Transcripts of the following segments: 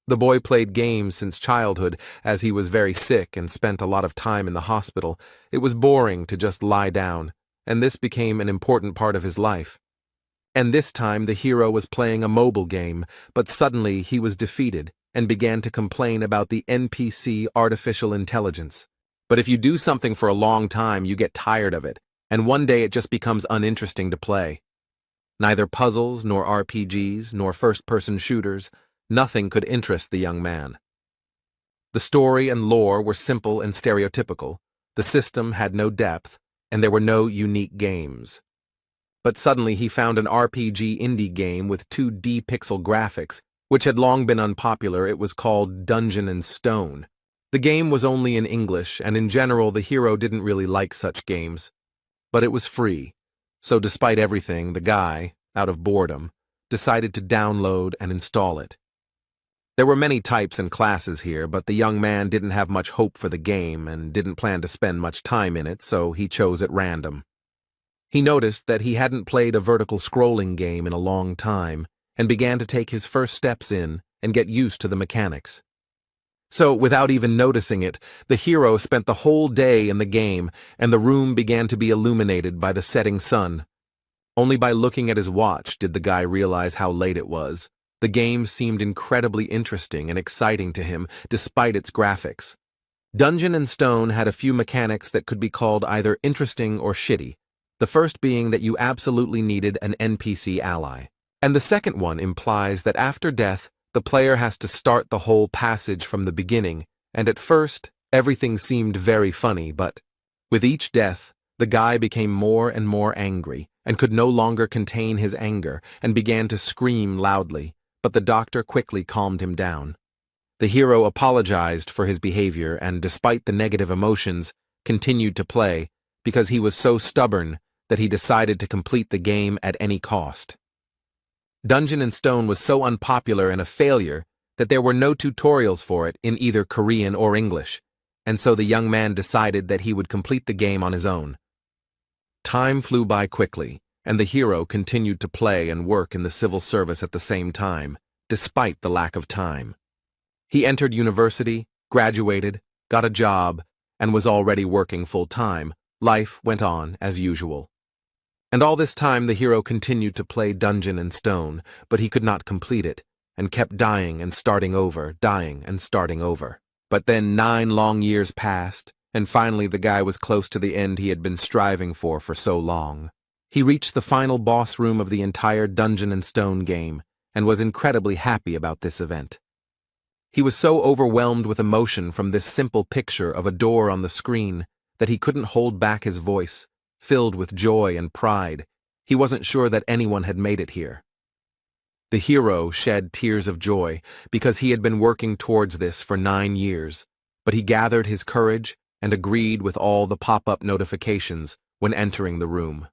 The boy played games since childhood, as he was very sick and spent a lot of time in the hospital. It was boring to just lie down, and this became an important part of his life. And this time the hero was playing a mobile game, but suddenly he was defeated and began to complain about the NPC artificial intelligence. But if you do something for a long time, you get tired of it, and one day it just becomes uninteresting to play. Neither puzzles, nor RPGs, nor first-person shooters, nothing could interest the young man. The story and lore were simple and stereotypical, the system had no depth, and there were no unique games. But suddenly he found an RPG indie game with 2D pixel graphics, which had long been unpopular. It was called Dungeon and Stone. The game was only in English, and in general the hero didn't really like such games. But it was free, so despite everything, the guy, out of boredom, decided to download and install it. There were many types and classes here, but the young man didn't have much hope for the game and didn't plan to spend much time in it, so he chose at random. He noticed that he hadn't played a vertical scrolling game in a long time and began to take his first steps in and get used to the mechanics. So, without even noticing it, the hero spent the whole day in the game, and the room began to be illuminated by the setting sun. Only by looking at his watch did the guy realize how late it was. The game seemed incredibly interesting and exciting to him, despite its graphics. Dungeon and Stone had a few mechanics that could be called either interesting or shitty, the first being that you absolutely needed an NPC ally, and the second one implies that after death, the player has to start the whole passage from the beginning, and at first, everything seemed very funny, but with each death, the guy became more and more angry and could no longer contain his anger and began to scream loudly, but the doctor quickly calmed him down. The hero apologized for his behavior and, despite the negative emotions, continued to play because he was so stubborn that he decided to complete the game at any cost. Dungeon and Stone was so unpopular and a failure that there were no tutorials for it in either Korean or English, and so the young man decided that he would complete the game on his own. Time flew by quickly, and the hero continued to play and work in the civil service at the same time, despite the lack of time. He entered university, graduated, got a job, and was already working full-time. Life went on as usual. And all this time the hero continued to play Dungeon and Stone, but he could not complete it, and kept dying and starting over, dying and starting over. But then 9 long years passed, and finally the guy was close to the end he had been striving for so long. He reached the final boss room of the entire Dungeon and Stone game, and was incredibly happy about this event. He was so overwhelmed with emotion from this simple picture of a door on the screen that he couldn't hold back his voice, filled with joy and pride. He wasn't sure that anyone had made it here. The hero shed tears of joy because he had been working towards this for 9 years, but he gathered his courage and agreed with all the pop-up notifications when entering the room.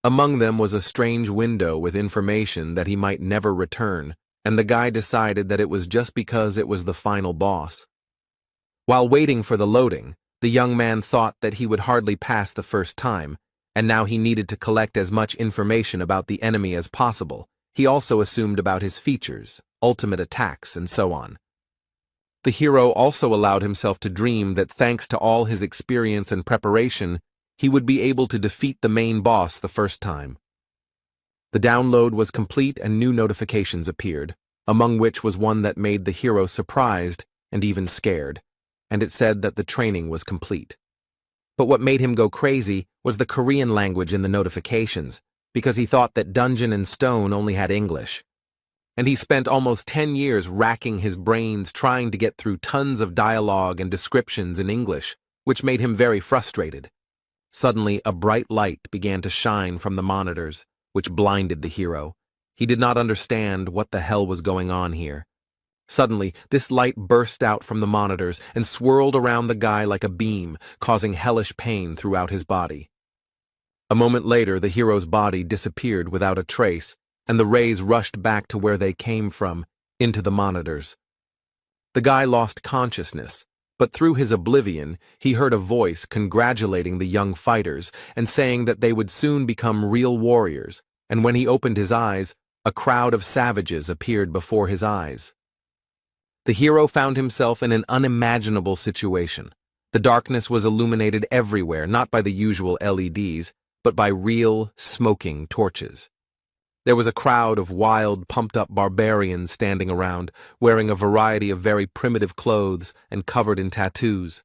Among them was a strange window with information that he might never return, and the guy decided that it was just because it was the final boss. While waiting for the loading, the young man thought that he would hardly pass the first time, and now he needed to collect as much information about the enemy as possible. He also assumed about his features, ultimate attacks, and so on. The hero also allowed himself to dream that thanks to all his experience and preparation, he would be able to defeat the main boss the first time. The download was complete and new notifications appeared, among which was one that made the hero surprised and even scared, and it said that the training was complete. But what made him go crazy was the Korean language in the notifications, because he thought that Dungeon and Stone only had English. And he spent almost 10 years racking his brains trying to get through tons of dialogue and descriptions in English, which made him very frustrated. Suddenly, a bright light began to shine from the monitors, which blinded the hero. He did not understand what the hell was going on here. Suddenly, this light burst out from the monitors and swirled around the guy like a beam, causing hellish pain throughout his body. A moment later, the hero's body disappeared without a trace, and the rays rushed back to where they came from, into the monitors. The guy lost consciousness, but through his oblivion, he heard a voice congratulating the young fighters and saying that they would soon become real warriors, and when he opened his eyes, a crowd of savages appeared before his eyes. The hero found himself in an unimaginable situation. The darkness was illuminated everywhere, not by the usual LEDs, but by real, smoking torches. There was a crowd of wild, pumped-up barbarians standing around, wearing a variety of very primitive clothes and covered in tattoos.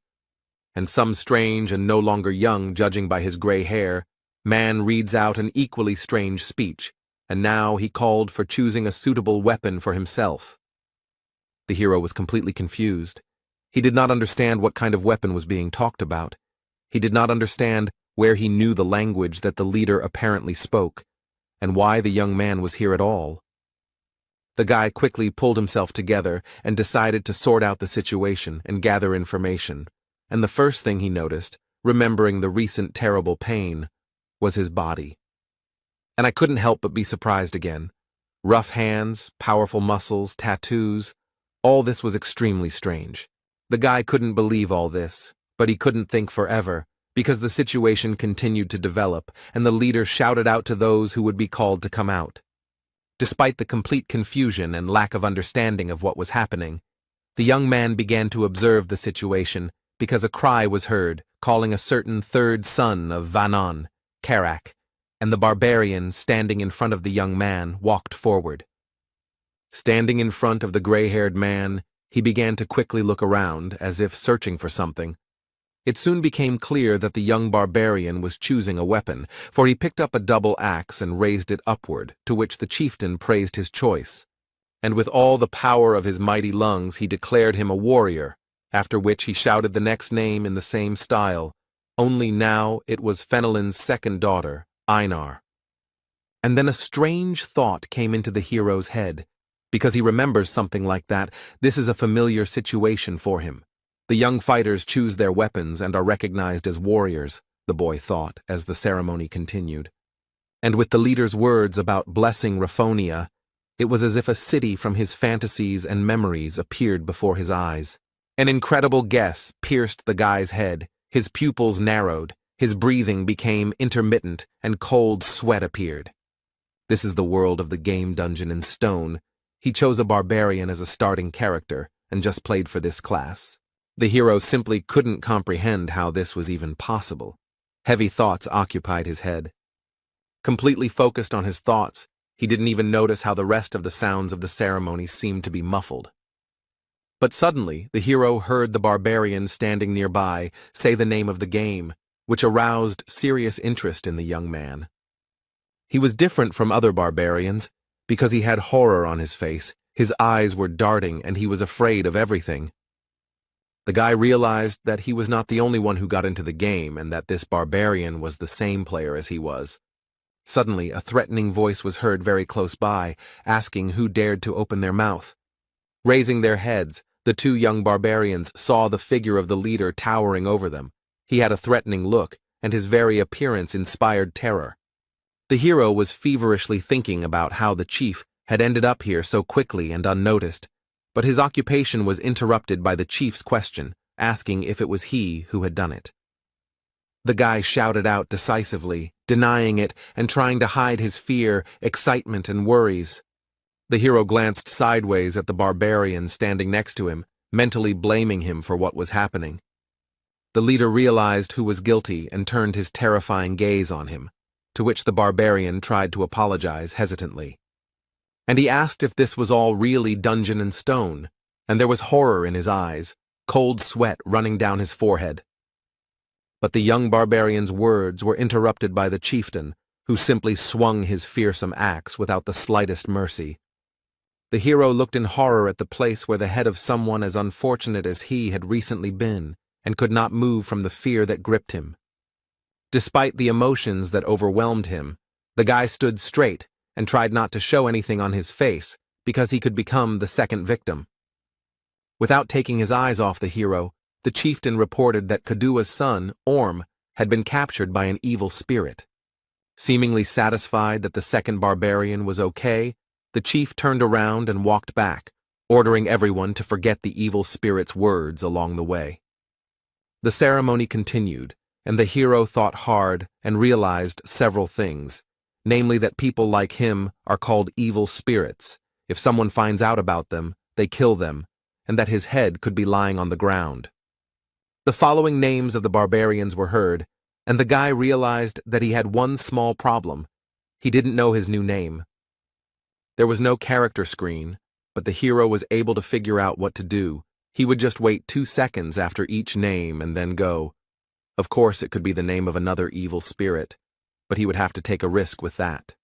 And some strange and no longer young, judging by his gray hair, man reads out an equally strange speech, and now he called for choosing a suitable weapon for himself. The hero was completely confused. He did not understand what kind of weapon was being talked about. He did not understand where he knew the language that the leader apparently spoke, and why the young man was here at all. The guy quickly pulled himself together and decided to sort out the situation and gather information, and the first thing he noticed, remembering the recent terrible pain, was his body. And I couldn't help but be surprised again. Rough hands, powerful muscles, tattoos, all this was extremely strange. The guy couldn't believe all this, but he couldn't think forever, because the situation continued to develop, and the leader shouted out to those who would be called to come out. Despite the complete confusion and lack of understanding of what was happening, the young man began to observe the situation because a cry was heard calling a certain third son of Vanon, Karak, and the barbarian standing in front of the young man walked forward. Standing in front of the gray-haired man, he began to quickly look around, as if searching for something. It soon became clear that the young barbarian was choosing a weapon, for he picked up a double axe and raised it upward, to which the chieftain praised his choice. And with all the power of his mighty lungs he declared him a warrior, after which he shouted the next name in the same style, only now it was Fenelon's second daughter, Einar. And then a strange thought came into the hero's head. Because he remembers something like that, this is a familiar situation for him. The young fighters choose their weapons and are recognized as warriors, the boy thought, as the ceremony continued. And with the leader's words about blessing Raphonia, it was as if a city from his fantasies and memories appeared before his eyes. An incredible guess pierced the guy's head, his pupils narrowed, his breathing became intermittent, and cold sweat appeared. This is the world of the game dungeon in stone. He chose a barbarian as a starting character, and just played for this class. The hero simply couldn't comprehend how this was even possible. Heavy thoughts occupied his head. Completely focused on his thoughts, he didn't even notice how the rest of the sounds of the ceremony seemed to be muffled. But suddenly, the hero heard the barbarian standing nearby say the name of the game, which aroused serious interest in the young man. He was different from other barbarians, because he had horror on his face, his eyes were darting, and he was afraid of everything. The guy realized that he was not the only one who got into the game, and that this barbarian was the same player as he was. Suddenly, a threatening voice was heard very close by, asking who dared to open their mouth. Raising their heads, the two young barbarians saw the figure of the leader towering over them. He had a threatening look, and his very appearance inspired terror. The hero was feverishly thinking about how the chief had ended up here so quickly and unnoticed, but his occupation was interrupted by the chief's question, asking if it was he who had done it. The guy shouted out decisively, denying it and trying to hide his fear, excitement, and worries. The hero glanced sideways at the barbarian standing next to him, mentally blaming him for what was happening. The leader realized who was guilty and turned his terrifying gaze on him, to which the barbarian tried to apologize hesitantly. And he asked if this was all really dungeon and stone, and there was horror in his eyes, cold sweat running down his forehead. But the young barbarian's words were interrupted by the chieftain, who simply swung his fearsome axe without the slightest mercy. The hero looked in horror at the place where the head of someone as unfortunate as he had recently been, and could not move from the fear that gripped him. Despite the emotions that overwhelmed him, the guy stood straight and tried not to show anything on his face because he could become the second victim. Without taking his eyes off the hero, the chieftain reported that Kadua's son, Orm, had been captured by an evil spirit. Seemingly satisfied that the second barbarian was okay, the chief turned around and walked back, ordering everyone to forget the evil spirit's words along the way. The ceremony continued, and the hero thought hard and realized several things, namely that people like him are called evil spirits. If someone finds out about them, they kill them, and that his head could be lying on the ground. The following names of the barbarians were heard, and the guy realized that he had one small problem. He didn't know his new name. There was no character screen, but the hero was able to figure out what to do. He would just wait 2 seconds after each name and then go. Of course, it could be the name of another evil spirit, but he would have to take a risk with that.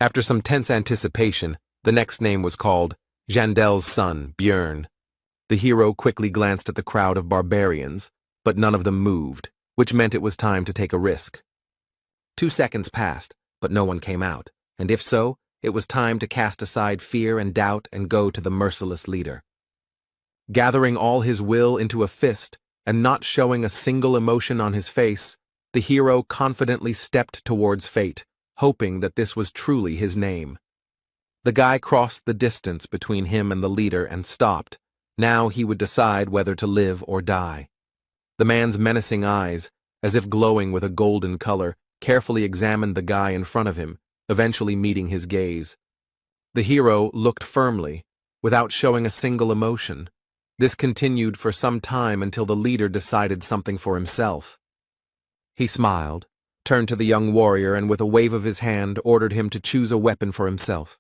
After some tense anticipation, the next name was called Jandel's son, Björn. The hero quickly glanced at the crowd of barbarians, but none of them moved, which meant it was time to take a risk. 2 seconds passed, but no one came out, and if so, it was time to cast aside fear and doubt and go to the merciless leader. Gathering all his will into a fist and not showing a single emotion on his face, the hero confidently stepped towards fate, hoping that this was truly his name. The guy crossed the distance between him and the leader and stopped. Now he would decide whether to live or die. The man's menacing eyes, as if glowing with a golden color, carefully examined the guy in front of him, eventually meeting his gaze. The hero looked firmly, without showing a single emotion. This continued for some time until the leader decided something for himself. He smiled, turned to the young warrior, and with a wave of his hand ordered him to choose a weapon for himself.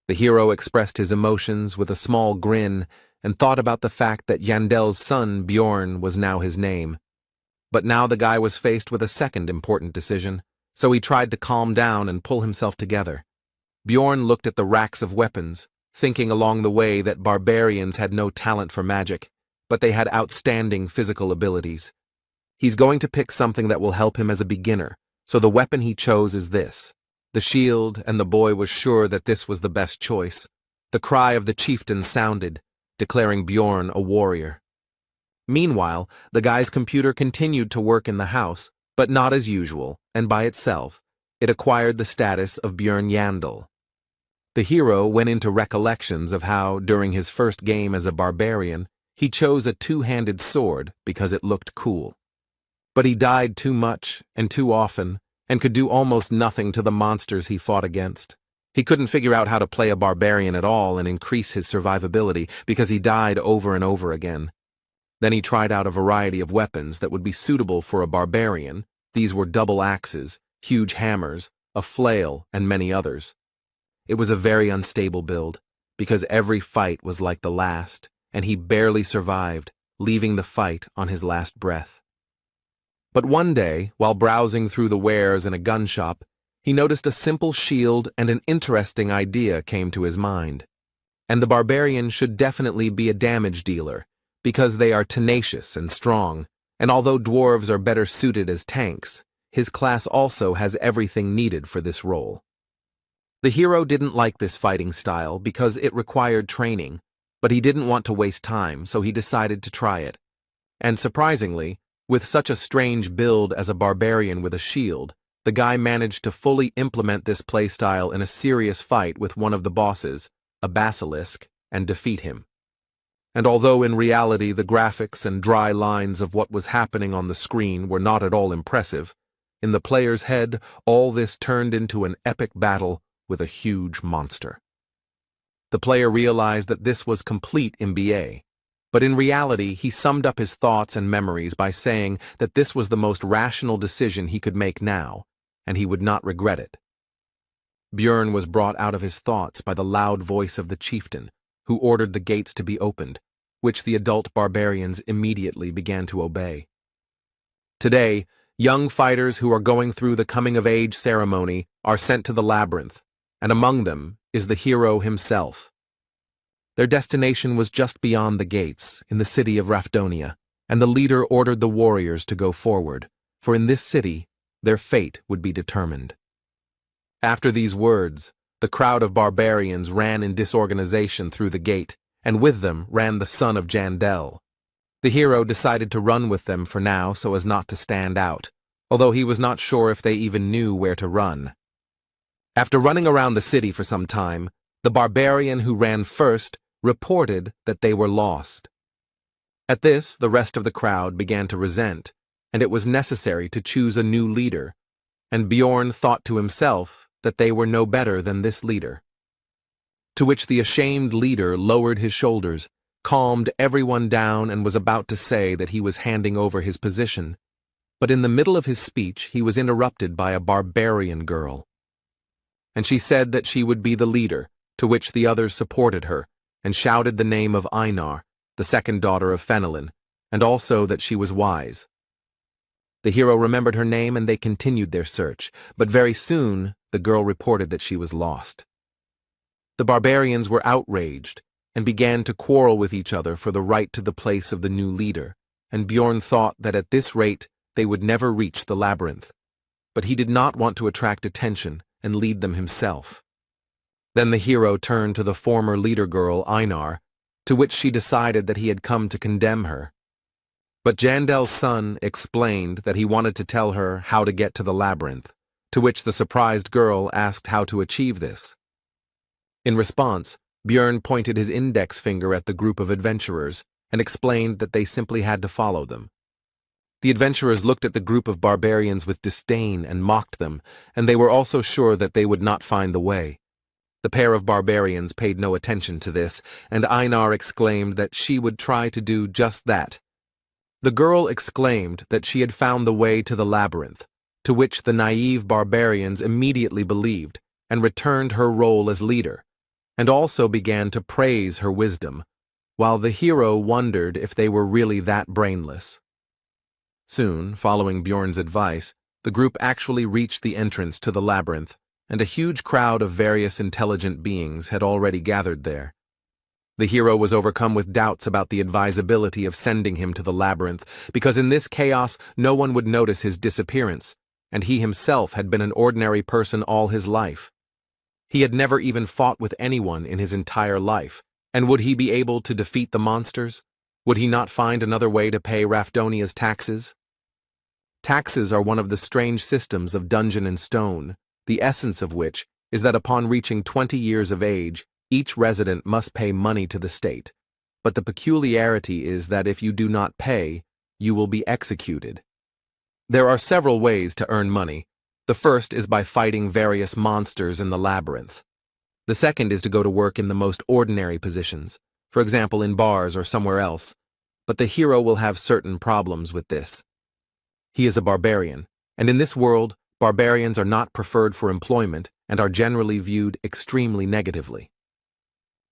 The hero expressed his emotions with a small grin and thought about the fact that Jandel's son, Bjorn, was now his name. But now the guy was faced with a second important decision, so he tried to calm down and pull himself together. Bjorn looked at the racks of weapons, thinking along the way that barbarians had no talent for magic, but they had outstanding physical abilities. He's going to pick something that will help him as a beginner, so the weapon he chose is this. The shield, and the boy was sure that this was the best choice. The cry of the chieftain sounded, declaring Bjorn a warrior. Meanwhile, the guy's computer continued to work in the house, but not as usual, and by itself, it acquired the status of Björn Yandel. The hero went into recollections of how, during his first game as a barbarian, he chose a two-handed sword because it looked cool. But he died too much and too often, and could do almost nothing to the monsters he fought against. He couldn't figure out how to play a barbarian at all and increase his survivability because he died over and over again. Then he tried out a variety of weapons that would be suitable for a barbarian. These were double axes, huge hammers, a flail, and many others. It was a very unstable build, because every fight was like the last, and he barely survived, leaving the fight on his last breath. But one day, while browsing through the wares in a gun shop, he noticed a simple shield and an interesting idea came to his mind. And the barbarian should definitely be a damage dealer, because they are tenacious and strong, and although dwarves are better suited as tanks, his class also has everything needed for this role. The hero didn't like this fighting style because it required training, but he didn't want to waste time, so he decided to try it. And surprisingly, with such a strange build as a barbarian with a shield, the guy managed to fully implement this playstyle in a serious fight with one of the bosses, a basilisk, and defeat him. And although in reality the graphics and dry lines of what was happening on the screen were not at all impressive, in the player's head all this turned into an epic battle with a huge monster. The player realized that this was complete MBA, but in reality he summed up his thoughts and memories by saying that this was the most rational decision he could make now, and he would not regret it. Björn was brought out of his thoughts by the loud voice of the chieftain, who ordered the gates to be opened, which the adult barbarians immediately began to obey. Today, young fighters who are going through the coming-of-age ceremony are sent to the labyrinth, and among them is the hero himself. Their destination was just beyond the gates, in the city of Rafdonia, and the leader ordered the warriors to go forward, for in this city, their fate would be determined. After these words, the crowd of barbarians ran in disorganization through the gate, and with them ran the son of Jandel. The hero decided to run with them for now so as not to stand out, although he was not sure if they even knew where to run. After running around the city for some time, the barbarian who ran first reported that they were lost. At this, the rest of the crowd began to resent, and it was necessary to choose a new leader, and Bjorn thought to himself that they were no better than this leader. To which the ashamed leader lowered his shoulders calmed everyone down and was about to say that he was handing over his position, but in the middle of his speech he was interrupted by a barbarian girl. And she said that she would be the leader, to which the others supported her, and shouted the name of Einar, the second daughter of Fenelon, and also that she was wise. The hero remembered her name and they continued their search, but very soon the girl reported that she was lost. The barbarians were outraged and began to quarrel with each other for the right to the place of the new leader, and Bjorn thought that at this rate they would never reach the labyrinth. But he did not want to attract attention and lead them himself. Then the hero turned to the former leader girl, Einar, to which she decided that he had come to condemn her. But Jandel's son explained that he wanted to tell her how to get to the labyrinth, to which the surprised girl asked how to achieve this. In response, Bjorn pointed his index finger at the group of adventurers and explained that they simply had to follow them. The adventurers looked at the group of barbarians with disdain and mocked them, and they were also sure that they would not find the way. The pair of barbarians paid no attention to this, and Einar exclaimed that she would try to do just that. The girl exclaimed that she had found the way to the labyrinth, to which the naive barbarians immediately believed and returned her role as leader, and also began to praise her wisdom, while the hero wondered if they were really that brainless. Soon, following Bjorn's advice, the group actually reached the entrance to the labyrinth, and a huge crowd of various intelligent beings had already gathered there. The hero was overcome with doubts about the advisability of sending him to the labyrinth, because in this chaos no one would notice his disappearance, and he himself had been an ordinary person all his life. He had never even fought with anyone in his entire life, and would he be able to defeat the monsters? Would he not find another way to pay Rafdonia's taxes? Taxes are one of the strange systems of Dungeon and Stone, the essence of which is that upon reaching 20 years of age, each resident must pay money to the state, but the peculiarity is that if you do not pay, you will be executed. There are several ways to earn money. The first is by fighting various monsters in the labyrinth. The second is to go to work in the most ordinary positions, for example in bars or somewhere else, but the hero will have certain problems with this. He is a barbarian, and in this world, barbarians are not preferred for employment and are generally viewed extremely negatively.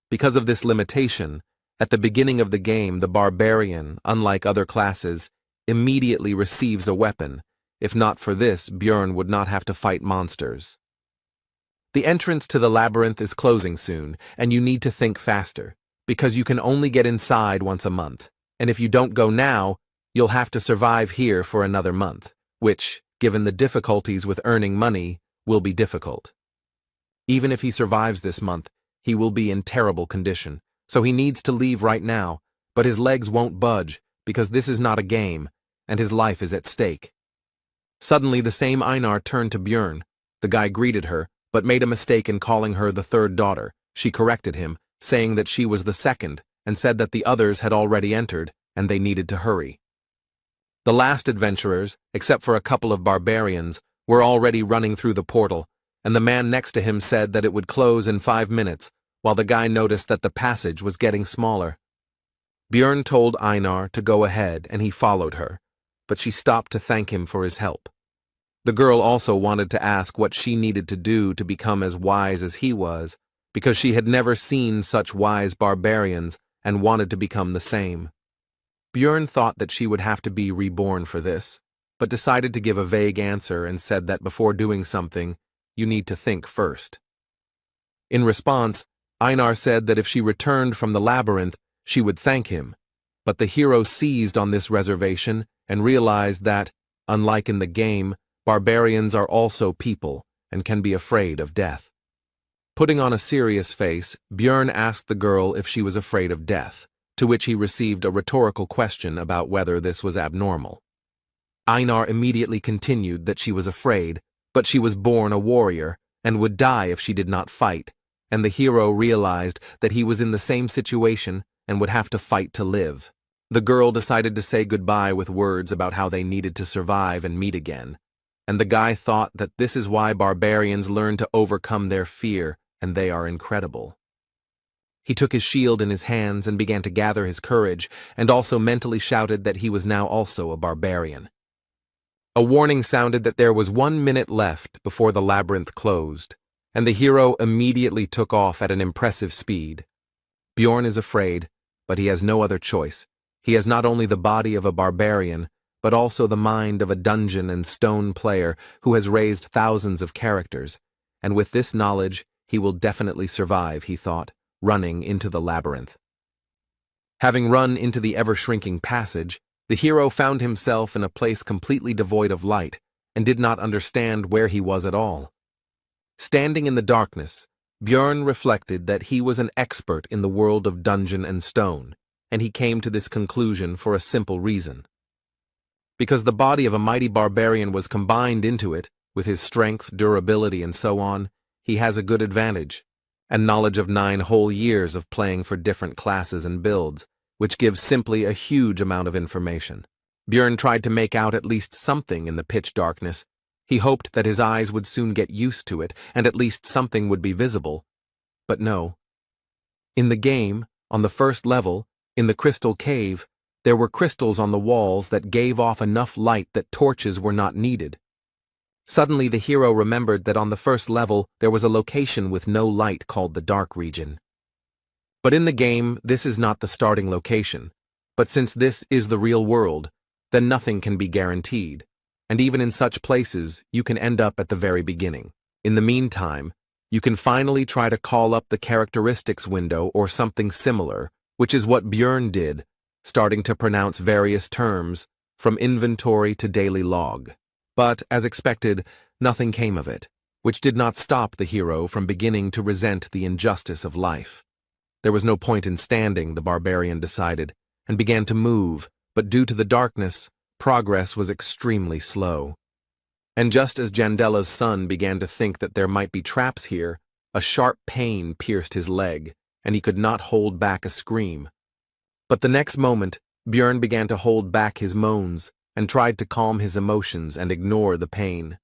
Because of this limitation, at the beginning of the game the barbarian, unlike other classes, immediately receives a weapon. If not for this, Bjorn would not have to fight monsters. The entrance to the labyrinth is closing soon, and you need to think faster, because you can only get inside once a month, and if you don't go now, you'll have to survive here for another month, which, given the difficulties with earning money, will be difficult. Even if he survives this month, he will be in terrible condition, so he needs to leave right now, but his legs won't budge because this is not a game, and his life is at stake. Suddenly the same Einar turned to Bjorn. The guy greeted her, but made a mistake in calling her the third daughter. She corrected him, saying that she was the second, and said that the others had already entered, and they needed to hurry. The last adventurers, except for a couple of barbarians, were already running through the portal, and the man next to him said that it would close in 5 minutes, while the guy noticed that the passage was getting smaller. Bjorn told Einar to go ahead, and he followed her, but she stopped to thank him for his help. The girl also wanted to ask what she needed to do to become as wise as he was, because she had never seen such wise barbarians and wanted to become the same. Bjorn thought that she would have to be reborn for this, but decided to give a vague answer and said that before doing something, you need to think first. In response, Einar said that if she returned from the labyrinth, she would thank him, but the hero seized on this reservation and realized that, unlike in the game, barbarians are also people and can be afraid of death. Putting on a serious face, Bjorn asked the girl if she was afraid of death, to which he received a rhetorical question about whether this was abnormal. Einar immediately continued that she was afraid, but she was born a warrior and would die if she did not fight, and the hero realized that he was in the same situation and would have to fight to live. The girl decided to say goodbye with words about how they needed to survive and meet again, and the guy thought that this is why barbarians learn to overcome their fear, and they are incredible. He took his shield in his hands and began to gather his courage, and also mentally shouted that he was now also a barbarian. A warning sounded that there was 1 minute left before the labyrinth closed, and the hero immediately took off at an impressive speed. Bjorn is afraid, but he has no other choice. He has not only the body of a barbarian, but also the mind of a dungeon and stone player who has raised thousands of characters, and with this knowledge he will definitely survive, he thought, running into the labyrinth. Having run into the ever-shrinking passage, the hero found himself in a place completely devoid of light and did not understand where he was at all. Standing in the darkness, Bjorn reflected that he was an expert in the world of dungeon and stone, and he came to this conclusion for a simple reason. Because the body of a mighty barbarian was combined into it, with his strength, durability, and so on, he has a good advantage, and knowledge of 9 whole years of playing for different classes and builds, which gives simply a huge amount of information. Bjorn tried to make out at least something in the pitch darkness. He hoped that his eyes would soon get used to it, and at least something would be visible. But no. In the game, on the first level, in the crystal cave, there were crystals on the walls that gave off enough light that torches were not needed. Suddenly the hero remembered that on the first level there was a location with no light called the Dark Region. But in the game, this is not the starting location. But since this is the real world, then nothing can be guaranteed. And even in such places, you can end up at the very beginning. In the meantime, you can finally try to call up the characteristics window or something similar, which is what Bjorn did, starting to pronounce various terms, from inventory to daily log. But, as expected, nothing came of it, which did not stop the hero from beginning to resent the injustice of life. There was no point in standing, the barbarian decided, and began to move, but due to the darkness, progress was extremely slow. And just as Jandella's son began to think that there might be traps here, a sharp pain pierced his leg, and he could not hold back a scream. But the next moment, Bjorn began to hold back his moans, and tried to calm his emotions and ignore the pain.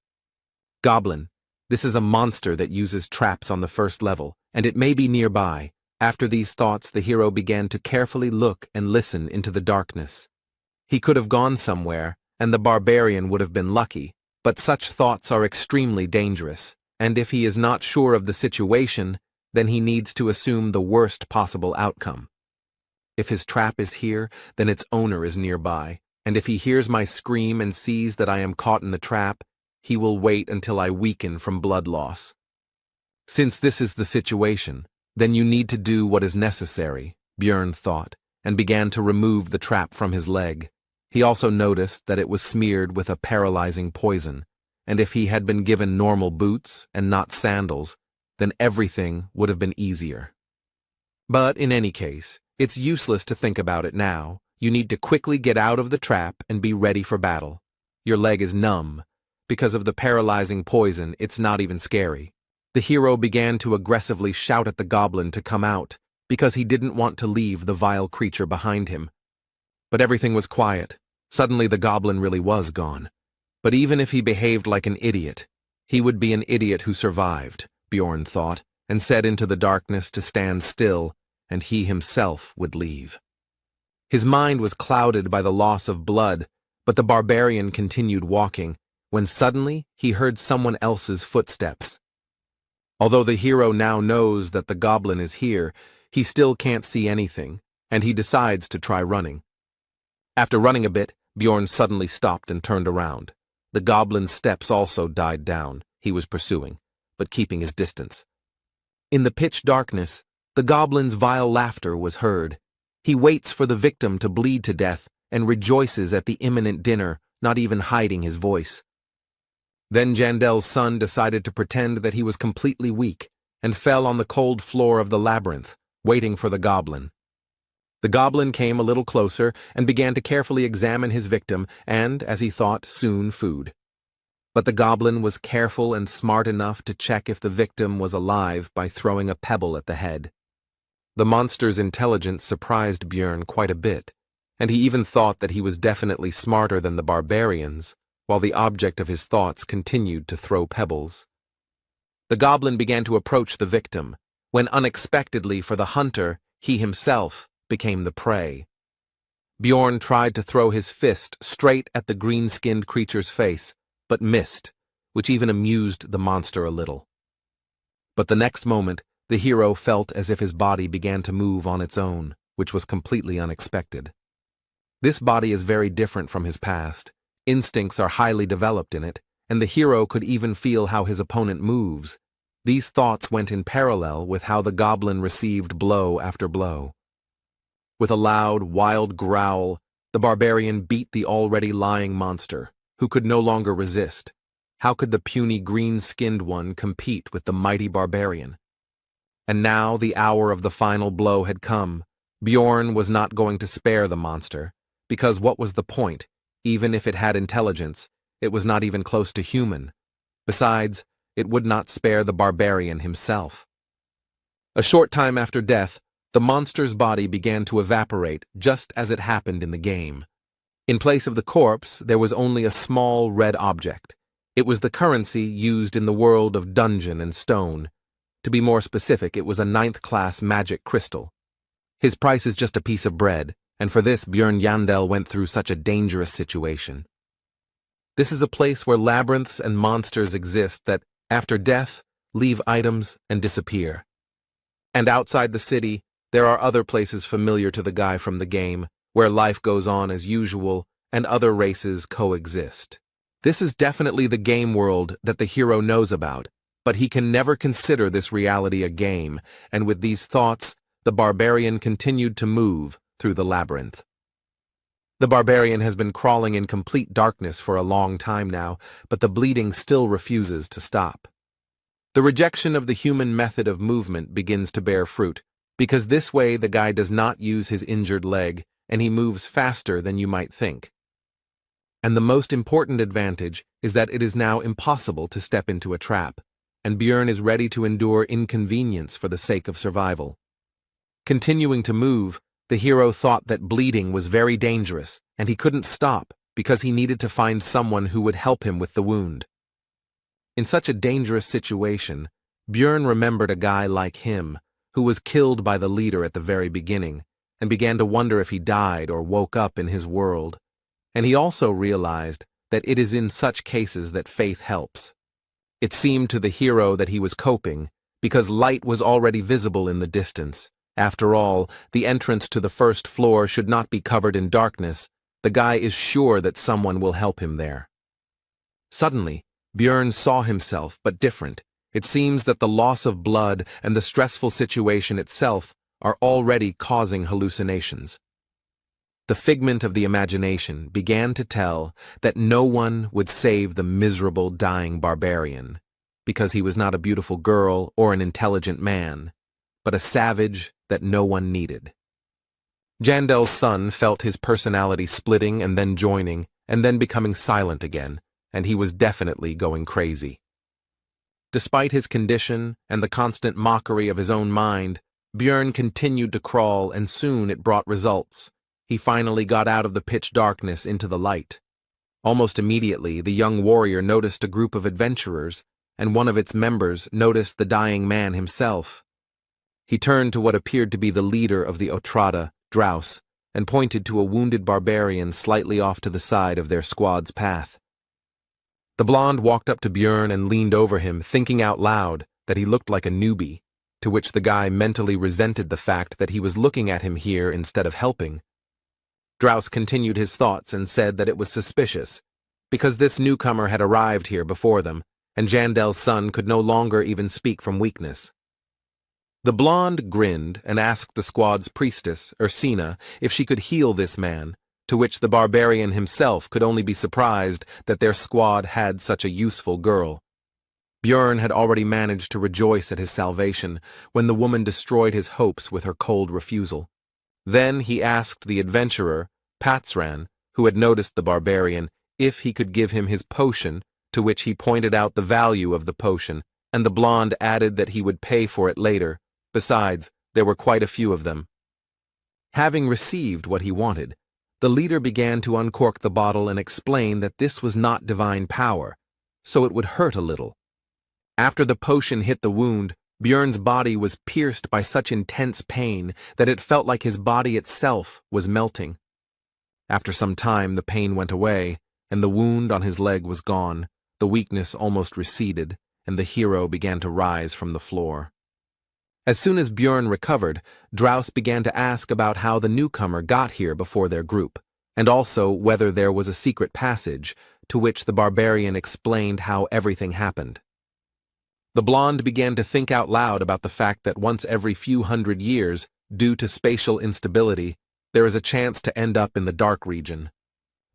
Goblin, this is a monster that uses traps on the first level, and it may be nearby. After these thoughts, the hero began to carefully look and listen into the darkness. He could have gone somewhere, and the barbarian would have been lucky, but such thoughts are extremely dangerous, and if he is not sure of the situation, then he needs to assume the worst possible outcome. If his trap is here, then its owner is nearby, and if he hears my scream and sees that I am caught in the trap, he will wait until I weaken from blood loss. Since this is the situation, then you need to do what is necessary, Bjorn thought, and began to remove the trap from his leg. He also noticed that it was smeared with a paralyzing poison, and if he had been given normal boots and not sandals, then everything would have been easier. But in any case, it's useless to think about it now. You need to quickly get out of the trap and be ready for battle. Your leg is numb. Because of the paralyzing poison, it's not even scary. The hero began to aggressively shout at the goblin to come out, because he didn't want to leave the vile creature behind him. But everything was quiet. Suddenly the goblin really was gone. But even if he behaved like an idiot, he would be an idiot who survived, Bjorn thought, and said into the darkness to stand still, and he himself would leave. His mind was clouded by the loss of blood, but the barbarian continued walking, when suddenly he heard someone else's footsteps. Although the hero now knows that the goblin is here, he still can't see anything, and he decides to try running. After running a bit, Bjorn suddenly stopped and turned around. The goblin's steps also died down. He was pursuing, but keeping his distance. In the pitch darkness, the goblin's vile laughter was heard. He waits for the victim to bleed to death and rejoices at the imminent dinner, not even hiding his voice. Then Jandel's son decided to pretend that he was completely weak and fell on the cold floor of the labyrinth, waiting for the goblin. The goblin came a little closer and began to carefully examine his victim and, as he thought, soon food. But the goblin was careful and smart enough to check if the victim was alive by throwing a pebble at the head. The monster's intelligence surprised Bjorn quite a bit, and he even thought that he was definitely smarter than the barbarians, while the object of his thoughts continued to throw pebbles. The goblin began to approach the victim. when unexpectedly for the hunter, he himself became the prey. Bjorn tried to throw his fist straight at the green-skinned creature's face, but missed, which even amused the monster a little. But the next moment, the hero felt as if his body began to move on its own, which was completely unexpected. This body is very different from his past. Instincts are highly developed in it, and the hero could even feel how his opponent moves. These thoughts went in parallel with how the goblin received blow after blow. With a loud, wild growl, the barbarian beat the already lying monster, who could no longer resist. How could the puny green-skinned one compete with the mighty barbarian? And now the hour of the final blow had come. Bjorn was not going to spare the monster, because what was the point? Even if it had intelligence, it was not even close to human. Besides, it would not spare the barbarian himself. A short time after death, the monster's body began to evaporate just as it happened in the game. In place of the corpse, there was only a small red object. It was the currency used in the world of Dungeon and Stone. To be more specific, it was a 9th-class magic crystal. His price is just a piece of bread, and for this Bjorn Yandel went through such a dangerous situation. This is a place where labyrinths and monsters exist that, after death, leave items and disappear. And outside the city, there are other places familiar to the guy from the game, where life goes on as usual and other races coexist. This is definitely the game world that the hero knows about, but he can never consider this reality a game, and with these thoughts, the barbarian continued to move through the labyrinth. The barbarian has been crawling in complete darkness for a long time now, but the bleeding still refuses to stop. The rejection of the human method of movement begins to bear fruit, because this way the guy does not use his injured leg, and he moves faster than you might think. And the most important advantage is that it is now impossible to step into a trap, and Bjorn is ready to endure inconvenience for the sake of survival. Continuing to move, the hero thought that bleeding was very dangerous, and he couldn't stop because he needed to find someone who would help him with the wound. In such a dangerous situation, Bjorn remembered a guy like him, who was killed by the leader at the very beginning, and began to wonder if he died or woke up in his world. And he also realized that it is in such cases that faith helps. It seemed to the hero that he was coping, because light was already visible in the distance. After all, the entrance to the first floor should not be covered in darkness. The guy is sure that someone will help him there. Suddenly, Bjorn saw himself, but different. It seems that the loss of blood and the stressful situation itself are already causing hallucinations. The figment of the imagination began to tell that no one would save the miserable dying barbarian, because he was not a beautiful girl or an intelligent man, but a savage that no one needed. Jandel's son felt his personality splitting and then joining, and then becoming silent again, and he was definitely going crazy. Despite his condition and the constant mockery of his own mind, Bjorn continued to crawl, and soon it brought results. He finally got out of the pitch darkness into the light. Almost immediately, the young warrior noticed a group of adventurers, and one of its members noticed the dying man himself. He turned to what appeared to be the leader of the Otrada, Drouse, and pointed to a wounded barbarian slightly off to the side of their squad's path. The blonde walked up to Bjorn and leaned over him, thinking out loud that he looked like a newbie, to which the guy mentally resented the fact that he was looking at him here instead of helping. Drouse continued his thoughts and said that it was suspicious, because this newcomer had arrived here before them, and Jandel's son could no longer even speak from weakness. The blonde grinned and asked the squad's priestess, Ursina, if she could heal this man, to which the barbarian himself could only be surprised that their squad had such a useful girl. Bjorn had already managed to rejoice at his salvation when the woman destroyed his hopes with her cold refusal. Then he asked the adventurer, Patsran, who had noticed the barbarian, if he could give him his potion, to which he pointed out the value of the potion, and the blonde added that he would pay for it later. Besides, there were quite a few of them. Having received what he wanted, the leader began to uncork the bottle and explain that this was not divine power, so it would hurt a little. After the potion hit the wound, Björn's body was pierced by such intense pain that it felt like his body itself was melting. After some time, the pain went away, and the wound on his leg was gone, the weakness almost receded, and the hero began to rise from the floor. As soon as Björn recovered, Draus began to ask about how the newcomer got here before their group, and also whether there was a secret passage, to which the barbarian explained how everything happened. The blonde began to think out loud about the fact that once every few hundred years, due to spatial instability, there is a chance to end up in the dark region.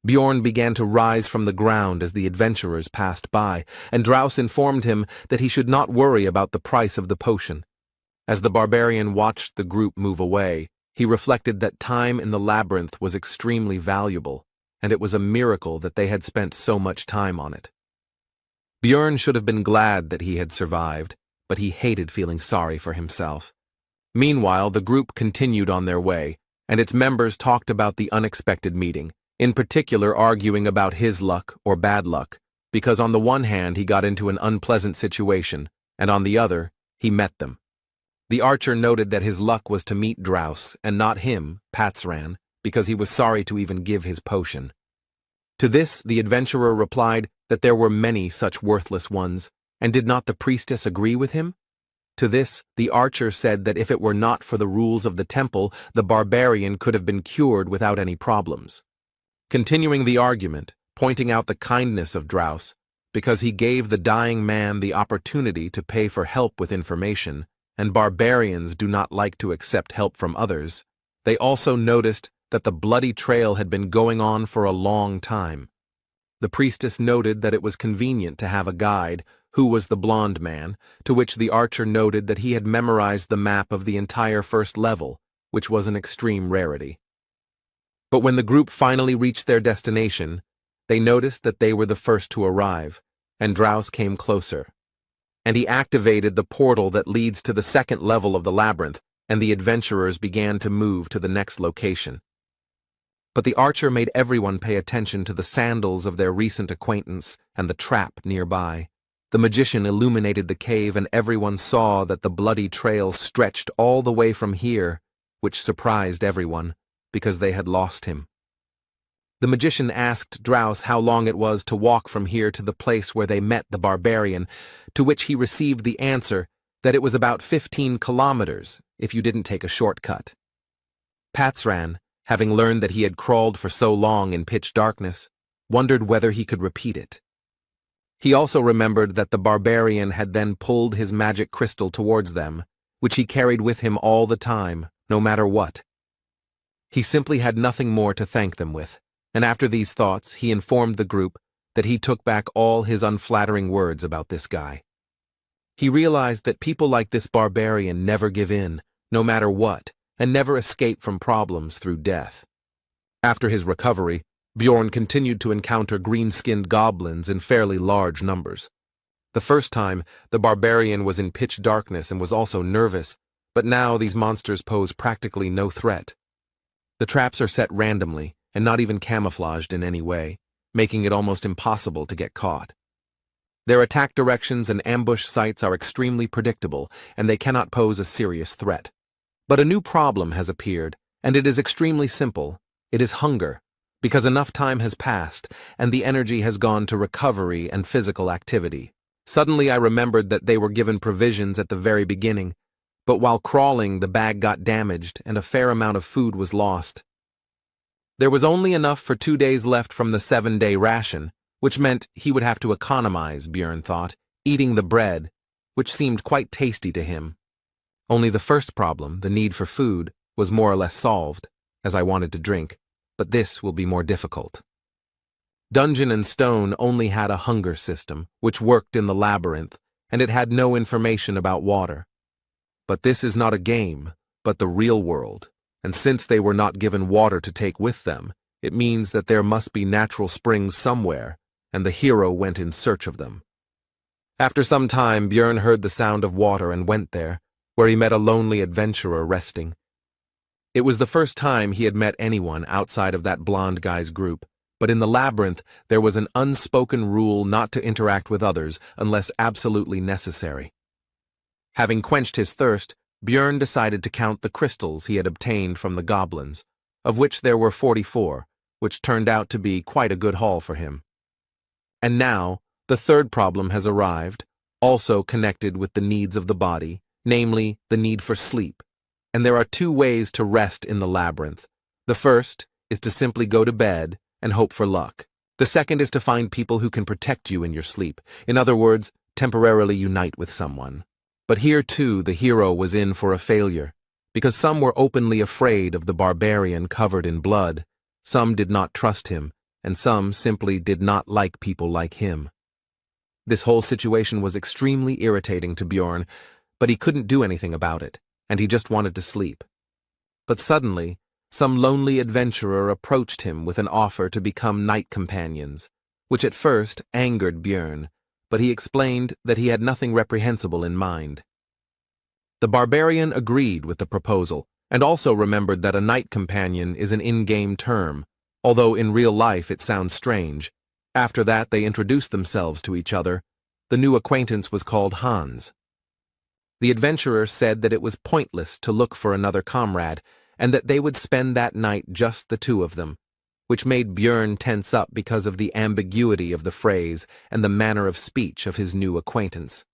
Bjorn began to rise from the ground as the adventurers passed by, and Draus informed him that he should not worry about the price of the potion. As the barbarian watched the group move away, he reflected that time in the labyrinth was extremely valuable, and it was a miracle that they had spent so much time on it. Bjorn should have been glad that he had survived, but he hated feeling sorry for himself. Meanwhile, the group continued on their way, and its members talked about the unexpected meeting, in particular arguing about his luck or bad luck, because on the one hand he got into an unpleasant situation, and on the other, he met them. The archer noted that his luck was to meet Draus, and not him, Patsran, because he was sorry to even give his potion. To this, the adventurer replied that there were many such worthless ones, and did not the priestess agree with him? To this, the archer said that if it were not for the rules of the temple, the barbarian could have been cured without any problems. Continuing the argument, pointing out the kindness of Draus, because he gave the dying man the opportunity to pay for help with information, and barbarians do not like to accept help from others, they also noticed that the bloody trail had been going on for a long time. The priestess noted that it was convenient to have a guide, who was the blonde man, to which the archer noted that he had memorized the map of the entire first level, which was an extreme rarity. But when the group finally reached their destination, they noticed that they were the first to arrive, and Draus came closer. And he activated the portal that leads to the second level of the labyrinth, and the adventurers began to move to the next location. But the archer made everyone pay attention to the sandals of their recent acquaintance and the trap nearby. The magician illuminated the cave, and everyone saw that the bloody trail stretched all the way from here, which surprised everyone, because they had lost him. The magician asked Draus how long it was to walk from here to the place where they met the barbarian, to which he received the answer that it was about 15 kilometers if you didn't take a shortcut. Patsran, having learned that he had crawled for so long in pitch darkness, wondered whether he could repeat it. He also remembered that the barbarian had then pulled his magic crystal towards them, which he carried with him all the time, no matter what. He simply had nothing more to thank them with, and after these thoughts he informed the group that he took back all his unflattering words about this guy. He realized that people like this barbarian never give in, no matter what, and never escape from problems through death. After his recovery, Bjorn continued to encounter green-skinned goblins in fairly large numbers. The first time, the barbarian was in pitch darkness and was also nervous, but now these monsters pose practically no threat. The traps are set randomly and not even camouflaged in any way, making it almost impossible to get caught. Their attack directions and ambush sites are extremely predictable, and they cannot pose a serious threat. But a new problem has appeared, and it is extremely simple. It is hunger, because enough time has passed, and the energy has gone to recovery and physical activity. Suddenly I remembered that they were given provisions at the very beginning, but while crawling the bag got damaged and a fair amount of food was lost. There was only enough for 2 days left from the 7-day ration, which meant he would have to economize, Bjorn thought, eating the bread, which seemed quite tasty to him. Only the first problem, the need for food, was more or less solved, as I wanted to drink, but this will be more difficult. Dungeon and Stone only had a hunger system, which worked in the labyrinth, and it had no information about water. But this is not a game, but the real world, and since they were not given water to take with them, it means that there must be natural springs somewhere, and the hero went in search of them. After some time, Bjorn heard the sound of water and went there, where he met a lonely adventurer resting. It was the first time he had met anyone outside of that blonde guy's group, but in the labyrinth there was an unspoken rule not to interact with others unless absolutely necessary. Having quenched his thirst, Björn decided to count the crystals he had obtained from the goblins, of which there were 44, which turned out to be quite a good haul for him. And now, the third problem has arrived, also connected with the needs of the body, namely, the need for sleep. And there are two ways to rest in the labyrinth. The first is to simply go to bed and hope for luck. The second is to find people who can protect you in your sleep. In other words, temporarily unite with someone. But here too the hero was in for a failure, because some were openly afraid of the barbarian covered in blood, some did not trust him, and some simply did not like people like him. This whole situation was extremely irritating to Björn, but he couldn't do anything about it, and he just wanted to sleep. But suddenly, some lonely adventurer approached him with an offer to become night companions, which at first angered Björn, but he explained that he had nothing reprehensible in mind. The barbarian agreed with the proposal, and also remembered that a night companion is an in-game term, although in real life it sounds strange. After that they introduced themselves to each other. The new acquaintance was called Hans. The adventurer said that it was pointless to look for another comrade, and that they would spend that night just the two of them, which made Björn tense up because of the ambiguity of the phrase and the manner of speech of his new acquaintance.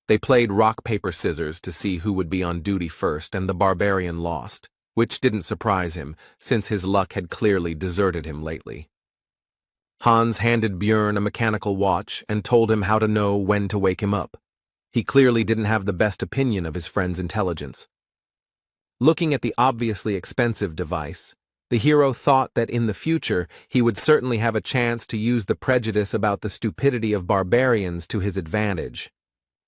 They played rock, paper, scissors to see who would be on duty first, and the barbarian lost, which didn't surprise him, since his luck had clearly deserted him lately. Hans handed Björn a mechanical watch and told him how to know when to wake him up. He clearly didn't have the best opinion of his friend's intelligence. Looking at the obviously expensive device, the hero thought that in the future he would certainly have a chance to use the prejudice about the stupidity of barbarians to his advantage.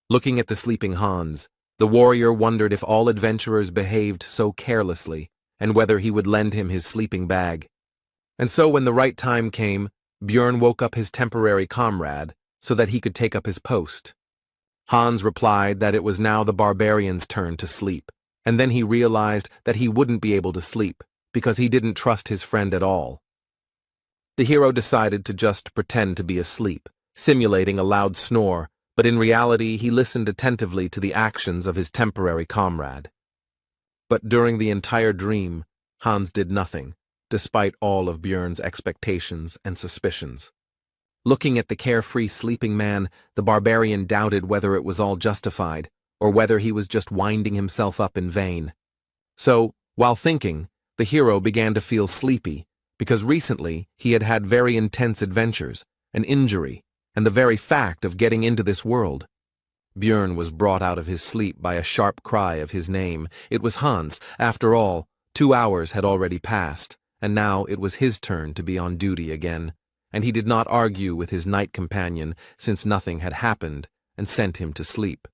Looking at the sleeping Hans, the warrior wondered if all adventurers behaved so carelessly, and whether he would lend him his sleeping bag. And so when the right time came, Björn woke up his temporary comrade so that he could take up his post. Hans replied that it was now the barbarian's turn to sleep, and then he realized that he wouldn't be able to sleep because he didn't trust his friend at all. The hero decided to just pretend to be asleep, simulating a loud snore, but in reality he listened attentively to the actions of his temporary comrade. But during the entire dream, Hans did nothing, despite all of Björn's expectations and suspicions. Looking at the carefree sleeping man, the barbarian doubted whether it was all justified, or whether he was just winding himself up in vain. So, while thinking, the hero began to feel sleepy, because recently he had had very intense adventures, an injury, and the very fact of getting into this world. Björn was brought out of his sleep by a sharp cry of his name. It was Hans. After all, 2 hours had already passed, and now it was his turn to be on duty again, and he did not argue with his night companion since nothing had happened, and sent him to sleep.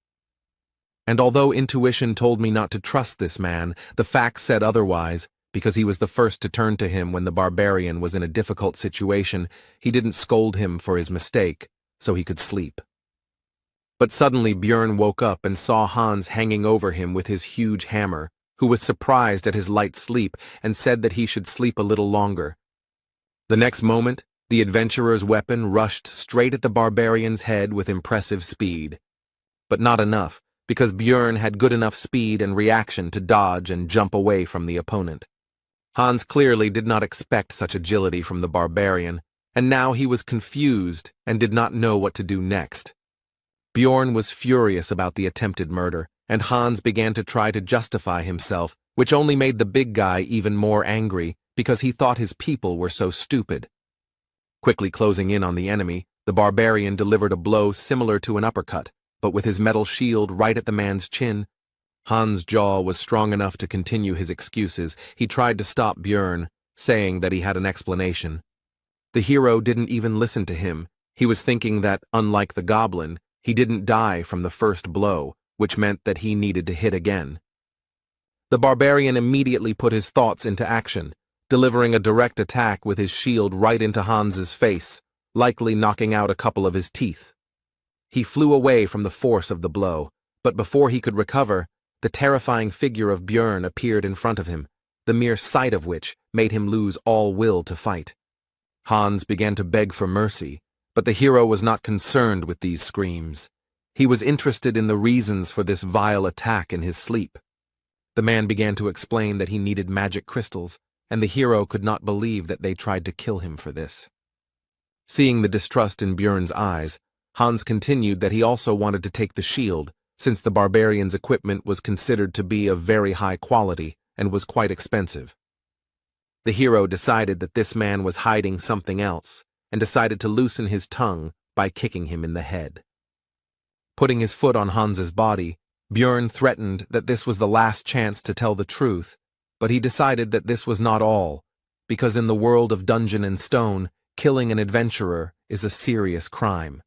And although intuition told me not to trust this man, the facts said otherwise, because he was the first to turn to him when the barbarian was in a difficult situation. He didn't scold him for his mistake, so he could sleep. But suddenly Björn woke up and saw Hans hanging over him with his huge hammer, who was surprised at his light sleep and said that he should sleep a little longer. The next moment, the adventurer's weapon rushed straight at the barbarian's head with impressive speed. But not enough, because Björn had good enough speed and reaction to dodge and jump away from the opponent. Hans clearly did not expect such agility from the barbarian, and now he was confused and did not know what to do next. Björn was furious about the attempted murder, and Hans began to try to justify himself, which only made the big guy even more angry because he thought his people were so stupid. Quickly closing in on the enemy, the barbarian delivered a blow similar to an uppercut, but with his metal shield right at the man's chin. Hans' jaw was strong enough to continue his excuses. He tried to stop Björn, saying that he had an explanation. The hero didn't even listen to him. He was thinking that, unlike the goblin, he didn't die from the first blow, which meant that he needed to hit again. The barbarian immediately put his thoughts into action, delivering a direct attack with his shield right into Hans's face, likely knocking out a couple of his teeth. He flew away from the force of the blow, but before he could recover, the terrifying figure of Björn appeared in front of him, the mere sight of which made him lose all will to fight. Hans began to beg for mercy, but the hero was not concerned with these screams. He was interested in the reasons for this vile attack in his sleep. The man began to explain that he needed magic crystals, and the hero could not believe that they tried to kill him for this. Seeing the distrust in Björn's eyes, Hans continued that he also wanted to take the shield, since the barbarian's equipment was considered to be of very high quality and was quite expensive. The hero decided that this man was hiding something else, and decided to loosen his tongue by kicking him in the head. Putting his foot on Hans's body, Björn threatened that this was the last chance to tell the truth, but he decided that this was not all, because in the world of Dungeon and Stone, killing an adventurer is a serious crime.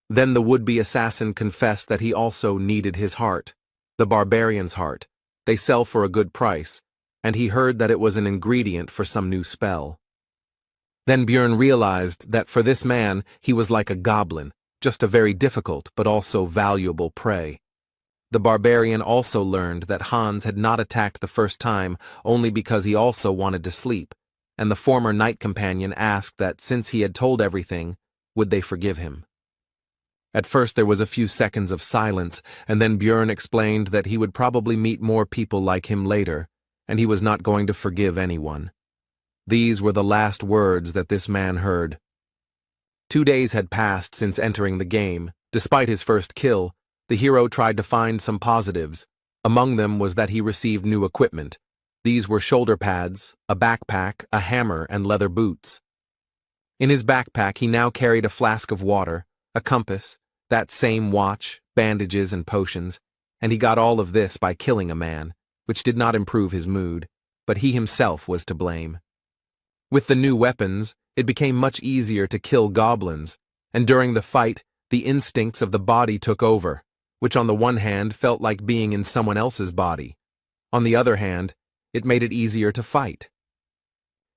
Then the would-be assassin confessed that he also needed his heart, the barbarian's heart. They sell for a good price, and he heard that it was an ingredient for some new spell. Then Björn realized that for this man he was like a goblin, just a very difficult but also valuable prey. The barbarian also learned that Hans had not attacked the first time only because he also wanted to sleep, and the former knight companion asked that since he had told everything, would they forgive him. At first there was a few seconds of silence, and then Björn explained that he would probably meet more people like him later, and he was not going to forgive anyone. These were the last words that this man heard. 2 days had passed since entering the game. Despite his first kill, the hero tried to find some positives. Among them was that he received new equipment. These were shoulder pads, a backpack, a hammer, and leather boots. In his backpack he now carried a flask of water, a compass, that same watch, bandages, and potions, and he got all of this by killing a man, which did not improve his mood, but he himself was to blame. With the new weapons, it became much easier to kill goblins, and during the fight, the instincts of the body took over, which on the one hand felt like being in someone else's body. On the other hand, it made it easier to fight.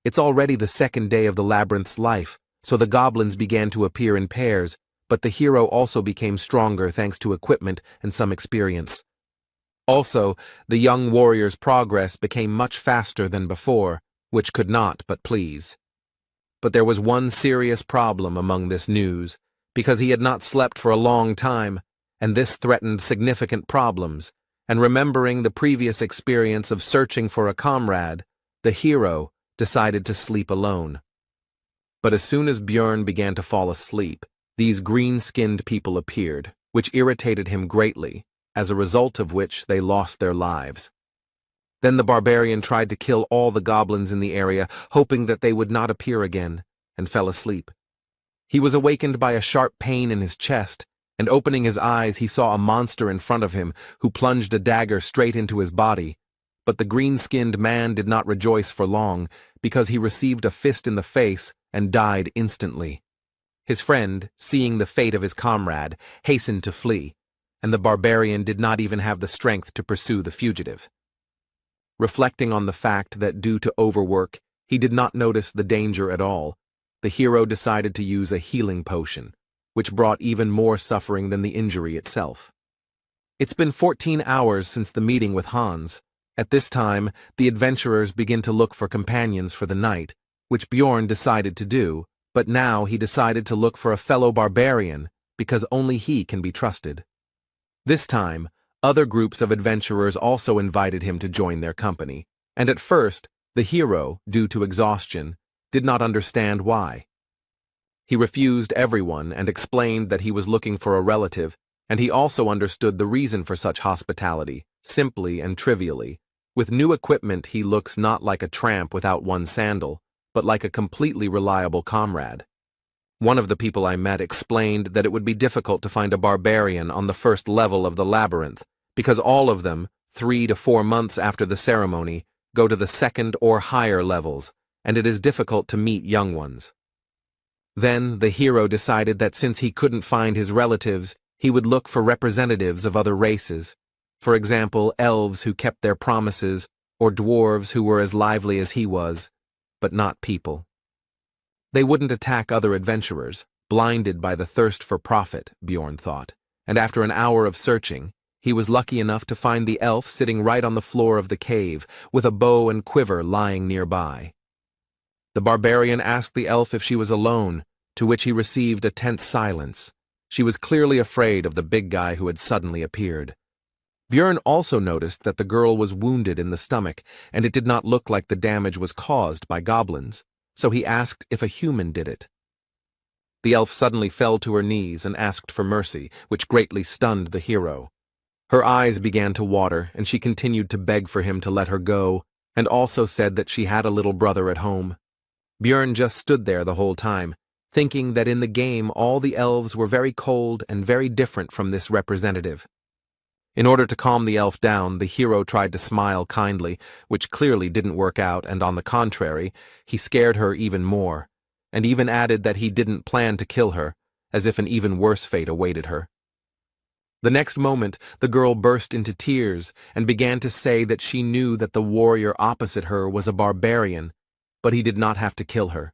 It's already the second day of the labyrinth's life, so the goblins began to appear in pairs, but the hero also became stronger thanks to equipment and some experience. Also, the young warrior's progress became much faster than before, which could not but please. But there was one serious problem among this news, because he had not slept for a long time, and this threatened significant problems, and remembering the previous experience of searching for a comrade, the hero decided to sleep alone. But as soon as Björn began to fall asleep, these green-skinned people appeared, which irritated him greatly, as a result of which they lost their lives. Then the barbarian tried to kill all the goblins in the area, hoping that they would not appear again, and fell asleep. He was awakened by a sharp pain in his chest, and opening his eyes he saw a monster in front of him, who plunged a dagger straight into his body. But the green-skinned man did not rejoice for long, because he received a fist in the face and died instantly. His friend, seeing the fate of his comrade, hastened to flee, and the barbarian did not even have the strength to pursue the fugitive. Reflecting on the fact that due to overwork, he did not notice the danger at all, the hero decided to use a healing potion, which brought even more suffering than the injury itself. It's been 14 hours since the meeting with Hans. At this time, the adventurers begin to look for companions for the night, which Björn decided to do, but now he decided to look for a fellow barbarian, because only he can be trusted. This time, other groups of adventurers also invited him to join their company, and at first, the hero, due to exhaustion, did not understand why. He refused everyone and explained that he was looking for a relative, and he also understood the reason for such hospitality, simply and trivially. With new equipment he looks not like a tramp without one sandal, but like a completely reliable comrade. One of the people I met explained that it would be difficult to find a barbarian on the first level of the labyrinth, because all of them, 3 to 4 months after the ceremony, go to the second or higher levels, and it is difficult to meet young ones. Then the hero decided that since he couldn't find his relatives, he would look for representatives of other races. For example, elves who kept their promises, or dwarves who were as lively as he was, but not people. They wouldn't attack other adventurers, blinded by the thirst for profit, Björn thought, and after an hour of searching, he was lucky enough to find the elf sitting right on the floor of the cave, with a bow and quiver lying nearby. The barbarian asked the elf if she was alone, to which he received a tense silence, She was clearly afraid of the big guy who had suddenly appeared. Björn also noticed that the girl was wounded in the stomach, and it did not look like the damage was caused by goblins, so he asked if a human did it. The elf suddenly fell to her knees and asked for mercy, which greatly stunned the hero. Her eyes began to water, and she continued to beg for him to let her go, and also said that she had a little brother at home. Björn just stood there the whole time, thinking that in the game all the elves were very cold and very different from this representative. In order to calm the elf down, the hero tried to smile kindly, which clearly didn't work out, and on the contrary, he scared her even more, and even added that he didn't plan to kill her, as if an even worse fate awaited her. The next moment, the girl burst into tears and began to say that she knew that the warrior opposite her was a barbarian, but he did not have to kill her.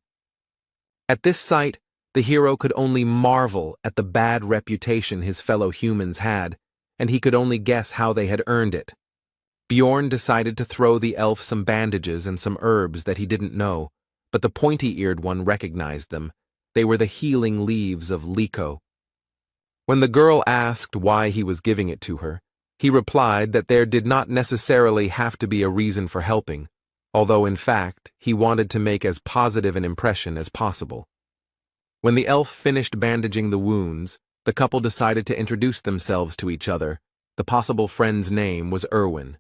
At this sight, the hero could only marvel at the bad reputation his fellow humans had, and he could only guess how they had earned it. Bjorn decided to throw the elf some bandages and some herbs that he didn't know, but the pointy-eared one recognized them. They were the healing leaves of Liko. When the girl asked why he was giving it to her, he replied that there did not necessarily have to be a reason for helping, although in fact he wanted to make as positive an impression as possible. When the elf finished bandaging the wounds, the couple decided to introduce themselves to each other. The possible friend's name was Erwin.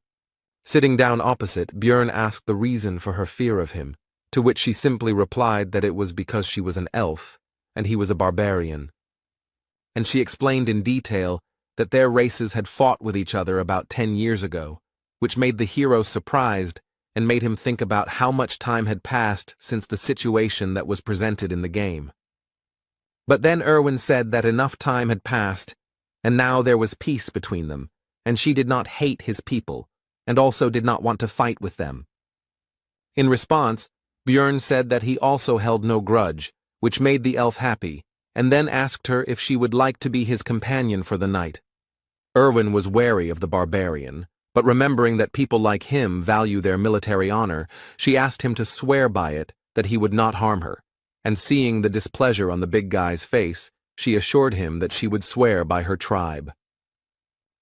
Sitting down opposite, Björn asked the reason for her fear of him, to which she simply replied that it was because she was an elf, and he was a barbarian. And she explained in detail that their races had fought with each other about 10 years ago, which made the hero surprised and made him think about how much time had passed since the situation that was presented in the game. But then Erwin said that enough time had passed, and now there was peace between them, and she did not hate his people, and also did not want to fight with them. In response, Björn said that he also held no grudge, which made the elf happy, and then asked her if she would like to be his companion for the night. Erwin was wary of the barbarian, but remembering that people like him value their military honor, she asked him to swear by it that he would not harm her, and seeing the displeasure on the big guy's face, she assured him that she would swear by her tribe.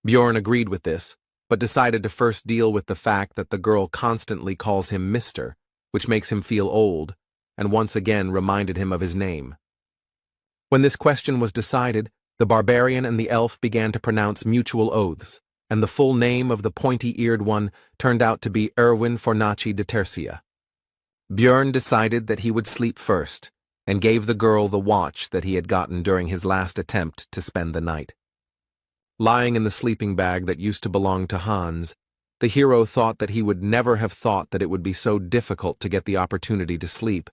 Bjorn agreed with this, but decided to first deal with the fact that the girl constantly calls him Mr., which makes him feel old, and once again reminded him of his name. When this question was decided, the barbarian and the elf began to pronounce mutual oaths, and the full name of the pointy-eared one turned out to be Erwin Fornaci de Tercia. Björn decided that he would sleep first, and gave the girl the watch that he had gotten during his last attempt to spend the night. Lying in the sleeping bag that used to belong to Hans, the hero thought that he would never have thought that it would be so difficult to get the opportunity to sleep,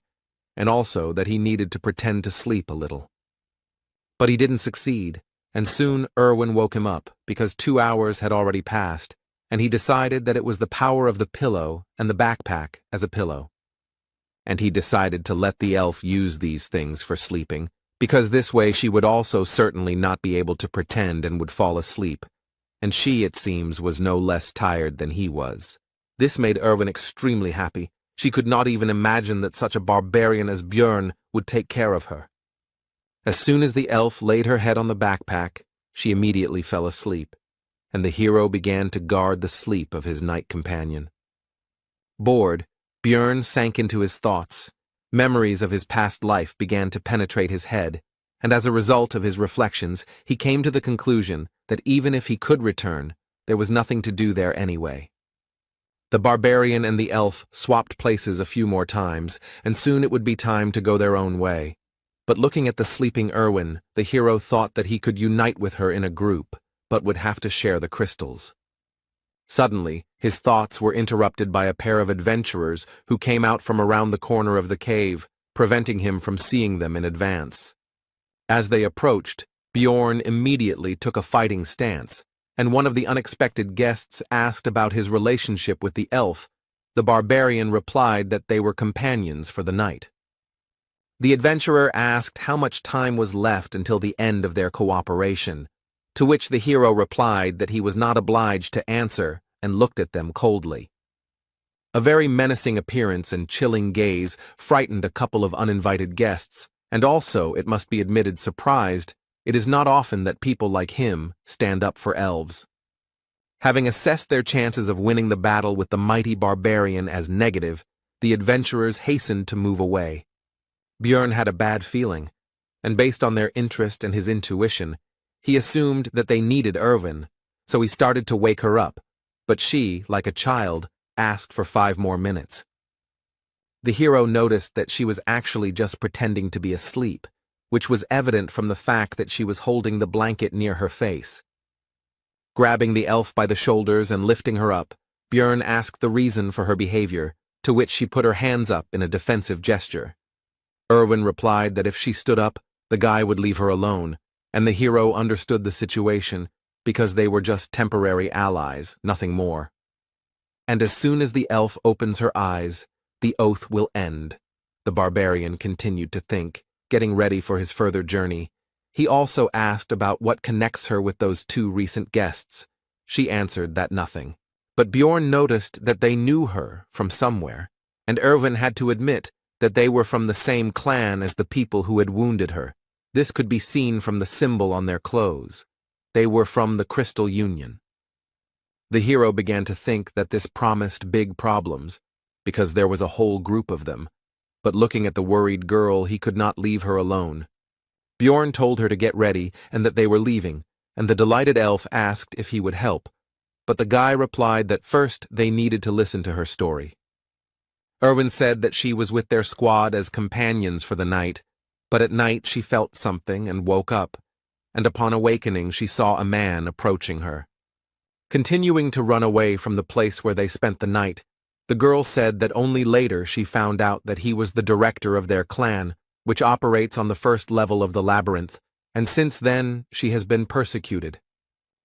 and also that he needed to pretend to sleep a little. But he didn't succeed, and soon Erwin woke him up, because 2 hours had already passed, and he decided that it was the power of the pillow and the backpack as a pillow. And he decided to let the elf use these things for sleeping, because this way she would also certainly not be able to pretend and would fall asleep, and she, it seems, was no less tired than he was. This made Erwin extremely happy. She could not even imagine that such a barbarian as Björn would take care of her. As soon as the elf laid her head on the backpack, she immediately fell asleep, and the hero began to guard the sleep of his night companion. Bored, Björn sank into his thoughts. Memories of his past life began to penetrate his head, and as a result of his reflections, he came to the conclusion that even if he could return, there was nothing to do there anyway. The barbarian and the elf swapped places a few more times, and soon it would be time to go their own way. But looking at the sleeping Erwin, the hero thought that he could unite with her in a group, but would have to share the crystals. Suddenly, his thoughts were interrupted by a pair of adventurers who came out from around the corner of the cave, preventing him from seeing them in advance. As they approached, Bjorn immediately took a fighting stance, and one of the unexpected guests asked about his relationship with the elf. The barbarian replied that they were companions for the night. The adventurer asked how much time was left until the end of their cooperation, to which the hero replied that he was not obliged to answer and looked at them coldly. A very menacing appearance and chilling gaze frightened a couple of uninvited guests, and also, it must be admitted, surprised It is not often that people like him stand up for elves. Having assessed their chances of winning the battle with the mighty barbarian as negative, the adventurers hastened to move away. Björn had a bad feeling, and based on their interest and his intuition, he assumed that they needed Erwin, so he started to wake her up, but she, like a child, asked for 5 more minutes. The hero noticed that she was actually just pretending to be asleep, which was evident from the fact that she was holding the blanket near her face. Grabbing the elf by the shoulders and lifting her up, Björn asked the reason for her behavior, to which she put her hands up in a defensive gesture. Erwin replied that if she stood up, the guy would leave her alone, and the hero understood the situation because they were just temporary allies, nothing more. And as soon as the elf opens her eyes, the oath will end, the barbarian continued to think, getting ready for his further journey. He also asked about what connects her with those 2 recent guests. She answered that nothing. But Björn noticed that they knew her from somewhere, and Erwin had to admit that they were from the same clan as the people who had wounded her. This could be seen from the symbol on their clothes. They were from the Crystal Union. The hero began to think that this promised big problems, because there was a whole group of them, but looking at the worried girl, he could not leave her alone. Björn told her to get ready and that they were leaving, and the delighted elf asked if he would help, but the guy replied that first they needed to listen to her story. Erwin said that she was with their squad as companions for the night, but at night she felt something and woke up, and upon awakening she saw a man approaching her. Continuing to run away from the place where they spent the night, the girl said that only later she found out that he was the director of their clan, which operates on the first level of the labyrinth, and since then she has been persecuted.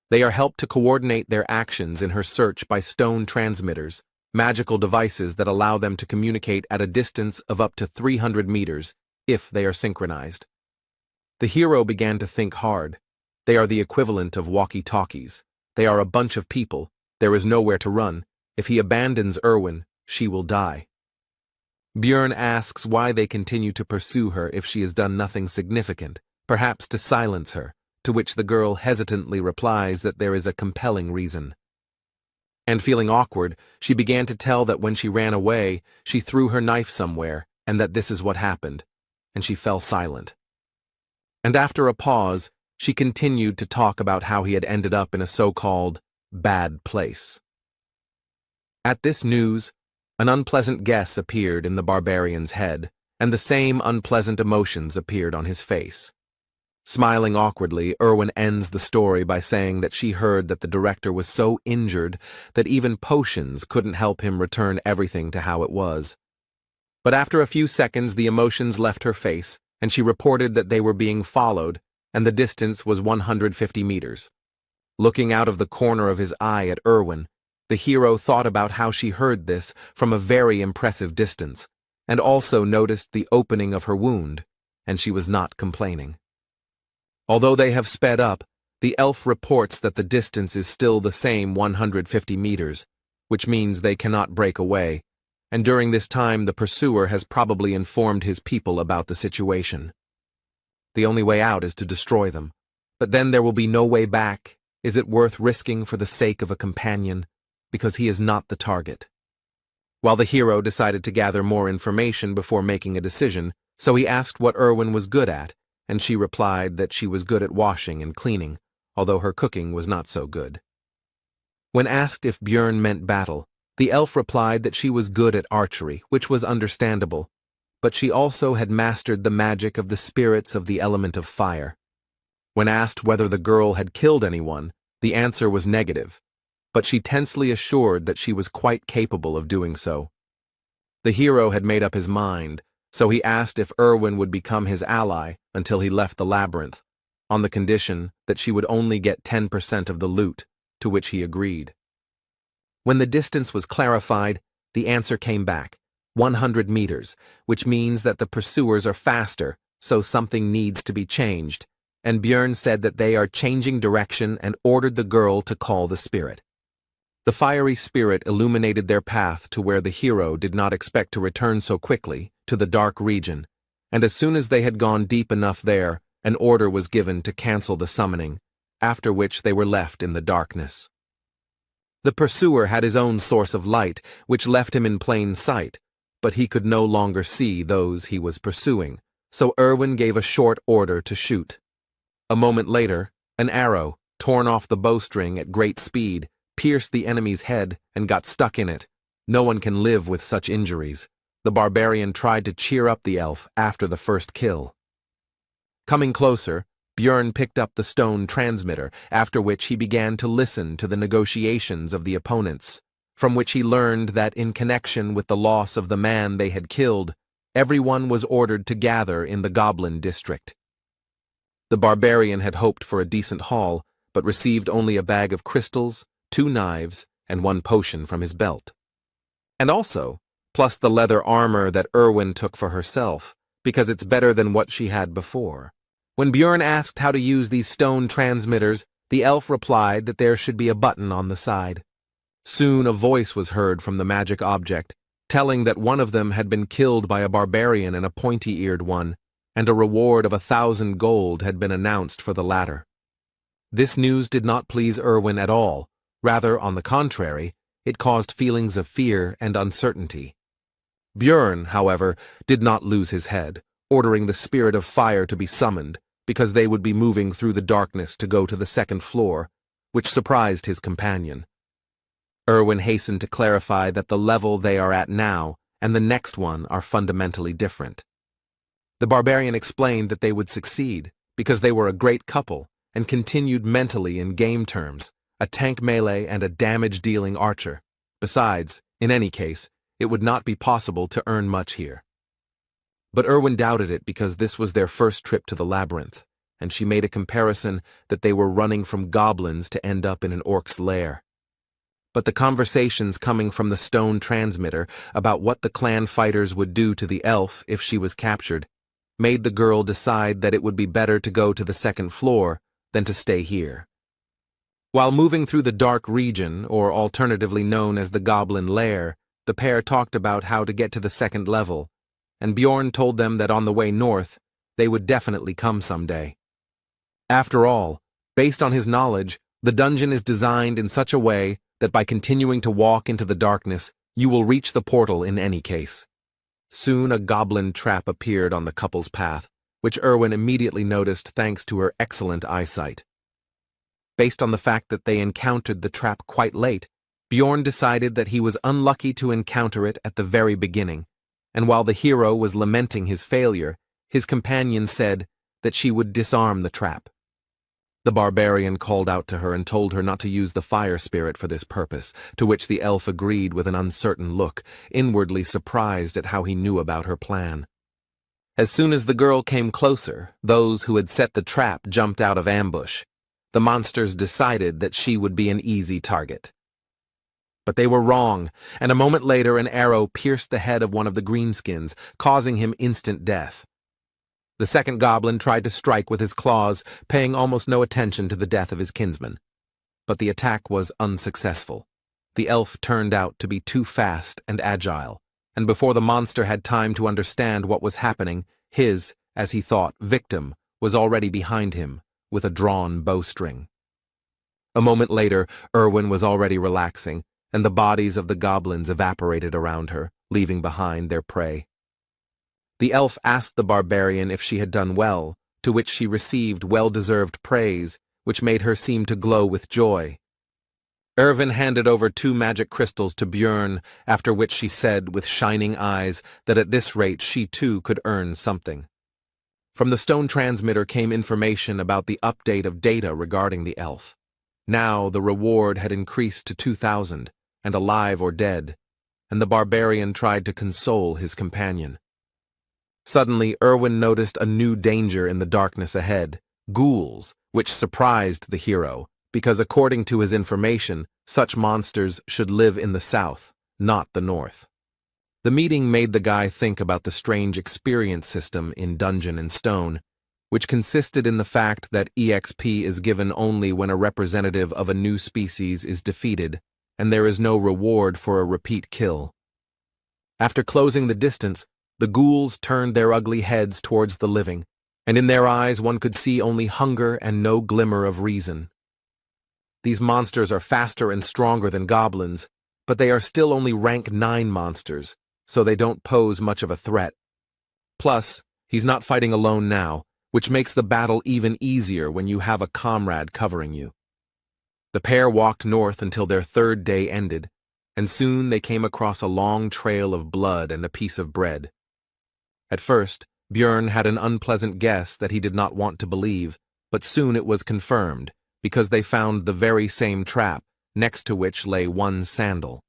They are helped to coordinate their actions in her search by stone transmitters, magical devices that allow them to communicate at a distance of up to 300 meters, if they are synchronized. The hero began to think hard. They are the equivalent of walkie-talkies. They are a bunch of people. There is nowhere to run. If he abandons Erwin, she will die. Björn asks why they continue to pursue her if she has done nothing significant, perhaps to silence her, to which the girl hesitantly replies that there is a compelling reason. And feeling awkward, she began to tell that when she ran away, she threw her knife somewhere, and that this is what happened, and she fell silent. And after a pause, she continued to talk about how he had ended up in a so-called bad place. At this news, an unpleasant guess appeared in the barbarian's head, and the same unpleasant emotions appeared on his face. Smiling awkwardly, Erwin ends the story by saying that she heard that the director was so injured that even potions couldn't help him return everything to how it was. But after a few seconds, the emotions left her face, and she reported that they were being followed, and the distance was 150 meters. Looking out of the corner of his eye at Erwin, the hero thought about how she heard this from a very impressive distance, and also noticed the opening of her wound, and she was not complaining. Although they have sped up, the elf reports that the distance is still the same 150 meters, which means they cannot break away, and during this time the pursuer has probably informed his people about the situation. The only way out is to destroy them, but then there will be no way back. Is it worth risking for the sake of a companion? Because he is not the target. While the hero decided to gather more information before making a decision, so he asked what Erwin was good at, and she replied that she was good at washing and cleaning, although her cooking was not so good. When asked if Björn meant battle, the elf replied that she was good at archery, which was understandable, but she also had mastered the magic of the spirits of the element of fire. When asked whether the girl had killed anyone, the answer was negative, but she tensely assured that she was quite capable of doing so. The hero had made up his mind, so he asked if Erwin would become his ally until he left the labyrinth, on the condition that she would only get 10% of the loot, to which he agreed. When the distance was clarified, the answer came back, 100 meters, which means that the pursuers are faster, so something needs to be changed, and Björn said that they are changing direction and ordered the girl to call the spirit. The fiery spirit illuminated their path to where the hero did not expect to return so quickly, to the dark region, and as soon as they had gone deep enough there, An order was given to cancel the summoning, after which they were left in the darkness. The pursuer had his own source of light, which left him in plain sight, but he could no longer see those he was pursuing, so Erwin gave a short order to shoot. A moment later, an arrow, torn off the bowstring at great speed, pierced the enemy's head and got stuck in it. No one can live with such injuries. The barbarian tried to cheer up the elf after the first kill. Coming closer, Björn picked up the stone transmitter, after which he began to listen to the negotiations of the opponents, from which he learned that in connection with the loss of the man they had killed, everyone was ordered to gather in the goblin district. The barbarian had hoped for a decent haul, but received only a bag of crystals, 2 knives, and 1 potion from his belt. And also, plus the leather armor that Erwin took for herself, because it's better than what she had before. When Björn asked how to use these stone transmitters, the elf replied that there should be a button on the side. Soon a voice was heard from the magic object, telling that one of them had been killed by a barbarian and a pointy-eared one, and a reward of 1,000 gold had been announced for the latter. This news did not please Erwin at all. Rather, on the contrary, it caused feelings of fear and uncertainty. Björn, however, did not lose his head, ordering the spirit of fire to be summoned, because they would be moving through the darkness to go to the 2nd floor, which surprised his companion. Erwin hastened to clarify that the level they are at now and the next one are fundamentally different. The barbarian explained that they would succeed, because they were a great couple, and continued mentally in game terms, a tank melee and a damage-dealing archer. Besides, in any case, it would not be possible to earn much here. But Erwin doubted it because this was their first trip to the labyrinth, and she made a comparison that they were running from goblins to end up in an orc's lair. But the conversations coming from the stone transmitter about what the clan fighters would do to the elf if she was captured made the girl decide that it would be better to go to the 2nd floor than to stay here. While moving through the dark region, or alternatively known as the Goblin Lair, the pair talked about how to get to the 2nd level, and Björn told them that on the way north, they would definitely come someday. After all, based on his knowledge, the dungeon is designed in such a way that by continuing to walk into the darkness, you will reach the portal in any case. Soon a goblin trap appeared on the couple's path, which Erwin immediately noticed thanks to her excellent eyesight. Based on the fact that they encountered the trap quite late, Björn decided that he was unlucky to encounter it at the very beginning, and while the hero was lamenting his failure, his companion said that she would disarm the trap. The barbarian called out to her and told her not to use the fire spirit for this purpose, to which the elf agreed with an uncertain look, inwardly surprised at how he knew about her plan. As soon as the girl came closer, those who had set the trap jumped out of ambush. The monsters decided that she would be an easy target. But they were wrong, and a moment later an arrow pierced the head of one of the greenskins, causing him instant death. The 2nd goblin tried to strike with his claws, paying almost no attention to the death of his kinsman. But the attack was unsuccessful. The elf turned out to be too fast and agile, and before the monster had time to understand what was happening, his, as he thought, victim was already behind him, with a drawn bowstring. A moment later, Erwin was already relaxing, and the bodies of the goblins evaporated around her, leaving behind their prey. The elf asked the barbarian if she had done well, to which she received well-deserved praise, which made her seem to glow with joy. Erwin handed over 2 magic crystals to Björn, after which she said with shining eyes that at this rate she too could earn something. From the stone transmitter came information about the update of data regarding the elf. Now the reward had increased to 2,000, and alive or dead, and the barbarian tried to console his companion. Suddenly, Erwin noticed a new danger in the darkness ahead, ghouls, which surprised the hero, because according to his information, such monsters should live in the south, not the north. The meeting made the guy think about the strange experience system in Dungeon and Stone, which consisted in the fact that EXP is given only when a representative of a new species is defeated, and there is no reward for a repeat kill. After closing the distance, the ghouls turned their ugly heads towards the living, and in their eyes one could see only hunger and no glimmer of reason. These monsters are faster and stronger than goblins, but they are still only rank 9 monsters, so they don't pose much of a threat. Plus, he's not fighting alone now, which makes the battle even easier when you have a comrade covering you. The pair walked north until their 3rd day ended, and soon they came across a long trail of blood and a piece of bread. At first, Björn had an unpleasant guess that he did not want to believe, but soon it was confirmed, because they found the very same trap, next to which lay one sandal.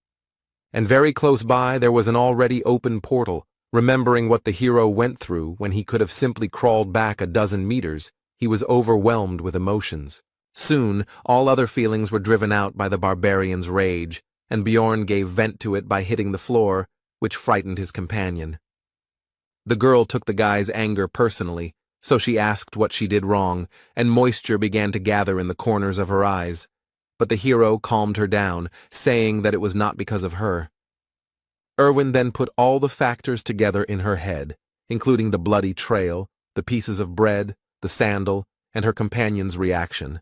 And very close by there was an already open portal. Remembering what the hero went through when he could have simply crawled back a dozen meters, he was overwhelmed with emotions. Soon, all other feelings were driven out by the barbarian's rage, and Bjorn gave vent to it by hitting the floor, which frightened his companion. The girl took the guy's anger personally, so she asked what she did wrong, and moisture began to gather in the corners of her eyes. But the hero calmed her down, saying that it was not because of her. Erwin then put all the factors together in her head, including the bloody trail, the pieces of bread, the sandal, and her companion's reaction.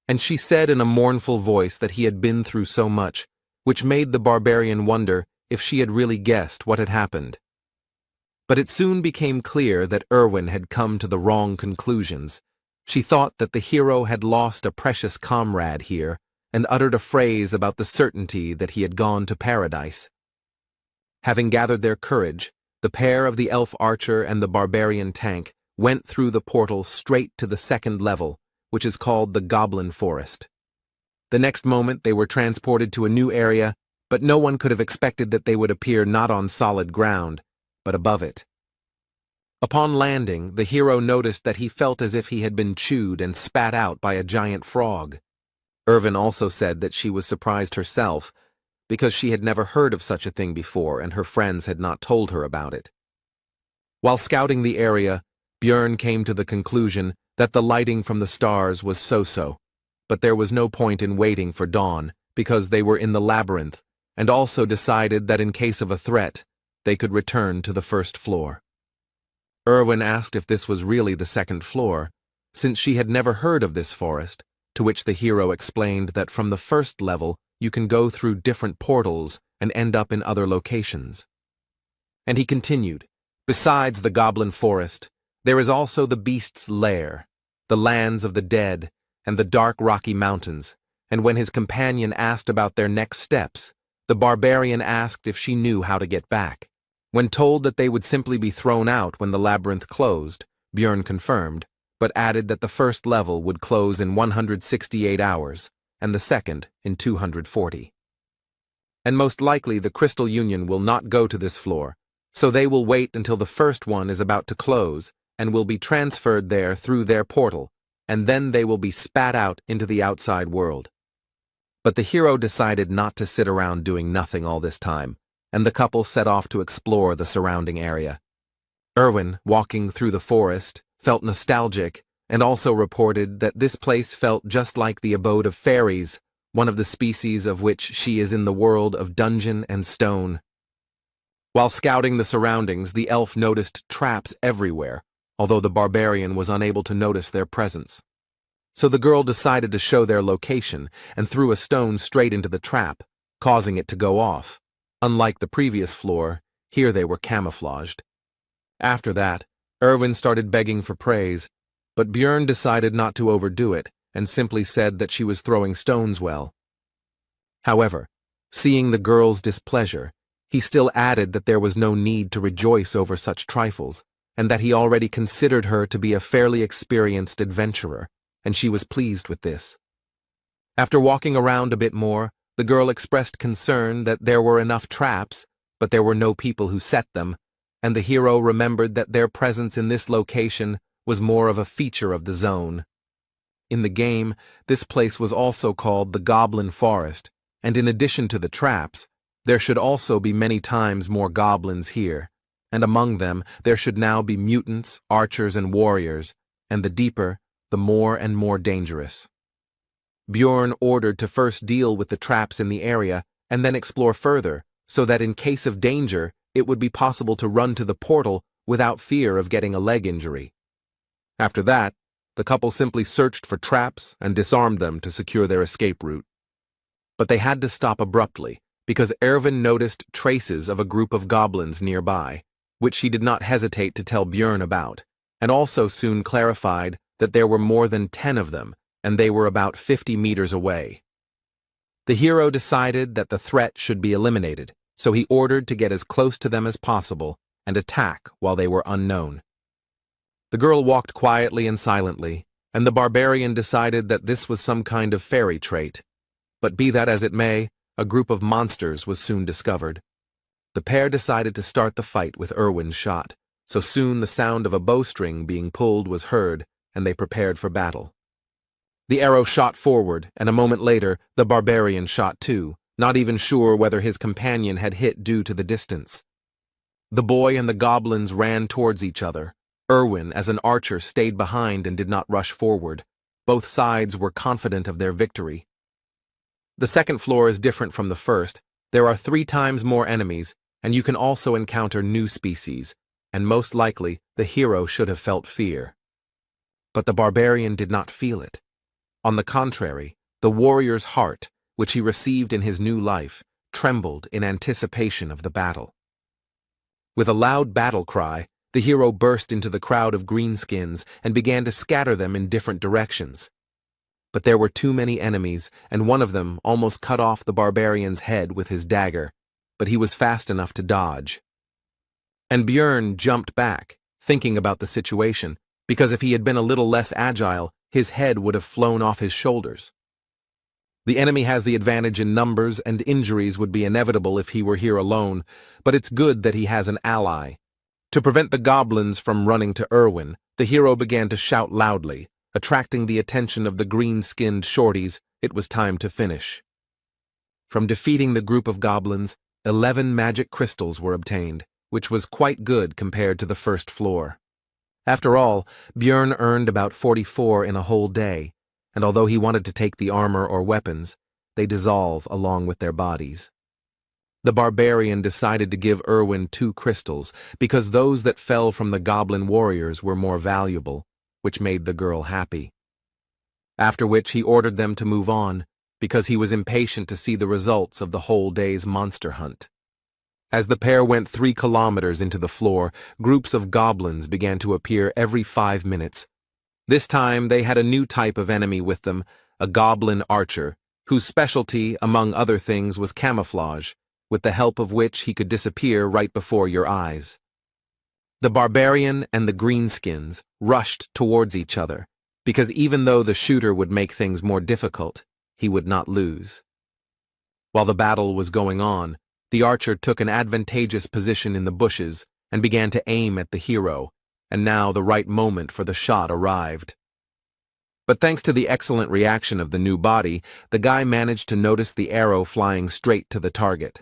And she said in a mournful voice that he had been through so much, which made the barbarian wonder if she had really guessed what had happened. But it soon became clear that Erwin had come to the wrong conclusions. She thought that the hero had lost a precious comrade here, and uttered a phrase about the certainty that he had gone to paradise. Having gathered their courage, the pair of the elf archer and the barbarian tank went through the portal straight to the 2nd level, which is called the Goblin Forest. The next moment they were transported to a new area, but no one could have expected that they would appear not on solid ground, but above it. Upon landing, the hero noticed that he felt as if he had been chewed and spat out by a giant frog. Erwin also said that she was surprised herself, because she had never heard of such a thing before and her friends had not told her about it. While scouting the area, Björn came to the conclusion that the lighting from the stars was so-so, but there was no point in waiting for dawn because they were in the labyrinth, and also decided that in case of a threat, they could return to the 1st floor. Erwin asked if this was really the 2nd floor, since she had never heard of this forest, to which the hero explained that from the 1st level you can go through different portals and end up in other locations. And he continued, besides the Goblin Forest, there is also the Beast's Lair, the lands of the dead, and the dark rocky mountains, and when his companion asked about their next steps, the barbarian asked if she knew how to get back. When told that they would simply be thrown out when the labyrinth closed, Björn confirmed, but added that the 1st level would close in 168 hours, and the 2nd in 240. And most likely the Crystal Union will not go to this floor, so they will wait until the 1st one is about to close and will be transferred there through their portal, and then they will be spat out into the outside world. But the hero decided not to sit around doing nothing all this time, and the couple set off to explore the surrounding area. Erwin, walking through the forest, felt nostalgic, and also reported that this place felt just like the abode of fairies, one of the species of which she is in the world of Dungeon and Stone. While scouting the surroundings, the elf noticed traps everywhere, although the barbarian was unable to notice their presence. So the girl decided to show their location and threw a stone straight into the trap, causing it to go off. Unlike the previous floor, here they were camouflaged. After that, Erwin started begging for praise, but Björn decided not to overdo it and simply said that she was throwing stones well. However, seeing the girl's displeasure, he still added that there was no need to rejoice over such trifles, and that he already considered her to be a fairly experienced adventurer, and she was pleased with this. After walking around a bit more, the girl expressed concern that there were enough traps, but there were no people who set them, and the hero remembered that their presence in this location was more of a feature of the zone. In the game, this place was also called the Goblin Forest, and in addition to the traps, there should also be many times more goblins here, and among them there should now be mutants, archers, and warriors, and the deeper, the more and more dangerous. Björn ordered to first deal with the traps in the area and then explore further, so that in case of danger, it would be possible to run to the portal without fear of getting a leg injury. After that, the couple simply searched for traps and disarmed them to secure their escape route. But they had to stop abruptly, because Erwin noticed traces of a group of goblins nearby, which she did not hesitate to tell Björn about, and also soon clarified that there were more than 10 of them, and they were about 50 meters away. The hero decided that the threat should be eliminated, so he ordered to get as close to them as possible and attack while they were unknown. The girl walked quietly and silently, and the barbarian decided that this was some kind of fairy trait. But be that as it may, a group of monsters was soon discovered. The pair decided to start the fight with Erwin's shot, so soon the sound of a bowstring being pulled was heard, and they prepared for battle. The arrow shot forward, and a moment later, the barbarian shot too, not even sure whether his companion had hit due to the distance. The boy and the goblins ran towards each other. Erwin, as an archer, stayed behind and did not rush forward. Both sides were confident of their victory. The second floor is different from the first. There are 3 times more enemies, and you can also encounter new species, and most likely the hero should have felt fear. But the barbarian did not feel it. On the contrary, the warrior's heart, which he received in his new life, trembled in anticipation of the battle. With a loud battle cry, the hero burst into the crowd of greenskins and began to scatter them in different directions. But there were too many enemies, and one of them almost cut off the barbarian's head with his dagger, but he was fast enough to dodge. And Björn jumped back, thinking about the situation, because if he had been a little less agile, his head would have flown off his shoulders. The enemy has the advantage in numbers, and injuries would be inevitable if he were here alone, but it's good that he has an ally. To prevent the goblins from running to Erwin, the hero began to shout loudly, attracting the attention of the green-skinned shorties. It was time to finish. From defeating the group of goblins, 11 magic crystals were obtained, which was quite good compared to the first floor. After all, Björn earned about 44 in a whole day, and although he wanted to take the armor or weapons, they dissolve along with their bodies. The barbarian decided to give Erwin 2 crystals, because those that fell from the goblin warriors were more valuable, which made the girl happy. After which he ordered them to move on, because he was impatient to see the results of the whole day's monster hunt. As the pair went 3 kilometers into the floor, groups of goblins began to appear every 5 minutes. This time they had a new type of enemy with them, a goblin archer, whose specialty, among other things, was camouflage, with the help of which he could disappear right before your eyes. The barbarian and the greenskins rushed towards each other, because even though the shooter would make things more difficult, he would not lose. While the battle was going on, the archer took an advantageous position in the bushes and began to aim at the hero, and now the right moment for the shot arrived. But thanks to the excellent reaction of the new body, the guy managed to notice the arrow flying straight to the target.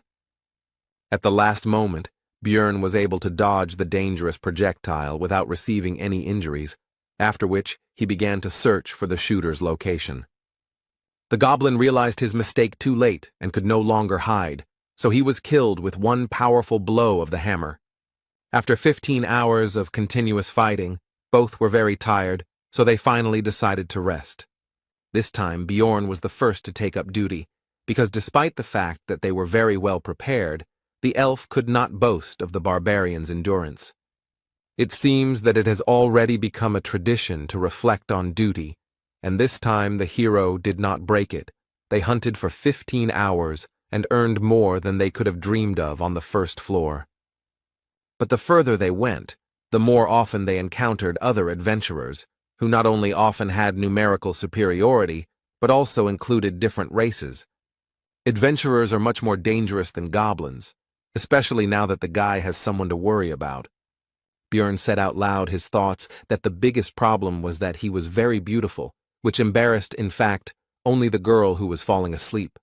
At the last moment, Björn was able to dodge the dangerous projectile without receiving any injuries, after which he began to search for the shooter's location. The goblin realized his mistake too late and could no longer hide, so he was killed with one powerful blow of the hammer. After 15 hours of continuous fighting, both were very tired, so they finally decided to rest. This time, Björn was the first to take up duty, because despite the fact that they were very well prepared, the elf could not boast of the barbarian's endurance. It seems that it has already become a tradition to reflect on duty, and this time the hero did not break it. They hunted for 15 hours and earned more than they could have dreamed of on the first floor. But the further they went, the more often they encountered other adventurers, who not only often had numerical superiority, but also included different races. Adventurers are much more dangerous than goblins, especially now that the guy has someone to worry about. Björn said out loud his thoughts that the biggest problem was that he was very beautiful, which embarrassed, in fact, only the girl who was falling asleep.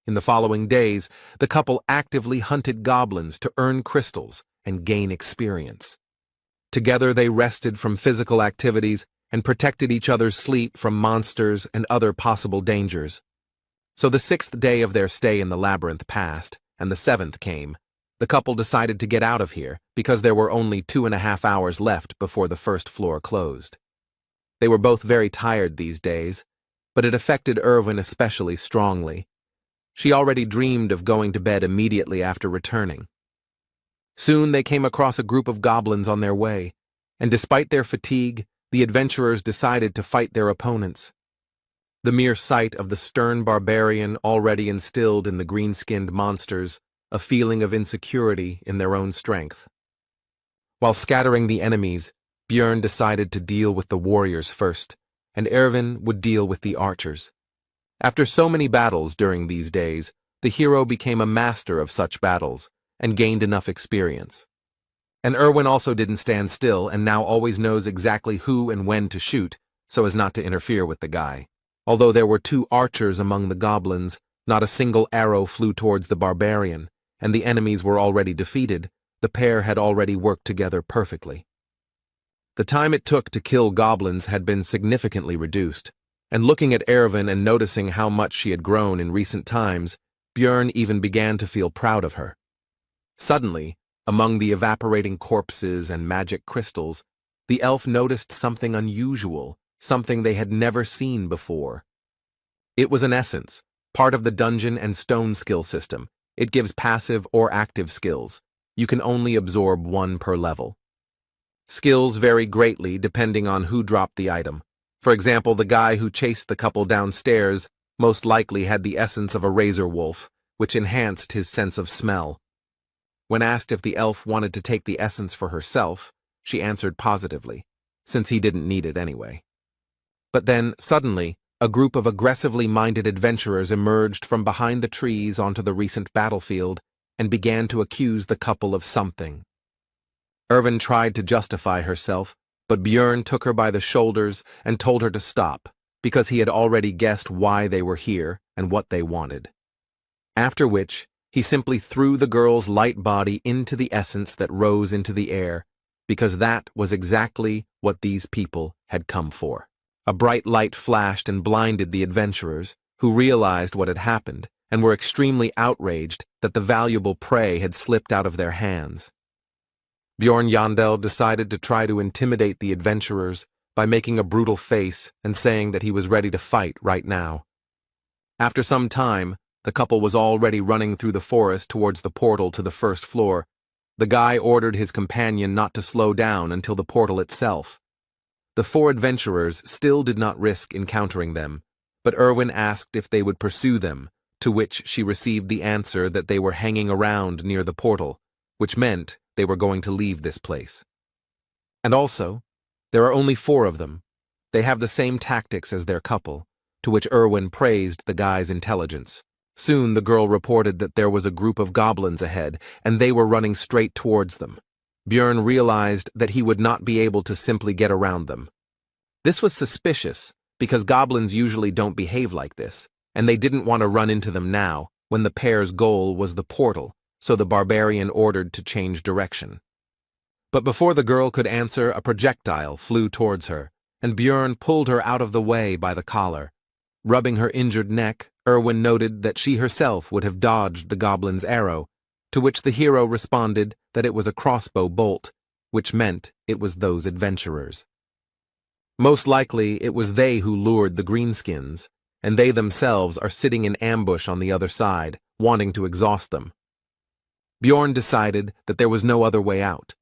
In the following days, the couple actively hunted goblins to earn crystals and gain experience. Together they rested from physical activities and protected each other's sleep from monsters and other possible dangers. So the 6th day of their stay in the labyrinth passed, and the 7th came. The couple decided to get out of here because there were only 2.5 hours left before the first floor closed. They were both very tired these days, but it affected Irwin especially strongly. She already dreamed of going to bed immediately after returning. Soon they came across a group of goblins on their way, and despite their fatigue, the adventurers decided to fight their opponents. The mere sight of the stern barbarian already instilled in the green-skinned monsters a feeling of insecurity in their own strength. While scattering the enemies, Björn decided to deal with the warriors first, and Erwin would deal with the archers. After so many battles during these days, the hero became a master of such battles and gained enough experience. And Erwin also didn't stand still and now always knows exactly who and when to shoot so as not to interfere with the guy. Although there were 2 archers among the goblins, not a single arrow flew towards the barbarian, and the enemies were already defeated. The pair had already worked together perfectly. The time it took to kill goblins had been significantly reduced, and looking at Erwin and noticing how much she had grown in recent times, Björn even began to feel proud of her. Suddenly, among the evaporating corpses and magic crystals, the elf noticed something unusual, something they had never seen before. It was an essence, part of the dungeon and stone skill system. It gives passive or active skills. You can only absorb 1 per level. Skills vary greatly depending on who dropped the item. For example, the guy who chased the couple downstairs most likely had the essence of a razor wolf, which enhanced his sense of smell. When asked if the elf wanted to take the essence for herself, she answered positively, since he didn't need it anyway. But then, suddenly, a group of aggressively minded adventurers emerged from behind the trees onto the recent battlefield and began to accuse the couple of something. Erwin tried to justify herself, but Björn took her by the shoulders and told her to stop, because he had already guessed why they were here and what they wanted. After which, he simply threw the girl's light body into the essence that rose into the air, because that was exactly what these people had come for. A bright light flashed and blinded the adventurers, who realized what had happened and were extremely outraged that the valuable prey had slipped out of their hands. Björn Yandel decided to try to intimidate the adventurers by making a brutal face and saying that he was ready to fight right now. After some time, the couple was already running through the forest towards the portal to the first floor. The guy ordered his companion not to slow down until the portal itself. The 4 adventurers still did not risk encountering them, but Erwin asked if they would pursue them, to which she received the answer that they were hanging around near the portal, which meant they were going to leave this place. And also, there are only 4 of them. They have the same tactics as their couple, to which Erwin praised the guy's intelligence. Soon the girl reported that there was a group of goblins ahead, and they were running straight towards them. Björn realized that he would not be able to simply get around them. This was suspicious, because goblins usually don't behave like this, and they didn't want to run into them now, when the pair's goal was the portal, so the barbarian ordered to change direction. But before the girl could answer, a projectile flew towards her, and Björn pulled her out of the way by the collar. Rubbing her injured neck, Erwin noted that she herself would have dodged the goblin's arrow, to which the hero responded that it was a crossbow bolt, which meant it was those adventurers. Most likely it was they who lured the greenskins, and they themselves are sitting in ambush on the other side, wanting to exhaust them. Björn decided that there was no other way out.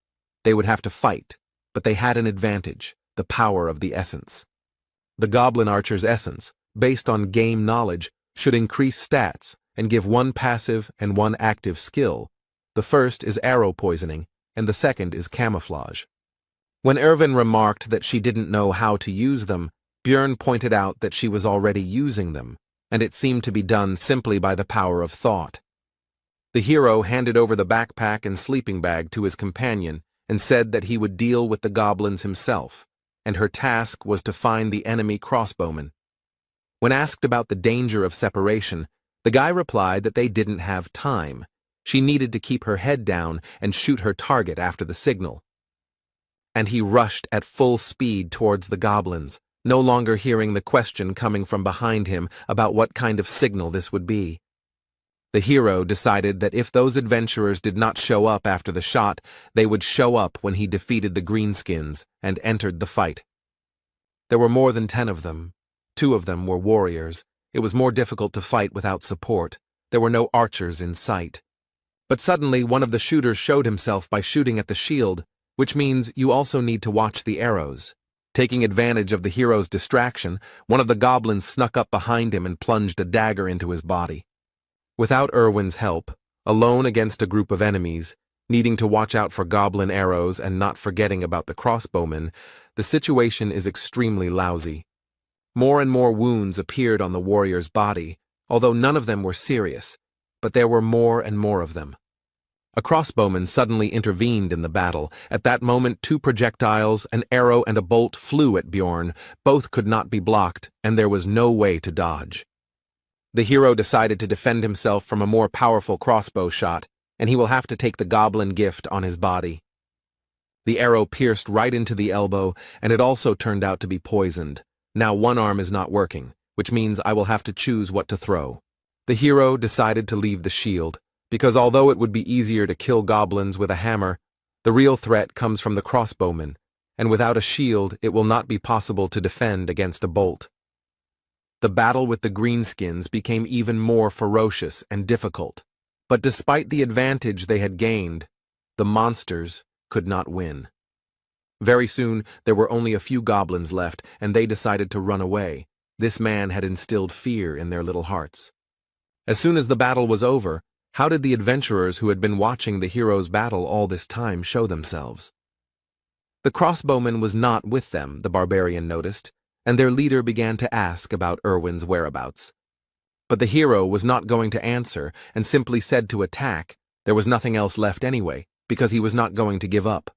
They would have to fight, but they had an advantage, the power of the essence. The goblin archer's essence, based on game knowledge, should increase stats and give 1 passive and 1 active skill. The first is arrow poisoning, and the second is camouflage. When Erwin remarked that she didn't know how to use them, Björn pointed out that she was already using them, and it seemed to be done simply by the power of thought. The hero handed over the backpack and sleeping bag to his companion and said that he would deal with the goblins himself, and her task was to find the enemy crossbowmen. When asked about the danger of separation, the guy replied that they didn't have time. She needed to keep her head down and shoot her target after the signal. And he rushed at full speed towards the goblins, no longer hearing the question coming from behind him about what kind of signal this would be. The hero decided that if those adventurers did not show up after the shot, they would show up when he defeated the greenskins and entered the fight. There were more than 10 of them. 2 of them were warriors. It was more difficult to fight without support. There were no archers in sight. But suddenly one of the shooters showed himself by shooting at the shield, which means you also need to watch the arrows. Taking advantage of the hero's distraction, one of the goblins snuck up behind him and plunged a dagger into his body. Without Erwin's help, alone against a group of enemies, needing to watch out for goblin arrows and not forgetting about the crossbowmen, the situation is extremely lousy. More and more wounds appeared on the warrior's body, although none of them were serious, but there were more and more of them. A crossbowman suddenly intervened in the battle. At that moment, 2 projectiles, an arrow and a bolt flew at Bjorn. Both could not be blocked, and there was no way to dodge. The hero decided to defend himself from a more powerful crossbow shot, and he will have to take the goblin gift on his body. The arrow pierced right into the elbow, and it also turned out to be poisoned. Now one arm is not working, which means I will have to choose what to throw. The hero decided to leave the shield, because although it would be easier to kill goblins with a hammer, the real threat comes from the crossbowmen, and without a shield it will not be possible to defend against a bolt. The battle with the greenskins became even more ferocious and difficult, but despite the advantage they had gained, the monsters could not win. Very soon there were only a few goblins left, and they decided to run away. This man had instilled fear in their little hearts. As soon as the battle was over, how did the adventurers who had been watching the hero's battle all this time show themselves? The crossbowman was not with them, the barbarian noticed, and their leader began to ask about Erwin's whereabouts. But the hero was not going to answer and simply said to attack. There was nothing else left anyway, because he was not going to give up.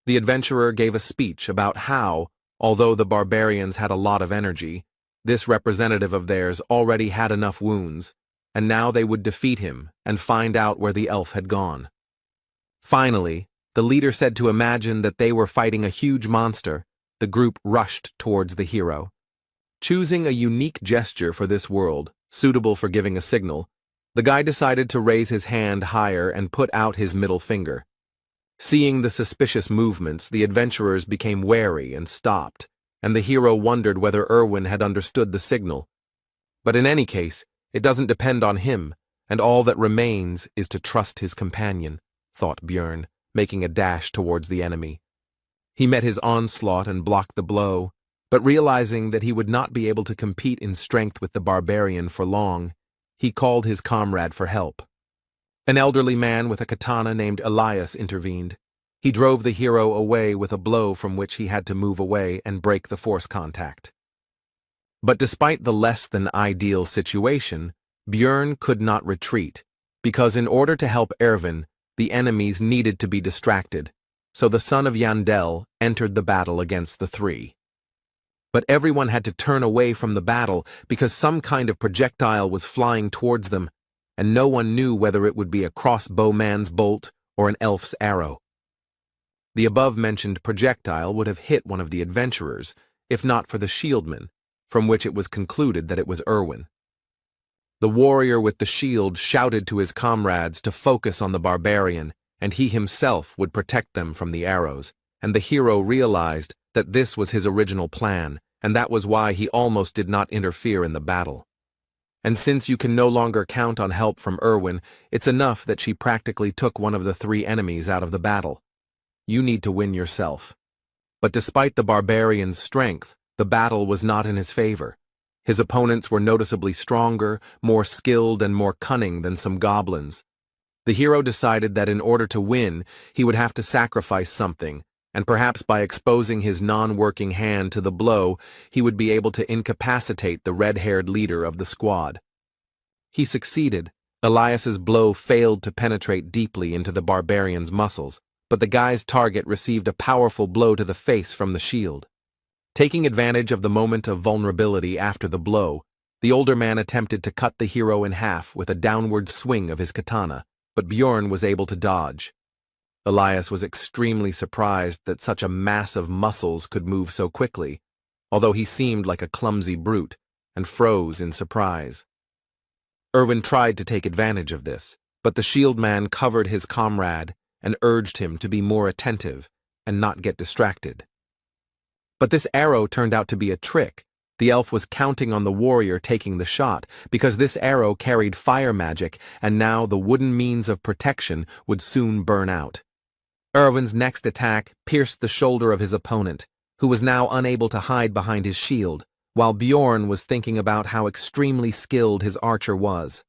The adventurer gave a speech about how, although the barbarians had a lot of energy, this representative of theirs already had enough wounds, and now they would defeat him and find out where the elf had gone. Finally, the leader said to imagine that they were fighting a huge monster. The group rushed towards the hero. Choosing a unique gesture for this world, suitable for giving a signal, the guy decided to raise his hand higher and put out his middle finger. Seeing the suspicious movements, the adventurers became wary and stopped, and the hero wondered whether Erwin had understood the signal. But in any case, it doesn't depend on him, and all that remains is to trust his companion, thought Bjorn, making a dash towards the enemy. He met his onslaught and blocked the blow, but realizing that he would not be able to compete in strength with the barbarian for long, he called his comrade for help. An elderly man with a katana named Elias intervened. He drove the hero away with a blow from which he had to move away and break the force contact. But despite the less-than-ideal situation, Bjorn could not retreat, because in order to help Erwin, the enemies needed to be distracted, so the son of Yandel entered the battle against the 3. But everyone had to turn away from the battle because some kind of projectile was flying towards them, and no one knew whether it would be a crossbowman's bolt or an elf's arrow. The above-mentioned projectile would have hit one of the adventurers, if not for the shieldman, from which it was concluded that it was Erwin. The warrior with the shield shouted to his comrades to focus on the barbarian, and he himself would protect them from the arrows, and the hero realized that this was his original plan, and that was why he almost did not interfere in the battle. And since you can no longer count on help from Erwin, it's enough that she practically took one of the 3 enemies out of the battle. You need to win yourself. But despite the barbarian's strength, the battle was not in his favor. His opponents were noticeably stronger, more skilled, and more cunning than some goblins. The hero decided that in order to win, he would have to sacrifice something, and perhaps by exposing his non-working hand to the blow, he would be able to incapacitate the red-haired leader of the squad. He succeeded. Elias's blow failed to penetrate deeply into the barbarian's muscles, but the guy's target received a powerful blow to the face from the shield. Taking advantage of the moment of vulnerability after the blow, the older man attempted to cut the hero in half with a downward swing of his katana, but Bjorn was able to dodge. Elias was extremely surprised that such a mass of muscles could move so quickly, although he seemed like a clumsy brute, and froze in surprise. Erwin tried to take advantage of this, but the shield man covered his comrade and urged him to be more attentive and not get distracted. But this arrow turned out to be a trick. The elf was counting on the warrior taking the shot, because this arrow carried fire magic, and now the wooden means of protection would soon burn out. Erwin's next attack pierced the shoulder of his opponent, who was now unable to hide behind his shield, while Bjorn was thinking about how extremely skilled his archer was.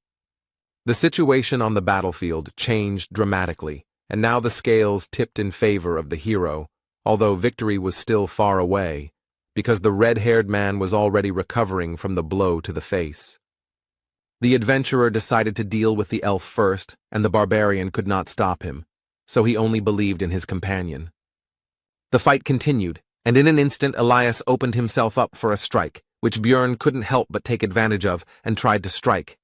The situation on the battlefield changed dramatically, and now the scales tipped in favor of the hero, although victory was still far away, because the red-haired man was already recovering from the blow to the face. The adventurer decided to deal with the elf first, and the barbarian could not stop him, so he only believed in his companion. The fight continued, and in an instant Elias opened himself up for a strike, which Bjorn couldn't help but take advantage of and tried to strike.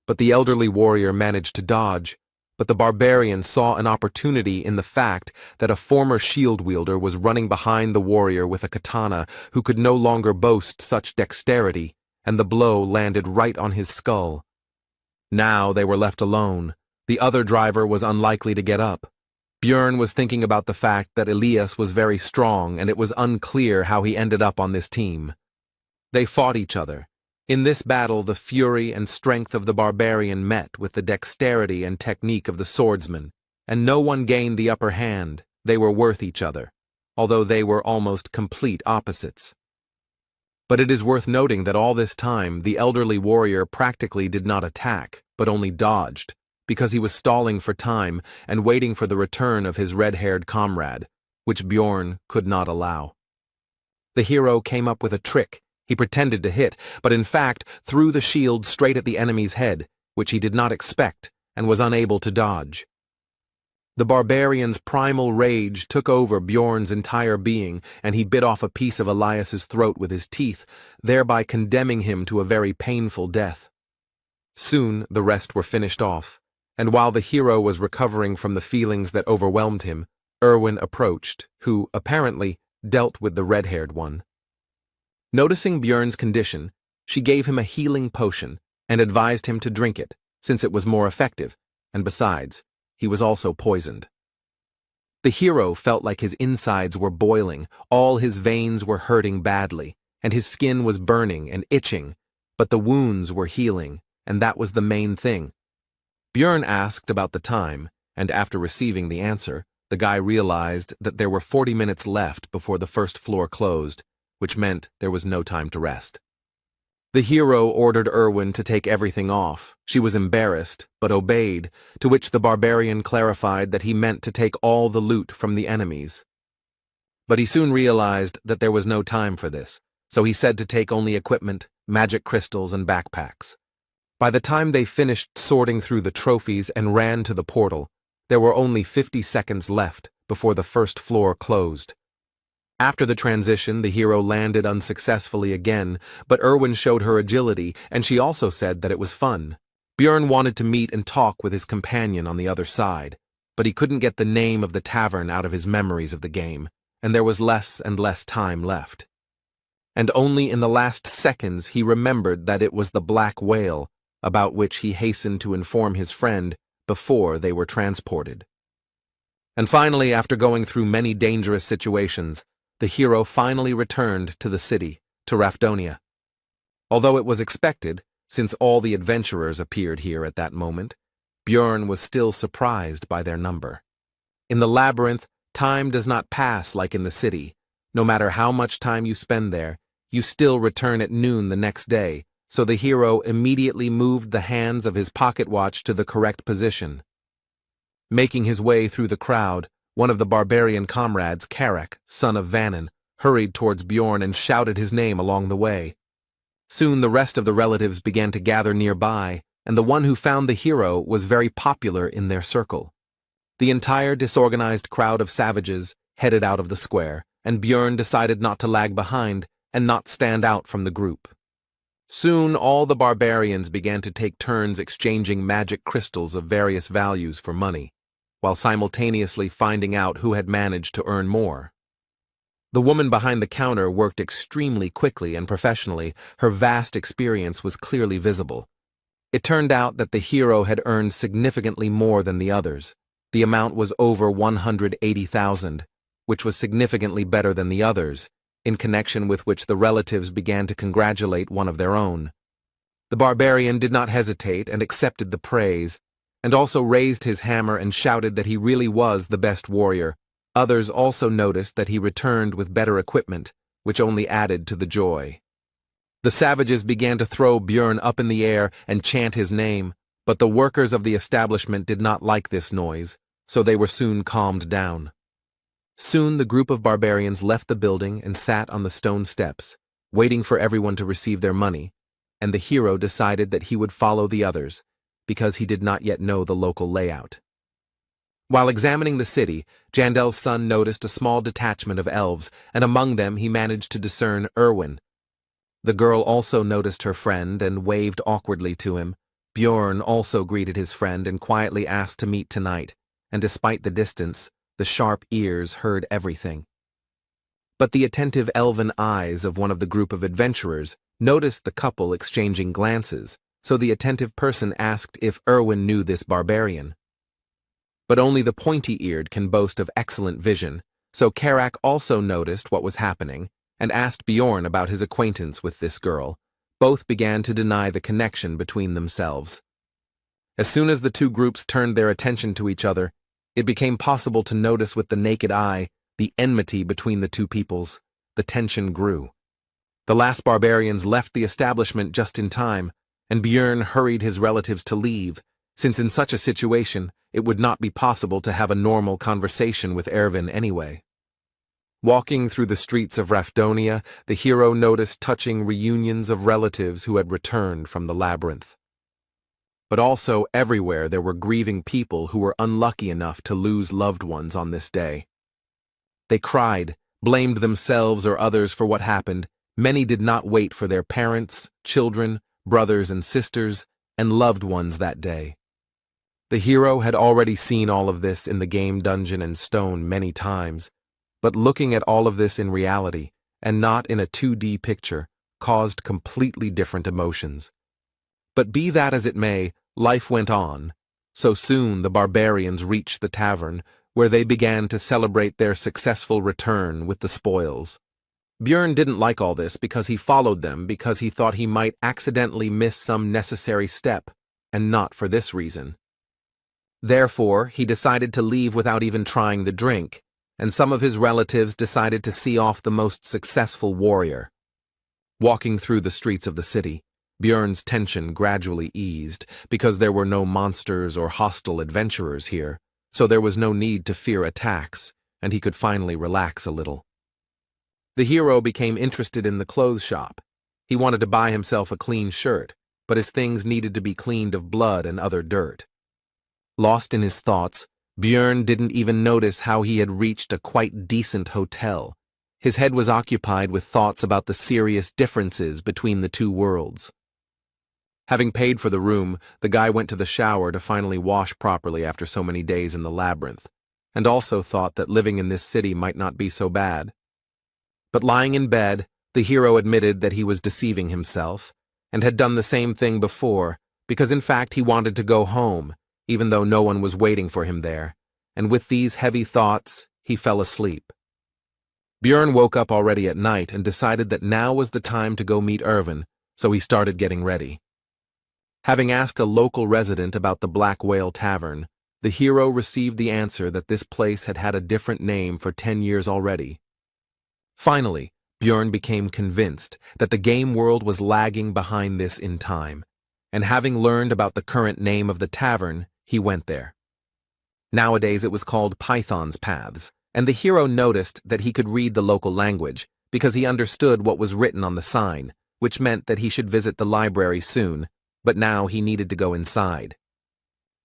But the elderly warrior managed to dodge, but the barbarian saw an opportunity in the fact that a former shield wielder was running behind the warrior with a katana who could no longer boast such dexterity, and the blow landed right on his skull. Now they were left alone. The other driver was unlikely to get up. Bjorn was thinking about the fact that Elias was very strong, and it was unclear how he ended up on this team. They fought each other. In this battle, the fury and strength of the barbarian met with the dexterity and technique of the swordsman, and no one gained the upper hand. They were worth each other, although they were almost complete opposites. But it is worth noting that all this time, the elderly warrior practically did not attack, but only dodged, because he was stalling for time and waiting for the return of his red-haired comrade, which Bjorn could not allow. The hero came up with a trick. He pretended to hit, but in fact threw the shield straight at the enemy's head, which he did not expect and was unable to dodge. The barbarian's primal rage took over Bjorn's entire being, and he bit off a piece of Elias's throat with his teeth, thereby condemning him to a very painful death. Soon the rest were finished off, and while the hero was recovering from the feelings that overwhelmed him, Erwin approached, who, apparently, dealt with the red-haired one. Noticing Bjorn's condition, she gave him a healing potion and advised him to drink it, since it was more effective, and besides, he was also poisoned. The hero felt like his insides were boiling, all his veins were hurting badly, and his skin was burning and itching, but the wounds were healing, and that was the main thing. Bjorn asked about the time, and after receiving the answer, the guy realized that there were 40 minutes left before the first floor closed, which meant there was no time to rest. The hero ordered Erwin to take everything off. She was embarrassed, but obeyed, to which the barbarian clarified that he meant to take all the loot from the enemies. But he soon realized that there was no time for this, so he said to take only equipment, magic crystals, and backpacks. By the time they finished sorting through the trophies and ran to the portal, there were only 50 seconds left before the first floor closed. After the transition, the hero landed unsuccessfully again, but Erwin showed her agility, and she also said that it was fun. Bjorn wanted to meet and talk with his companion on the other side, but he couldn't get the name of the tavern out of his memories of the game, and there was less and less time left. And only in the last seconds he remembered that it was the Black Whale, about which he hastened to inform his friend before they were transported. And finally, after going through many dangerous situations, the hero finally returned to the city, to Rafdonia. Although it was expected, since all the adventurers appeared here at that moment, Bjorn was still surprised by their number. In the labyrinth, time does not pass like in the city. No matter how much time you spend there, you still return at noon the next day, so the hero immediately moved the hands of his pocket watch to the correct position. Making his way through the crowd, one of the barbarian comrades, Karak, son of Vannon, hurried towards Bjorn and shouted his name along the way. Soon the rest of the relatives began to gather nearby, and the one who found the hero was very popular in their circle. The entire disorganized crowd of savages headed out of the square, and Bjorn decided not to lag behind and not stand out from the group. Soon all the barbarians began to take turns exchanging magic crystals of various values for money, while simultaneously finding out who had managed to earn more. The woman behind the counter worked extremely quickly and professionally. Her vast experience was clearly visible. It turned out that the hero had earned significantly more than the others. The amount was over 180,000, which was significantly better than the others, in connection with which the relatives began to congratulate one of their own. The barbarian did not hesitate and accepted the praise, and also raised his hammer and shouted that he really was the best warrior. Others also noticed that he returned with better equipment, which only added to the joy. The savages began to throw Björn up in the air and chant his name, but the workers of the establishment did not like this noise, so they were soon calmed down. Soon the group of barbarians left the building and sat on the stone steps, waiting for everyone to receive their money, and the hero decided that he would follow the others, because he did not yet know the local layout. While examining the city, Jandel's son noticed a small detachment of elves, and among them he managed to discern Erwin. The girl also noticed her friend and waved awkwardly to him. Björn also greeted his friend and quietly asked to meet tonight, and despite the distance, the sharp ears heard everything. But the attentive elven eyes of one of the group of adventurers noticed the couple exchanging glances, so the attentive person asked if Erwin knew this barbarian. But only the pointy-eared can boast of excellent vision, so Karak also noticed what was happening and asked Bjorn about his acquaintance with this girl. Both began to deny the connection between themselves. As soon as the two groups turned their attention to each other, it became possible to notice with the naked eye the enmity between the two peoples. The tension grew. The last barbarians left the establishment just in time, and Björn hurried his relatives to leave, since in such a situation it would not be possible to have a normal conversation with Erwin anyway. Walking through the streets of Rafdonia, the hero noticed touching reunions of relatives who had returned from the labyrinth. But also everywhere there were grieving people who were unlucky enough to lose loved ones on this day. They cried, blamed themselves or others for what happened. Many did not wait for their parents, children, brothers and sisters, and loved ones that day. The hero had already seen all of this in the game Dungeon and Stone many times, but looking at all of this in reality, and not in a 2D picture, caused completely different emotions. But be that as it may, life went on. So soon the barbarians reached the tavern, where they began to celebrate their successful return with the spoils. Björn didn't like all this because he followed them because he thought he might accidentally miss some necessary step, and not for this reason. Therefore, he decided to leave without even trying the drink, and some of his relatives decided to see off the most successful warrior. Walking through the streets of the city, Björn's tension gradually eased because there were no monsters or hostile adventurers here, so there was no need to fear attacks, and he could finally relax a little. The hero became interested in the clothes shop. He wanted to buy himself a clean shirt, but his things needed to be cleaned of blood and other dirt. Lost in his thoughts, Björn didn't even notice how he had reached a quite decent hotel. His head was occupied with thoughts about the serious differences between the two worlds. Having paid for the room, the guy went to the shower to finally wash properly after so many days in the labyrinth, and also thought that living in this city might not be so bad. But lying in bed, the hero admitted that he was deceiving himself, and had done the same thing before, because in fact he wanted to go home, even though no one was waiting for him there, and with these heavy thoughts, he fell asleep. Björn woke up already at night and decided that now was the time to go meet Erwin, so he started getting ready. Having asked a local resident about the Black Whale Tavern, the hero received the answer that this place had had a different name for 10 years already. Finally, Björn became convinced that the game world was lagging behind this in time, and having learned about the current name of the tavern, he went there. Nowadays it was called Python's Paths, and the hero noticed that he could read the local language because he understood what was written on the sign, which meant that he should visit the library soon, but now he needed to go inside.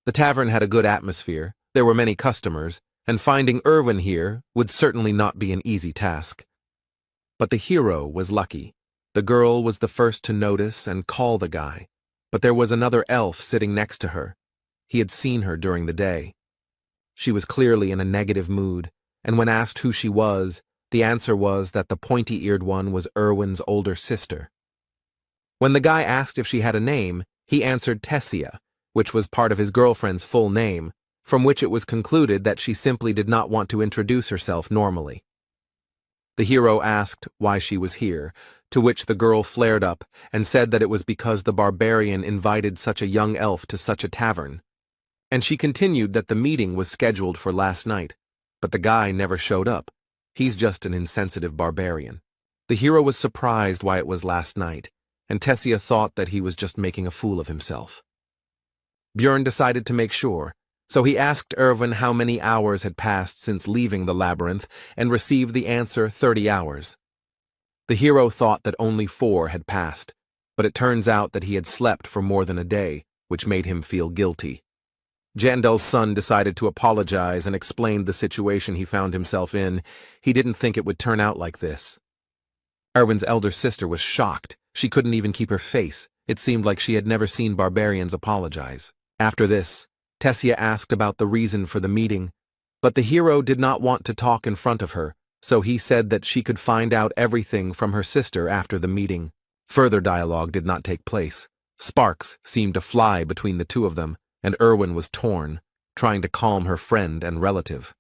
The tavern had a good atmosphere, there were many customers, and finding Erwin here would certainly not be an easy task. But the hero was lucky. The girl was the first to notice and call the guy, but there was another elf sitting next to her. He had seen her during the day. She was clearly in a negative mood, and when asked who she was, the answer was that the pointy-eared one was Erwin's older sister. When the guy asked if she had a name, He answered Tessia, which was part of his girlfriend's full name, from which it was concluded that she simply did not want to introduce herself normally. The hero asked why she was here, to which the girl flared up and said that it was because the barbarian invited such a young elf to such a tavern. And she continued that the meeting was scheduled for last night, but the guy never showed up. He's just an insensitive barbarian. The hero was surprised why it was last night, and Tessia thought that he was just making a fool of himself. Björn decided to make sure, so he asked Erwin how many hours had passed since leaving the labyrinth and received the answer 30 hours. The hero thought that only 4 had passed, but it turns out that he had slept for more than a day, which made him feel guilty. Jandel's son decided to apologize and explained the situation he found himself in. He didn't think it would turn out like this. Erwin's elder sister was shocked. She couldn't even keep her face. It seemed like she had never seen barbarians apologize. After this, Tessia asked about the reason for the meeting, but the hero did not want to talk in front of her, so he said that she could find out everything from her sister after the meeting. Further dialogue did not take place. Sparks seemed to fly between the two of them, and Erwin was torn, trying to calm her friend and relative.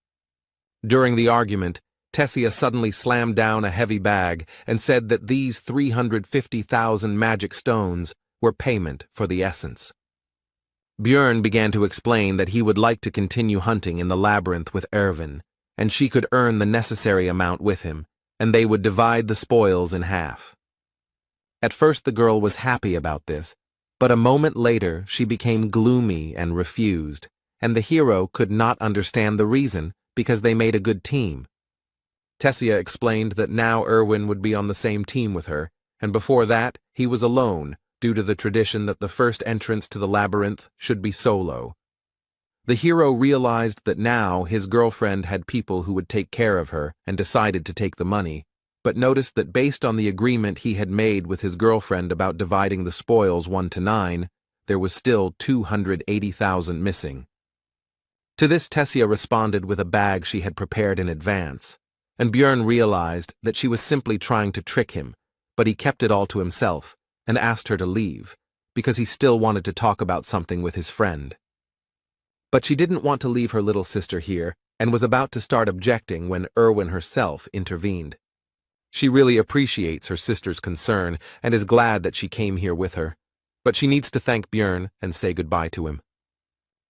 During the argument, Tessia suddenly slammed down a heavy bag and said that these 350,000 magic stones were payment for the essence. Björn began to explain that he would like to continue hunting in the labyrinth with Erwin, and she could earn the necessary amount with him, and they would divide the spoils in half. At first the girl was happy about this, but a moment later she became gloomy and refused, and the hero could not understand the reason because they made a good team. Tessia explained that now Erwin would be on the same team with her, and before that he was alone, due to the tradition that the first entrance to the labyrinth should be solo. The hero realized that now his girlfriend had people who would take care of her and decided to take the money, but noticed that based on the agreement he had made with his girlfriend about dividing the spoils 1 to 9, there was still 280,000 missing. To this Tessia responded with a bag she had prepared in advance, and Björn realized that she was simply trying to trick him, but he kept it all to himself and asked her to leave, because he still wanted to talk about something with his friend. But she didn't want to leave her little sister here, and was about to start objecting when Erwin herself intervened. She really appreciates her sister's concern and is glad that she came here with her, but she needs to thank Björn and say goodbye to him.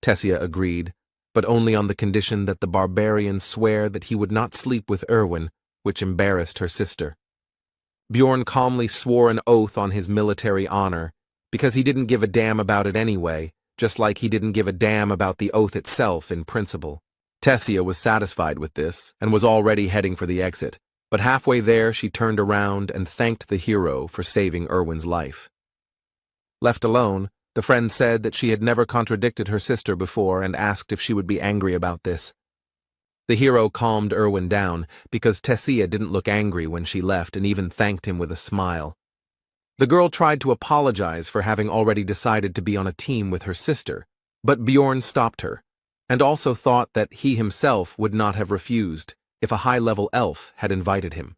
Tessia agreed, but only on the condition that the barbarian swear that he would not sleep with Erwin, which embarrassed her sister. Björn calmly swore an oath on his military honor, because he didn't give a damn about it anyway, just like he didn't give a damn about the oath itself in principle. Tessia was satisfied with this and was already heading for the exit, but halfway there she turned around and thanked the hero for saving Erwin's life. Left alone, the friend said that she had never contradicted her sister before and asked if she would be angry about this. The hero calmed Erwin down because Tessia didn't look angry when she left and even thanked him with a smile. The girl tried to apologize for having already decided to be on a team with her sister, but Björn stopped her, and also thought that he himself would not have refused if a high-level elf had invited him.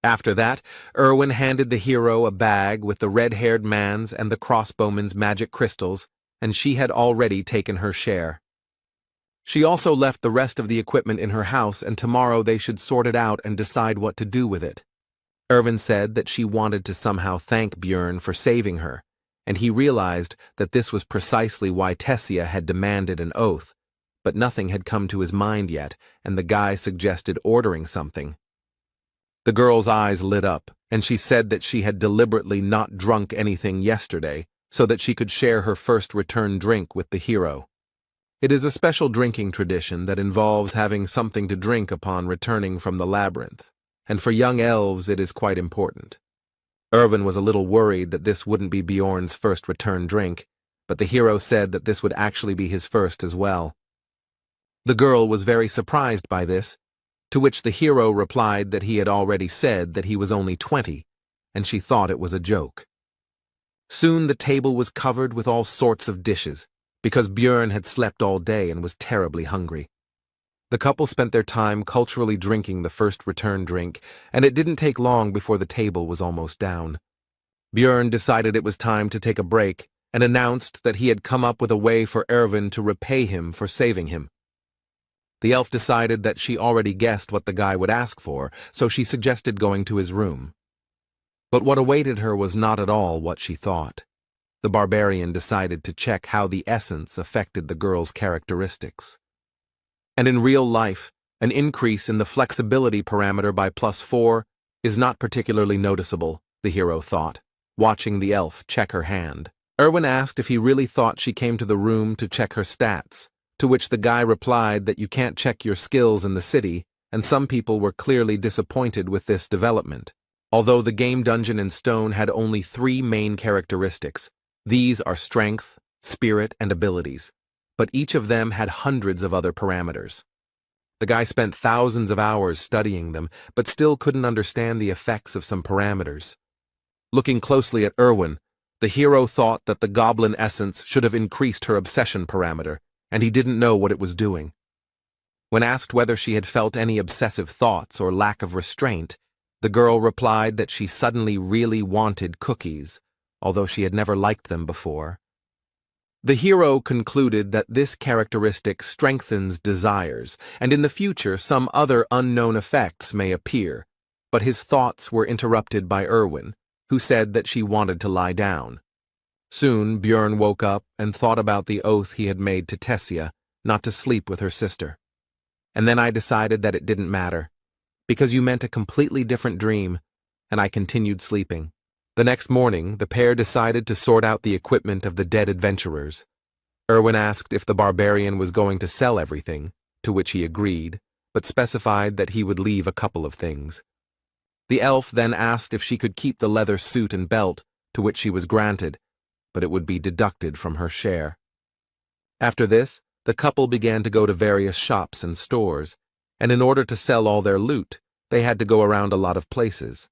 After that, Erwin handed the hero a bag with the red-haired man's and the crossbowman's magic crystals, and she had already taken her share. She also left the rest of the equipment in her house, and tomorrow they should sort it out and decide what to do with it. Erwin said that she wanted to somehow thank Björn for saving her, and he realized that this was precisely why Tessia had demanded an oath, but nothing had come to his mind yet, and the guy suggested ordering something. The girl's eyes lit up, and she said that she had deliberately not drunk anything yesterday so that she could share her first return drink with the hero. It is a special drinking tradition that involves having something to drink upon returning from the labyrinth, and for young elves it is quite important. Erwin was a little worried that this wouldn't be Bjorn's first return drink, but the hero said that this would actually be his first as well. The girl was very surprised by this, to which the hero replied that he had already said that he was only 20, and she thought it was a joke. Soon the table was covered with all sorts of dishes, because Björn had slept all day and was terribly hungry. The couple spent their time culturally drinking the first return drink, and it didn't take long before the table was almost down. Björn decided it was time to take a break, and announced that he had come up with a way for Erwin to repay him for saving him. The elf decided that she already guessed what the guy would ask for, so she suggested going to his room. But what awaited her was not at all what she thought. The barbarian decided to check how the essence affected the girl's characteristics. And in real life, an increase in the flexibility parameter by +4 is not particularly noticeable, the hero thought, watching the elf check her hand. Erwin asked if he really thought she came to the room to check her stats, to which the guy replied that you can't check your skills in the city, and some people were clearly disappointed with this development. Although the game dungeon in stone had only 3 main characteristics, these are strength, spirit, and abilities, but each of them had hundreds of other parameters. The guy spent thousands of hours studying them, but still couldn't understand the effects of some parameters. Looking closely at Erwin, the hero thought that the goblin essence should have increased her obsession parameter, and he didn't know what it was doing. When asked whether she had felt any obsessive thoughts or lack of restraint, the girl replied that she suddenly really wanted cookies, although she had never liked them before. The hero concluded that this characteristic strengthens desires, and in the future some other unknown effects may appear, but his thoughts were interrupted by Erwin, who said that she wanted to lie down. Soon Björn woke up and thought about the oath he had made to Tessia not to sleep with her sister. And then I decided that it didn't matter, because you meant a completely different dream, and I continued sleeping. The next morning, the pair decided to sort out the equipment of the dead adventurers. Erwin asked if the barbarian was going to sell everything, to which he agreed, but specified that he would leave a couple of things. The elf then asked if she could keep the leather suit and belt, to which she was granted, but it would be deducted from her share. After this, the couple began to go to various shops and stores, and in order to sell all their loot, they had to go around a lot of places.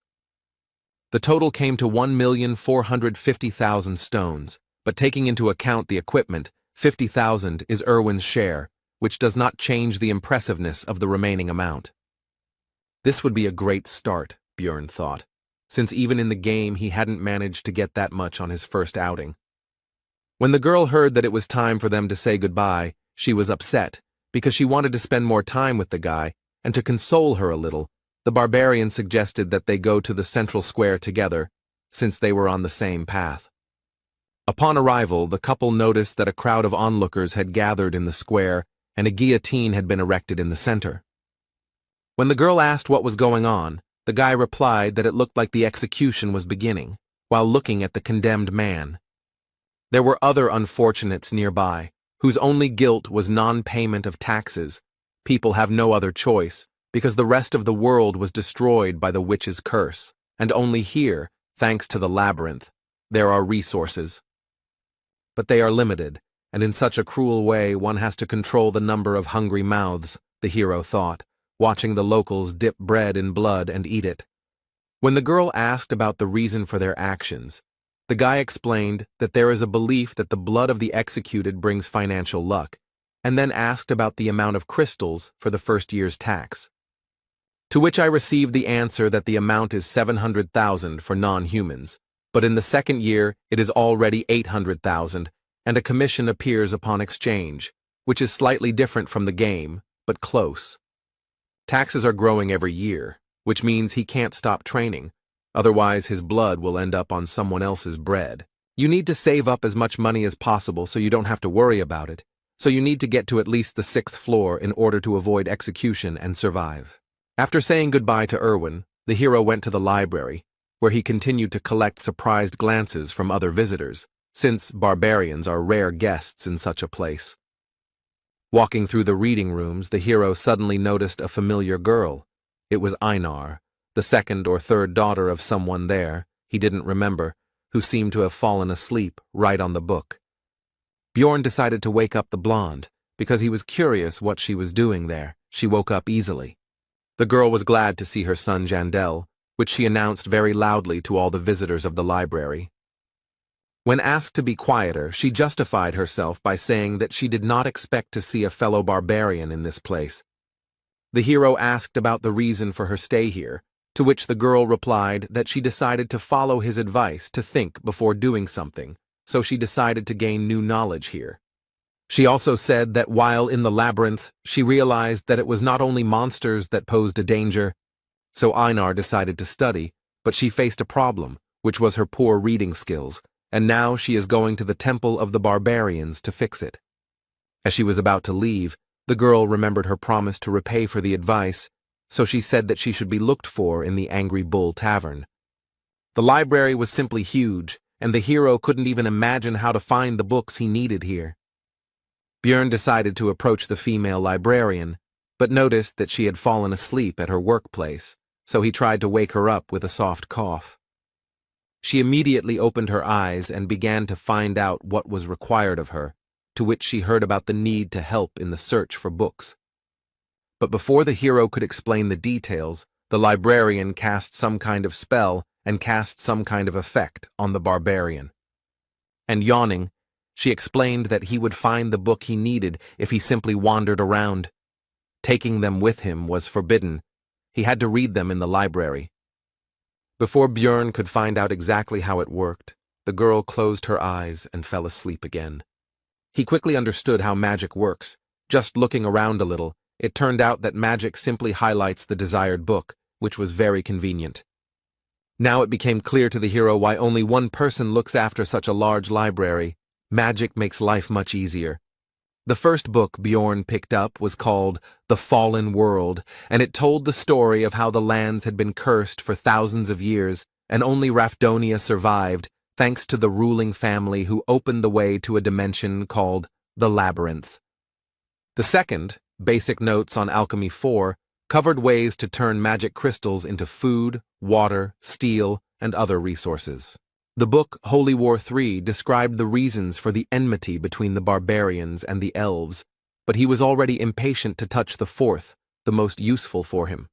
The total came to 1,450,000 stones, but taking into account the equipment, 50,000 is Erwin's share, which does not change the impressiveness of the remaining amount. This would be a great start, Björn thought, since even in the game he hadn't managed to get that much on his first outing. When the girl heard that it was time for them to say goodbye, she was upset, because she wanted to spend more time with the guy, and to console her a little, the barbarian suggested that they go to the central square together, since they were on the same path. Upon arrival, the couple noticed that a crowd of onlookers had gathered in the square, and a guillotine had been erected in the center. When the girl asked what was going on, the guy replied that it looked like the execution was beginning, while looking at the condemned man. There were other unfortunates nearby, whose only guilt was non-payment of taxes. People have no other choice, because the rest of the world was destroyed by the witch's curse, and only here, thanks to the labyrinth, there are resources. But they are limited, and in such a cruel way one has to control the number of hungry mouths, the hero thought, watching the locals dip bread in blood and eat it. When the girl asked about the reason for their actions, the guy explained that there is a belief that the blood of the executed brings financial luck, and then asked about the amount of crystals for the first year's tax. To which I received the answer that the amount is 700,000 for non-humans, but in the second year it is already 800,000, and a commission appears upon exchange, which is slightly different from the game, but close. Taxes are growing every year, which means he can't stop training, otherwise his blood will end up on someone else's bread. You need to save up as much money as possible so you don't have to worry about it, so you need to get to at least the 6th floor in order to avoid execution and survive. After saying goodbye to Erwin, the hero went to the library, where he continued to collect surprised glances from other visitors, since barbarians are rare guests in such a place. Walking through the reading rooms, the hero suddenly noticed a familiar girl. It was Einar, the second or third daughter of someone there, he didn't remember, who seemed to have fallen asleep right on the book. Björn decided to wake up the blonde, because he was curious what she was doing there. She woke up easily. The girl was glad to see her son Jandel, which she announced very loudly to all the visitors of the library. When asked to be quieter, she justified herself by saying that she did not expect to see a fellow barbarian in this place. The hero asked about the reason for her stay here, to which the girl replied that she decided to follow his advice to think before doing something, so she decided to gain new knowledge here. She also said that while in the labyrinth, she realized that it was not only monsters that posed a danger, so Einar decided to study, but she faced a problem, which was her poor reading skills, and now she is going to the Temple of the Barbarians to fix it. As she was about to leave, the girl remembered her promise to repay for the advice, so she said that she should be looked for in the Angry Bull Tavern. The library was simply huge, and the hero couldn't even imagine how to find the books he needed here. Björn decided to approach the female librarian, but noticed that she had fallen asleep at her workplace, so he tried to wake her up with a soft cough. She immediately opened her eyes and began to find out what was required of her, to which she heard about the need to help in the search for books. But before the hero could explain the details, the librarian cast some kind of spell and cast some kind of effect on the barbarian. And yawning, she explained that he would find the book he needed if he simply wandered around. Taking them with him was forbidden. He had to read them in the library. Before Björn could find out exactly how it worked, the girl closed her eyes and fell asleep again. He quickly understood how magic works. Just looking around a little, it turned out that magic simply highlights the desired book, which was very convenient. Now it became clear to the hero why only one person looks after such a large library. Magic makes life much easier. The first book Björn picked up was called The Fallen World, and it told the story of how the lands had been cursed for thousands of years, and only Rafdonia survived, thanks to the ruling family who opened the way to a dimension called the Labyrinth. The second, Basic Notes on Alchemy 4, covered ways to turn magic crystals into food, water, steel, and other resources. The book Holy War 3 described the reasons for the enmity between the barbarians and the elves, but he was already impatient to touch the fourth, the most useful for him.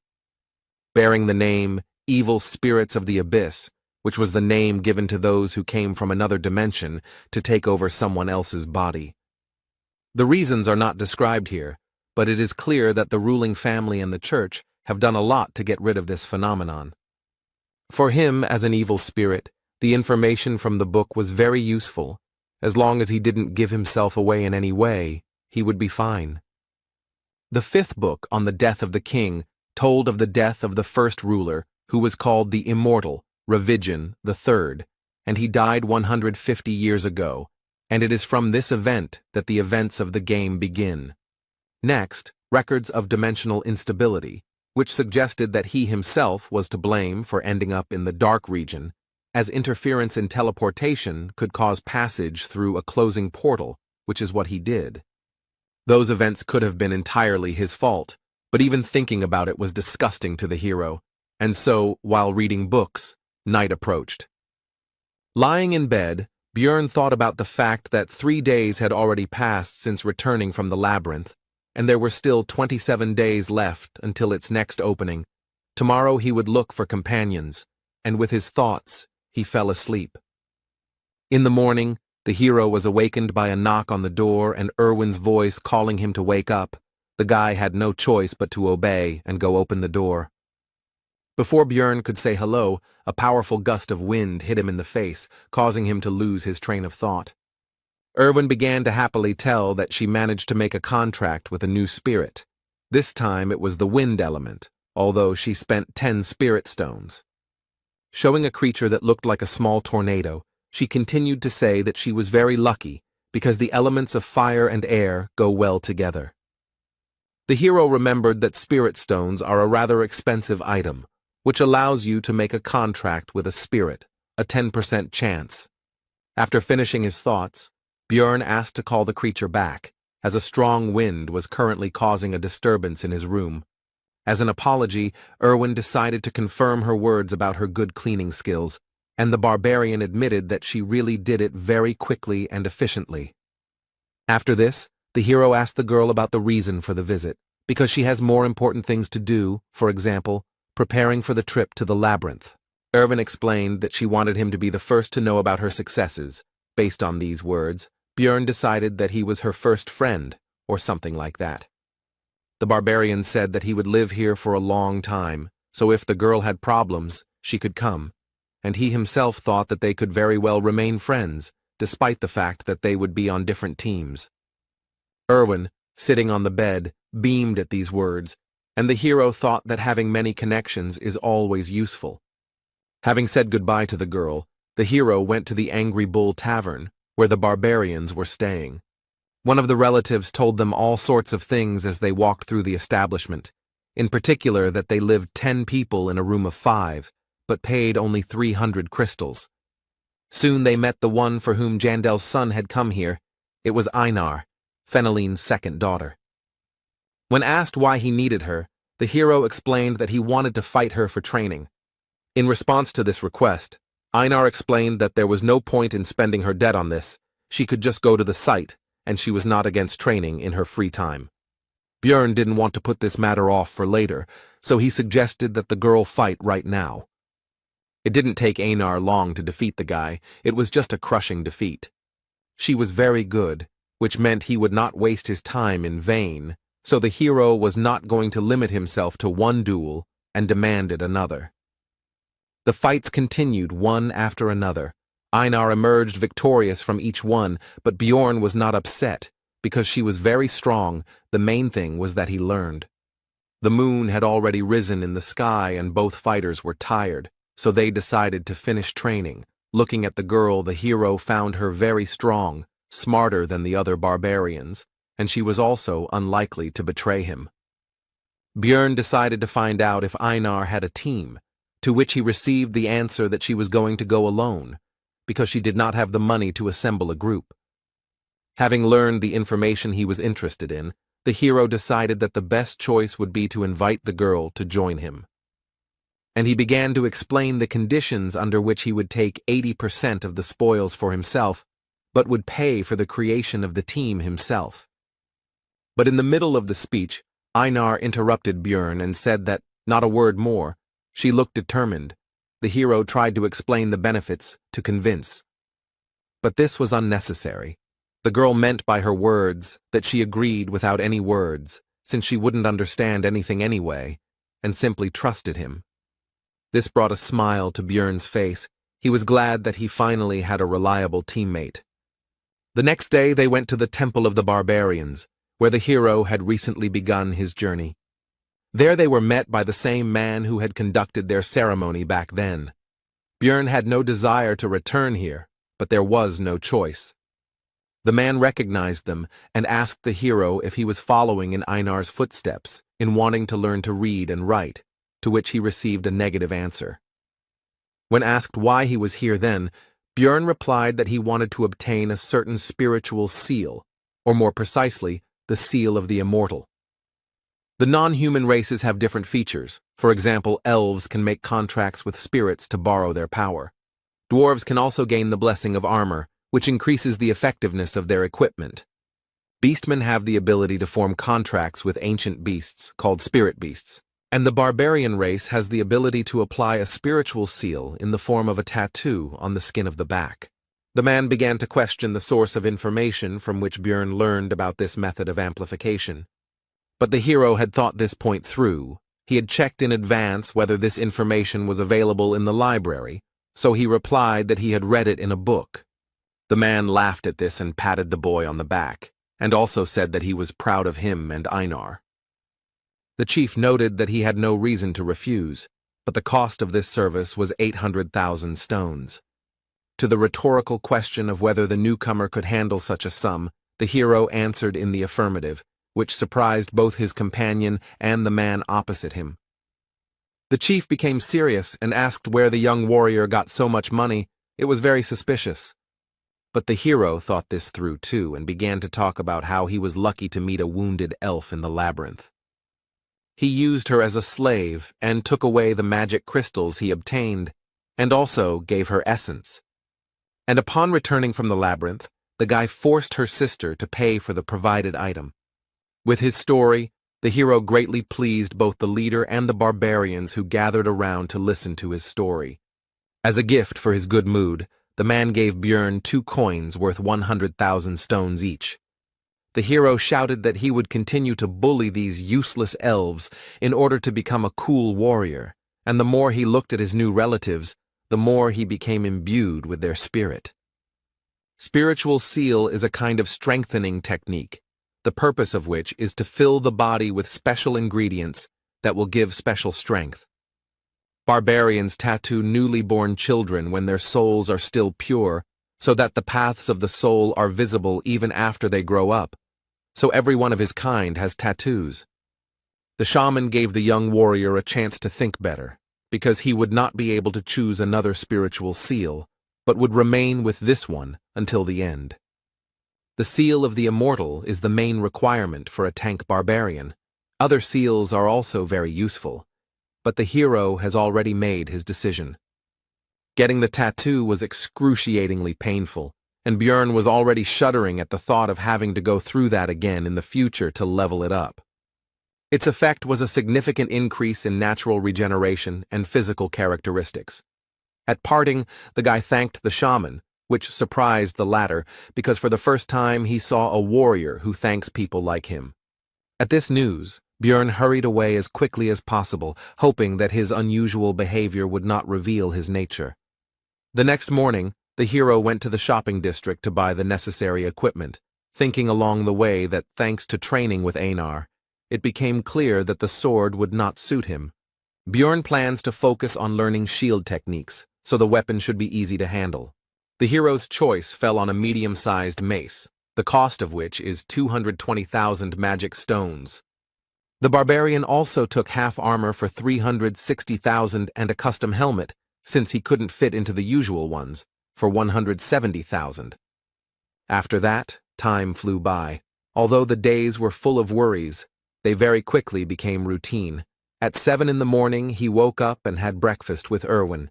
Bearing the name Evil Spirits of the Abyss, which was the name given to those who came from another dimension to take over someone else's body. The reasons are not described here, but it is clear that the ruling family and the church have done a lot to get rid of this phenomenon. For him, as an evil spirit, the information from the book was very useful. As long as he didn't give himself away in any way, he would be fine. The fifth book on the death of the king told of the death of the first ruler, who was called the Immortal, Ravigian III, and he died 150 years ago, and it is from this event that the events of the game begin. Next, records of dimensional instability, which suggested that he himself was to blame for ending up in the dark region, as interference in teleportation could cause passage through a closing portal, which is what he did. Those events could have been entirely his fault, but even thinking about it was disgusting to the hero, and so, while reading books, night approached. Lying in bed, Björn thought about the fact that 3 days had already passed since returning from the labyrinth, and there were still 27 days left until its next opening. Tomorrow he would look for companions, and with his thoughts, he fell asleep. In the morning, the hero was awakened by a knock on the door and Erwin's voice calling him to wake up. The guy had no choice but to obey and go open the door. Before Björn could say hello, a powerful gust of wind hit him in the face, causing him to lose his train of thought. Erwin began to happily tell that she managed to make a contract with a new spirit. This time it was the wind element, although she spent 10 spirit stones. Showing a creature that looked like a small tornado, she continued to say that she was very lucky because the elements of fire and air go well together. The hero remembered that spirit stones are a rather expensive item, which allows you to make a contract with a spirit, a 10% chance. After finishing his thoughts, Björn asked to call the creature back, as a strong wind was currently causing a disturbance in his room. As an apology, Erwin decided to confirm her words about her good cleaning skills, and the barbarian admitted that she really did it very quickly and efficiently. After this, the hero asked the girl about the reason for the visit, because she has more important things to do, for example, preparing for the trip to the labyrinth. Erwin explained that she wanted him to be the first to know about her successes. Based on these words, Björn decided that he was her first friend, or something like that. The barbarian said that he would live here for a long time, so if the girl had problems, she could come, and he himself thought that they could very well remain friends, despite the fact that they would be on different teams. Erwin, sitting on the bed, beamed at these words, and the hero thought that having many connections is always useful. Having said goodbye to the girl, the hero went to the Angry Bull Tavern, where the barbarians were staying. One of the relatives told them all sorts of things as they walked through the establishment, in particular that they lived 10 people in a room of 5, but paid only 300 crystals. Soon they met the one for whom Jandel's son had come here. It was Einar, Feneline's second daughter. When asked why he needed her, the hero explained that he wanted to fight her for training. In response to this request, Einar explained that there was no point in spending her debt on this. She could just go to the site, and she was not against training in her free time. Björn didn't want to put this matter off for later, so he suggested that the girl fight right now. It didn't take Einar long to defeat the guy. It was just a crushing defeat. She was very good, which meant he would not waste his time in vain, so the hero was not going to limit himself to one duel and demanded another. The fights continued one after another. Einar emerged victorious from each one, but Bjorn was not upset, because she was very strong. The main thing was that he learned. The moon had already risen in the sky and both fighters were tired, so they decided to finish training. Looking at the girl, the hero found her very strong, smarter than the other barbarians, and she was also unlikely to betray him. Björn decided to find out if Einar had a team, to which he received the answer that she was going to go alone, because she did not have the money to assemble a group. Having learned the information he was interested in, the hero decided that the best choice would be to invite the girl to join him. And he began to explain the conditions under which he would take 80% of the spoils for himself, but would pay for the creation of the team himself. But in the middle of the speech, Einar interrupted Björn and said that, not a word more. She looked determined. The hero tried to explain the benefits, to convince. But this was unnecessary. The girl meant by her words that she agreed without any words, since she wouldn't understand anything anyway, and simply trusted him. This brought a smile to Björn's face. He was glad that he finally had a reliable teammate. The next day they went to the Temple of the Barbarians, where the hero had recently begun his journey. There they were met by the same man who had conducted their ceremony back then. Björn had no desire to return here, but there was no choice. The man recognized them and asked the hero if he was following in Einar's footsteps in wanting to learn to read and write, to which he received a negative answer. When asked why he was here then, Björn replied that he wanted to obtain a certain spiritual seal, or more precisely, the seal of the immortal. The non-human races have different features. For example, elves can make contracts with spirits to borrow their power. Dwarves can also gain the blessing of armor, which increases the effectiveness of their equipment. Beastmen have the ability to form contracts with ancient beasts, called spirit beasts. And the barbarian race has the ability to apply a spiritual seal in the form of a tattoo on the skin of the back. The man began to question the source of information from which Björn learned about this method of amplification. But the hero had thought this point through. He had checked in advance whether this information was available in the library, so he replied that he had read it in a book. The man laughed at this and patted the boy on the back, and also said that he was proud of him and Einar. The chief noted that he had no reason to refuse, but the cost of this service was 800,000 stones. To the rhetorical question of whether the newcomer could handle such a sum, the hero answered in the affirmative, which surprised both his companion and the man opposite him. The chief became serious and asked where the young warrior got so much money. It was very suspicious. But the hero thought this through too and began to talk about how he was lucky to meet a wounded elf in the labyrinth. He used her as a slave and took away the magic crystals he obtained, and also gave her essence. And upon returning from the labyrinth, the guy forced her sister to pay for the provided item. With his story, the hero greatly pleased both the leader and the barbarians who gathered around to listen to his story. As a gift for his good mood, the man gave Björn 2 coins worth 100,000 stones each. The hero shouted that he would continue to bully these useless elves in order to become a cool warrior, and the more he looked at his new relatives, the more he became imbued with their spirit. Spiritual seal is a kind of strengthening technique, the purpose of which is to fill the body with special ingredients that will give special strength. Barbarians tattoo newly born children when their souls are still pure, so that the paths of the soul are visible even after they grow up. So every one of his kind has tattoos. The shaman gave the young warrior a chance to think better, because he would not be able to choose another spiritual seal, but would remain with this one until the end. The seal of the immortal is the main requirement for a tank barbarian. Other seals are also very useful, but the hero has already made his decision. Getting the tattoo was excruciatingly painful, and Björn was already shuddering at the thought of having to go through that again in the future to level it up. Its effect was a significant increase in natural regeneration and physical characteristics. At parting, the guy thanked the shaman, which surprised the latter because for the first time he saw a warrior who thanks people like him. At this news, Björn hurried away as quickly as possible, hoping that his unusual behavior would not reveal his nature. The next morning, the hero went to the shopping district to buy the necessary equipment, thinking along the way that thanks to training with Einar, it became clear that the sword would not suit him. Björn plans to focus on learning shield techniques, so the weapon should be easy to handle. The hero's choice fell on a medium-sized mace, the cost of which is 220,000 magic stones. The barbarian also took half armor for 360,000 and a custom helmet, since he couldn't fit into the usual ones, for 170,000. After that, time flew by. Although the days were full of worries, they very quickly became routine. At 7 in the morning, he woke up and had breakfast with Erwin.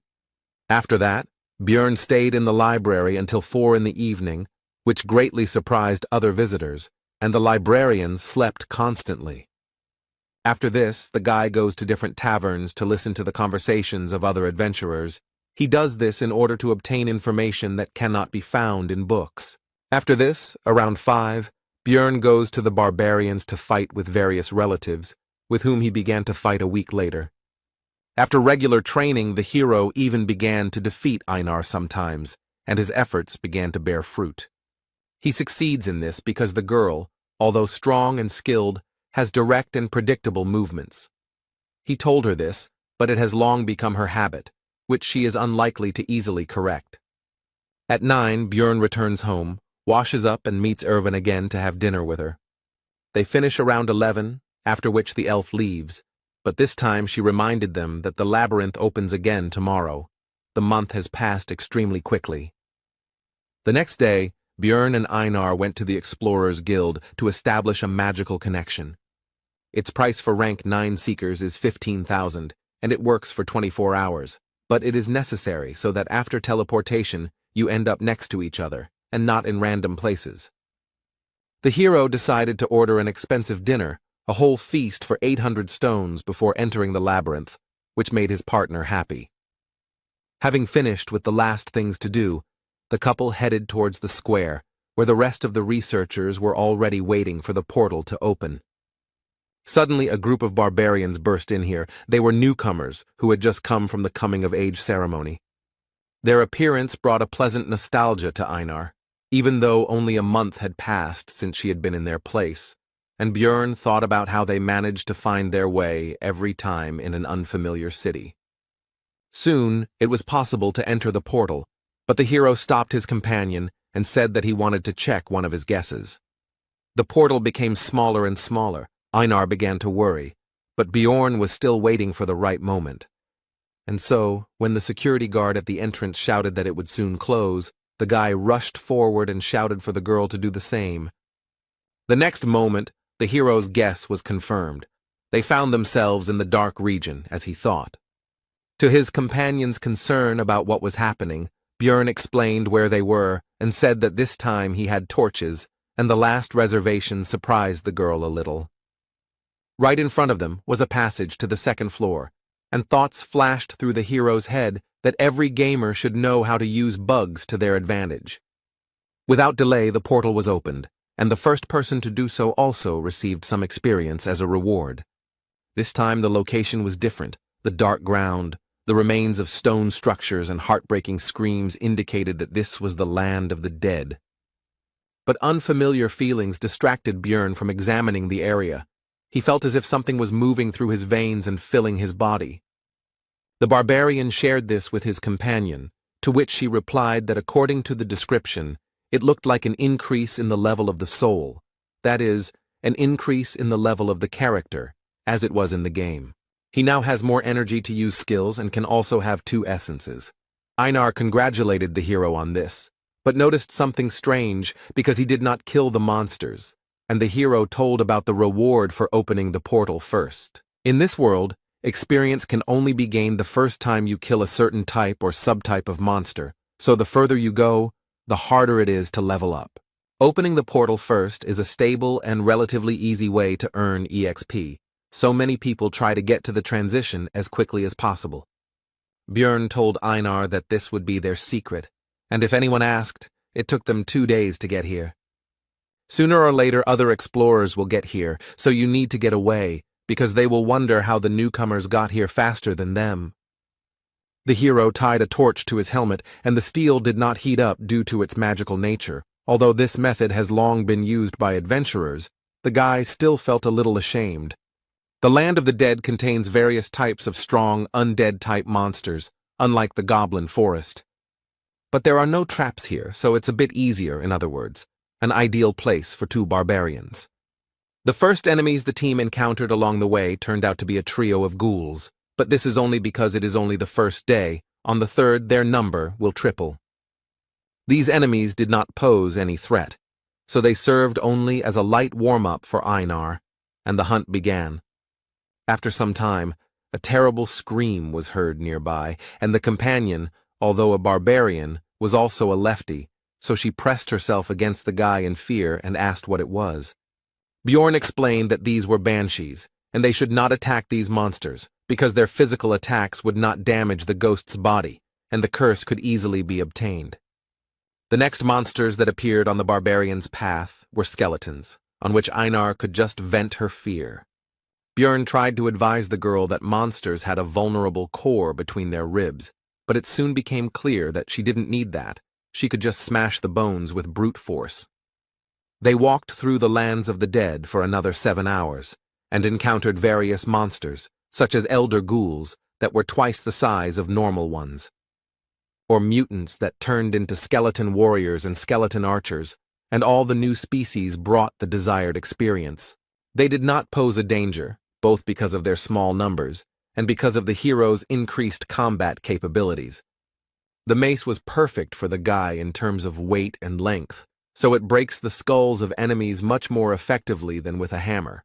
After that, Björn stayed in the library until 4 in the evening, which greatly surprised other visitors, and the librarian slept constantly. After this, the guy goes to different taverns to listen to the conversations of other adventurers. He does this in order to obtain information that cannot be found in books. After this, around 5, Björn goes to the barbarians to fight with various relatives, with whom he began to fight a week later. After regular training, the hero even began to defeat Einar sometimes, and his efforts began to bear fruit. He succeeds in this because the girl, although strong and skilled, has direct and predictable movements. He told her this, but it has long become her habit, which she is unlikely to easily correct. At 9, Björn returns home, washes up and meets Erwin again to have dinner with her. They finish around 11, after which the elf leaves, but this time she reminded them that the labyrinth opens again tomorrow. The month has passed extremely quickly. The next day, Björn and Einar went to the Explorers Guild to establish a magical connection. Its price for rank 9 seekers is 15,000, and it works for 24 hours, but it is necessary so that after teleportation, you end up next to each other, and not in random places. The hero decided to order an expensive dinner, a whole feast for 800 stones before entering the labyrinth, which made his partner happy. Having finished with the last things to do, the couple headed towards the square, where the rest of the researchers were already waiting for the portal to open. Suddenly, a group of barbarians burst in here. They were newcomers who had just come from the coming-of-age ceremony. Their appearance brought a pleasant nostalgia to Einar, even though only a month had passed since she had been in their place, and Björn thought about how they managed to find their way every time in an unfamiliar city. Soon, it was possible to enter the portal, but the hero stopped his companion and said that he wanted to check one of his guesses. The portal became smaller and smaller. Einar began to worry, but Björn was still waiting for the right moment. And so, when the security guard at the entrance shouted that it would soon close, the guy rushed forward and shouted for the girl to do the same. The next moment, the hero's guess was confirmed. They found themselves in the dark region, as he thought. To his companion's concern about what was happening, Björn explained where they were and said that this time he had torches, and the last reservation surprised the girl a little. Right in front of them was a passage to the second floor, and thoughts flashed through the hero's head that every gamer should know how to use bugs to their advantage. Without delay, the portal was opened, and the first person to do so also received some experience as a reward. This time the location was different, the dark ground, The remains of stone structures and heartbreaking screams indicated that this was the land of the dead. But unfamiliar feelings distracted Björn from examining the area. He felt as if something was moving through his veins and filling his body. The barbarian shared this with his companion, to which she replied that according to the description, it looked like an increase in the level of the soul, that is, an increase in the level of the character, as it was in the game. He now has more energy to use skills and can also have 2 essences. Einar congratulated the hero on this, but noticed something strange because he did not kill the monsters, and the hero told about the reward for opening the portal first. In this world, experience can only be gained the first time you kill a certain type or subtype of monster, so the further you go, the harder it is to level up. Opening the portal first is a stable and relatively easy way to earn EXP, so many people try to get to the transition as quickly as possible. Björn told Einar that this would be their secret, and if anyone asked, it took them 2 days to get here. Sooner or later other explorers will get here, so you need to get away, because they will wonder how the newcomers got here faster than them. The hero tied a torch to his helmet, and the steel did not heat up due to its magical nature. Although this method has long been used by adventurers, the guy still felt a little ashamed. The land of the dead contains various types of strong, undead-type monsters, unlike the goblin forest. But there are no traps here, so it's a bit easier, in other words, an ideal place for 2 barbarians. The first enemies the team encountered along the way turned out to be a trio of ghouls, but this is only because it is only the first day. On the 3rd, their number will triple. These enemies did not pose any threat, so they served only as a light warm-up for Einar, and the hunt began. After some time, a terrible scream was heard nearby, and the companion, although a barbarian, was also a lefty, so she pressed herself against the guy in fear and asked what it was. Bjorn explained that these were banshees, and they should not attack these monsters, because their physical attacks would not damage the ghost's body, and the curse could easily be obtained. The next monsters that appeared on the barbarian's path were skeletons, on which Einar could just vent her fear. Björn tried to advise the girl that monsters had a vulnerable core between their ribs, but it soon became clear that she didn't need that. She could just smash the bones with brute force. They walked through the lands of the dead for another 7 hours, and encountered various monsters, such as elder ghouls, that were twice the size of normal ones, or mutants that turned into skeleton warriors and skeleton archers, and all the new species brought the desired experience. They did not pose a danger, both because of their small numbers, and because of the hero's increased combat capabilities. The mace was perfect for the guy in terms of weight and length, so it breaks the skulls of enemies much more effectively than with a hammer.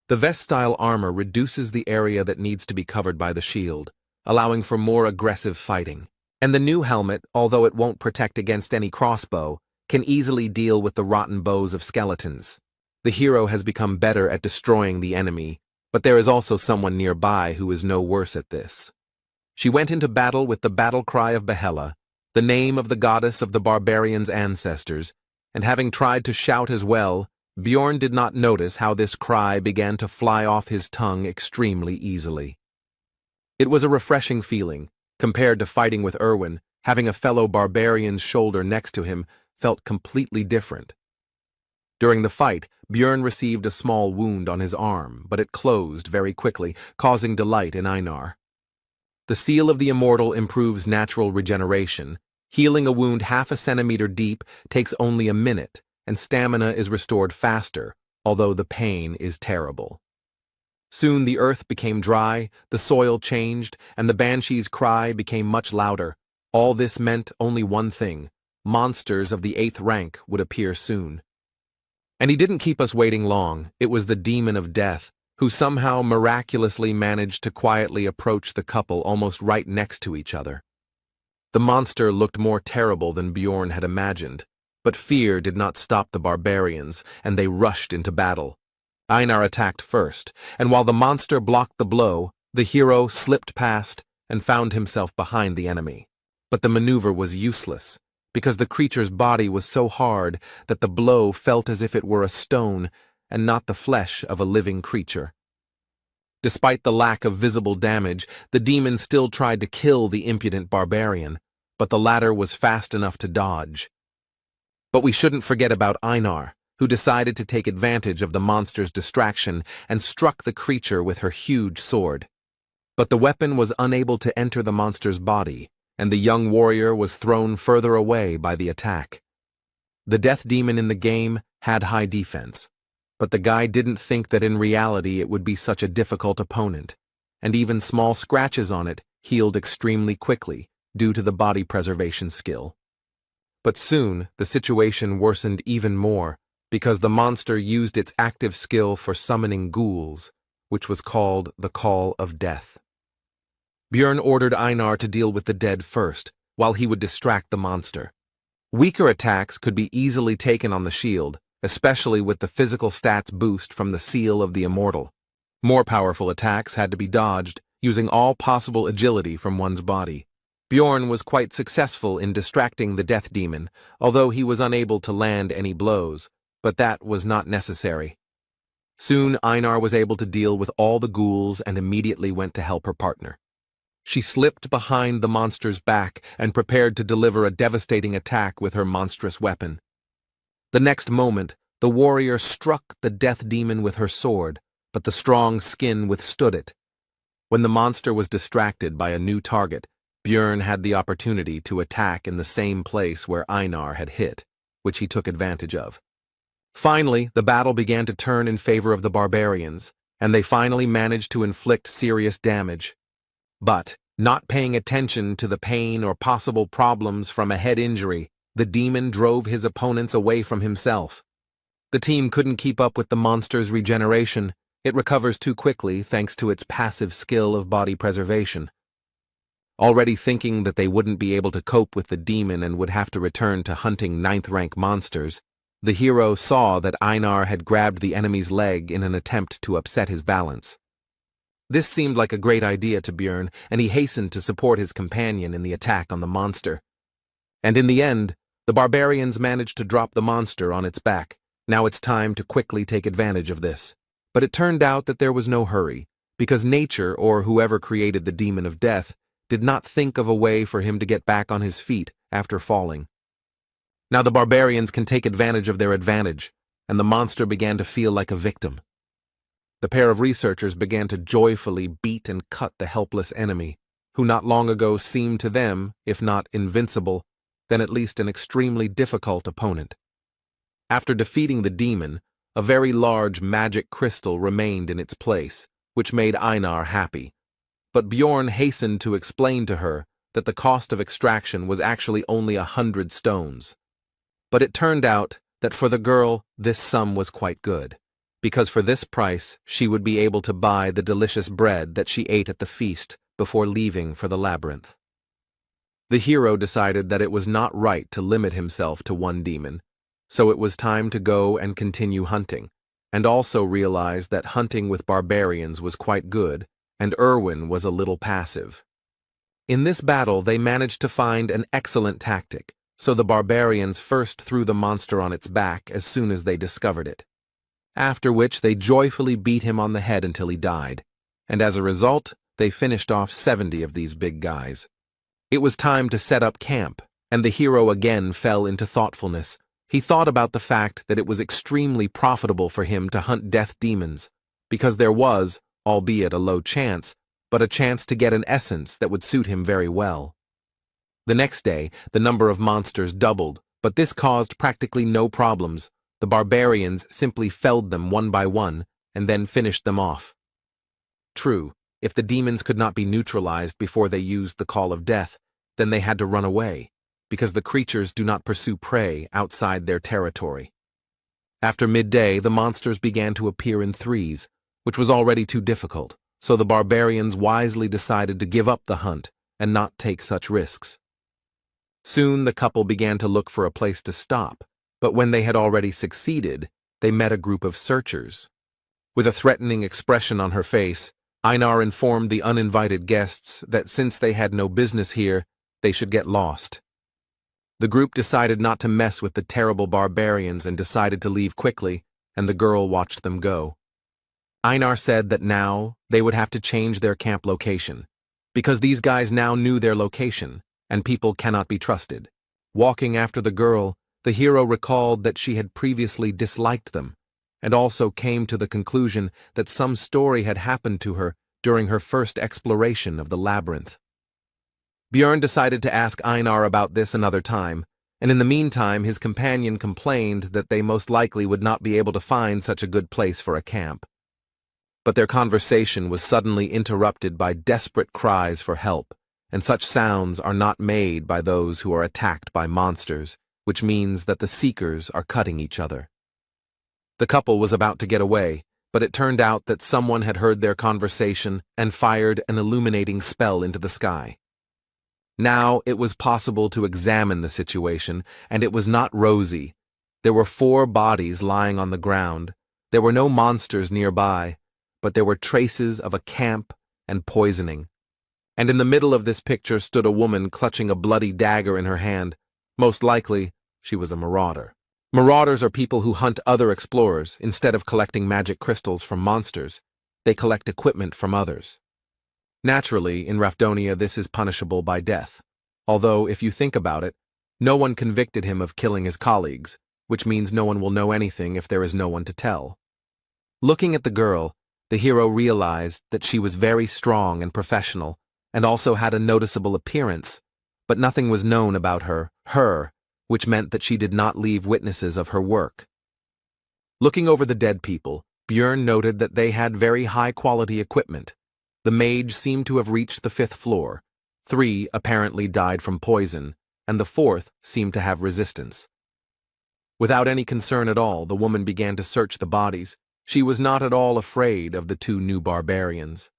The vest-style armor reduces the area that needs to be covered by the shield, allowing for more aggressive fighting. And the new helmet, although it won't protect against any crossbow, can easily deal with the rotten bows of skeletons. The hero has become better at destroying the enemy, but there is also someone nearby who is no worse at this. She went into battle with the battle cry of Yahello, the name of the goddess of the barbarians' ancestors, and having tried to shout as well, Bjorn did not notice how this cry began to fly off his tongue extremely easily. It was a refreshing feeling. Compared to fighting with Erwin, having a fellow barbarian's shoulder next to him felt completely different. During the fight, Bjorn received a small wound on his arm, but it closed very quickly, causing delight in Einar. The seal of the immortal improves natural regeneration. Healing a wound half a centimeter deep takes only a minute, and stamina is restored faster, although the pain is terrible. Soon the earth became dry, the soil changed, and the banshee's cry became much louder. All this meant only one thing: monsters of the 8th rank would appear soon. And he didn't keep us waiting long. It was the demon of death, who somehow miraculously managed to quietly approach the couple almost right next to each other. The monster looked more terrible than Bjorn had imagined, but fear did not stop the barbarians, and they rushed into battle. Einar attacked first, and while the monster blocked the blow, the hero slipped past and found himself behind the enemy. But the maneuver was useless, because the creature's body was so hard that the blow felt as if it were a stone and not the flesh of a living creature. Despite the lack of visible damage, the demon still tried to kill the impudent barbarian, but the latter was fast enough to dodge. But we shouldn't forget about Einar, who decided to take advantage of the monster's distraction and struck the creature with her huge sword. But the weapon was unable to enter the monster's body, and the young warrior was thrown further away by the attack. The death demon in the game had high defense, but the guy didn't think that in reality it would be such a difficult opponent, and even small scratches on it healed extremely quickly due to the body preservation skill. But soon, the situation worsened even more because the monster used its active skill for summoning ghouls, which was called the Call of Death. Björn ordered Einar to deal with the dead first, while he would distract the monster. Weaker attacks could be easily taken on the shield, especially with the physical stats boost from the Seal of the Immortal. More powerful attacks had to be dodged, using all possible agility from one's body. Bjorn was quite successful in distracting the death demon, although he was unable to land any blows, but that was not necessary. Soon Einar was able to deal with all the ghouls and immediately went to help her partner. She slipped behind the monster's back and prepared to deliver a devastating attack with her monstrous weapon. The next moment, the warrior struck the death demon with her sword, but the strong skin withstood it. When the monster was distracted by a new target, Björn had the opportunity to attack in the same place where Einar had hit, which he took advantage of. Finally, the battle began to turn in favor of the barbarians, and they finally managed to inflict serious damage. But, not paying attention to the pain or possible problems from a head injury, the demon drove his opponents away from himself. The team couldn't keep up with the monster's regeneration. It recovers too quickly thanks to its passive skill of body preservation. Already thinking that they wouldn't be able to cope with the demon and would have to return to hunting 9th-rank monsters, the hero saw that Einar had grabbed the enemy's leg in an attempt to upset his balance. This seemed like a great idea to Björn, and he hastened to support his companion in the attack on the monster. And in the end, the barbarians managed to drop the monster on its back. Now it's time to quickly take advantage of this. But it turned out that there was no hurry, because nature, or whoever created the demon of death, did not think of a way for him to get back on his feet after falling. Now the barbarians can take advantage of their advantage, and the monster began to feel like a victim. The pair of researchers began to joyfully beat and cut the helpless enemy, who not long ago seemed to them, if not invincible, then at least an extremely difficult opponent. After defeating the demon, a very large magic crystal remained in its place, which made Einar happy. But Bjorn hastened to explain to her that the cost of extraction was actually only 100 stones. But it turned out that for the girl, this sum was quite good, because for this price she would be able to buy the delicious bread that she ate at the feast before leaving for the labyrinth. The hero decided that it was not right to limit himself to one demon, so it was time to go and continue hunting, and also realized that hunting with barbarians was quite good, and Erwin was a little passive. In this battle they managed to find an excellent tactic, so the barbarians first threw the monster on its back as soon as they discovered it. After which they joyfully beat him on the head until he died, and as a result, they finished off 70 of these big guys. It was time to set up camp, and the hero again fell into thoughtfulness. He thought about the fact that it was extremely profitable for him to hunt death demons, because there was, albeit a low chance, but a chance to get an essence that would suit him very well. The next day, the number of monsters doubled, but this caused practically no problems. The barbarians simply felled them one by one, and then finished them off. True, if the demons could not be neutralized before they used the Call of Death, then they had to run away, because the creatures do not pursue prey outside their territory. After midday, the monsters began to appear in threes, which was already too difficult, so the barbarians wisely decided to give up the hunt and not take such risks. Soon the couple began to look for a place to stop, but when they had already succeeded, they met a group of searchers. With a threatening expression on her face, Einar informed the uninvited guests that since they had no business here, they should get lost. The group decided not to mess with the terrible barbarians and decided to leave quickly, and the girl watched them go. Einar said that now they would have to change their camp location, because these guys now knew their location, and people cannot be trusted. Walking after the girl, the hero recalled that she had previously disliked them, and also came to the conclusion that some story had happened to her during her first exploration of the labyrinth. Björn decided to ask Einar about this another time, and in the meantime his companion complained that they most likely would not be able to find such a good place for a camp. But their conversation was suddenly interrupted by desperate cries for help, and such sounds are not made by those who are attacked by monsters, which means that the seekers are cutting each other. The couple was about to get away, but it turned out that someone had heard their conversation and fired an illuminating spell into the sky. Now it was possible to examine the situation, and it was not rosy. There were 4 bodies lying on the ground. There were no monsters nearby, but there were traces of a camp and poisoning. And in the middle of this picture stood a woman clutching a bloody dagger in her hand. Most likely, she was a marauder. Marauders are people who hunt other explorers instead of collecting magic crystals from monsters. They collect equipment from others. Naturally, in Rafdonia this is punishable by death, although if you think about it, no one convicted him of killing his colleagues, which means no one will know anything if there is no one to tell. Looking at the girl, the hero realized that she was very strong and professional, and also had a noticeable appearance, but nothing was known about her, which meant that she did not leave witnesses of her work. Looking over the dead people, Björn noted that they had very high-quality equipment. The mage seemed to have reached the 5th floor. 3 apparently died from poison, and the 4th seemed to have resistance. Without any concern at all, the woman began to search the bodies. She was not at all afraid of the 2 new barbarians.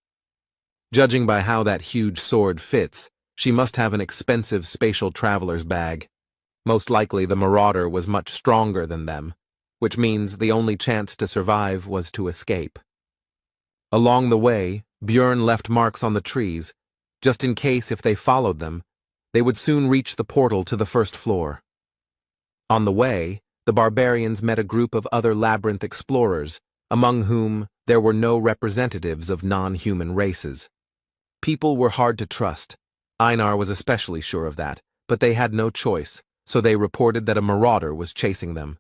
Judging by how that huge sword fits, she must have an expensive spatial traveler's bag. Most likely the marauder was much stronger than them, which means the only chance to survive was to escape. Along the way, Björn left marks on the trees, just in case if they followed them, they would soon reach the portal to the 1st floor. On the way, the barbarians met a group of other labyrinth explorers, among whom there were no representatives of non-human races. People were hard to trust. Einar was especially sure of that, but they had no choice, so they reported that a marauder was chasing them.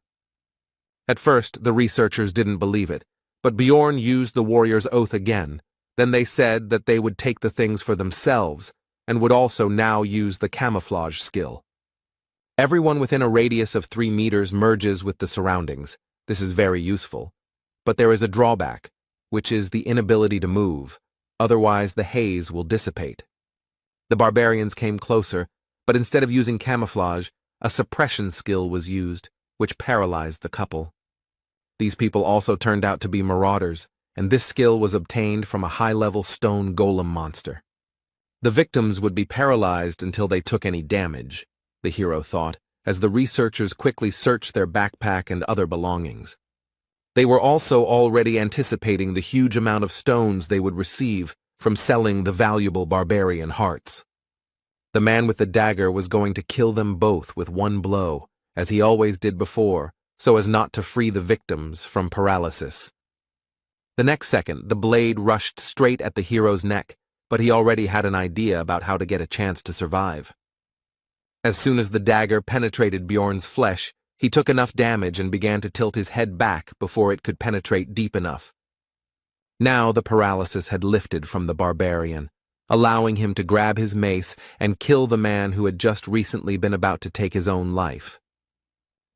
At first, the researchers didn't believe it, but Björn used the warrior's oath again. Then they said that they would take the things for themselves, and would also now use the camouflage skill. Everyone within a radius of 3 meters merges with the surroundings. This is very useful. But there is a drawback, which is the inability to move, otherwise the haze will dissipate. The barbarians came closer, but instead of using camouflage, a suppression skill was used, which paralyzed the couple. These people also turned out to be marauders, and this skill was obtained from a high-level stone golem monster. The victims would be paralyzed until they took any damage, the hero thought, as the researchers quickly searched their backpack and other belongings. They were also already anticipating the huge amount of stones they would receive from selling the valuable barbarian hearts. The man with the dagger was going to kill them both with one blow, as he always did before, so as not to free the victims from paralysis. The next second, the blade rushed straight at the hero's neck, but he already had an idea about how to get a chance to survive. As soon as the dagger penetrated Björn's flesh, he took enough damage and began to tilt his head back before it could penetrate deep enough. Now the paralysis had lifted from the barbarian, allowing him to grab his mace and kill the man who had just recently been about to take his own life.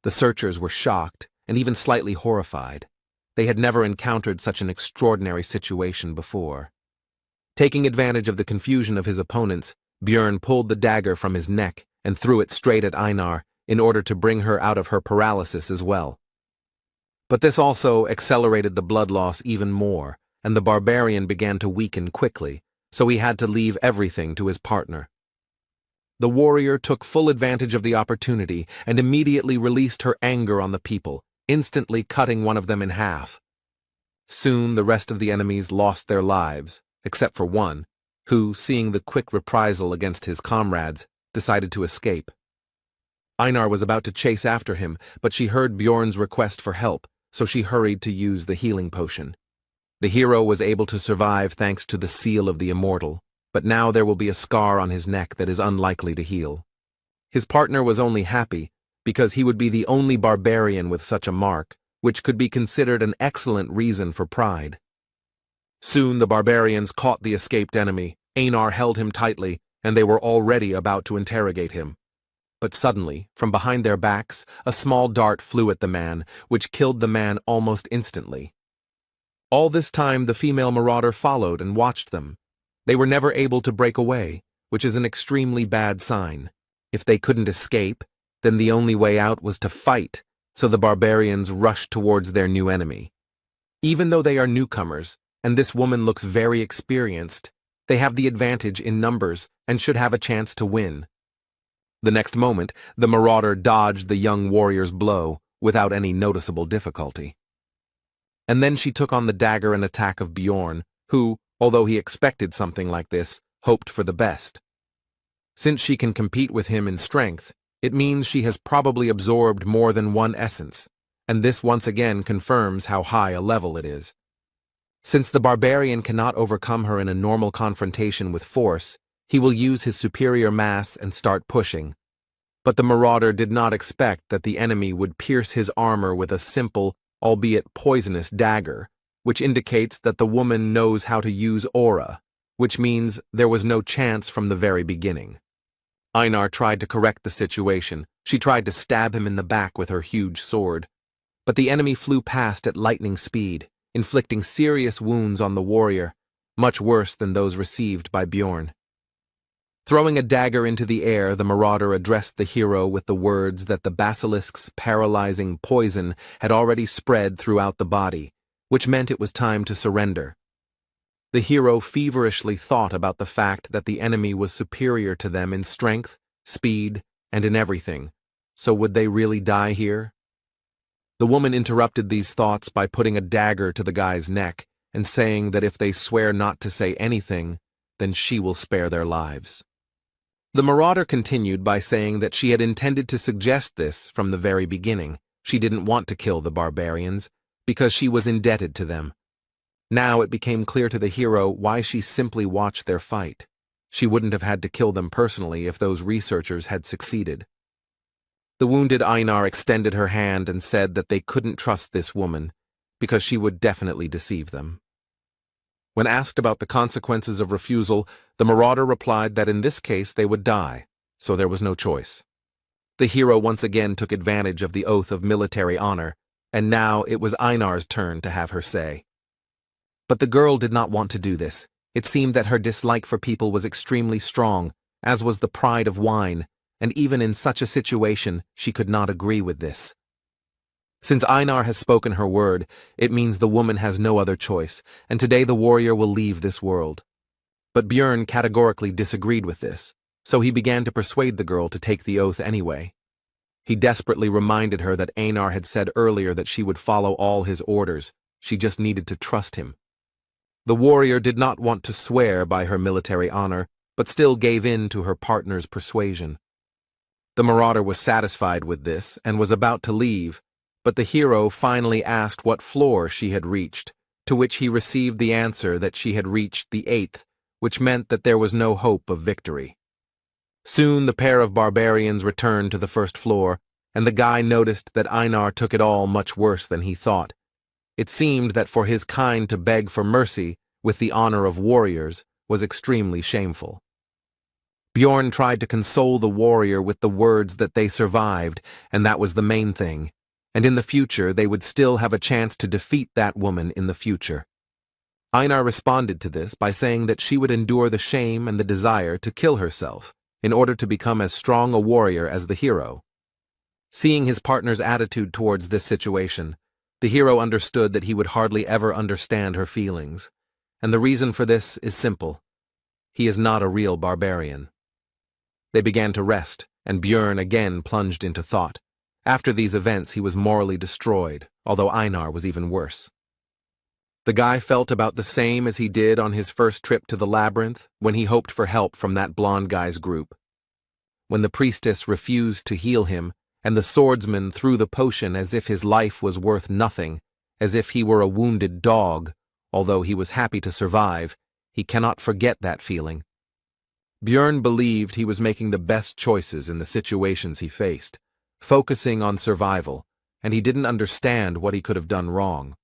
The searchers were shocked and even slightly horrified. They had never encountered such an extraordinary situation before. Taking advantage of the confusion of his opponents, Björn pulled the dagger from his neck and threw it straight at Einar in order to bring her out of her paralysis as well. But this also accelerated the blood loss even more, and the barbarian began to weaken quickly, so he had to leave everything to his partner. The warrior took full advantage of the opportunity and immediately released her anger on the people, instantly cutting one of them in half. Soon the rest of the enemies lost their lives, except for one, who, seeing the quick reprisal against his comrades, decided to escape. Einar was about to chase after him, but she heard Björn's request for help, so she hurried to use the healing potion. The hero was able to survive thanks to the seal of the immortal, but now there will be a scar on his neck that is unlikely to heal. His partner was only happy because he would be the only barbarian with such a mark, which could be considered an excellent reason for pride. Soon the barbarians caught the escaped enemy. Einar held him tightly, and they were already about to interrogate him. But suddenly, from behind their backs, a small dart flew at the man, which killed the man almost instantly. All this time the female marauder followed and watched them. They were never able to break away, which is an extremely bad sign. If they couldn't escape, then the only way out was to fight, so the barbarians rushed towards their new enemy. Even though they are newcomers, and this woman looks very experienced, they have the advantage in numbers and should have a chance to win. The next moment, the marauder dodged the young warrior's blow without any noticeable difficulty. And then she took on the dagger and attack of Bjorn, who, although he expected something like this, hoped for the best. Since she can compete with him in strength, it means she has probably absorbed more than one essence, and this once again confirms how high a level it is. Since the barbarian cannot overcome her in a normal confrontation with force, he will use his superior mass and start pushing. But the marauder did not expect that the enemy would pierce his armor with a simple, albeit poisonous dagger, which indicates that the woman knows how to use aura, which means there was no chance from the very beginning. Einar tried to correct the situation. She tried to stab him in the back with her huge sword. But the enemy flew past at lightning speed, inflicting serious wounds on the warrior, much worse than those received by Bjorn. Throwing a dagger into the air, the marauder addressed the hero with the words that the basilisk's paralyzing poison had already spread throughout the body, which meant it was time to surrender. The hero feverishly thought about the fact that the enemy was superior to them in strength, speed, and in everything, so would they really die here? The woman interrupted these thoughts by putting a dagger to the guy's neck and saying that if they swear not to say anything, then she will spare their lives. The marauder continued by saying that she had intended to suggest this from the very beginning. She didn't want to kill the barbarians, because she was indebted to them. Now it became clear to the hero why she simply watched their fight. She wouldn't have had to kill them personally if those researchers had succeeded. The wounded Einar extended her hand and said that they couldn't trust this woman, because she would definitely deceive them. When asked about the consequences of refusal, the marauder replied that in this case they would die, so there was no choice. The hero once again took advantage of the oath of military honor, and now it was Einar's turn to have her say. But the girl did not want to do this. It seemed that her dislike for people was extremely strong, as was the pride of wine, and even in such a situation she could not agree with this. Since Einar has spoken her word, it means the woman has no other choice, and today the warrior will leave this world. But Bjorn categorically disagreed with this, so he began to persuade the girl to take the oath anyway. He desperately reminded her that Einar had said earlier that she would follow all his orders. She just needed to trust him. The warrior did not want to swear by her military honor, but still gave in to her partner's persuasion. The marauder was satisfied with this and was about to leave, but the hero finally asked what floor she had reached, to which he received the answer that she had reached the 8th, which meant that there was no hope of victory. Soon the pair of barbarians returned to the first floor, and the guy noticed that Einar took it all much worse than he thought. It seemed that for his kind to beg for mercy with the honor of warriors was extremely shameful. Bjorn tried to console the warrior with the words that they survived, and that was the main thing, and in the future they would still have a chance to defeat that woman in the future. Einar responded to this by saying that she would endure the shame and the desire to kill herself in order to become as strong a warrior as the hero. Seeing his partner's attitude towards this situation, the hero understood that he would hardly ever understand her feelings, and the reason for this is simple. He is not a real barbarian. They began to rest, and Bjorn again plunged into thought. After these events he was morally destroyed, although Einar was even worse. The guy felt about the same as he did on his first trip to the labyrinth when he hoped for help from that blonde guy's group. When the priestess refused to heal him, and the swordsman threw the potion as if his life was worth nothing, as if he were a wounded dog, Although he was happy to survive, he cannot forget that feeling. Björn believed he was making the best choices in the situations he faced, focusing on survival, and he didn't understand what he could have done wrong.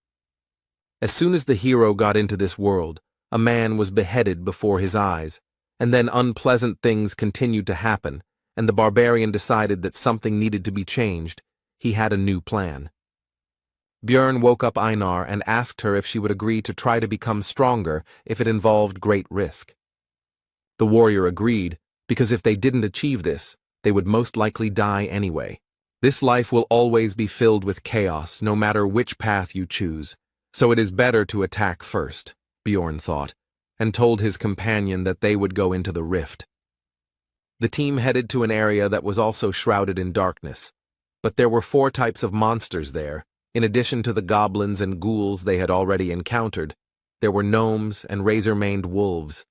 As soon as the hero got into this world, a man was beheaded before his eyes, and then unpleasant things continued to happen, and the barbarian decided that something needed to be changed. He had a new plan. Björn woke up Einar and asked her if she would agree to try to become stronger if it involved great risk. The warrior agreed, because if they didn't achieve this, they would most likely die anyway. This life will always be filled with chaos, no matter which path you choose, so it is better to attack first, Björn thought, and told his companion that they would go into the rift. The team headed to an area that was also shrouded in darkness, but there were 4 types of monsters there. In addition to the goblins and ghouls they had already encountered, there were gnomes and razor-maned wolves.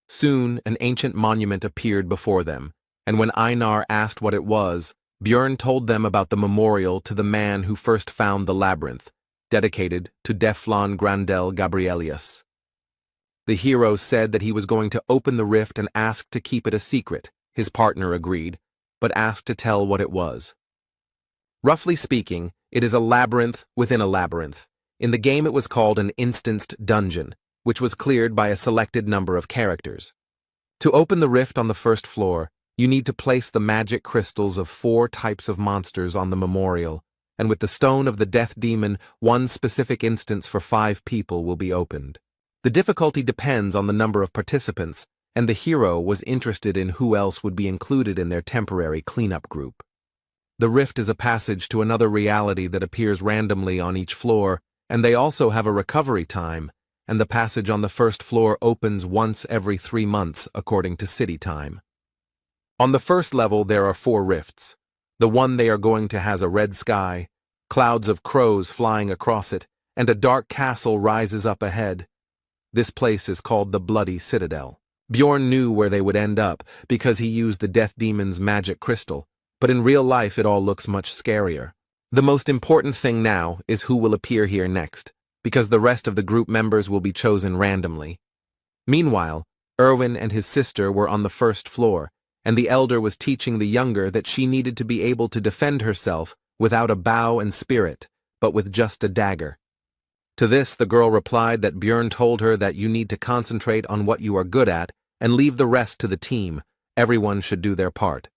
Soon, an ancient monument appeared before them, and when Einar asked what it was, Björn told them about the memorial to the man who first found the labyrinth, dedicated to Deflon Grandel Gabrielius. The hero said that he was going to open the rift and asked to keep it a secret. His partner agreed, but asked to tell what it was. Roughly speaking, it is a labyrinth within a labyrinth. In the game it was called an instanced dungeon, which was cleared by a selected number of characters. To open the rift on the first floor, you need to place the magic crystals of 4 types of monsters on the memorial, and with the stone of the death demon, 1 specific instance for 5 people will be opened. The difficulty depends on the number of participants, and the hero was interested in who else would be included in their temporary cleanup group. The rift is a passage to another reality that appears randomly on each floor, and they also have a recovery time, and the passage on the first floor opens once every 3 months according to city time. On the first level there are 4 rifts. The one they are going to has a red sky, clouds of crows flying across it, and a dark castle rises up ahead. This place is called the Bloody Citadel. Björn knew where they would end up because he used the Death Demon's magic crystal, but in real life it all looks much scarier. The most important thing now is who will appear here next, because the rest of the group members will be chosen randomly. Meanwhile, Erwin and his sister were on the first floor, and the elder was teaching the younger that she needed to be able to defend herself without a bow and spirit, but with just a dagger. To this, the girl replied that Björn told her that you need to concentrate on what you are good at and leave the rest to the team. Everyone should do their part.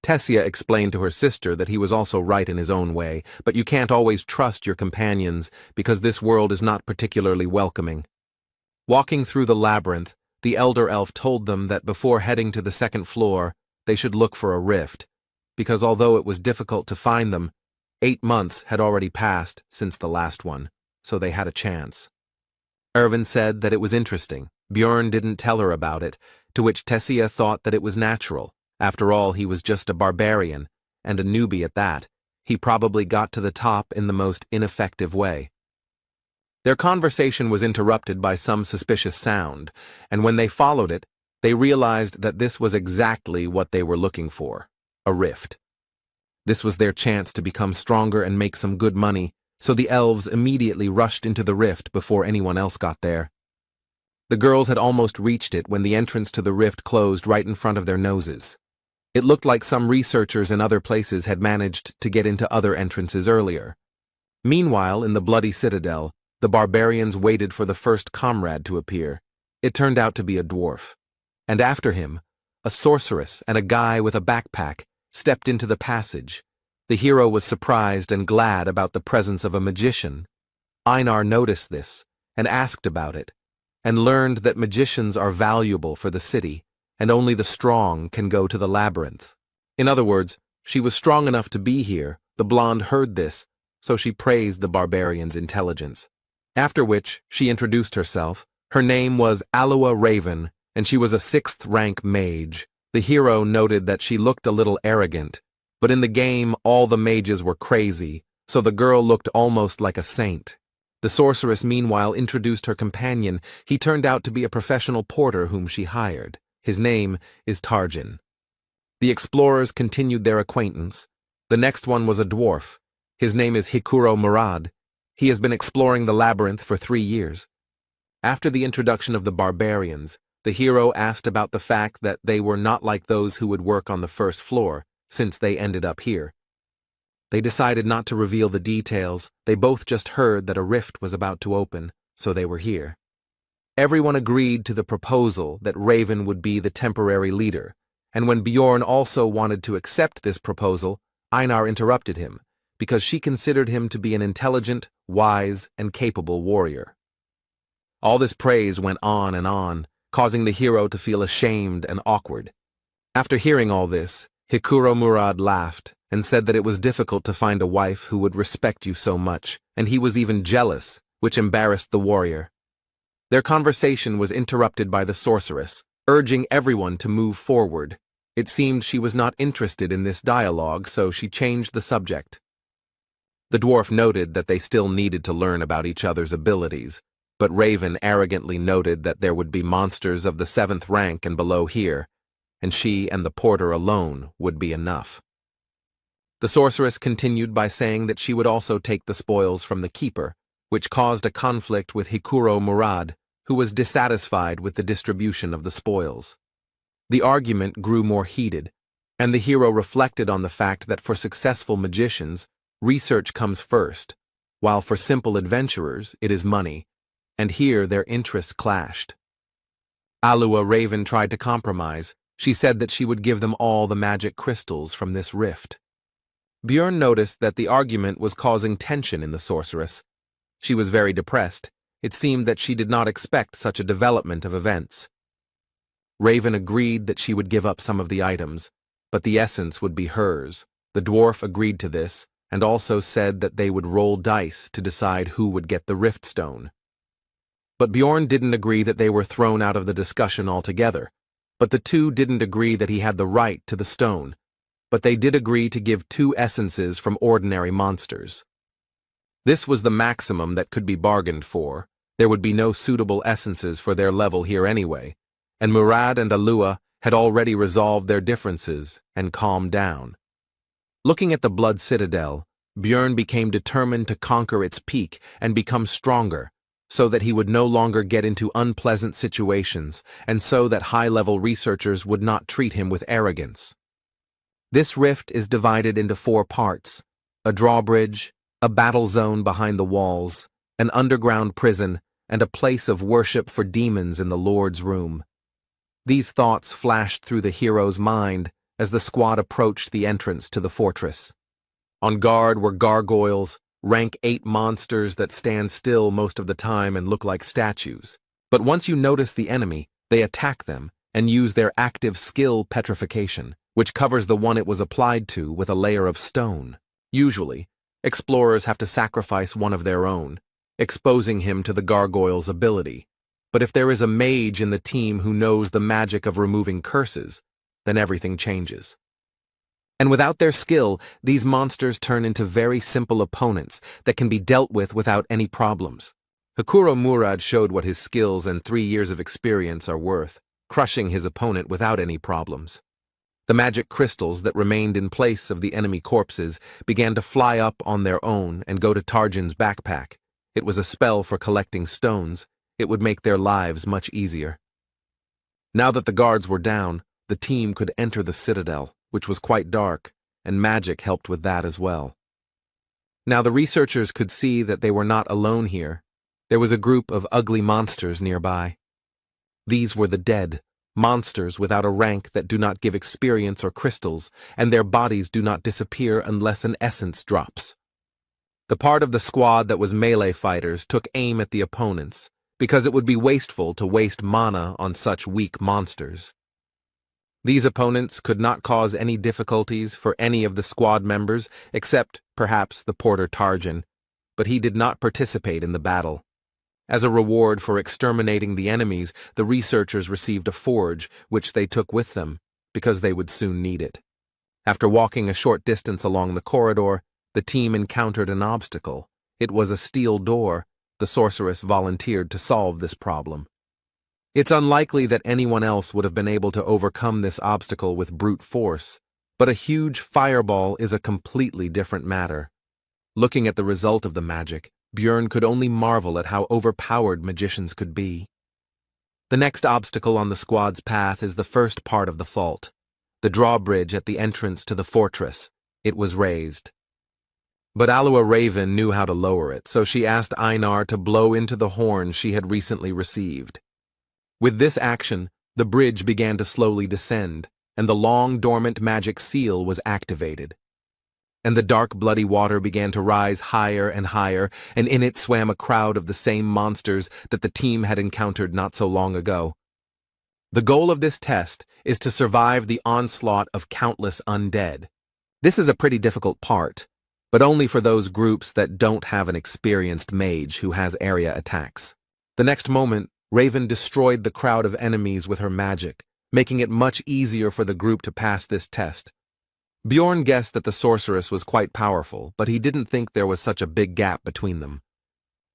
Tessia explained to her sister that he was also right in his own way, but you can't always trust your companions because this world is not particularly welcoming. Walking through the labyrinth, the elder elf told them that before heading to the second floor, they should look for a rift, because although it was difficult to find them, 8 months had already passed since the last one, so they had a chance. Erwin said that it was interesting. Björn didn't tell her about it, to which Tessia thought that it was natural. After all, he was just a barbarian, and a newbie at that. He probably got to the top in the most ineffective way. Their conversation was interrupted by some suspicious sound, and when they followed it, they realized that this was exactly what they were looking for, a rift. This was their chance to become stronger and make some good money, so the elves immediately rushed into the rift before anyone else got there. The girls had almost reached it when the entrance to the rift closed right in front of their noses. It looked like some researchers in other places had managed to get into other entrances earlier. Meanwhile, in the Bloody Citadel, the barbarians waited for the first comrade to appear. It turned out to be a dwarf. And after him, a sorceress and a guy with a backpack stepped into the passage. The hero was surprised and glad about the presence of a magician. Einar noticed this and asked about it, and learned that magicians are valuable for the city, and only the strong can go to the labyrinth. In other words, she was strong enough to be here. The blonde heard this, so she praised the barbarian's intelligence. After which, she introduced herself. Her name was Aloa Raven, and she was a 6th-rank mage. The hero noted that she looked a little arrogant, but in the game all the mages were crazy, so the girl looked almost like a saint. The sorceress meanwhile introduced her companion. He turned out to be a professional porter whom she hired. His name is Tarjin. The explorers continued their acquaintance. The next one was a dwarf. His name is Hikuro Murad. He has been exploring the labyrinth for 3 years. After the introduction of the barbarians, the hero asked about the fact that they were not like those who would work on the first floor, since they ended up here. They decided not to reveal the details. They both just heard that a rift was about to open, so they were here. Everyone agreed to the proposal that Raven would be the temporary leader, and when Bjorn also wanted to accept this proposal, Einar interrupted him, because she considered him to be an intelligent, wise, and capable warrior. All this praise went on and on, causing the hero to feel ashamed and awkward. After hearing all this, Hikuro Murad laughed and said that it was difficult to find a wife who would respect you so much, and he was even jealous, which embarrassed the warrior. Their conversation was interrupted by the sorceress, urging everyone to move forward. It seemed she was not interested in this dialogue, so she changed the subject. The dwarf noted that they still needed to learn about each other's abilities, but Raven arrogantly noted that there would be monsters of the 7th rank and below here, and she and the porter alone would be enough. The sorceress continued by saying that she would also take the spoils from the keeper, which caused a conflict with Hikuro Murad, who was dissatisfied with the distribution of the spoils. The argument grew more heated, and the hero reflected on the fact that for successful magicians, research comes first, while for simple adventurers it is money, and here their interests clashed. Alua Raven tried to compromise. She said that she would give them all the magic crystals from this rift. Bjorn noticed that the argument was causing tension in the sorceress. She was very depressed. It seemed that she did not expect such a development of events. Raven agreed that she would give up some of the items, but the essence would be hers. The dwarf agreed to this, and also said that they would roll dice to decide who would get the rift stone. But Bjorn didn't agree that they were thrown out of the discussion altogether. But the two didn't agree that he had the right to the stone, but they did agree to give 2 essences from ordinary monsters. This was the maximum that could be bargained for. There would be no suitable essences for their level here anyway, and Murad and Alua had already resolved their differences and calmed down. Looking at the Blood Citadel, Bjorn became determined to conquer its peak and become stronger, so that he would no longer get into unpleasant situations, and so that high-level researchers would not treat him with arrogance. This rift is divided into 4 parts: a drawbridge, a battle zone behind the walls, an underground prison, and a place of worship for demons in the Lord's room. These thoughts flashed through the hero's mind as the squad approached the entrance to the fortress. On guard were gargoyles, rank 8 monsters that stand still most of the time and look like statues. But once you notice the enemy, they attack them and use their active skill petrification, which covers the one it was applied to with a layer of stone. Usually, explorers have to sacrifice one of their own, exposing him to the gargoyle's ability. But if there is a mage in the team who knows the magic of removing curses, then everything changes. And without their skill, these monsters turn into very simple opponents that can be dealt with without any problems. Hikuro Murad showed what his skills and 3 years of experience are worth, crushing his opponent without any problems. The magic crystals that remained in place of the enemy corpses began to fly up on their own and go to Tarjan's backpack. It was a spell for collecting stones. It would make their lives much easier. Now that the guards were down, the team could enter the citadel, which was quite dark, and magic helped with that as well. Now the researchers could see that they were not alone here. There was a group of ugly monsters nearby. These were the dead, monsters without a rank that do not give experience or crystals, and their bodies do not disappear unless an essence drops. The part of the squad that was melee fighters took aim at the opponents, because it would be wasteful to waste mana on such weak monsters. These opponents could not cause any difficulties for any of the squad members except, perhaps, the porter Tarjan, but he did not participate in the battle. As a reward for exterminating the enemies, the researchers received a forge, which they took with them, because they would soon need it. After walking a short distance along the corridor, the team encountered an obstacle. It was a steel door. The sorceress volunteered to solve this problem. It's unlikely that anyone else would have been able to overcome this obstacle with brute force, but a huge fireball is a completely different matter. Looking at the result of the magic, Björn could only marvel at how overpowered magicians could be. The next obstacle on the squad's path is the first part of the fault, the drawbridge at the entrance to the fortress. It was raised. But Alua Raven knew how to lower it, so she asked Einar to blow into the horn she had recently received. With this action, the bridge began to slowly descend, and the long dormant magic seal was activated. And the dark bloody water began to rise higher and higher, and in it swam a crowd of the same monsters that the team had encountered not so long ago. The goal of this test is to survive the onslaught of countless undead. This is a pretty difficult part, but only for those groups that don't have an experienced mage who has area attacks. The next moment, Raven destroyed the crowd of enemies with her magic, making it much easier for the group to pass this test. Bjorn guessed that the sorceress was quite powerful, but he didn't think there was such a big gap between them.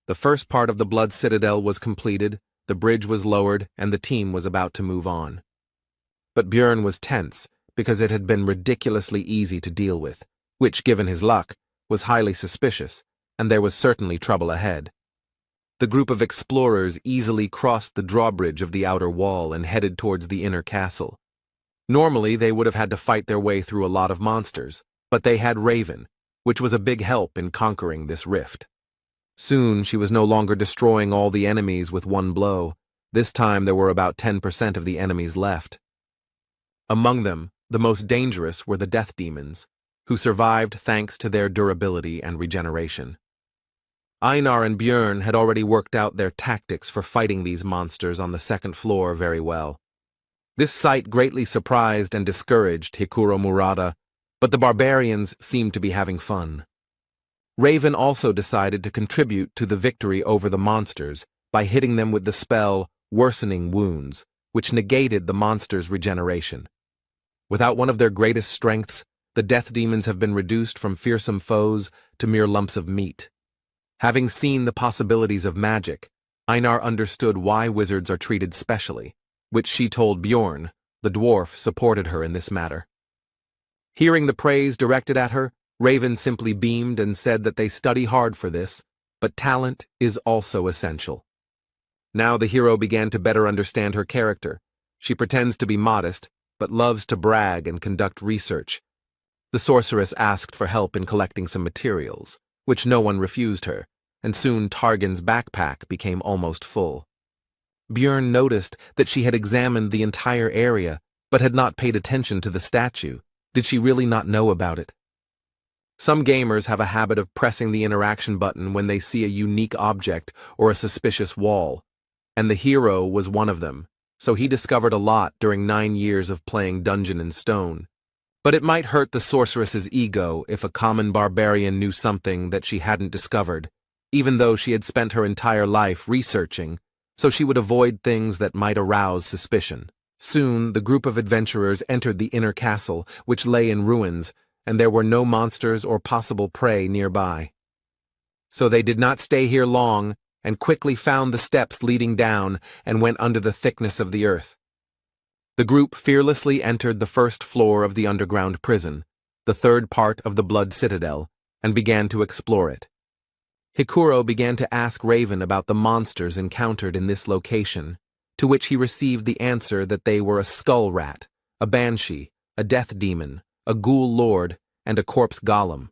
The first part of the Blood Citadel was completed, the bridge was lowered, and the team was about to move on. But Bjorn was tense, because it had been ridiculously easy to deal with, which, given his luck, was highly suspicious, and there was certainly trouble ahead. The group of explorers easily crossed the drawbridge of the outer wall and headed towards the inner castle. Normally, they would have had to fight their way through a lot of monsters, but they had Raven, which was a big help in conquering this rift. Soon, she was no longer destroying all the enemies with one blow. This time, there were about 10% of the enemies left. Among them, the most dangerous were the death demons, who survived thanks to their durability and regeneration. Einar and Björn had already worked out their tactics for fighting these monsters on the second floor very well. This sight greatly surprised and discouraged Hikuro Murata, but the barbarians seemed to be having fun. Raven also decided to contribute to the victory over the monsters by hitting them with the spell Worsening Wounds, which negated the monsters' regeneration. Without one of their greatest strengths, the death demons have been reduced from fearsome foes to mere lumps of meat. Having seen the possibilities of magic, Einar understood why wizards are treated specially, which she told Bjorn. The dwarf supported her in this matter. Hearing the praise directed at her, Raven simply beamed and said that they study hard for this, but talent is also essential. Now the hero began to better understand her character. She pretends to be modest, but loves to brag and conduct research. The sorceress asked for help in collecting some materials, which no one refused her, and soon Targan's backpack became almost full. Björn noticed that she had examined the entire area, but had not paid attention to the statue. Did she really not know about it? Some gamers have a habit of pressing the interaction button when they see a unique object or a suspicious wall, and the hero was one of them, so he discovered a lot during 9 years of playing Dungeon and Stone. But it might hurt the sorceress's ego if a common barbarian knew something that she hadn't discovered, even though she had spent her entire life researching, so she would avoid things that might arouse suspicion. Soon, the group of adventurers entered the inner castle, which lay in ruins, and there were no monsters or possible prey nearby. So they did not stay here long, and quickly found the steps leading down and went under the thickness of the earth. The group fearlessly entered the first floor of the underground prison, the third part of the Blood Citadel, and began to explore it. Hikuro began to ask Raven about the monsters encountered in this location, to which he received the answer that they were a skull rat, a banshee, a death demon, a ghoul lord, and a corpse golem.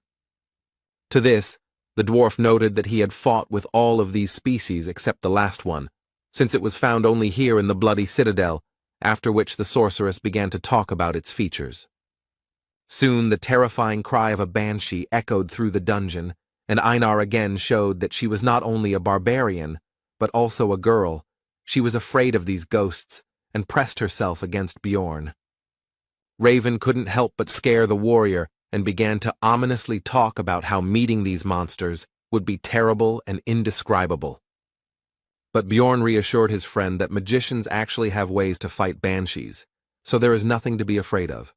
To this, the dwarf noted that he had fought with all of these species except the last one, since it was found only here in the Bloody Citadel, after which the sorceress began to talk about its features. Soon the terrifying cry of a banshee echoed through the dungeon, and Einar again showed that she was not only a barbarian, but also a girl. She was afraid of these ghosts, and pressed herself against Bjorn. Raven couldn't help but scare the warrior, and began to ominously talk about how meeting these monsters would be terrible and indescribable. But Bjorn reassured his friend that magicians actually have ways to fight banshees, so there is nothing to be afraid of.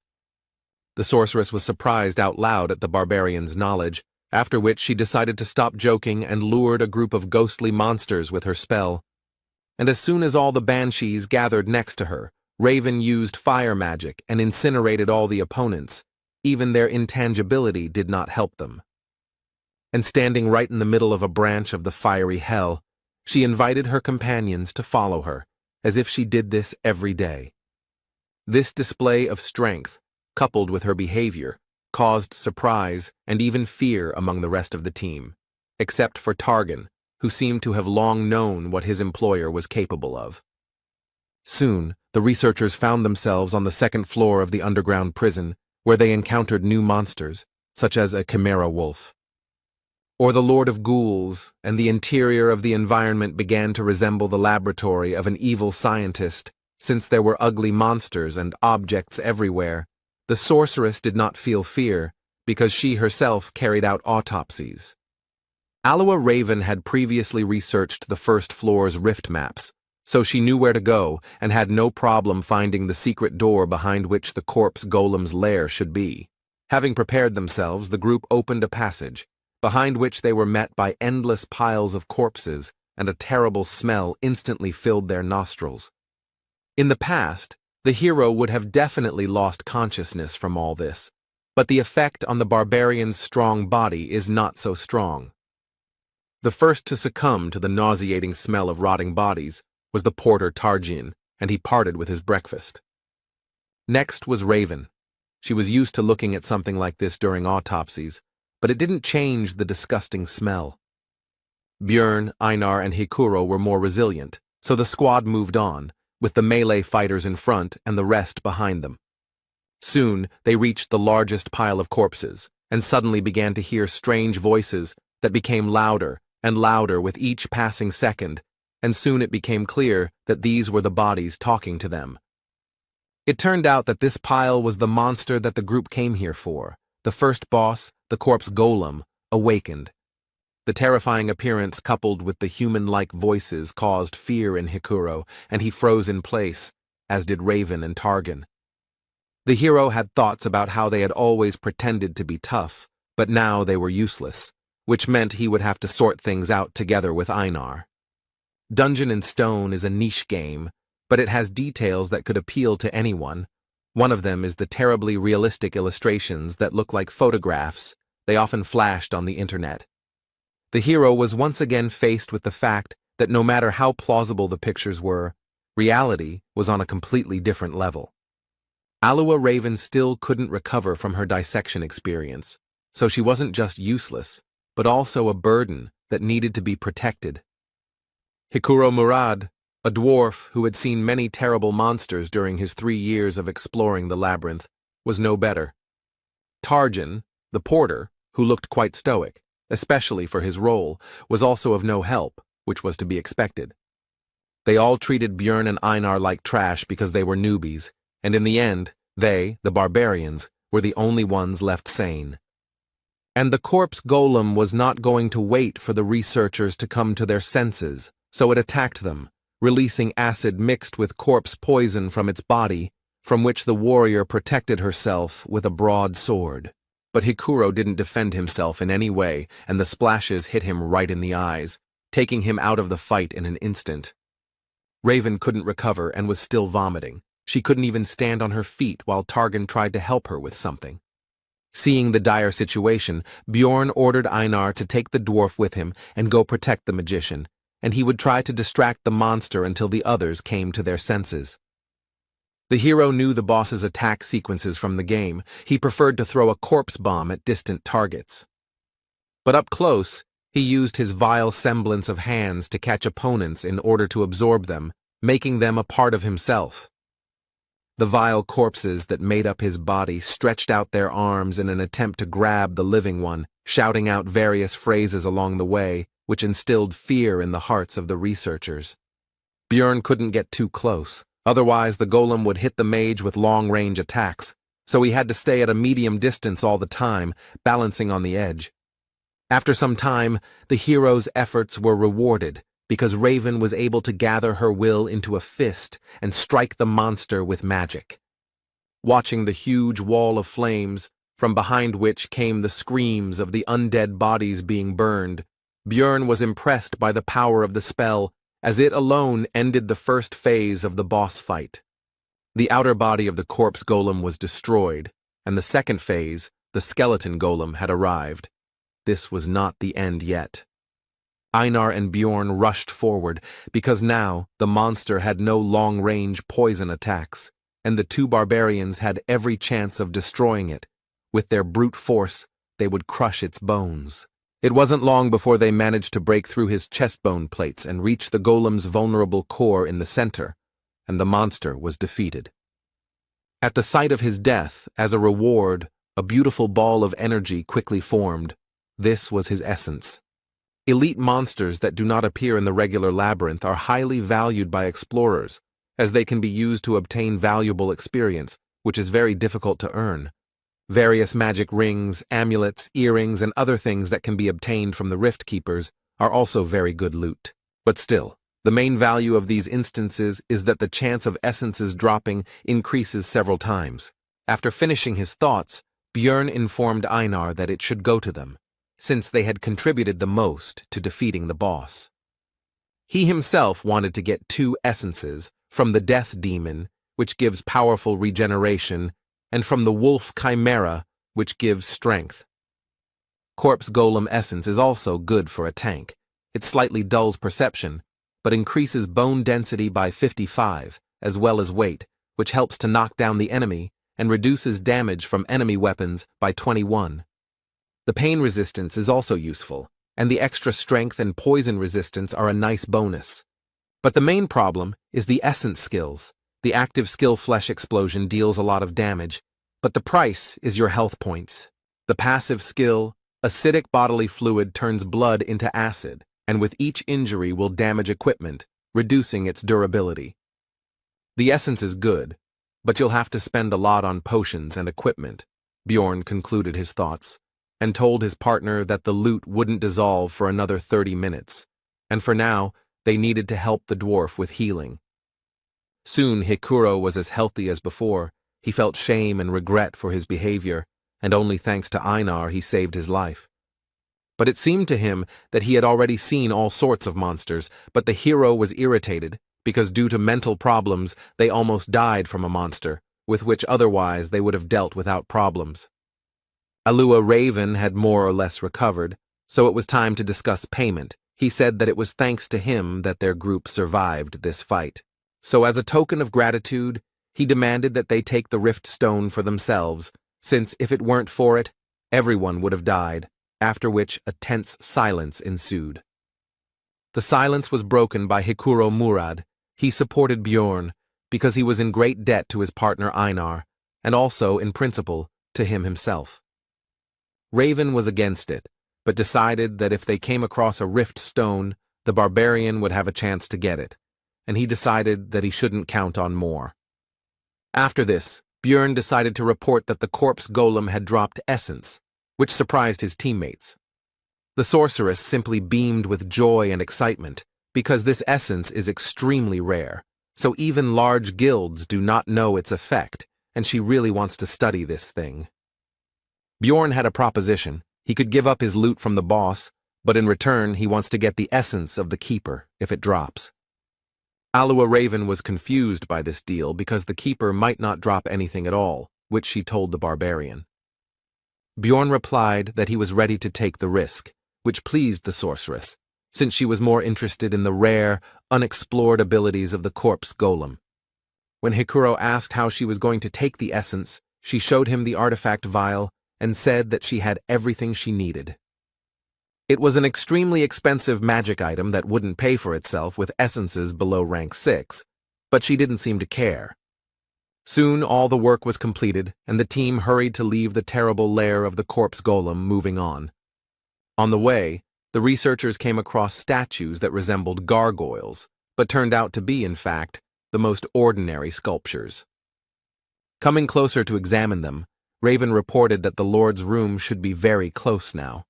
The sorceress was surprised out loud at the barbarian's knowledge, after which she decided to stop joking and lured a group of ghostly monsters with her spell. And as soon as all the banshees gathered next to her, Raven used fire magic and incinerated all the opponents. Even their intangibility did not help them. and standing right in the middle of a branch of the fiery hell, she invited her companions to follow her, as if she did this every day. This display of strength, coupled with her behavior, caused surprise and even fear among the rest of the team, except for Targan, who seemed to have long known what his employer was capable of. Soon, the researchers found themselves on the second floor of the underground prison, where they encountered new monsters, such as a chimera wolf. Or the Lord of Ghouls, and the interior of the environment began to resemble the laboratory of an evil scientist, since there were ugly monsters and objects everywhere. The sorceress did not feel fear, because she herself carried out autopsies. Aloha Raven had previously researched the first floor's rift maps, so she knew where to go and had no problem finding the secret door behind which the corpse golem's lair should be. Having prepared themselves, the group opened a passage, behind which they were met by endless piles of corpses, and a terrible smell instantly filled their nostrils. In the past, the hero would have definitely lost consciousness from all this, but the effect on the barbarian's strong body is not so strong. The first to succumb to the nauseating smell of rotting bodies was the porter Tarjin, and he parted with his breakfast. Next was Raven. She was used to looking at something like this during autopsies, but it didn't change the disgusting smell. Björn, Einar, and Hikuro were more resilient, so the squad moved on, with the melee fighters in front and the rest behind them. Soon, they reached the largest pile of corpses, and suddenly began to hear strange voices that became louder and louder with each passing second, and soon it became clear that these were the bodies talking to them. It turned out that this pile was the monster that the group came here for. The first boss, the corpse golem, awakened. The terrifying appearance coupled with the human-like voices caused fear in Hikuro, and he froze in place, as did Raven and Targan. The hero had thoughts about how they had always pretended to be tough, but now they were useless, which meant he would have to sort things out together with Einar. Dungeon and Stone is a niche game, but it has details that could appeal to anyone. One of them is the terribly realistic illustrations that look like photographs they often flashed on the internet. The hero was once again faced with the fact that no matter how plausible the pictures were, reality was on a completely different level. Aloha Raven still couldn't recover from her dissection experience, so she wasn't just useless, but also a burden that needed to be protected. Hikuro Murad, a dwarf who had seen many terrible monsters during his 3 years of exploring the labyrinth, was no better. Tarjan, the porter, who looked quite stoic, especially for his role, was also of no help, which was to be expected. They all treated Björn and Einar like trash because they were newbies, and in the end, they, the barbarians, were the only ones left sane. And the corpse golem was not going to wait for the researchers to come to their senses, so it attacked them, releasing acid mixed with corpse poison from its body, from which the warrior protected herself with a broad sword. But Hikuro didn't defend himself in any way, and the splashes hit him right in the eyes, taking him out of the fight in an instant. Raven couldn't recover and was still vomiting. She couldn't even stand on her feet while Targan tried to help her with something. Seeing the dire situation, Bjorn ordered Einar to take the dwarf with him and go protect the magician, and he would try to distract the monster until the others came to their senses. The hero knew the boss's attack sequences from the game. He preferred to throw a corpse bomb at distant targets. But up close, he used his vile semblance of hands to catch opponents in order to absorb them, making them a part of himself. The vile corpses that made up his body stretched out their arms in an attempt to grab the living one, shouting out various phrases along the way, which instilled fear in the hearts of the researchers. Bjorn couldn't get too close, otherwise the golem would hit the mage with long-range attacks, so he had to stay at a medium distance all the time, balancing on the edge. After some time, the hero's efforts were rewarded, because Raven was able to gather her will into a fist and strike the monster with magic. Watching the huge wall of flames, from behind which came the screams of the undead bodies being burned, Björn was impressed by the power of the spell, as it alone ended the first phase of the boss fight. The outer body of the corpse golem was destroyed, and the second phase, the skeleton golem, had arrived. this was not the end yet. Einar and Bjorn rushed forward, because now the monster had no long-range poison attacks, and the two barbarians had every chance of destroying it. With their brute force, they would crush its bones. It wasn't long before they managed to break through his chestbone plates and reach the golem's vulnerable core in the center, and the monster was defeated. At the sight of his death, as a reward, a beautiful ball of energy quickly formed. This was his essence. Elite monsters that do not appear in the regular labyrinth are highly valued by explorers, as they can be used to obtain valuable experience, which is very difficult to earn. Various magic rings, amulets, earrings, and other things that can be obtained from the Rift Keepers are also very good loot. But still, the main value of these instances is that the chance of essences dropping increases several times. After finishing his thoughts, Bjorn informed Einar that it should go to them, since they had contributed the most to defeating the boss. He himself wanted to get 2 essences, from the Death Demon, which gives powerful regeneration, and from the Wolf Chimera, which gives strength. Corpse Golem Essence is also good for a tank. It slightly dulls perception, but increases bone density by 55, as well as weight, which helps to knock down the enemy, and reduces damage from enemy weapons by 21. The pain resistance is also useful, and the extra strength and poison resistance are a nice bonus. But the main problem is the essence skills. The active skill Flesh Explosion deals a lot of damage, but the price is your health points. The passive skill, Acidic Bodily Fluid, turns blood into acid, and with each injury will damage equipment, reducing its durability. The essence is good, but you'll have to spend a lot on potions and equipment, Bjorn concluded his thoughts, and told his partner that the loot wouldn't dissolve for another 30 minutes, and for now, they needed to help the dwarf with healing. Soon Hikuro was as healthy as before. He felt shame and regret for his behavior, and only thanks to Einar he saved his life. But it seemed to him that he had already seen all sorts of monsters, but the hero was irritated, because due to mental problems they almost died from a monster, with which otherwise they would have dealt without problems. Alua Raven had more or less recovered, so it was time to discuss payment. He said that it was thanks to him that their group survived this fight. So as a token of gratitude, he demanded that they take the Rift Stone for themselves, since if it weren't for it, everyone would have died, after which a tense silence ensued. The silence was broken by Hikuro Murad. He supported Bjorn, because he was in great debt to his partner Einar, and also, in principle, to him himself. Raven was against it, but decided that if they came across a Rift Stone, the barbarian would have a chance to get it, and he decided that he shouldn't count on more. After this, Bjorn decided to report that the corpse golem had dropped essence, which surprised his teammates. The sorceress simply beamed with joy and excitement, because this essence is extremely rare, so even large guilds do not know its effect, and she really wants to study this thing. Bjorn had a proposition. He could give up his loot from the boss, but in return he wants to get the essence of the keeper if it drops. Alua Raven was confused by this deal because the keeper might not drop anything at all, which she told the barbarian. Bjorn replied that he was ready to take the risk, which pleased the sorceress, since she was more interested in the rare, unexplored abilities of the corpse golem. When Hikuro asked how she was going to take the essence, she showed him the artifact vial and said that she had everything she needed. It was an extremely expensive magic item that wouldn't pay for itself with essences below rank 6, but she didn't seem to care. Soon all the work was completed, and the team hurried to leave the terrible lair of the corpse golem, moving on. On the way, the researchers came across statues that resembled gargoyles, but turned out to be, in fact, the most ordinary sculptures. Coming closer to examine them, Raven reported that the Lord's room should be very close now.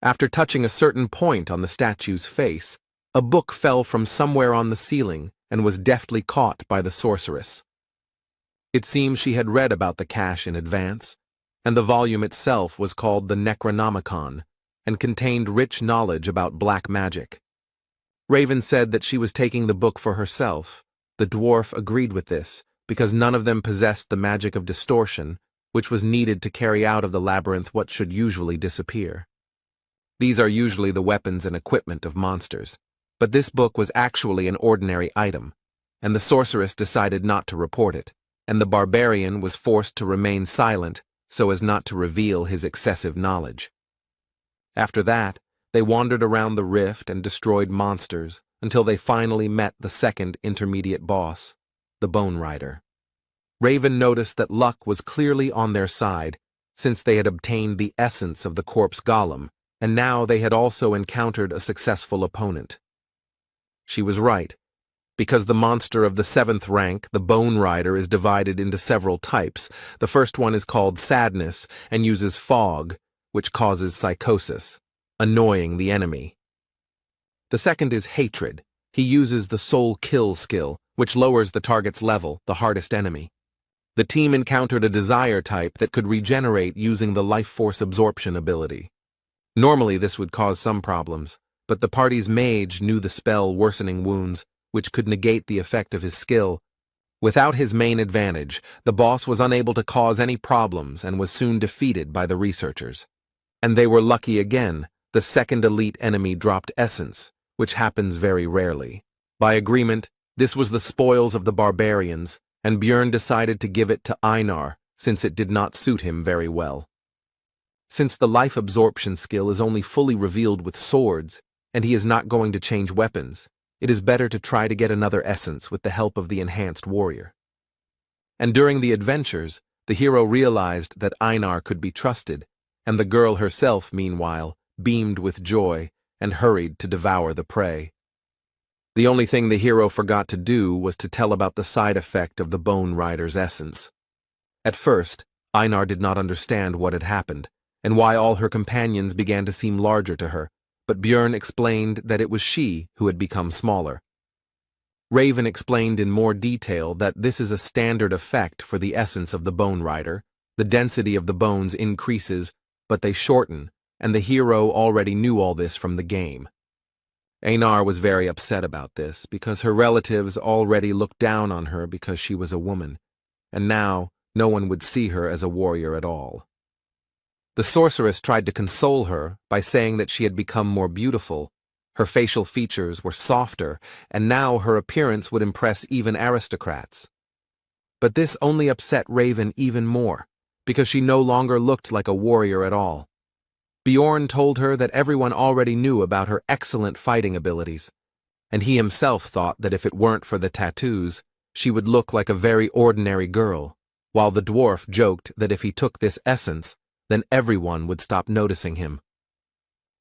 After touching a certain point on the statue's face, a book fell from somewhere on the ceiling and was deftly caught by the sorceress. It seems she had read about the cache in advance, and the volume itself was called the Necronomicon and contained rich knowledge about black magic. Raven said that she was taking the book for herself. The dwarf agreed with this, because none of them possessed the magic of distortion, which was needed to carry out of the labyrinth what should usually disappear. These are usually the weapons and equipment of monsters. But this book was actually an ordinary item, and the sorceress decided not to report it, and the barbarian was forced to remain silent so as not to reveal his excessive knowledge. After that, they wandered around the rift and destroyed monsters until they finally met the second intermediate boss, the Bone Rider. Raven noticed that luck was clearly on their side, since they had obtained the essence of the corpse golem, and now they had also encountered a successful opponent. She was right, because the monster of the 7th rank, the Bone Rider, is divided into several types. The first one is called Sadness and uses fog, which causes psychosis, annoying the enemy. The second is Hatred. He uses the Soul Kill skill, which lowers the target's level, the hardest enemy. The team encountered a Desire type that could regenerate using the Life Force Absorption ability. Normally this would cause some problems, but the party's mage knew the spell Worsening Wounds, which could negate the effect of his skill. Without his main advantage, the boss was unable to cause any problems and was soon defeated by the researchers. And they were lucky again. The second elite enemy dropped Essence, which happens very rarely. By agreement, this was the spoils of the barbarians, and Björn decided to give it to Einar, since it did not suit him very well. Since the life absorption skill is only fully revealed with swords, and he is not going to change weapons, it is better to try to get another essence with the help of the enhanced warrior. And during the adventures, the hero realized that Einar could be trusted, and the girl herself, meanwhile, beamed with joy and hurried to devour the prey. The only thing the hero forgot to do was to tell about the side effect of the Bone Rider's essence. At first, Einar did not understand what had happened, and why all her companions began to seem larger to her, but Björn explained that it was she who had become smaller. Raven explained in more detail that this is a standard effect for the essence of the Bone Rider. The density of the bones increases, but they shorten, and the hero already knew all this from the game. Einar was very upset about this, because her relatives already looked down on her because she was a woman, and now no one would see her as a warrior at all. The sorceress tried to console her by saying that she had become more beautiful. Her facial features were softer, and now her appearance would impress even aristocrats. But this only upset Raven even more, because she no longer looked like a warrior at all. Bjorn told her that everyone already knew about her excellent fighting abilities, and he himself thought that if it weren't for the tattoos, she would look like a very ordinary girl, while the dwarf joked that if he took this essence, then everyone would stop noticing him.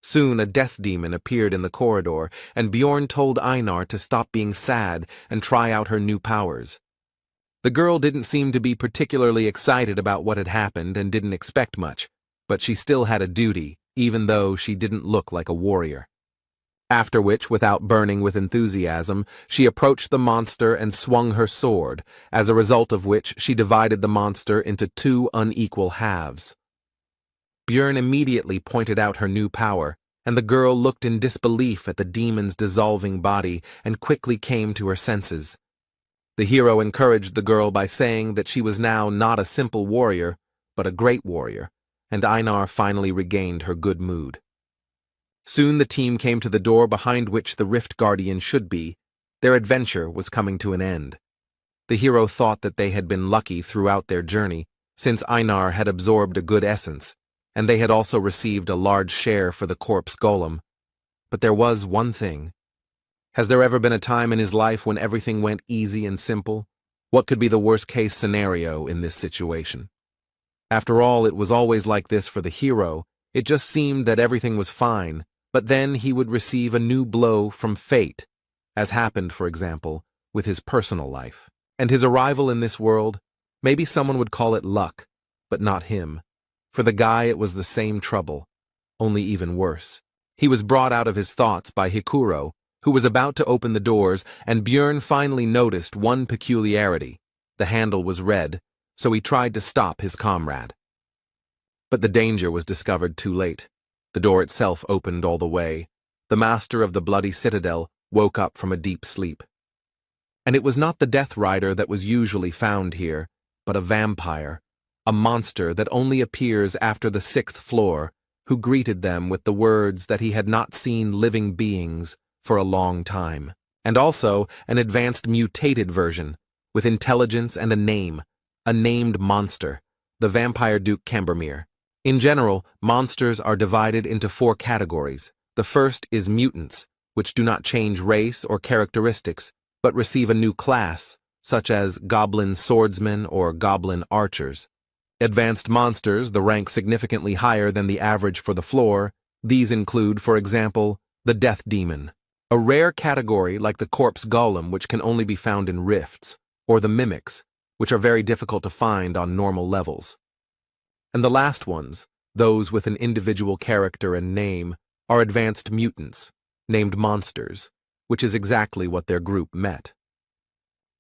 Soon a death demon appeared in the corridor, and Bjorn told Einar to stop being sad and try out her new powers. The girl didn't seem to be particularly excited about what had happened and didn't expect much, but she still had a duty, even though she didn't look like a warrior. After which, without burning with enthusiasm, she approached the monster and swung her sword, as a result of which she divided the monster into 2 unequal halves. Björn immediately pointed out her new power, and the girl looked in disbelief at the demon's dissolving body and quickly came to her senses. The hero encouraged the girl by saying that she was now not a simple warrior, but a great warrior, and Einar finally regained her good mood. Soon the team came to the door behind which the Rift Guardian should be. Their adventure was coming to an end. The hero thought that they had been lucky throughout their journey, since Einar had absorbed a good essence, and they had also received a large share for the corpse golem. But there was one thing. Has there ever been a time in his life when everything went easy and simple? What could be the worst-case scenario in this situation? After all, it was always like this for the hero. It just seemed that everything was fine, but then he would receive a new blow from fate, as happened, for example, with his personal life. And his arrival in this world, maybe someone would call it luck, but not him. For the guy it was the same trouble, only even worse. He was brought out of his thoughts by Hikuro, who was about to open the doors, and Björn finally noticed one peculiarity. The handle was red, so he tried to stop his comrade. But the danger was discovered too late. The door itself opened all the way. The master of the bloody citadel woke up from a deep sleep. And it was not the Death Rider that was usually found here, but a vampire, a monster that only appears after the 6th floor, who greeted them with the words that he had not seen living beings for a long time, and also an advanced mutated version, with intelligence and a named monster, the vampire Duke Cambermere. In general, monsters are divided into 4 categories. The first is mutants, which do not change race or characteristics, but receive a new class, such as goblin swordsmen or goblin archers. Advanced monsters, the rank significantly higher than the average for the floor. These include, for example, the Death Demon, a rare category like the Corpse Golem which can only be found in rifts, or the Mimics, which are very difficult to find on normal levels. And the last ones, those with an individual character and name, are advanced mutants, named monsters, which is exactly what their group met.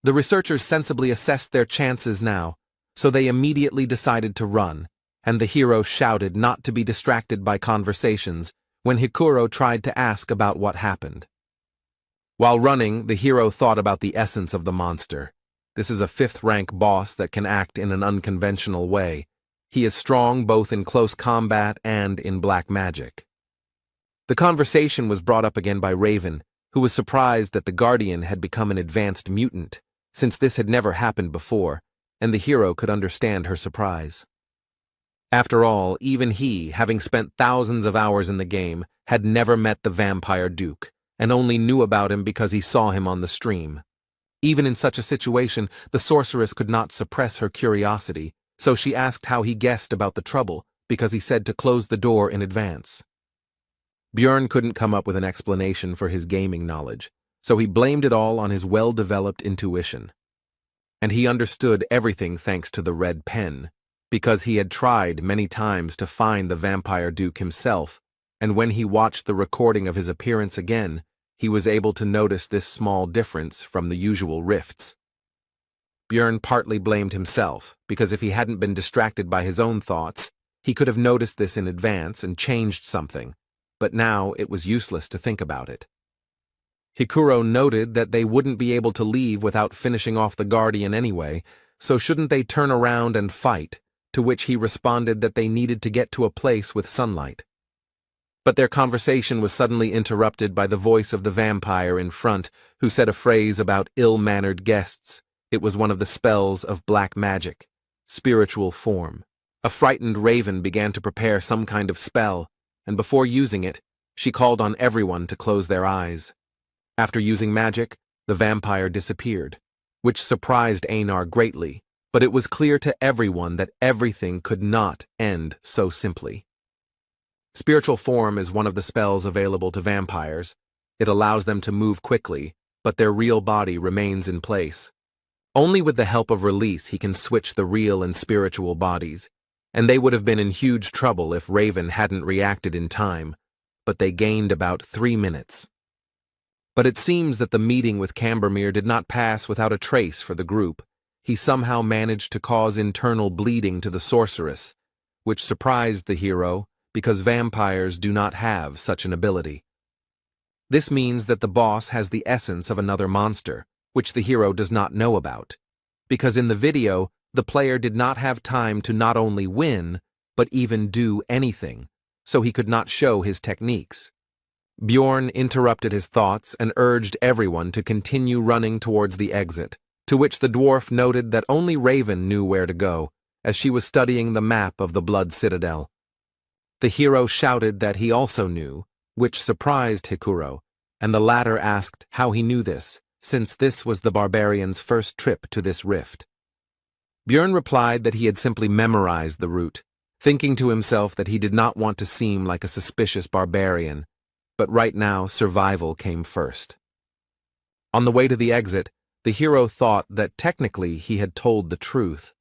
The researchers sensibly assessed their chances now, so they immediately decided to run, and the hero shouted not to be distracted by conversations when Hikuro tried to ask about what happened. While running, the hero thought about the essence of the monster. This is a 5th-rank boss that can act in an unconventional way. He is strong both in close combat and in black magic. The conversation was brought up again by Raven, who was surprised that the Guardian had become an advanced mutant, since this had never happened before, and the hero could understand her surprise. After all, even he, having spent thousands of hours in the game, had never met the Vampire Duke, and only knew about him because he saw him on the stream. Even in such a situation, the sorceress could not suppress her curiosity, so she asked how he guessed about the trouble, because he said to close the door in advance. Björn couldn't come up with an explanation for his gaming knowledge, so he blamed it all on his well-developed intuition. And he understood everything thanks to the red pen, because he had tried many times to find the Vampire Duke himself, and when he watched the recording of his appearance again, he was able to notice this small difference from the usual rifts. Björn partly blamed himself, because if he hadn't been distracted by his own thoughts, he could have noticed this in advance and changed something, but now it was useless to think about it. Hikuro noted that they wouldn't be able to leave without finishing off the Guardian anyway, so shouldn't they turn around and fight, to which he responded that they needed to get to a place with sunlight. But their conversation was suddenly interrupted by the voice of the vampire in front, who said a phrase about ill-mannered guests. It was one of the spells of black magic, spiritual form. A frightened Raven began to prepare some kind of spell, and before using it, she called on everyone to close their eyes. After using magic, the vampire disappeared, which surprised Einar greatly, but it was clear to everyone that everything could not end so simply. Spiritual form is one of the spells available to vampires. It allows them to move quickly, but their real body remains in place. Only with the help of release he can switch the real and spiritual bodies, and they would have been in huge trouble if Raven hadn't reacted in time, but they gained about 3 minutes. But it seems that the meeting with Cambermere did not pass without a trace for the group. He somehow managed to cause internal bleeding to the sorceress, which surprised the hero because vampires do not have such an ability. This means that the boss has the essence of another monster, which the hero does not know about, because in the video, the player did not have time to not only win, but even do anything, so he could not show his techniques. Bjorn interrupted his thoughts and urged everyone to continue running towards the exit, to which the dwarf noted that only Raven knew where to go, as she was studying the map of the Blood Citadel. The hero shouted that he also knew, which surprised Hikuro, and the latter asked how he knew this, since this was the barbarian's first trip to this rift. Björn replied that he had simply memorized the route, thinking to himself that he did not want to seem like a suspicious barbarian, but right now survival came first. On the way to the exit, the hero thought that technically he had told the truth,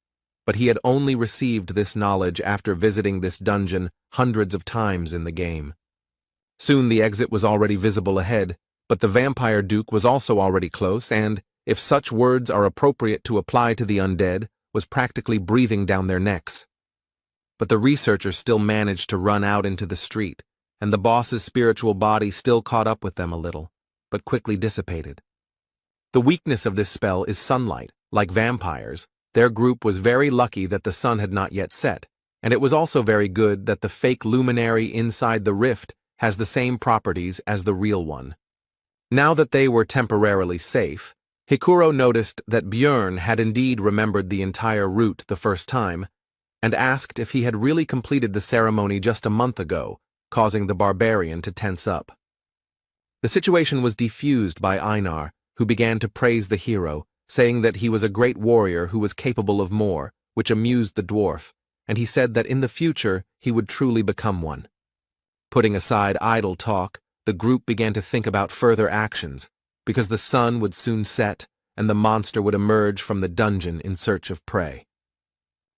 but he had only received this knowledge after visiting this dungeon hundreds of times in the game. Soon the exit was already visible ahead, but the Vampire Duke was also already close and, if such words are appropriate to apply to the undead, was practically breathing down their necks. But the researchers still managed to run out into the street, and the boss's spiritual body still caught up with them a little, but quickly dissipated. The weakness of this spell is sunlight. Like vampires, their group was very lucky that the sun had not yet set, and it was also very good that the fake luminary inside the rift has the same properties as the real one. Now that they were temporarily safe, Hikuro noticed that Björn had indeed remembered the entire route the first time, and asked if he had really completed the ceremony just a month ago, causing the barbarian to tense up. The situation was defused by Einar, who began to praise the hero, saying that he was a great warrior who was capable of more, which amused the dwarf, and he said that in the future he would truly become one. Putting aside idle talk, the group began to think about further actions, because the sun would soon set and the monster would emerge from the dungeon in search of prey.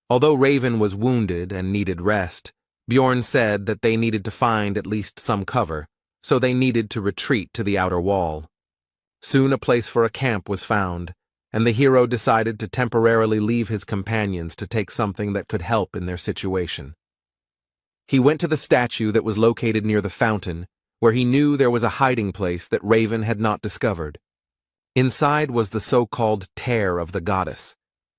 Although Raven was wounded and needed rest, Bjorn said that they needed to find at least some cover, so they needed to retreat to the outer wall. Soon a place for a camp was found, and the hero decided to temporarily leave his companions to take something that could help in their situation. He went to the statue that was located near the fountain, where he knew there was a hiding place that Raven had not discovered. Inside was the so-called tear of the goddess,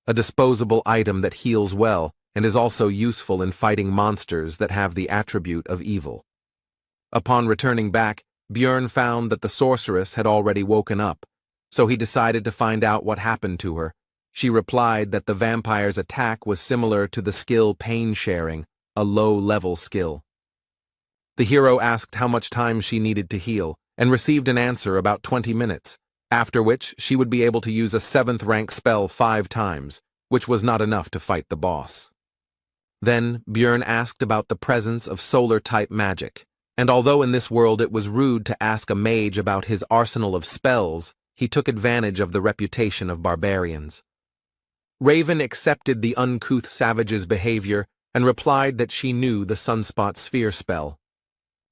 a disposable item that heals well and is also useful in fighting monsters that have the attribute of evil. Upon returning back, Björn found that the sorceress had already woken up, so he decided to find out what happened to her. She replied that the vampire's attack was similar to the skill pain sharing, a low-level skill. The hero asked how much time she needed to heal, and received an answer about 20 minutes, after which she would be able to use a 7th rank spell 5 times, which was not enough to fight the boss. Then Björn asked about the presence of solar-type magic, and although in this world it was rude to ask a mage about his arsenal of spells, he took advantage of the reputation of barbarians. Raven accepted the uncouth savage's behavior and replied that she knew the Sunspot Sphere spell.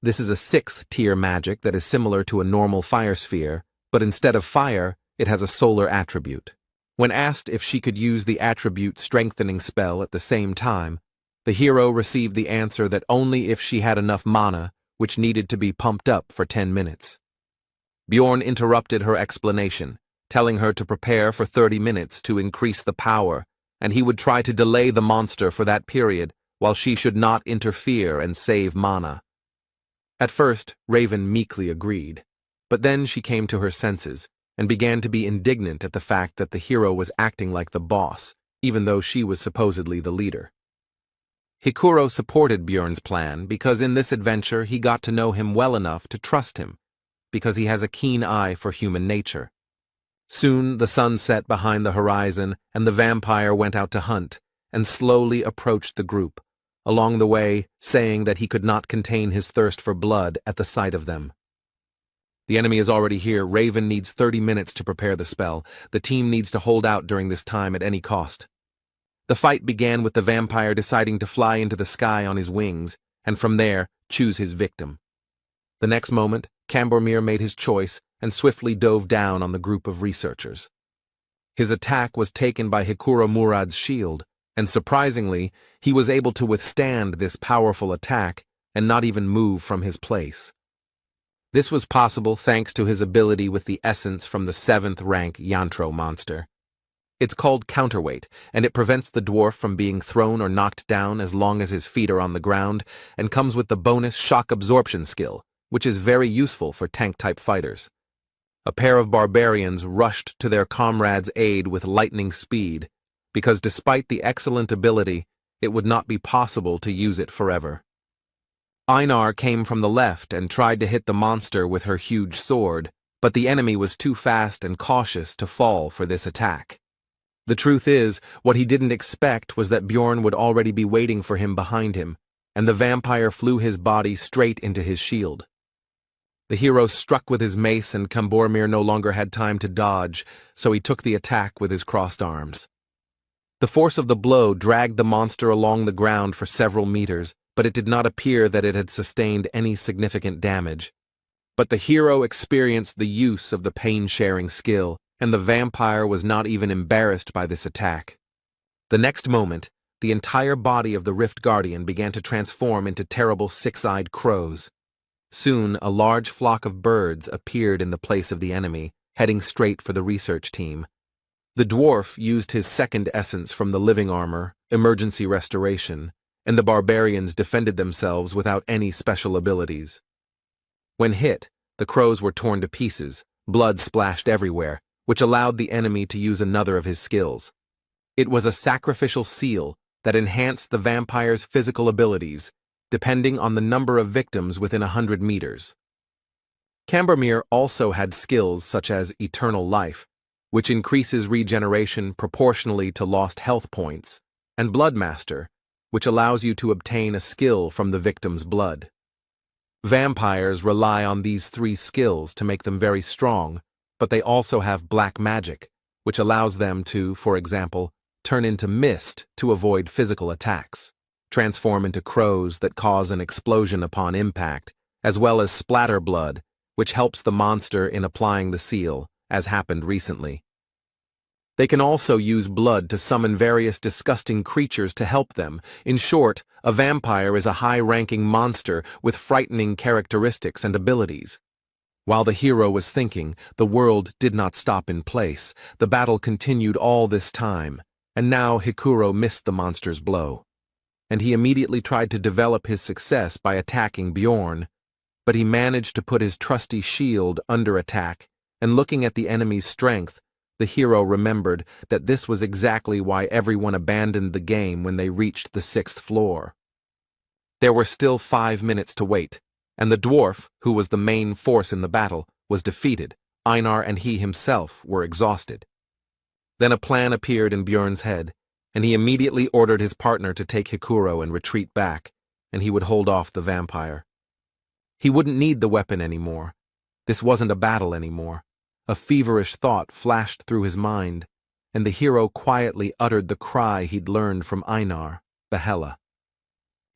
This is a 6th tier magic that is similar to a normal fire sphere, but instead of fire, it has a solar attribute. When asked if she could use the attribute strengthening spell at the same time, the hero received the answer that only if she had enough mana, which needed to be pumped up for 10 minutes. Bjorn interrupted her explanation, telling her to prepare for 30 minutes to increase the power, and he would try to delay the monster for that period, while she should not interfere and save mana. At first, Raven meekly agreed, but then she came to her senses, and began to be indignant at the fact that the hero was acting like the boss, even though she was supposedly the leader. Hikuro supported Bjorn's plan because in this adventure he got to know him well enough to trust him, because he has a keen eye for human nature. Soon the sun set behind the horizon and the vampire went out to hunt and slowly approached the group, along the way saying that he could not contain his thirst for blood at the sight of them. The enemy is already here. Raven needs 30 minutes to prepare the spell. The team needs to hold out during this time at any cost. The fight began with the vampire deciding to fly into the sky on his wings, and from there, choose his victim. The next moment, Cambormir made his choice and swiftly dove down on the group of researchers. His attack was taken by Hikuro Murad's shield, and surprisingly, he was able to withstand this powerful attack and not even move from his place. This was possible thanks to his ability with the essence from the 7th rank Yantro monster. It's called counterweight, and it prevents the dwarf from being thrown or knocked down as long as his feet are on the ground, and comes with the bonus shock absorption skill, which is very useful for tank-type fighters. A pair of barbarians rushed to their comrade's aid with lightning speed, because despite the excellent ability, it would not be possible to use it forever. Einar came from the left and tried to hit the monster with her huge sword, but the enemy was too fast and cautious to fall for this attack. The truth is, what he didn't expect was that Bjorn would already be waiting for him behind him, and the vampire flew his body straight into his shield. The hero struck with his mace and Cambormir no longer had time to dodge, so he took the attack with his crossed arms. The force of the blow dragged the monster along the ground for several meters, but it did not appear that it had sustained any significant damage. But the hero experienced the use of the pain-sharing skill, and the vampire was not even embarrassed by this attack. The next moment, the entire body of the Rift Guardian began to transform into terrible six-eyed crows. Soon, a large flock of birds appeared in the place of the enemy, heading straight for the research team. The dwarf used his second essence from the living armor, emergency restoration, and the barbarians defended themselves without any special abilities. When hit, the crows were torn to pieces, blood splashed everywhere, which allowed the enemy to use another of his skills. It was a sacrificial seal that enhanced the vampire's physical abilities, depending on the number of victims within 100 meters. Cambermere also had skills such as Eternal Life, which increases regeneration proportionally to lost health points, and Bloodmaster, which allows you to obtain a skill from the victim's blood. Vampires rely on these three skills to make them very strong, but they also have black magic, which allows them to, for example, turn into mist to avoid physical attacks, transform into crows that cause an explosion upon impact, as well as splatter blood, which helps the monster in applying the seal, as happened recently. They can also use blood to summon various disgusting creatures to help them. In short, a vampire is a high-ranking monster with frightening characteristics and abilities. While the hero was thinking, the world did not stop in place. The battle continued all this time, and now Hikuro missed the monster's blow. And he immediately tried to develop his success by attacking Bjorn, but he managed to put his trusty shield under attack, and looking at the enemy's strength, the hero remembered that this was exactly why everyone abandoned the game when they reached the 6th floor. There were still 5 minutes to wait, and the dwarf, who was the main force in the battle, was defeated. Einar and he himself were exhausted. Then a plan appeared in Bjorn's head, and he immediately ordered his partner to take Hikuro and retreat back, and he would hold off the vampire. He wouldn't need the weapon anymore. This wasn't a battle anymore. A feverish thought flashed through his mind, and the hero quietly uttered the cry he'd learned from Einar, Yahello.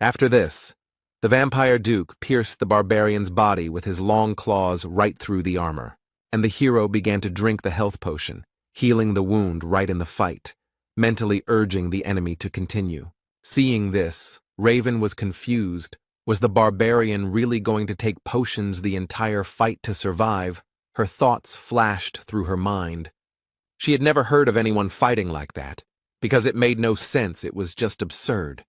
After this, the vampire duke pierced the barbarian's body with his long claws right through the armor, and the hero began to drink the health potion, healing the wound right in the fight, mentally urging the enemy to continue. Seeing this, Raven was confused. Was the barbarian really going to take potions the entire fight to survive? Her thoughts flashed through her mind. She had never heard of anyone fighting like that, because it made no sense. It was just absurd.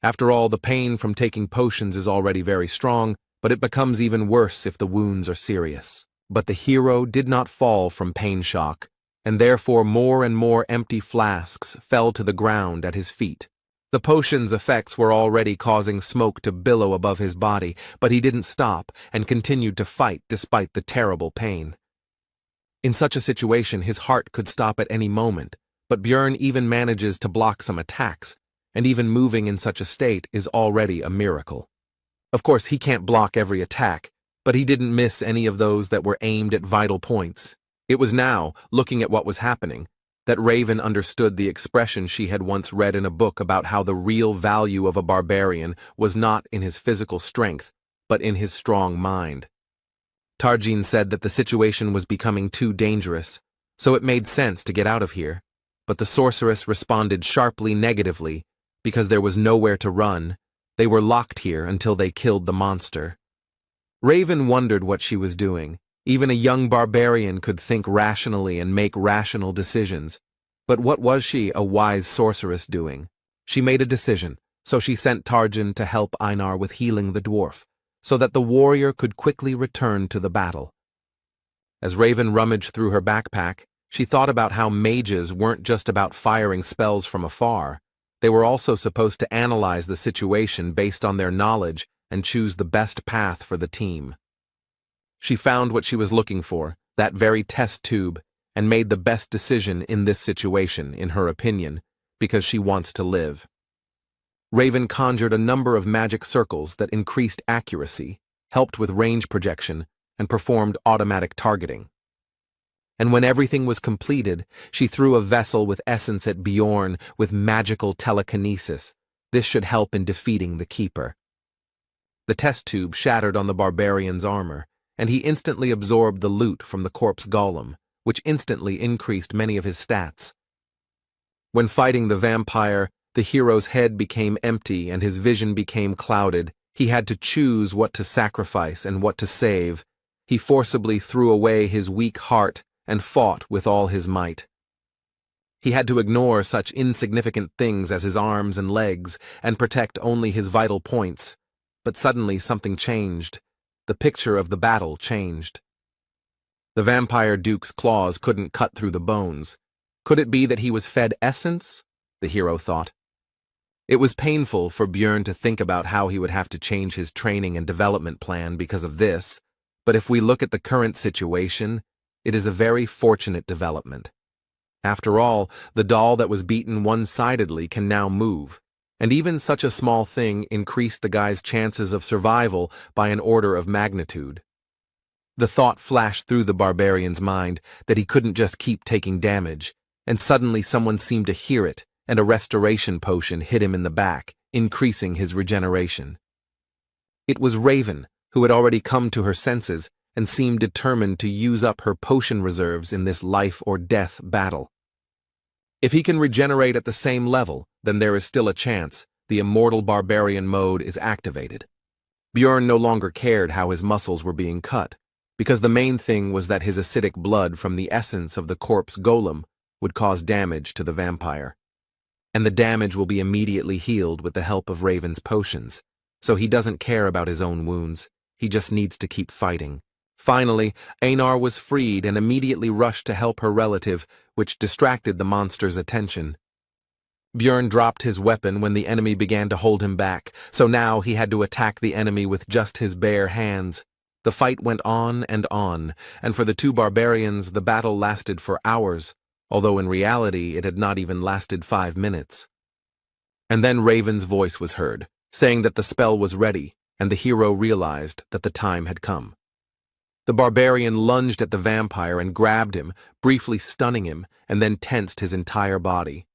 After all, the pain from taking potions is already very strong, but it becomes even worse if the wounds are serious. But the hero did not fall from pain shock, and therefore more and more empty flasks fell to the ground at his feet. The potion's effects were already causing smoke to billow above his body, but he didn't stop and continued to fight despite the terrible pain. In such a situation, his heart could stop at any moment, but Bjorn even manages to block some attacks, and even moving in such a state is already a miracle. Of course, he can't block every attack, but he didn't miss any of those that were aimed at vital points. It was now, looking at what was happening, that Raven understood the expression she had once read in a book about how the real value of a barbarian was not in his physical strength, but in his strong mind. Tarjin said that the situation was becoming too dangerous, so it made sense to get out of here, but the sorceress responded sharply negatively because there was nowhere to run. They were locked here until they killed the monster. Raven wondered what she was doing. Even a young barbarian could think rationally and make rational decisions. But what was she, a wise sorceress, doing? She made a decision, so she sent Tarjin to help Einar with healing the dwarf, so that the warrior could quickly return to the battle. As Raven rummaged through her backpack, she thought about how mages weren't just about firing spells from afar. They were also supposed to analyze the situation based on their knowledge and choose the best path for the team. She found what she was looking for, that very test tube, and made the best decision in this situation, in her opinion, because she wants to live. Raven conjured a number of magic circles that increased accuracy, helped with range projection, and performed automatic targeting. And when everything was completed, she threw a vessel with essence at Bjorn with magical telekinesis. This should help in defeating the Keeper. The test tube shattered on the barbarian's armor, and he instantly absorbed the loot from the corpse golem, which instantly increased many of his stats. When fighting the vampire, the hero's head became empty and his vision became clouded. He had to choose what to sacrifice and what to save. He forcibly threw away his weak heart and fought with all his might. He had to ignore such insignificant things as his arms and legs and protect only his vital points. But suddenly something changed. The picture of the battle changed. The vampire duke's claws couldn't cut through the bones. Could it be that he was fed essence? The hero thought. It was painful for Björn to think about how he would have to change his training and development plan because of this, but if we look at the current situation, it is a very fortunate development. After all, the doll that was beaten one-sidedly can now move, and even such a small thing increased the guy's chances of survival by an order of magnitude. The thought flashed through the barbarian's mind that he couldn't just keep taking damage, and suddenly someone seemed to hear it, and a restoration potion hit him in the back, increasing his regeneration. It was Raven, who had already come to her senses and seemed determined to use up her potion reserves in this life-or-death battle. If he can regenerate at the same level, then there is still a chance. The immortal barbarian mode is activated. Björn no longer cared how his muscles were being cut, because the main thing was that his acidic blood from the essence of the corpse golem would cause damage to the vampire. And the damage will be immediately healed with the help of Raven's potions, so he doesn't care about his own wounds, he just needs to keep fighting. Finally, Einar was freed and immediately rushed to help her relative, which distracted the monster's attention. Björn dropped his weapon when the enemy began to hold him back, so now he had to attack the enemy with just his bare hands. The fight went on, and for the two barbarians the battle lasted for hours, although in reality it had not even lasted 5 minutes. And then Raven's voice was heard, saying that the spell was ready, and the hero realized that the time had come. The barbarian lunged at the vampire and grabbed him, briefly stunning him, and then tensed his entire body.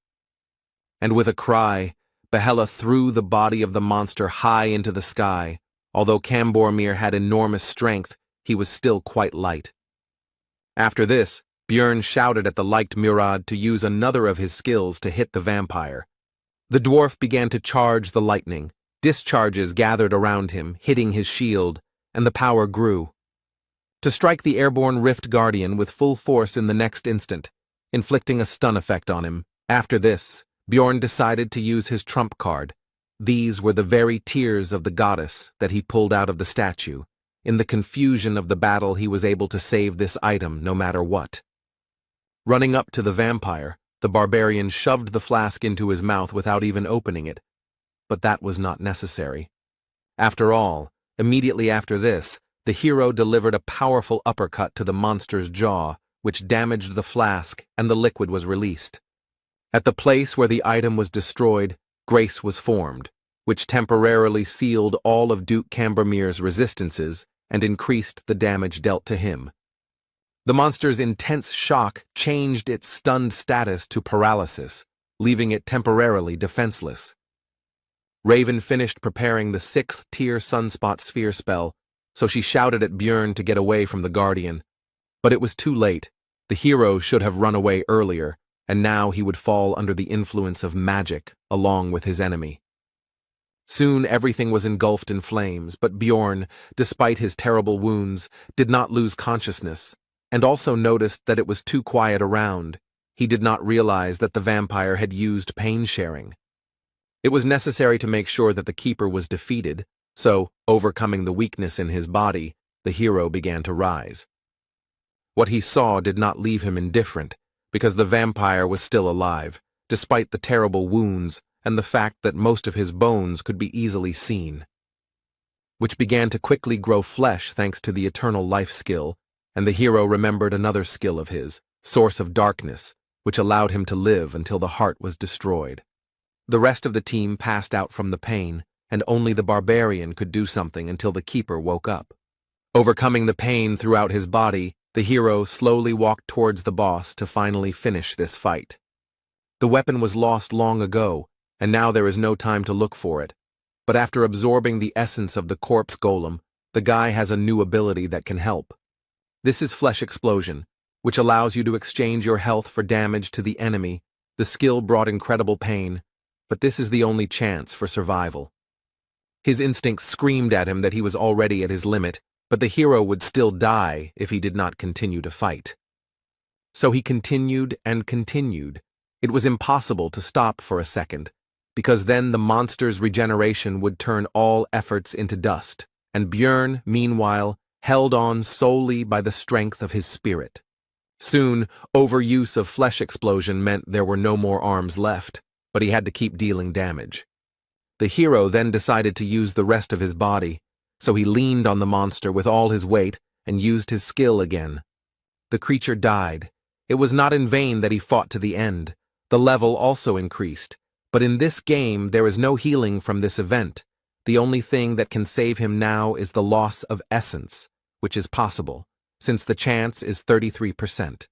And with a cry, Yahello threw the body of the monster high into the sky. Although Cambormir had enormous strength, he was still quite light. After this, Björn shouted at the light Murad to use another of his skills to hit the vampire. The dwarf began to charge the lightning. Discharges gathered around him, hitting his shield, and the power grew. To strike the airborne Rift Guardian with full force in the next instant, inflicting a stun effect on him. After this, Björn decided to use his trump card. These were the very tears of the goddess that he pulled out of the statue. In the confusion of the battle, he was able to save this item no matter what. Running up to the vampire, the barbarian shoved the flask into his mouth without even opening it. But that was not necessary. After all, immediately after this, the hero delivered a powerful uppercut to the monster's jaw, which damaged the flask, and the liquid was released. At the place where the item was destroyed, grace was formed, which temporarily sealed all of Duke Cambormir's resistances and increased the damage dealt to him. The monster's intense shock changed its stunned status to paralysis, leaving it temporarily defenseless. Raven finished preparing the 6th-tier Sunspot Sphere spell, so she shouted at Björn to get away from the Guardian. But it was too late. The hero should have run away earlier, and now he would fall under the influence of magic along with his enemy. Soon everything was engulfed in flames, but Björn, despite his terrible wounds, did not lose consciousness, and also noticed that it was too quiet around. He did not realize that the vampire had used pain sharing. It was necessary to make sure that the keeper was defeated, so, overcoming the weakness in his body, the hero began to rise. What he saw did not leave him indifferent, because the vampire was still alive, despite the terrible wounds and the fact that most of his bones could be easily seen, which began to quickly grow flesh thanks to the eternal life skill, and the hero remembered another skill of his, Source of Darkness, which allowed him to live until the heart was destroyed. The rest of the team passed out from the pain, and only the barbarian could do something until the keeper woke up. Overcoming the pain throughout his body, the hero slowly walked towards the boss to finally finish this fight. The weapon was lost long ago, and now there is no time to look for it. But after absorbing the essence of the corpse golem, the guy has a new ability that can help. This is Flesh Explosion, which allows you to exchange your health for damage to the enemy. The skill brought incredible pain, but this is the only chance for survival. His instincts screamed at him that he was already at his limit, but the hero would still die if he did not continue to fight. So he continued and continued. It was impossible to stop for a second, because then the monster's regeneration would turn all efforts into dust, and Björn, meanwhile, held on solely by the strength of his spirit. Soon, overuse of flesh explosion meant there were no more arms left, but he had to keep dealing damage. The hero then decided to use the rest of his body, so he leaned on the monster with all his weight and used his skill again. The creature died. It was not in vain that he fought to the end. The level also increased, but in this game there is no healing from this event. The only thing that can save him now is the loss of essence, which is possible, since the chance is 33%.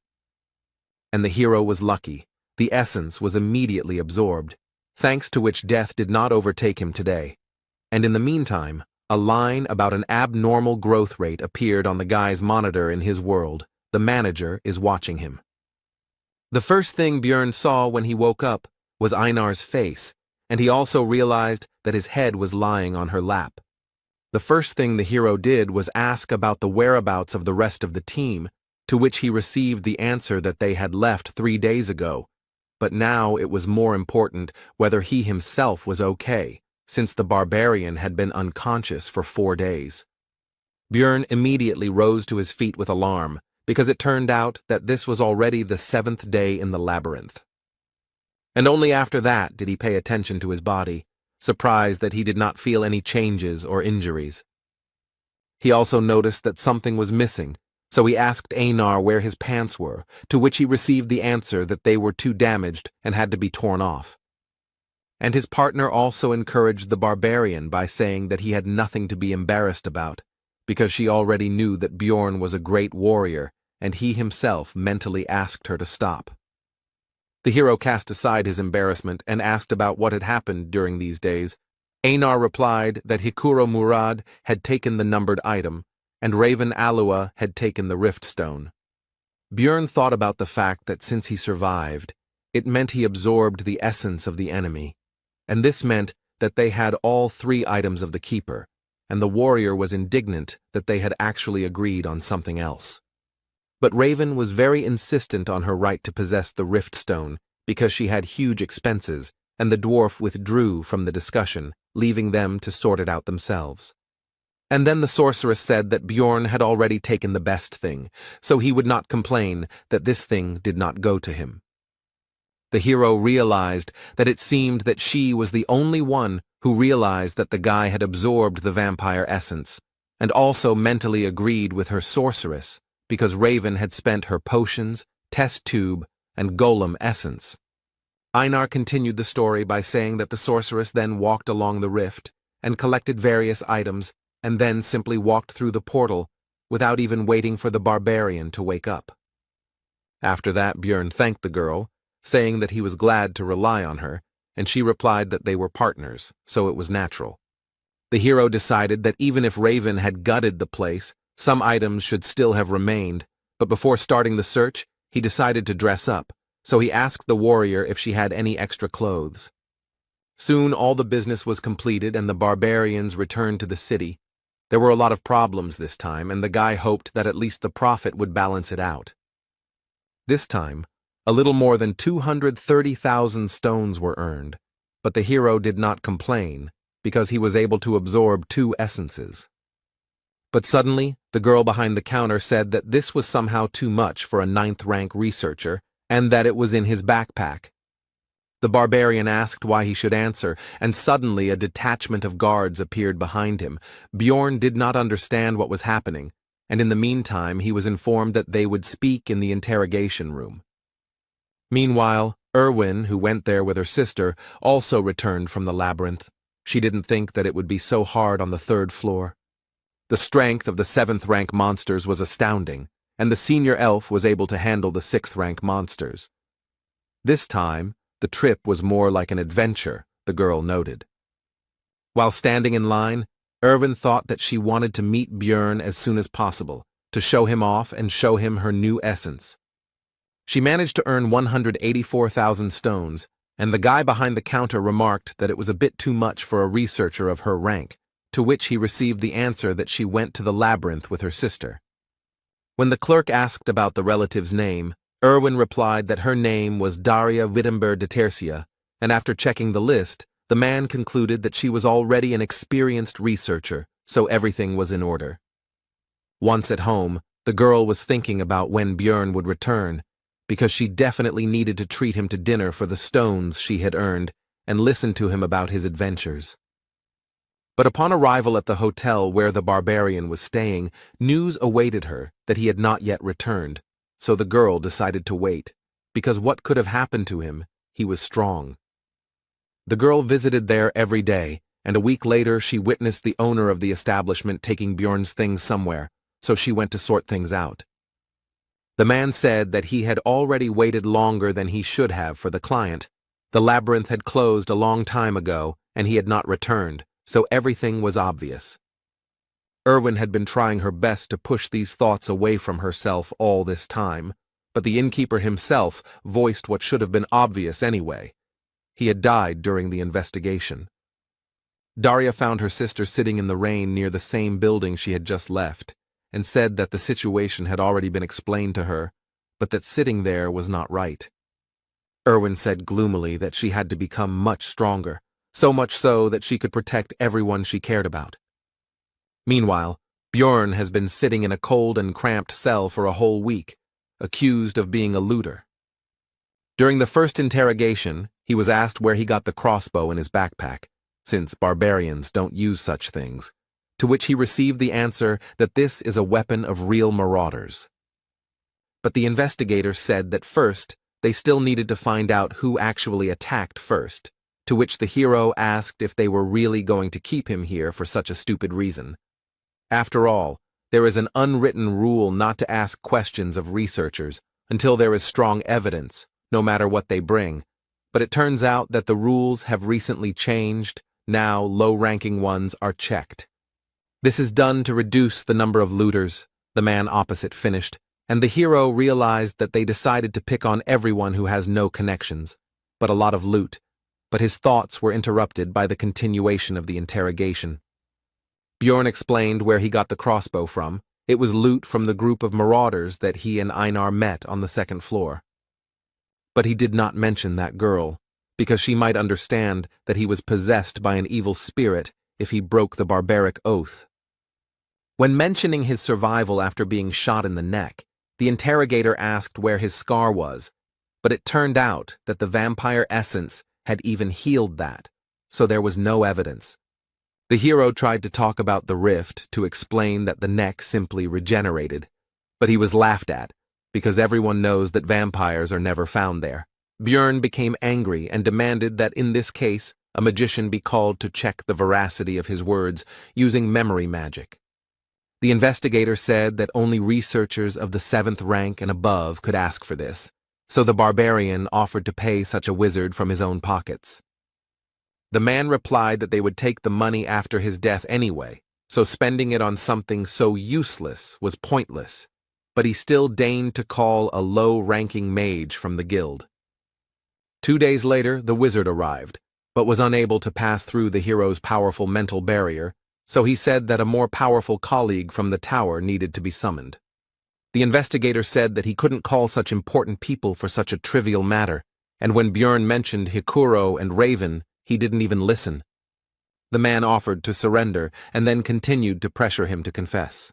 And the hero was lucky. The essence was immediately absorbed, thanks to which death did not overtake him today. And in the meantime, a line about an abnormal growth rate appeared on the guy's monitor in his world. The manager is watching him. The first thing Björn saw when he woke up was Einar's face, and he also realized that his head was lying on her lap. The first thing the hero did was ask about the whereabouts of the rest of the team, to which he received the answer that they had left 3 days ago. But now it was more important whether he himself was okay, since the barbarian had been unconscious for 4 days. Björn immediately rose to his feet with alarm, because it turned out that this was already the 7th day in the labyrinth. And only after that did he pay attention to his body, surprised that he did not feel any changes or injuries. He also noticed that something was missing, so he asked Einar where his pants were, to which he received the answer that they were too damaged and had to be torn off. And his partner also encouraged the barbarian by saying that he had nothing to be embarrassed about, because she already knew that Björn was a great warrior, and he himself mentally asked her to stop. The hero cast aside his embarrassment and asked about what had happened during these days. Einar replied that Hikuro Murad had taken the numbered item, and Raven Alua had taken the rift stone. Björn thought about the fact that since he survived, it meant he absorbed the essence of the enemy, and this meant that they had all 3 items of the keeper, and the warrior was indignant that they had actually agreed on something else. But Raven was very insistent on her right to possess the rift stone because she had huge expenses, and the dwarf withdrew from the discussion, leaving them to sort it out themselves. And then the sorceress said that Björn had already taken the best thing, so he would not complain that this thing did not go to him. The hero realized that it seemed that she was the only one who realized that the guy had absorbed the vampire essence, and also mentally agreed with her sorceress, because Raven had spent her potions, test tube, and golem essence. Einar continued the story by saying that the sorceress then walked along the rift and collected various items and then simply walked through the portal without even waiting for the barbarian to wake up. After that, Björn thanked the girl, saying that he was glad to rely on her, and she replied that they were partners, so it was natural. The hero decided that even if Raven had gutted the place, some items should still have remained, but before starting the search, he decided to dress up, so he asked the warrior if she had any extra clothes. Soon all the business was completed and the barbarians returned to the city. There were a lot of problems this time, and the guy hoped that at least the profit would balance it out. This time, a little more than 230,000 stones were earned, but the hero did not complain, because he was able to absorb 2 essences. But suddenly, the girl behind the counter said that this was somehow too much for a 9th-rank researcher, and that it was in his backpack. The barbarian asked why he should answer, and suddenly a detachment of guards appeared behind him. Björn did not understand what was happening, and in the meantime he was informed that they would speak in the interrogation room. Meanwhile, Erwin, who went there with her sister, also returned from the labyrinth. She didn't think that it would be so hard on the 3rd floor. The strength of the 7th-rank monsters was astounding, and the senior elf was able to handle the 6th-rank monsters. This time, the trip was more like an adventure, the girl noted. While standing in line, Erwin thought that she wanted to meet Björn as soon as possible, to show him off and show him her new essence. She managed to earn 184,000 stones, and the guy behind the counter remarked that it was a bit too much for a researcher of her rank, to which he received the answer that she went to the labyrinth with her sister. When the clerk asked about the relative's name, Erwin replied that her name was Daria Wittenberg de Tercia, and after checking the list, the man concluded that she was already an experienced researcher, so everything was in order. Once at home, the girl was thinking about when Björn would return, because she definitely needed to treat him to dinner for the stones she had earned and listen to him about his adventures. But upon arrival at the hotel where the barbarian was staying, news awaited her that he had not yet returned, so the girl decided to wait, because what could have happened to him? He was strong. The girl visited there every day, and a week later she witnessed the owner of the establishment taking Björn's things somewhere, so she went to sort things out. The man said that he had already waited longer than he should have for the client. The labyrinth had closed a long time ago, and he had not returned, so everything was obvious. Erwin had been trying her best to push these thoughts away from herself all this time, but the innkeeper himself voiced what should have been obvious anyway. He had died during the investigation. Daria found her sister sitting in the rain near the same building she had just left, and said that the situation had already been explained to her, but that sitting there was not right. Erwin said gloomily that she had to become much stronger, so much so that she could protect everyone she cared about. Meanwhile, Björn has been sitting in a cold and cramped cell for a whole week, accused of being a looter. During the first interrogation, he was asked where he got the crossbow in his backpack, since barbarians don't use such things, to which he received the answer that this is a weapon of real marauders. But the investigator said that first, they still needed to find out who actually attacked first, to which the hero asked if they were really going to keep him here for such a stupid reason. After all, there is an unwritten rule not to ask questions of researchers until there is strong evidence, no matter what they bring, but it turns out that the rules have recently changed. Now low-ranking ones are checked. This is done to reduce the number of looters, the man opposite finished, and the hero realized that they decided to pick on everyone who has no connections, but a lot of loot. But his thoughts were interrupted by the continuation of the interrogation. Björn explained where he got the crossbow from. It was loot from the group of marauders that he and Einar met on the second floor. But he did not mention that girl, because she might understand that he was possessed by an evil spirit if he broke the barbaric oath. When mentioning his survival after being shot in the neck, the interrogator asked where his scar was, but it turned out that the vampire essence had even healed that, so there was no evidence. The hero tried to talk about the rift to explain that the neck simply regenerated, but he was laughed at, because everyone knows that vampires are never found there. Björn became angry and demanded that in this case, a magician be called to check the veracity of his words using memory magic. The investigator said that only researchers of the 7th rank and above could ask for this, so the barbarian offered to pay such a wizard from his own pockets. The man replied that they would take the money after his death anyway, so spending it on something so useless was pointless, but he still deigned to call a low-ranking mage from the guild. 2 days later, the wizard arrived, but was unable to pass through the hero's powerful mental barrier, so he said that a more powerful colleague from the tower needed to be summoned. The investigator said that he couldn't call such important people for such a trivial matter, and when Björn mentioned Hikuro and Raven, he didn't even listen. The man offered to surrender and then continued to pressure him to confess.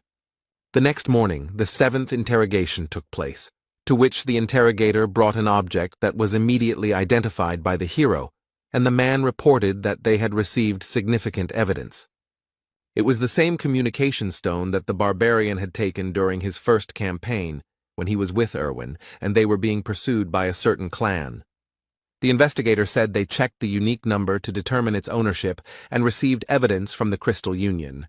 The next morning, the 7th interrogation took place, to which the interrogator brought an object that was immediately identified by the hero, and the man reported that they had received significant evidence. It was the same communication stone that the barbarian had taken during his first campaign, when he was with Erwin, and they were being pursued by a certain clan. The investigator said they checked the unique number to determine its ownership and received evidence from the Crystal Union.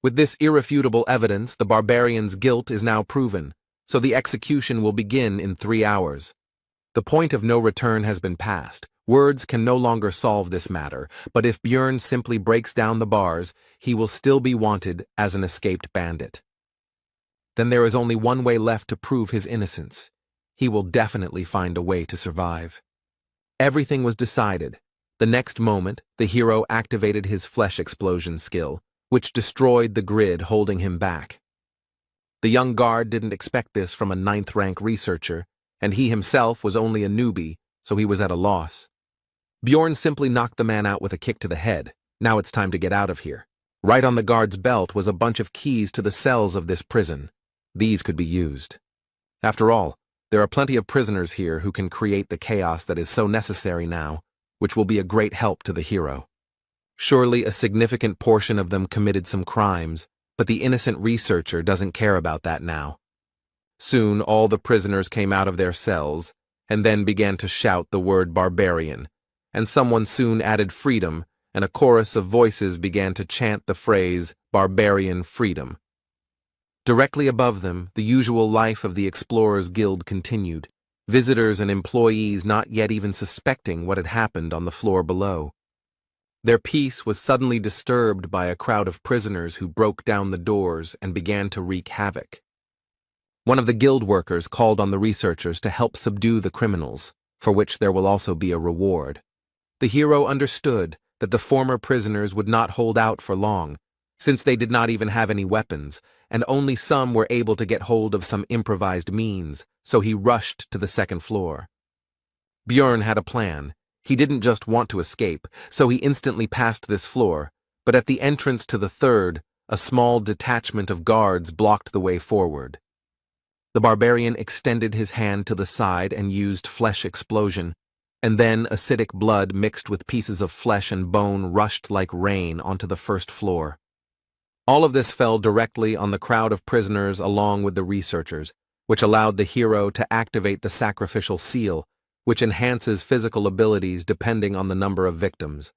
With this irrefutable evidence, the barbarian's guilt is now proven, so the execution will begin in 3 hours. The point of no return has been passed. Words can no longer solve this matter, but if Björn simply breaks down the bars, he will still be wanted as an escaped bandit. Then there is only one way left to prove his innocence. He will definitely find a way to survive. Everything was decided. The next moment, the hero activated his flesh explosion skill, which destroyed the grid holding him back. The young guard didn't expect this from a 9th-rank researcher, and he himself was only a newbie, so he was at a loss. Bjorn simply knocked the man out with a kick to the head. Now it's time to get out of here. Right on the guard's belt was a bunch of keys to the cells of this prison. These could be used. After all, there are plenty of prisoners here who can create the chaos that is so necessary now, which will be a great help to the hero. Surely a significant portion of them committed some crimes, but the innocent researcher doesn't care about that now. Soon all the prisoners came out of their cells, and then began to shout the word barbarian, and someone soon added freedom, and a chorus of voices began to chant the phrase barbarian freedom. Directly above them, the usual life of the Explorers Guild continued, visitors and employees not yet even suspecting what had happened on the floor below. Their peace was suddenly disturbed by a crowd of prisoners who broke down the doors and began to wreak havoc. One of the guild workers called on the researchers to help subdue the criminals, for which there will also be a reward. The hero understood that the former prisoners would not hold out for long, since they did not even have any weapons, and only some were able to get hold of some improvised means, so he rushed to the second floor. Bjorn had a plan. He didn't just want to escape, so he instantly passed this floor, but at the entrance to the third, a small detachment of guards blocked the way forward. The barbarian extended his hand to the side and used flesh explosion, and then acidic blood mixed with pieces of flesh and bone rushed like rain onto the first floor. All of this fell directly on the crowd of prisoners along with the researchers, which allowed the hero to activate the sacrificial seal, which enhances physical abilities depending on the number of victims.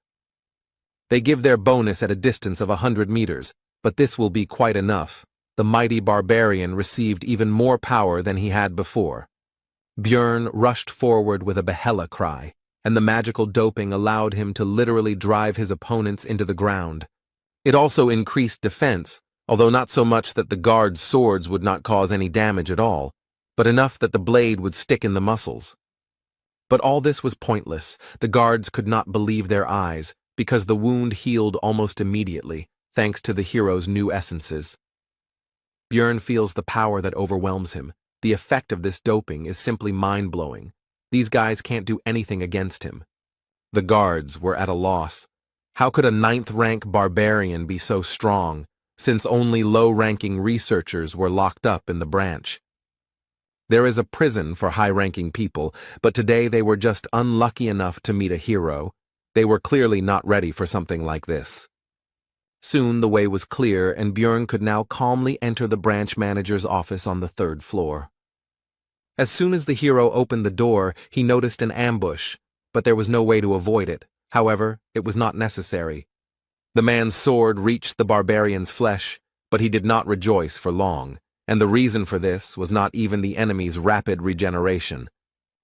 They give their bonus at a distance of 100 meters, but this will be quite enough. The mighty barbarian received even more power than he had before. Bjorn rushed forward with a Yahello cry, and the magical doping allowed him to literally drive his opponents into the ground. It also increased defense, although not so much that the guards' swords would not cause any damage at all, but enough that the blade would stick in the muscles. But all this was pointless. The guards could not believe their eyes, because the wound healed almost immediately, thanks to the hero's new essences. Bjorn feels the power that overwhelms him. The effect of this doping is simply mind-blowing. These guys can't do anything against him. The guards were at a loss. How could a 9th-rank barbarian be so strong, since only low-ranking researchers were locked up in the branch? There is a prison for high-ranking people, but today they were just unlucky enough to meet a hero. They were clearly not ready for something like this. Soon the way was clear, and Bjorn could now calmly enter the branch manager's office on the 3rd floor. As soon as the hero opened the door, he noticed an ambush, but there was no way to avoid it. However, it was not necessary. The man's sword reached the barbarian's flesh, but he did not rejoice for long, and the reason for this was not even the enemy's rapid regeneration.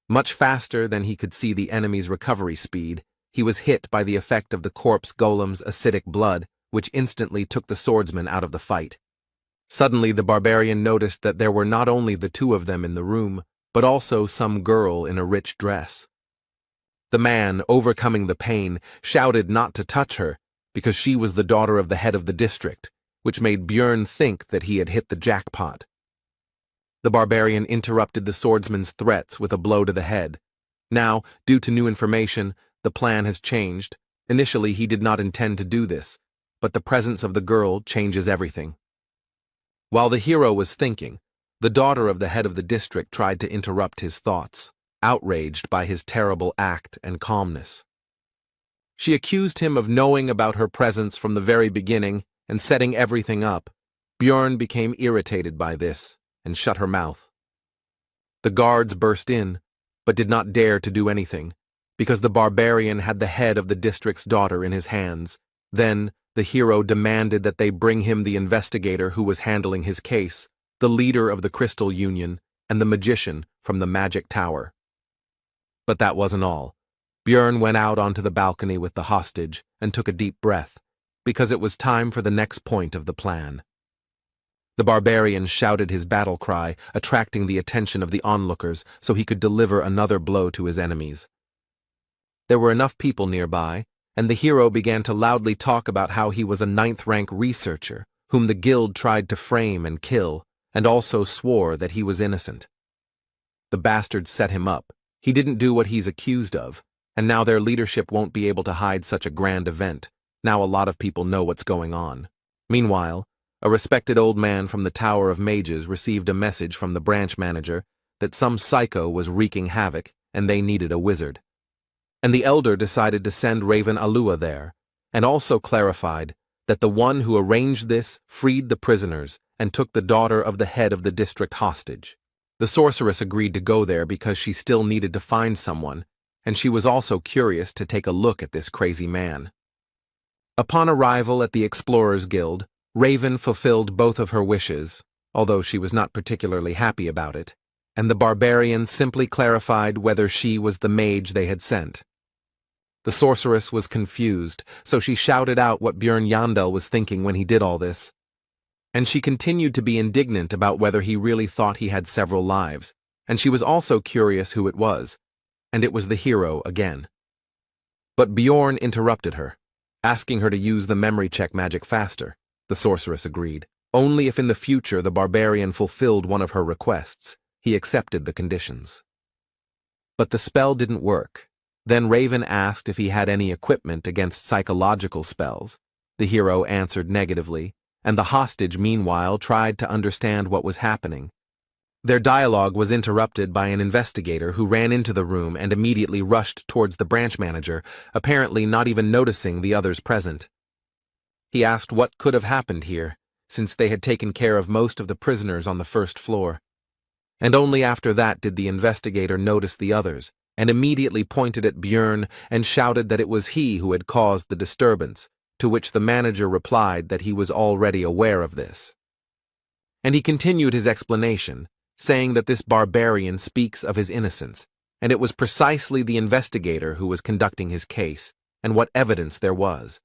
Much faster than he could see the enemy's recovery speed, he was hit by the effect of the corpse golem's acidic blood, which instantly took the swordsman out of the fight. Suddenly the barbarian noticed that there were not only the two of them in the room, but also some girl in a rich dress. The man, overcoming the pain, shouted not to touch her, because she was the daughter of the head of the district, which made Bjorn think that he had hit the jackpot. The barbarian interrupted the swordsman's threats with a blow to the head. Now, due to new information, the plan has changed. Initially, he did not intend to do this, but the presence of the girl changes everything. While the hero was thinking, the daughter of the head of the district tried to interrupt his thoughts, outraged by his terrible act and calmness. She accused him of knowing about her presence from the very beginning and setting everything up. Bjorn became irritated by this and shut her mouth. The guards burst in, but did not dare to do anything, because the barbarian had the head of the district's daughter in his hands. Then, the hero demanded that they bring him the investigator who was handling his case, the leader of the Crystal Union, and the magician from the Magic Tower. But that wasn't all. Bjorn went out onto the balcony with the hostage and took a deep breath, because it was time for the next point of the plan. The barbarian shouted his battle cry, attracting the attention of the onlookers so he could deliver another blow to his enemies. There were enough people nearby, and the hero began to loudly talk about how he was a 9th-rank researcher, whom the guild tried to frame and kill, and also swore that he was innocent. The bastards set him up. He didn't do what he's accused of, and now their leadership won't be able to hide such a grand event. Now a lot of people know what's going on. Meanwhile, a respected old man from the Tower of Mages received a message from the branch manager that some psycho was wreaking havoc and they needed a wizard. And the elder decided to send Raven Alua there, and also clarified that the one who arranged this freed the prisoners and took the daughter of the head of the district hostage. The sorceress agreed to go there because she still needed to find someone, and she was also curious to take a look at this crazy man. Upon arrival at the Explorers Guild, Raven fulfilled both of her wishes, although she was not particularly happy about it, and the barbarian simply clarified whether she was the mage they had sent. The sorceress was confused, so she shouted out what Björn Yandel was thinking when he did all this. And she continued to be indignant about whether he really thought he had several lives, and she was also curious who it was, and it was the hero again. But Bjorn interrupted her, asking her to use the memory check magic faster. The sorceress agreed. Only if in the future the barbarian fulfilled one of her requests, he accepted the conditions. But the spell didn't work. Then Raven asked if he had any equipment against psychological spells. The hero answered negatively, and the hostage meanwhile tried to understand what was happening. Their dialogue was interrupted by an investigator who ran into the room and immediately rushed towards the branch manager, apparently not even noticing the others present. He asked what could have happened here, since they had taken care of most of the prisoners on the first floor. And only after that did the investigator notice the others, and immediately pointed at Björn and shouted that it was he who had caused the disturbance, to which the manager replied that he was already aware of this. And he continued his explanation, saying that this barbarian speaks of his innocence, and it was precisely the investigator who was conducting his case, and what evidence there was.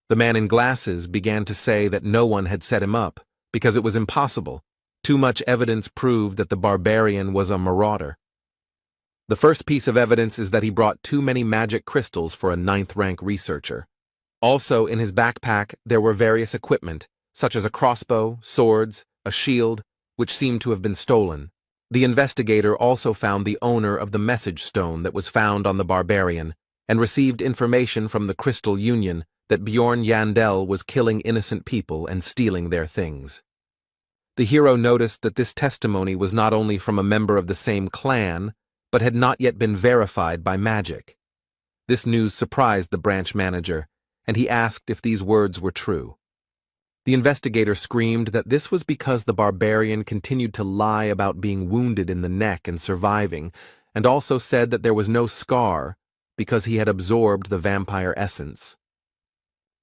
The man in glasses began to say that no one had set him up, because it was impossible. Too much evidence proved that the barbarian was a marauder. The first piece of evidence is that he brought too many magic crystals for a 9th-rank researcher. Also, in his backpack, there were various equipment, such as a crossbow, swords, a shield, which seemed to have been stolen. The investigator also found the owner of the message stone that was found on the barbarian, and received information from the Crystal Union that Bjorn Yandel was killing innocent people and stealing their things. The hero noticed that this testimony was not only from a member of the same clan, but had not yet been verified by magic. This news surprised the branch manager, and he asked if these words were true. The investigator screamed that this was because the barbarian continued to lie about being wounded in the neck and surviving, and also said that there was no scar because he had absorbed the vampire essence.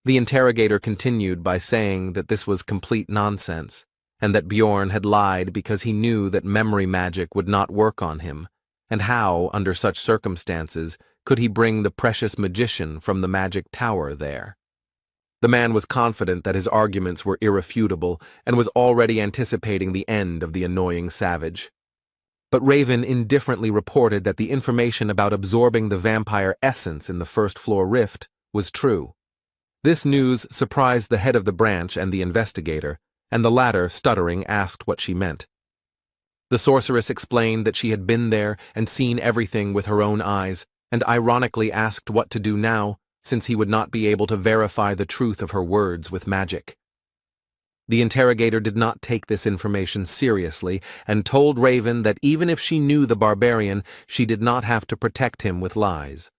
The interrogator continued by saying that this was complete nonsense, and that Bjorn had lied because he knew that memory magic would not work on him, and how, under such circumstances, could he bring the precious magician from the magic tower there? The man was confident that his arguments were irrefutable and was already anticipating the end of the annoying savage. But Raven indifferently reported that the information about absorbing the vampire essence in the first-floor rift was true. This news surprised the head of the branch and the investigator, and the latter, stuttering, asked what she meant. The sorceress explained that she had been there and seen everything with her own eyes, and ironically asked what to do now, since he would not be able to verify the truth of her words with magic. The interrogator did not take this information seriously and told Raven that even if she knew the barbarian, she did not have to protect him with lies.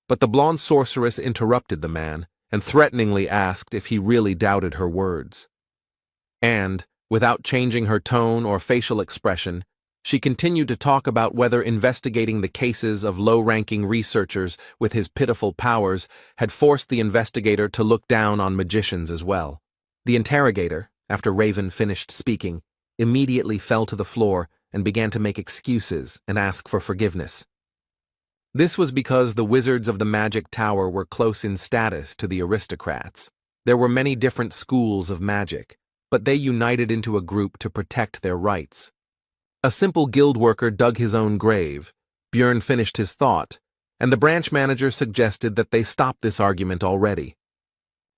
But the blonde sorceress interrupted the man and threateningly asked if he really doubted her words. And, without changing her tone or facial expression, she continued to talk about whether investigating the cases of low-ranking researchers with his pitiful powers had forced the investigator to look down on magicians as well. The interrogator, after Raven finished speaking, immediately fell to the floor and began to make excuses and ask for forgiveness. This was because the wizards of the magic tower were close in status to the aristocrats. There were many different schools of magic, but they united into a group to protect their rights. A simple guild worker dug his own grave. Björn finished his thought, and the branch manager suggested that they stop this argument already.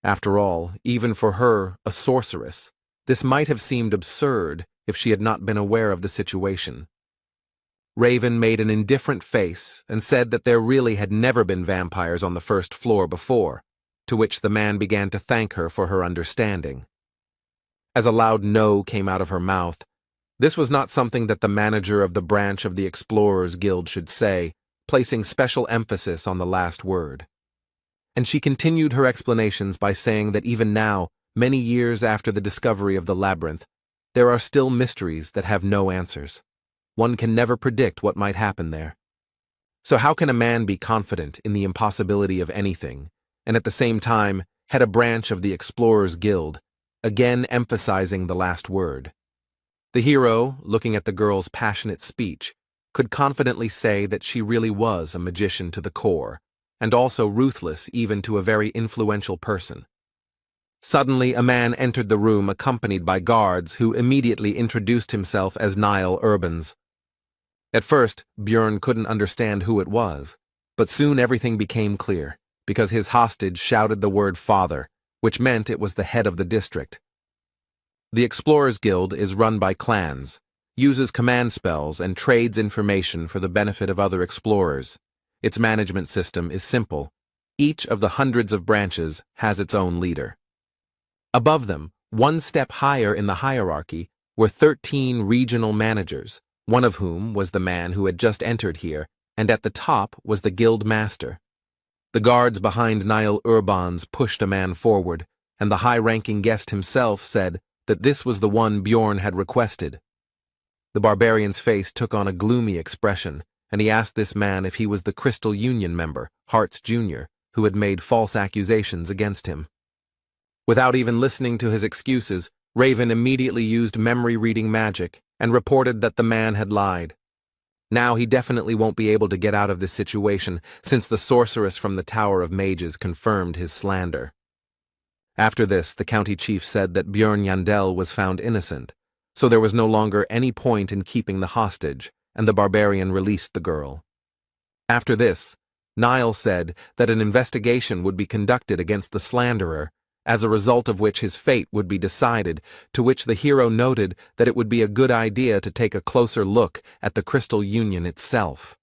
After all, even for her, a sorceress, this might have seemed absurd if she had not been aware of the situation. Raven made an indifferent face and said that there really had never been vampires on the first floor before, to which the man began to thank her for her understanding. As a loud no came out of her mouth, this was not something that the manager of the branch of the Explorers Guild should say, placing special emphasis on the last word. And she continued her explanations by saying that even now, many years after the discovery of the labyrinth, there are still mysteries that have no answers. One can never predict what might happen there. So how can a man be confident in the impossibility of anything, and at the same time head a branch of the Explorers Guild, again emphasizing the last word? The hero, looking at the girl's passionate speech, could confidently say that she really was a magician to the core, and also ruthless even to a very influential person. Suddenly, a man entered the room accompanied by guards who immediately introduced himself as Niall Urbans. At first, Björn couldn't understand who it was, but soon everything became clear, because his hostage shouted the word father, which meant it was the head of the district. The Explorers Guild is run by clans, uses command spells, and trades information for the benefit of other explorers. Its management system is simple. Each of the hundreds of branches has its own leader. Above them, one step higher in the hierarchy, were 13 regional managers, one of whom was the man who had just entered here, and at the top was the guild master. The guards behind Niall Urbans pushed a man forward, and the high-ranking guest himself said that this was the one Bjorn had requested. The barbarian's face took on a gloomy expression, and he asked this man if he was the Crystal Union member, Hartz Jr., who had made false accusations against him. Without even listening to his excuses, Raven immediately used memory-reading magic and reported that the man had lied. Now he definitely won't be able to get out of this situation, since the sorceress from the Tower of Mages confirmed his slander. After this, the county chief said that Björn Yandel was found innocent, so there was no longer any point in keeping the hostage, and the barbarian released the girl. After this, Niall said that an investigation would be conducted against the slanderer, as a result of which his fate would be decided, to which the hero noted that it would be a good idea to take a closer look at the Crystal Union itself.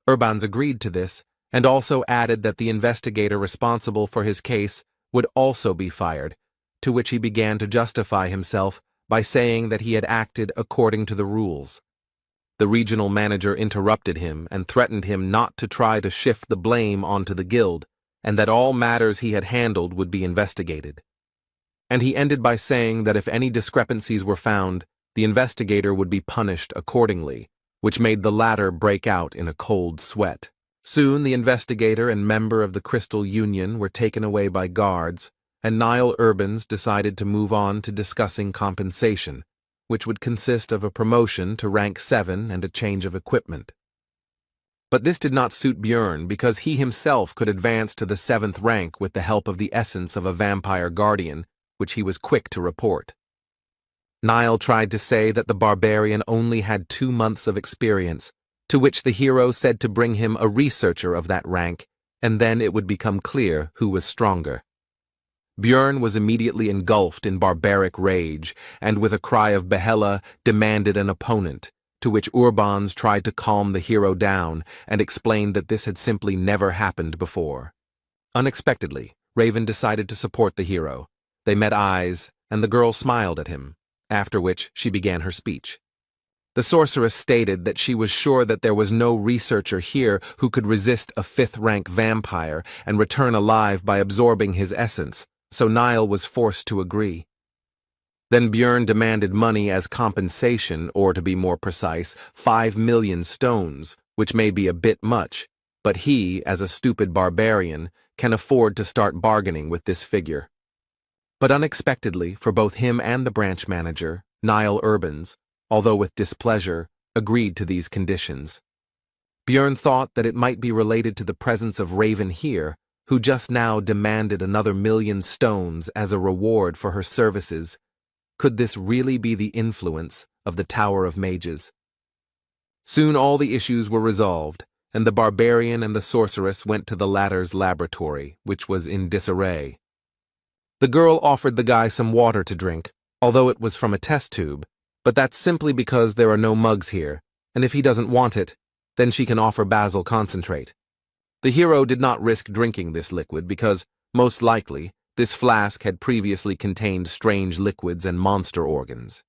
Urbans agreed to this, and also added that the investigator responsible for his case would also be fired, to which he began to justify himself by saying that he had acted according to the rules. The regional manager interrupted him and threatened him not to try to shift the blame onto the guild, and that all matters he had handled would be investigated. And he ended by saying that if any discrepancies were found, the investigator would be punished accordingly, which made the latter break out in a cold sweat. Soon the investigator and member of the Crystal Union were taken away by guards, and Niall Urbans decided to move on to discussing compensation, which would consist of a promotion to rank 7 and a change of equipment. But this did not suit Björn because he himself could advance to the 7th rank with the help of the essence of a vampire guardian, which he was quick to report. Niall tried to say that the barbarian only had 2 months of experience, to which the hero said to bring him a researcher of that rank, and then it would become clear who was stronger. Björn was immediately engulfed in barbaric rage, and with a cry of Yahello demanded an opponent, to which Urbans tried to calm the hero down and explained that this had simply never happened before. Unexpectedly, Raven decided to support the hero. They met eyes, and the girl smiled at him, after which she began her speech. The sorceress stated that she was sure that there was no researcher here who could resist a 5th-rank vampire and return alive by absorbing his essence, so Niall was forced to agree. Then Björn demanded money as compensation, or to be more precise, 5 million stones, which may be a bit much, but he, as a stupid barbarian, can afford to start bargaining with this figure. But unexpectedly, for both him and the branch manager, Niall Urbans, although with displeasure, agreed to these conditions. Björn thought that it might be related to the presence of Raven here, who just now demanded another 1,000,000 stones as a reward for her services. Could this really be the influence of the Tower of Mages? Soon all the issues were resolved, and the barbarian and the sorceress went to the latter's laboratory, which was in disarray. The girl offered the guy some water to drink, although it was from a test tube, but that's simply because there are no mugs here, and if he doesn't want it, then she can offer basil concentrate. The hero did not risk drinking this liquid because, most likely, this flask had previously contained strange liquids and monster organs.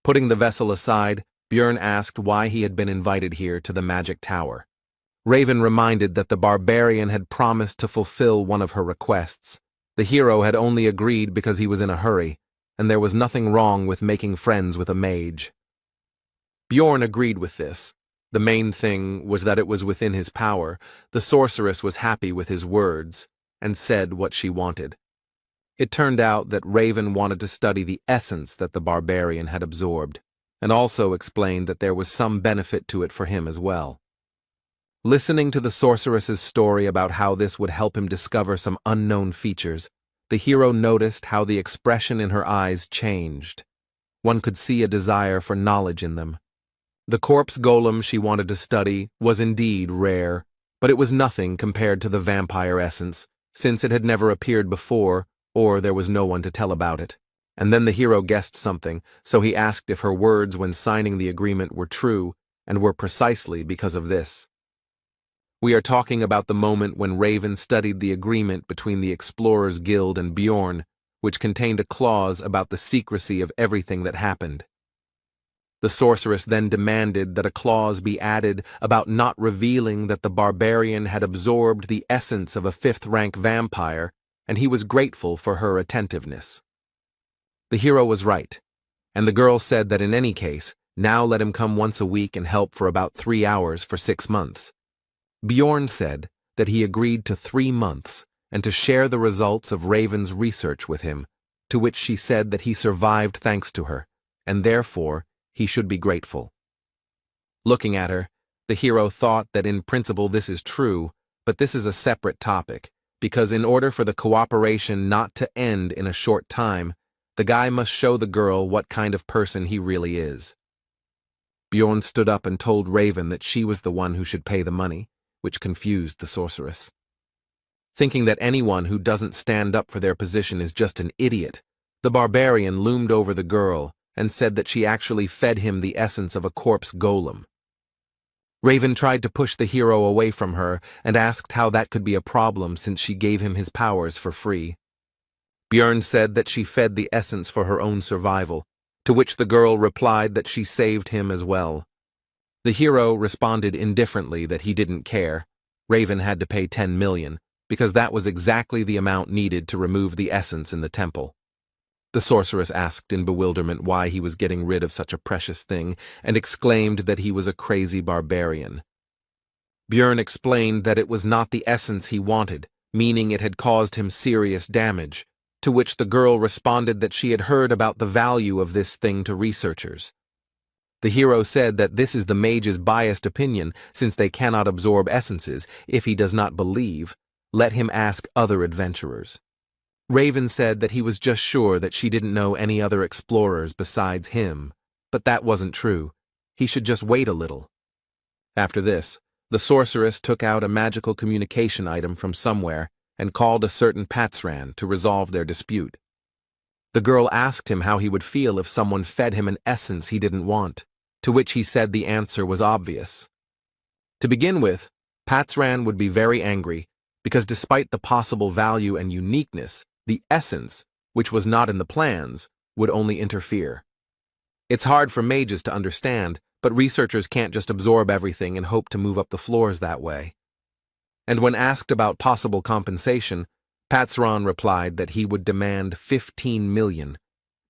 Putting the vessel aside, Björn asked why he had been invited here to the magic tower. Raven reminded that the barbarian had promised to fulfill one of her requests. The hero had only agreed because he was in a hurry, and there was nothing wrong with making friends with a mage. Bjorn agreed with this. The main thing was that it was within his power. The sorceress was happy with his words, and said what she wanted. It turned out that Raven wanted to study the essence that the barbarian had absorbed, and also explained that there was some benefit to it for him as well. Listening to the sorceress's story about how this would help him discover some unknown features, the hero noticed how the expression in her eyes changed. One could see a desire for knowledge in them. The corpse golem she wanted to study was indeed rare, but it was nothing compared to the vampire essence, since it had never appeared before, or there was no one to tell about it. And then the hero guessed something, so he asked if her words when signing the agreement were true, and were precisely because of this. We are talking about the moment when Raven studied the agreement between the Explorers Guild and Bjorn, which contained a clause about the secrecy of everything that happened. The sorceress then demanded that a clause be added about not revealing that the barbarian had absorbed the essence of a fifth-rank vampire, and he was grateful for her attentiveness. The hero was right, and the girl said that in any case, now let him come once a week and help for about 3 hours for 6 months. Bjorn said that he agreed to 3 months and to share the results of Raven's research with him, to which she said that he survived thanks to her, and therefore he should be grateful. Looking at her, the hero thought that in principle this is true, but this is a separate topic, because in order for the cooperation not to end in a short time, the guy must show the girl what kind of person he really is. Bjorn stood up and told Raven that she was the one who should pay the money, which confused the sorceress. Thinking that anyone who doesn't stand up for their position is just an idiot, the barbarian loomed over the girl and said that she actually fed him the essence of a corpse golem. Raven tried to push the hero away from her and asked how that could be a problem since she gave him his powers for free. Bjorn said that she fed the essence for her own survival, to which the girl replied that she saved him as well. The hero responded indifferently that he didn't care. Raven had to pay 10 million, because that was exactly the amount needed to remove the essence in the temple. The sorceress asked in bewilderment why he was getting rid of such a precious thing, and exclaimed that he was a crazy barbarian. Bjorn explained that it was not the essence he wanted, meaning it had caused him serious damage, to which the girl responded that she had heard about the value of this thing to researchers. The hero said that this is the mage's biased opinion, since they cannot absorb essences. If he does not believe, let him ask other adventurers. Raven said that he was just sure that she didn't know any other explorers besides him, but that wasn't true. He should just wait a little. After this, the sorceress took out a magical communication item from somewhere and called a certain Patsran to resolve their dispute. The girl asked him how he would feel if someone fed him an essence he didn't want, to which he said the answer was obvious. To begin with, Patsran would be very angry, because despite the possible value and uniqueness, the essence, which was not in the plans, would only interfere. It's hard for mages to understand, but researchers can't just absorb everything and hope to move up the floors that way. And when asked about possible compensation, Patsran replied that he would demand 15 million,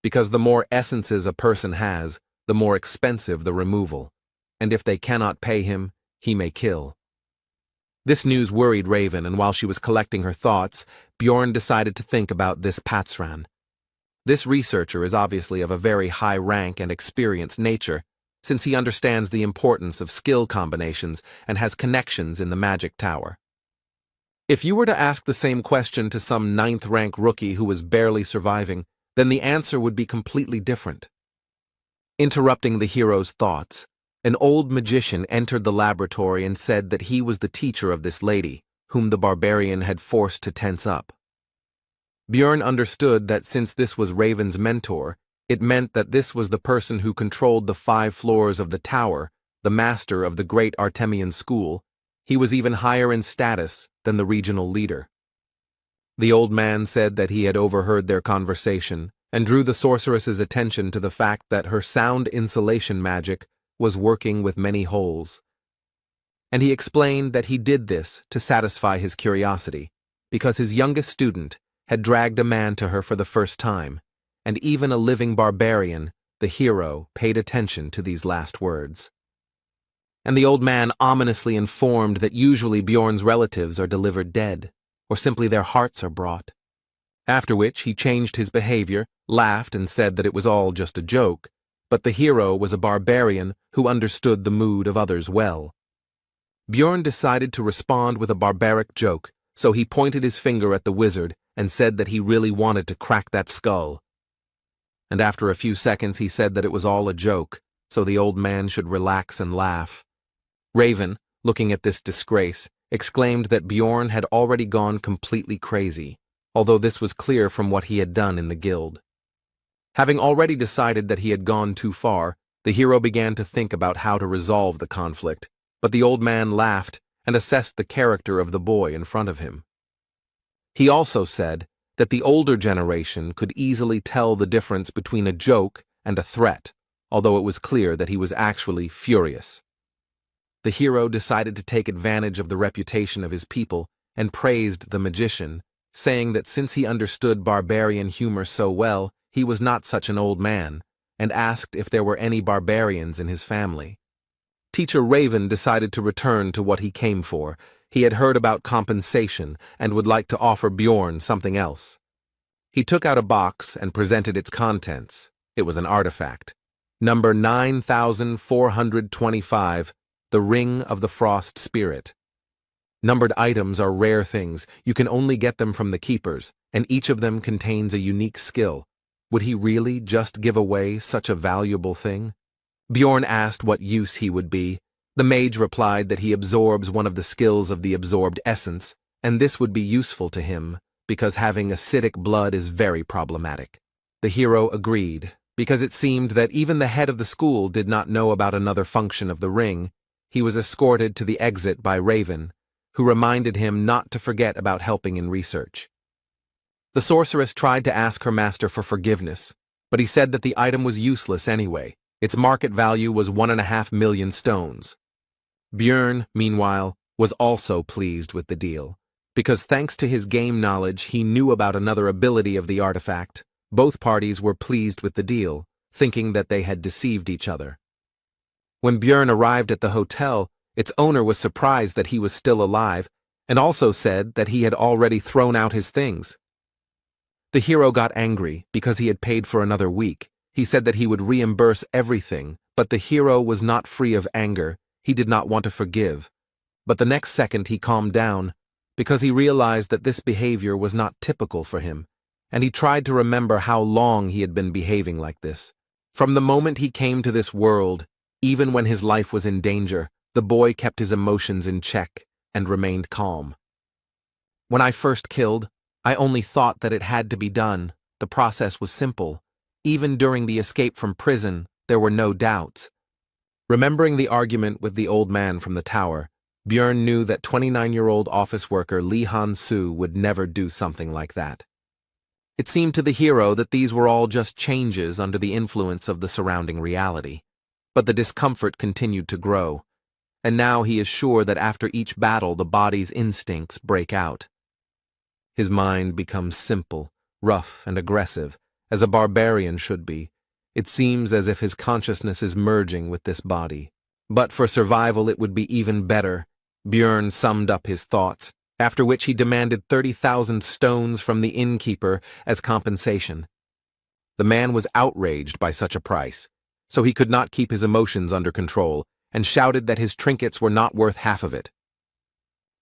because the more essences a person has, the more expensive the removal, and if they cannot pay him, he may kill. This news worried Raven, and while she was collecting her thoughts, Bjorn decided to think about this Patsran. This researcher is obviously of a very high rank and experienced nature, since he understands the importance of skill combinations and has connections in the magic tower. If you were to ask the same question to some 9th-rank rookie who was barely surviving, then the answer would be completely different. Interrupting the hero's thoughts, an old magician entered the laboratory and said that he was the teacher of this lady, whom the barbarian had forced to tense up. Bjorn understood that since this was Raven's mentor, it meant that this was the person who controlled the 5 floors of the tower, the master of the great Artemian school. He was even higher in status than the regional leader. The old man said that he had overheard their conversation and drew the sorceress's attention to the fact that her sound insulation magic was working with many holes. And he explained that he did this to satisfy his curiosity, because his youngest student had dragged a man to her for the first time, and even a living barbarian, the hero, paid attention to these last words. And the old man ominously informed that usually Bjorn's relatives are delivered dead, or simply their hearts are brought. After which he changed his behavior, laughed, and said that it was all just a joke, but the hero was a barbarian who understood the mood of others well. Bjorn decided to respond with a barbaric joke, so he pointed his finger at the wizard and said that he really wanted to crack that skull. And after a few seconds he said that it was all a joke, so the old man should relax and laugh. Raven, looking at this disgrace, exclaimed that Bjorn had already gone completely crazy, although this was clear from what he had done in the guild. Having already decided that he had gone too far, the hero began to think about how to resolve the conflict, but the old man laughed and assessed the character of the boy in front of him. He also said that the older generation could easily tell the difference between a joke and a threat, although it was clear that he was actually furious. The hero decided to take advantage of the reputation of his people and praised the magician, saying that since he understood barbarian humor so well, he was not such an old man, and asked if there were any barbarians in his family. Teacher Raven decided to return to what he came for. He had heard about compensation and would like to offer Bjorn something else. He took out a box and presented its contents. It was an artifact. Number 9425, the Ring of the Frost Spirit. Numbered items are rare things. You can only get them from the keepers, and each of them contains a unique skill. Would he really just give away such a valuable thing? Bjorn asked what use he would be. The mage replied that he absorbs one of the skills of the absorbed essence, and this would be useful to him, because having acidic blood is very problematic. The hero agreed, because it seemed that even the head of the school did not know about another function of the ring. He was escorted to the exit by Raven, who reminded him not to forget about helping in research. The sorceress tried to ask her master for forgiveness, but he said that the item was useless anyway. Its market value was 1.5 million stones. Bjorn, meanwhile, was also pleased with the deal, because thanks to his game knowledge he knew about another ability of the artifact. Both parties were pleased with the deal, thinking that they had deceived each other. When Bjorn arrived at the hotel, its owner was surprised that he was still alive, and also said that he had already thrown out his things. The hero got angry because he had paid for another week. He said that he would reimburse everything, but the hero was not free of anger. He did not want to forgive. But the next second he calmed down, because he realized that this behavior was not typical for him, and he tried to remember how long he had been behaving like this. From the moment he came to this world, even when his life was in danger, the boy kept his emotions in check and remained calm. When I first killed, I only thought that it had to be done. The process was simple. Even during the escape from prison, there were no doubts. Remembering the argument with the old man from the tower, Bjorn knew that 29-year-old office worker Lee Han-soo would never do something like that. It seemed to the hero that these were all just changes under the influence of the surrounding reality. But the discomfort continued to grow, and now he is sure that after each battle the body's instincts break out. His mind becomes simple, rough, and aggressive, as a barbarian should be. It seems as if his consciousness is merging with this body. But for survival it would be even better. Bjorn summed up his thoughts, after which he demanded 30,000 stones from the innkeeper as compensation. The man was outraged by such a price, so he could not keep his emotions under control, and shouted that his trinkets were not worth half of it.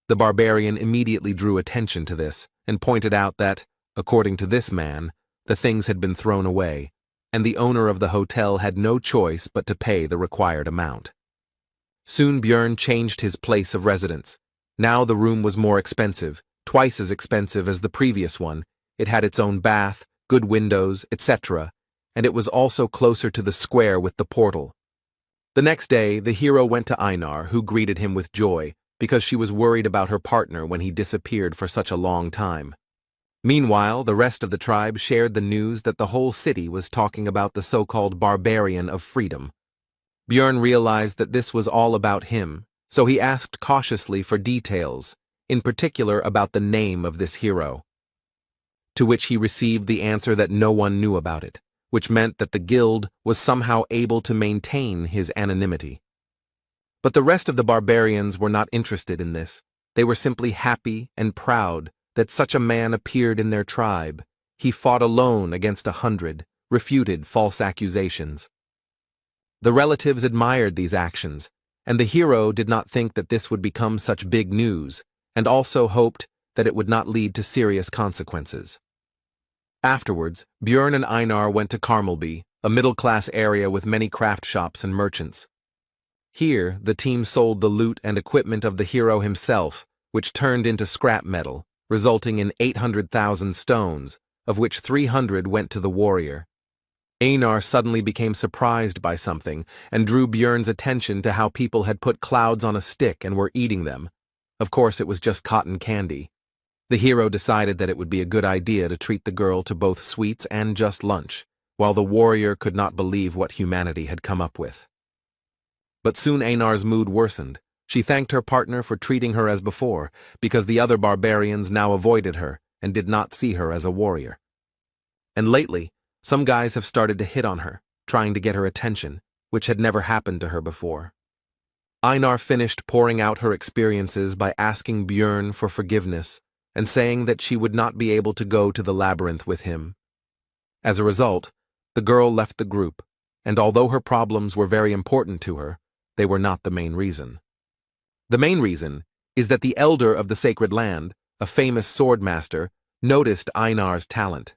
The barbarian immediately drew attention to this, and pointed out that, according to this man, the things had been thrown away, and the owner of the hotel had no choice but to pay the required amount. Soon Bjorn changed his place of residence. Now the room was more expensive, twice as expensive as the previous one. It had its own bath, good windows, etc., and it was also closer to the square with the portal. The next day, the hero went to Einar, who greeted him with joy, because she was worried about her partner when he disappeared for such a long time. Meanwhile, the rest of the tribe shared the news that the whole city was talking about the so-called barbarian of freedom. Björn realized that this was all about him, so he asked cautiously for details, in particular about the name of this hero. To which he received the answer that no one knew about it, which meant that the guild was somehow able to maintain his anonymity. But the rest of the barbarians were not interested in this. They were simply happy and proud that such a man appeared in their tribe. He fought alone against 100, refuted false accusations. The relatives admired these actions, and the hero did not think that this would become such big news, and also hoped that it would not lead to serious consequences. Afterwards, Björn and Einar went to Karmelby, a middle-class area with many craft shops and merchants. Here, the team sold the loot and equipment of the hero himself, which turned into scrap metal, resulting in 800,000 stones, of which 300 went to the warrior. Einar suddenly became surprised by something and drew Björn's attention to how people had put clouds on a stick and were eating them. Of course, it was just cotton candy. The hero decided that it would be a good idea to treat the girl to both sweets and just lunch, while the warrior could not believe what humanity had come up with. But soon Einar's mood worsened. She thanked her partner for treating her as before, because the other barbarians now avoided her and did not see her as a warrior. And lately, some guys have started to hit on her, trying to get her attention, which had never happened to her before. Einar finished pouring out her experiences by asking Björn for forgiveness and saying that she would not be able to go to the labyrinth with him. As a result, the girl left the group, and although her problems were very important to her, they were not the main reason. The main reason is that the elder of the sacred land, a famous sword master, noticed Einar's talent.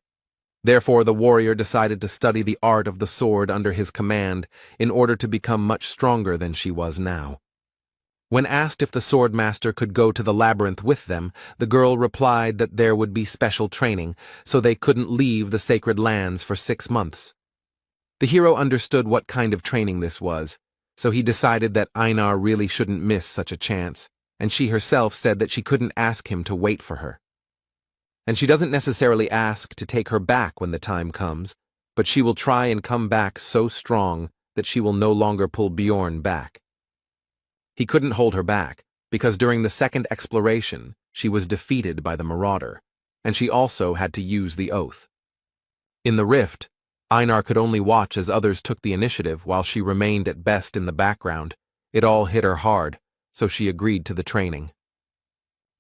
Therefore, the warrior decided to study the art of the sword under his command in order to become much stronger than she was now. When asked if the sword master could go to the labyrinth with them, the girl replied that there would be special training, so they couldn't leave the sacred lands for 6 months. The hero understood what kind of training this was, so he decided that Einar really shouldn't miss such a chance, and she herself said that she couldn't ask him to wait for her. And she doesn't necessarily ask to take her back when the time comes, but she will try and come back so strong that she will no longer pull Björn back. He couldn't hold her back, because during the second exploration, she was defeated by the marauder, and she also had to use the oath. In the rift, Einar could only watch as others took the initiative while she remained at best in the background. It all hit her hard, so she agreed to the training.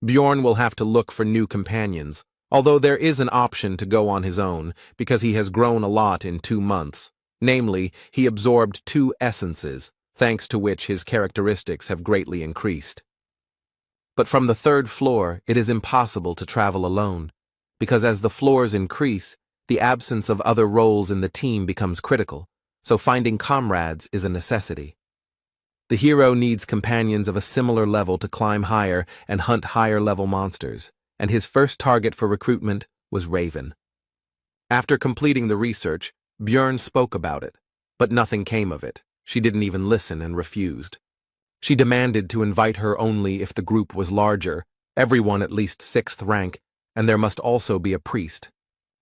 Björn will have to look for new companions, although there is an option to go on his own, because he has grown a lot in 2 months. Namely, he absorbed 2 essences, thanks to which his characteristics have greatly increased. But from the 3rd floor, it is impossible to travel alone, because as the floors increase, the absence of other roles in the team becomes critical, so finding comrades is a necessity. The hero needs companions of a similar level to climb higher and hunt higher-level monsters, and his first target for recruitment was Raven. After completing the research, Björn spoke about it, but nothing came of it. She didn't even listen and refused. She demanded to invite her only if the group was larger, everyone at least 6th rank, and there must also be a priest.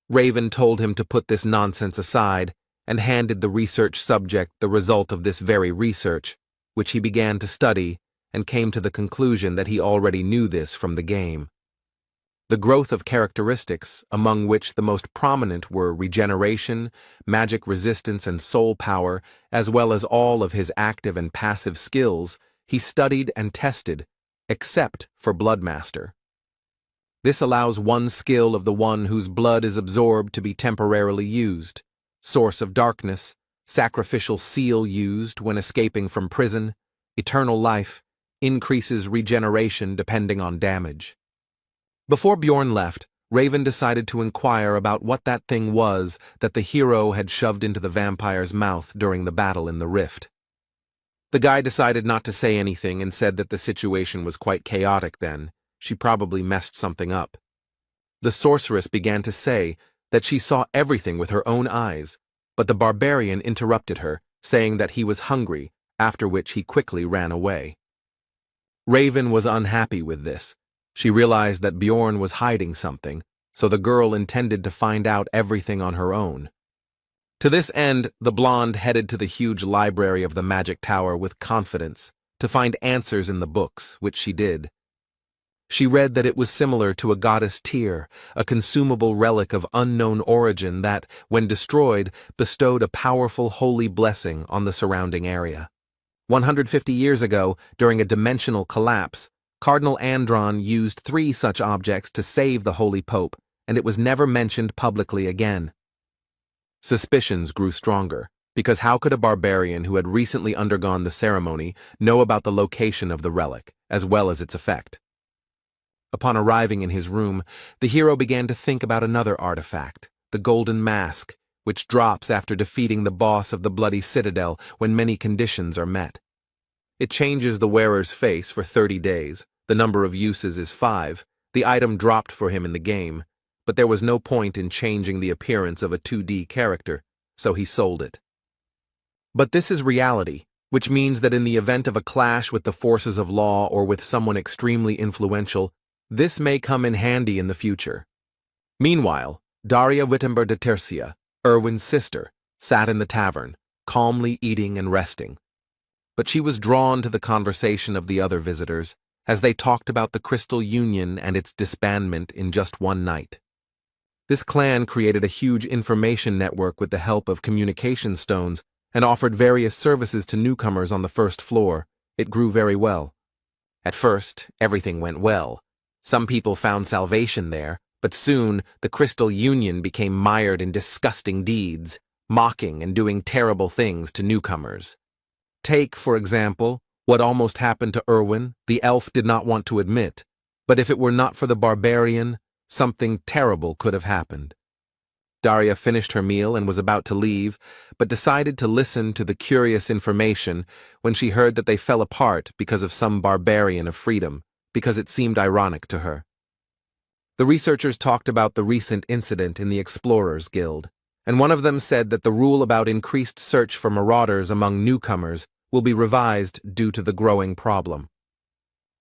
Raven told him to put this nonsense aside and handed the research subject the result of this very research, which he began to study and came to the conclusion that he already knew this from the game. The growth of characteristics, among which the most prominent were regeneration, magic resistance, and soul power, as well as all of his active and passive skills, he studied and tested, except for Bloodmaster. This allows one skill of the one whose blood is absorbed to be temporarily used. Source of Darkness, Sacrificial Seal used when escaping from prison, Eternal Life, increases regeneration depending on damage. Before Björn left, Raven decided to inquire about what that thing was that the hero had shoved into the vampire's mouth during the battle in the rift. The guy decided not to say anything and said that the situation was quite chaotic then. She probably messed something up. The sorceress began to say that she saw everything with her own eyes, but the barbarian interrupted her, saying that he was hungry after which he quickly ran away. Raven was unhappy with this. She realized that Bjorn was hiding something, so the girl intended to find out everything on her own. To this end, the blonde headed to the huge library of the Magic Tower with confidence, to find answers in the books, which she did. She read that it was similar to a goddess Tyr, a consumable relic of unknown origin that, when destroyed, bestowed a powerful holy blessing on the surrounding area. 150 years ago, during a dimensional collapse, Cardinal Andron used 3 such objects to save the Holy Pope, and it was never mentioned publicly again. Suspicions grew stronger, because how could a barbarian who had recently undergone the ceremony know about the location of the relic, as well as its effect? Upon arriving in his room, the hero began to think about another artifact, the Golden Mask, which drops after defeating the boss of the Bloody Citadel when many conditions are met. It changes the wearer's face for 30 days, the number of uses is 5, the item dropped for him in the game, but there was no point in changing the appearance of a 2D character, so he sold it. But this is reality, which means that in the event of a clash with the forces of law or with someone extremely influential, this may come in handy in the future. Meanwhile, Daria Wittenberg de Tercia, Erwin's sister, sat in the tavern, calmly eating and resting. But she was drawn to the conversation of the other visitors, as they talked about the Crystal Union and its disbandment in just one night. This clan created a huge information network with the help of communication stones and offered various services to newcomers on the first floor. It grew very well. At first, everything went well. Some people found salvation there, but soon the Crystal Union became mired in disgusting deeds, mocking and doing terrible things to newcomers. Take, for example, what almost happened to Erwin. The elf did not want to admit, but if it were not for the barbarian, something terrible could have happened. Daria finished her meal and was about to leave, but decided to listen to the curious information when she heard that they fell apart because of some barbarian of freedom, because it seemed ironic to her. The researchers talked about the recent incident in the Explorers Guild, and one of them said that the rule about increased search for marauders among newcomers will be revised due to the growing problem.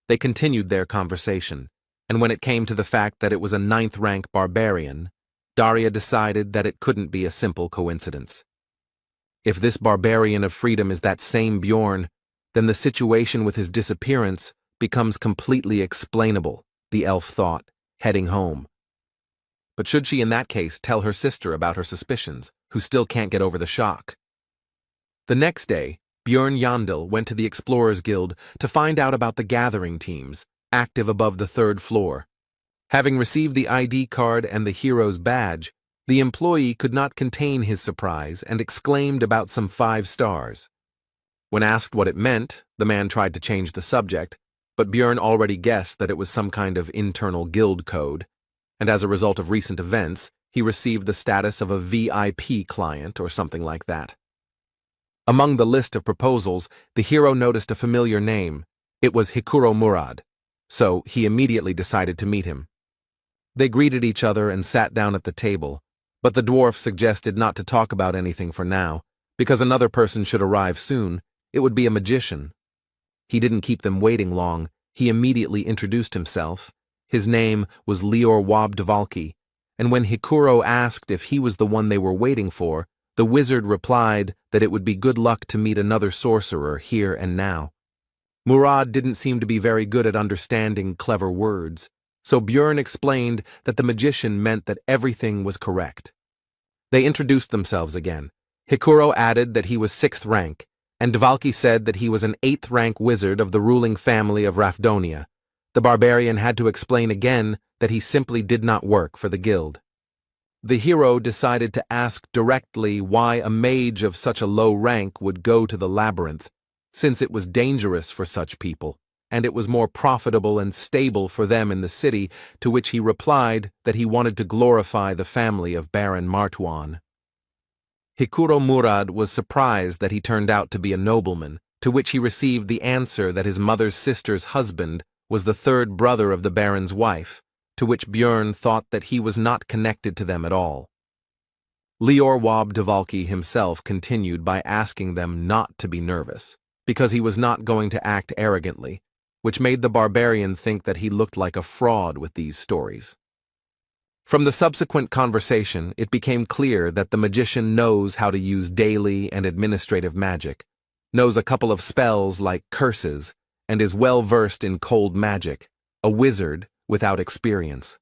They continued their conversation, and when it came to the fact that it was a 9th-rank barbarian, Daria decided that it couldn't be a simple coincidence. If this barbarian of freedom is that same Bjorn, then the situation with his disappearance becomes completely explainable, the elf thought, heading home. But should she in that case tell her sister about her suspicions, who still can't get over the shock? The next day, Bjorn Yandel went to the Explorers Guild to find out about the gathering teams, active above the 3rd floor. Having received the ID card and the hero's badge, the employee could not contain his surprise and exclaimed about some 5 stars. When asked what it meant, the man tried to change the subject, but Bjorn already guessed that it was some kind of internal guild code, and as a result of recent events, he received the status of a VIP client or something like that. Among the list of proposals, the hero noticed a familiar name. It was Hikuro Murad, so he immediately decided to meet him. They greeted each other and sat down at the table, but the dwarf suggested not to talk about anything for now, because another person should arrive soon. It would be a magician. He didn't keep them waiting long. He immediately introduced himself. His name was Lior Wabdvalki, and when Hikuro asked if he was the one they were waiting for, the wizard replied that it would be good luck to meet another sorcerer here and now. Murad didn't seem to be very good at understanding clever words, so Bjorn explained that the magician meant that everything was correct. They introduced themselves again. Hikuro added that he was 6th rank, and Dvalki said that he was an 8th rank wizard of the ruling family of Rafdonia. The barbarian had to explain again that he simply did not work for the guild. The hero decided to ask directly why a mage of such a low rank would go to the labyrinth, since it was dangerous for such people, and it was more profitable and stable for them in the city, to which he replied that he wanted to glorify the family of Baron Martuan. Hikuro Murad was surprised that he turned out to be a nobleman, to which he received the answer that his mother's sister's husband was the 3rd brother of the Baron's wife, to which Bjorn thought that he was not connected to them at all. Lior Wabdvalki himself continued by asking them not to be nervous. because he was not going to act arrogantly, which made the barbarian think that he looked like a fraud with these stories. From the subsequent conversation, it became clear that the magician knows how to use daily and administrative magic, knows a couple of spells like curses, and is well versed in cold magic, a wizard without experience.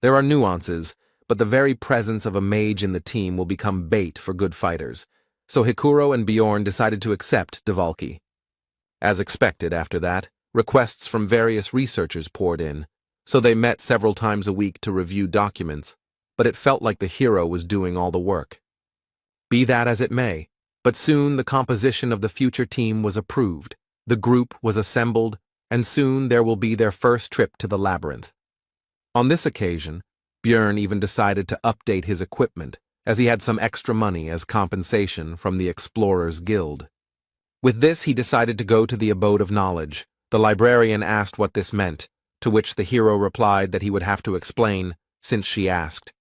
There are nuances, but the very presence of a mage in the team will become bait for good fighters, so Hikuro and Bjorn decided to accept Dvalki. As expected after that, requests from various researchers poured in, so they met several times a week to review documents, but it felt like the hero was doing all the work. Be that as it may, but soon the composition of the future team was approved, the group was assembled, and soon there will be their first trip to the labyrinth. On this occasion, Bjorn even decided to update his equipment, as he had some extra money as compensation from the Explorers Guild. With this, he decided to go to the Abode of Knowledge. The librarian asked what this meant, to which the hero replied that he would have to explain, since she asked.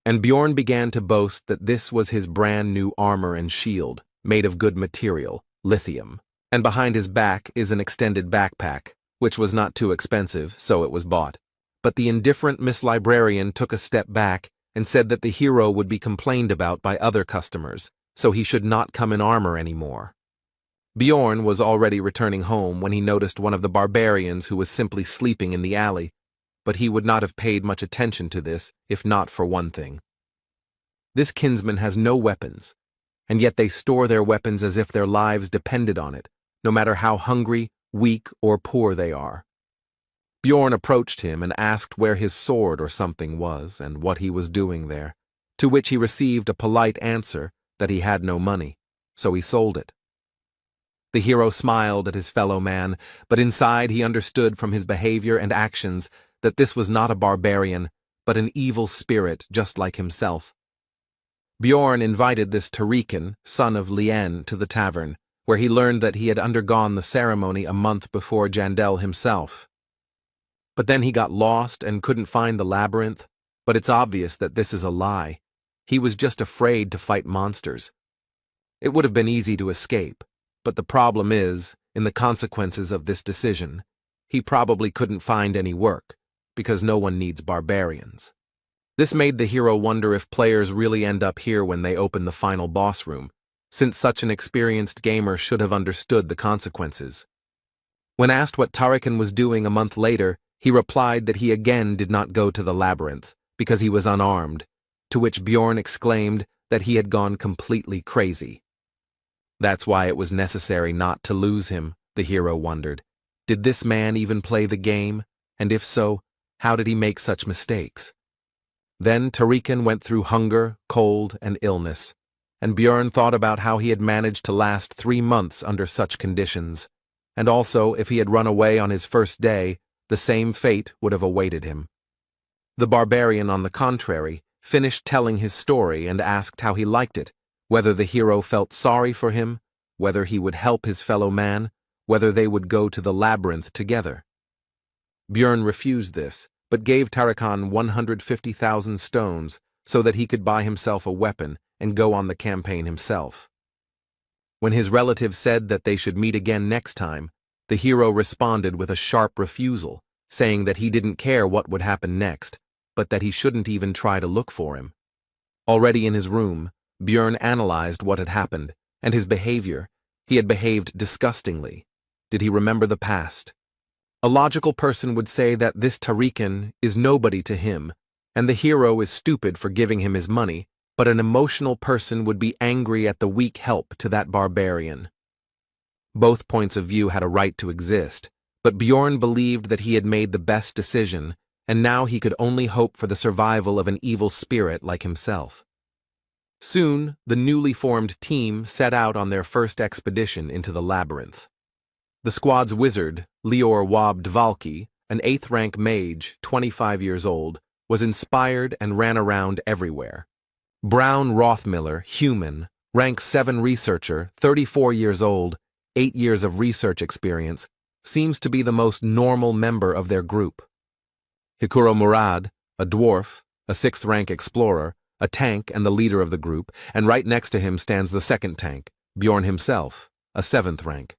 And Bjorn began to boast that this was his brand new armor and shield, made of good material, lithium, and behind his back is an extended backpack, which was not too expensive, so it was bought. But the indifferent Miss Librarian took a step back and said that the hero would be complained about by other customers, so he should not come in armor anymore. Bjorn was already returning home when he noticed one of the barbarians who was simply sleeping in the alley, but he would not have paid much attention to this if not for one thing. This kinsman has no weapons, and yet they store their weapons as if their lives depended on it, no matter how hungry, weak, or poor they are. Bjorn approached him and asked where his sword or something was and what he was doing there, to which he received a polite answer that he had no money, so he sold it. The hero smiled at his fellow man, but inside he understood from his behavior and actions that this was not a barbarian, but an evil spirit just like himself. Bjorn invited this Tarikan, son of Lien, to the tavern, where he learned that he had undergone the ceremony a month before Jandel himself. But then he got lost and couldn't find the labyrinth, but it's obvious that this is a lie. He was just afraid to fight monsters. It would have been easy to escape. But the problem is, in the consequences of this decision, he probably couldn't find any work, because no one needs barbarians. This made the hero wonder if players really end up here when they open the final boss room, since such an experienced gamer should have understood the consequences. When asked what Tarikan was doing a month later, he replied that he again did not go to the labyrinth, because he was unarmed, to which Bjorn exclaimed that he had gone completely crazy. That's why it was necessary not to lose him, the hero wondered. Did this man even play the game? And if so, how did he make such mistakes? Then Tarikan went through hunger, cold, and illness, and Bjorn thought about how he had managed to last 3 months under such conditions, and also if he had run away on his first day, the same fate would have awaited him. The barbarian, on the contrary, finished telling his story and asked how he liked it, whether the hero felt sorry for him, whether he would help his fellow man, whether they would go to the labyrinth together. Bjorn refused this, but gave Tarikan 150,000 stones so that he could buy himself a weapon and go on the campaign himself. When his relative said that they should meet again next time, the hero responded with a sharp refusal, saying that he didn't care what would happen next, but that he shouldn't even try to look for him. Already in his room, Bjorn analyzed what had happened, and his behavior. He had behaved disgustingly. Did he remember the past? A logical person would say that this Tarikan is nobody to him, and the hero is stupid for giving him his money, but an emotional person would be angry at the weak help to that barbarian. Both points of view had a right to exist, but Bjorn believed that he had made the best decision, and now he could only hope for the survival of an evil spirit like himself. Soon, the newly formed team set out on their first expedition into the labyrinth. The squad's wizard, Lior Wab Dvalki, an 8th-rank mage, 25 years old, was inspired and ran around everywhere. Brown Rothmiller, human, rank 7 researcher, 34 years old, 8 years of research experience, seems to be the most normal member of their group. Hikuro Murad, a dwarf, a 6th-rank explorer, a tank and the leader of the group, and right next to him stands the second tank, Bjorn himself, a 7th rank.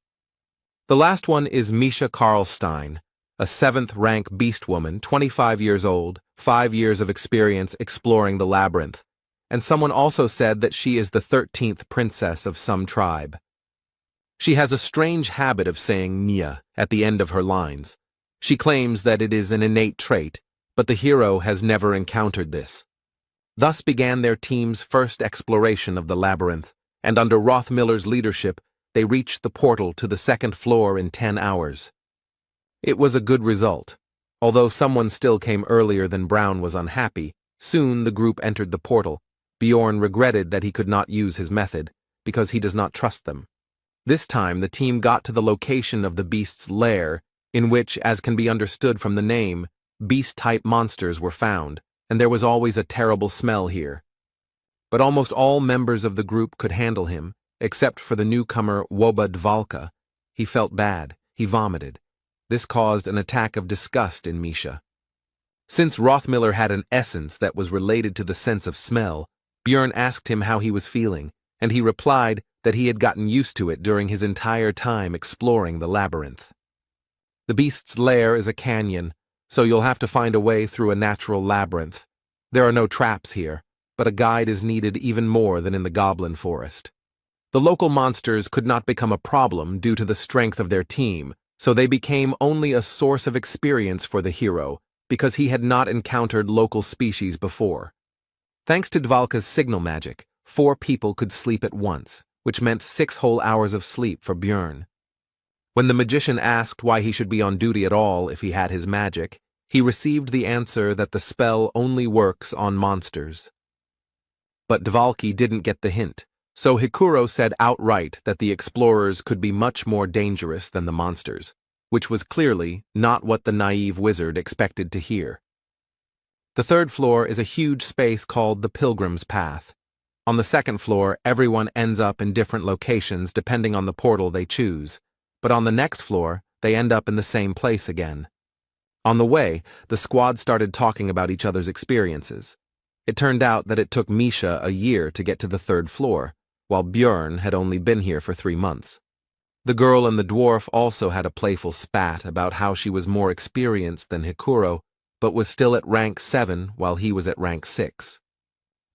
The last one is Misha Karlstein, a 7th rank beast woman, 25 years old, 5 years of experience exploring the labyrinth, and someone also said that she is the 13th princess of some tribe. She has a strange habit of saying Nia at the end of her lines. She claims that it is an innate trait, but the hero has never encountered this. Thus began their team's first exploration of the labyrinth, and under Rothmiller's leadership, they reached the portal to the 2nd floor in 10 hours. It was a good result. Although someone still came earlier than Brown was unhappy, soon the group entered the portal. Bjorn regretted that he could not use his method, because he does not trust them. This time the team got to the location of the beast's lair, in which, as can be understood from the name, beast-type monsters were found, and there was always a terrible smell here. But almost all members of the group could handle him, except for the newcomer Woba Dvalka. He felt bad. He vomited. This caused an attack of disgust in Misha. Since Rothmiller had an essence that was related to the sense of smell, Bjorn asked him how he was feeling, and he replied that he had gotten used to it during his entire time exploring the labyrinth. The beast's lair is a canyon, so you'll have to find a way through a natural labyrinth. There are no traps here, but a guide is needed even more than in the goblin forest. The local monsters could not become a problem due to the strength of their team, so they became only a source of experience for the hero, because he had not encountered local species before. Thanks to Dvalka's signal magic, 4 people could sleep at once, which meant 6 whole hours of sleep for Bjorn. When the magician asked why he should be on duty at all if he had his magic, he received the answer that the spell only works on monsters. But Dvalki didn't get the hint, so Hikuro said outright that the explorers could be much more dangerous than the monsters, which was clearly not what the naive wizard expected to hear. The 3rd floor is a huge space called the Pilgrim's Path. On the 2nd floor, everyone ends up in different locations depending on the portal they choose, but on the next floor, they end up in the same place again. On the way, the squad started talking about each other's experiences. It turned out that it took Misha a year to get to the 3rd floor, while Bjorn had only been here for 3 months. The girl and the dwarf also had a playful spat about how she was more experienced than Hikuro, but was still at rank 7 while he was at rank 6.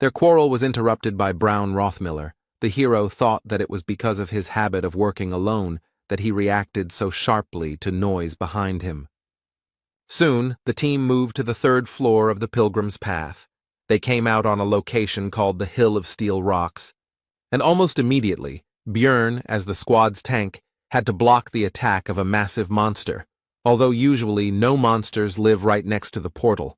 Their quarrel was interrupted by Brown Rothmiller. The hero thought that it was because of his habit of working alone that he reacted so sharply to noise behind him. Soon, the team moved to the 3rd floor of the Pilgrim's Path. They came out on a location called the Hill of Steel Rocks, and almost immediately, Bjorn, as the squad's tank, had to block the attack of a massive monster, although usually no monsters live right next to the portal.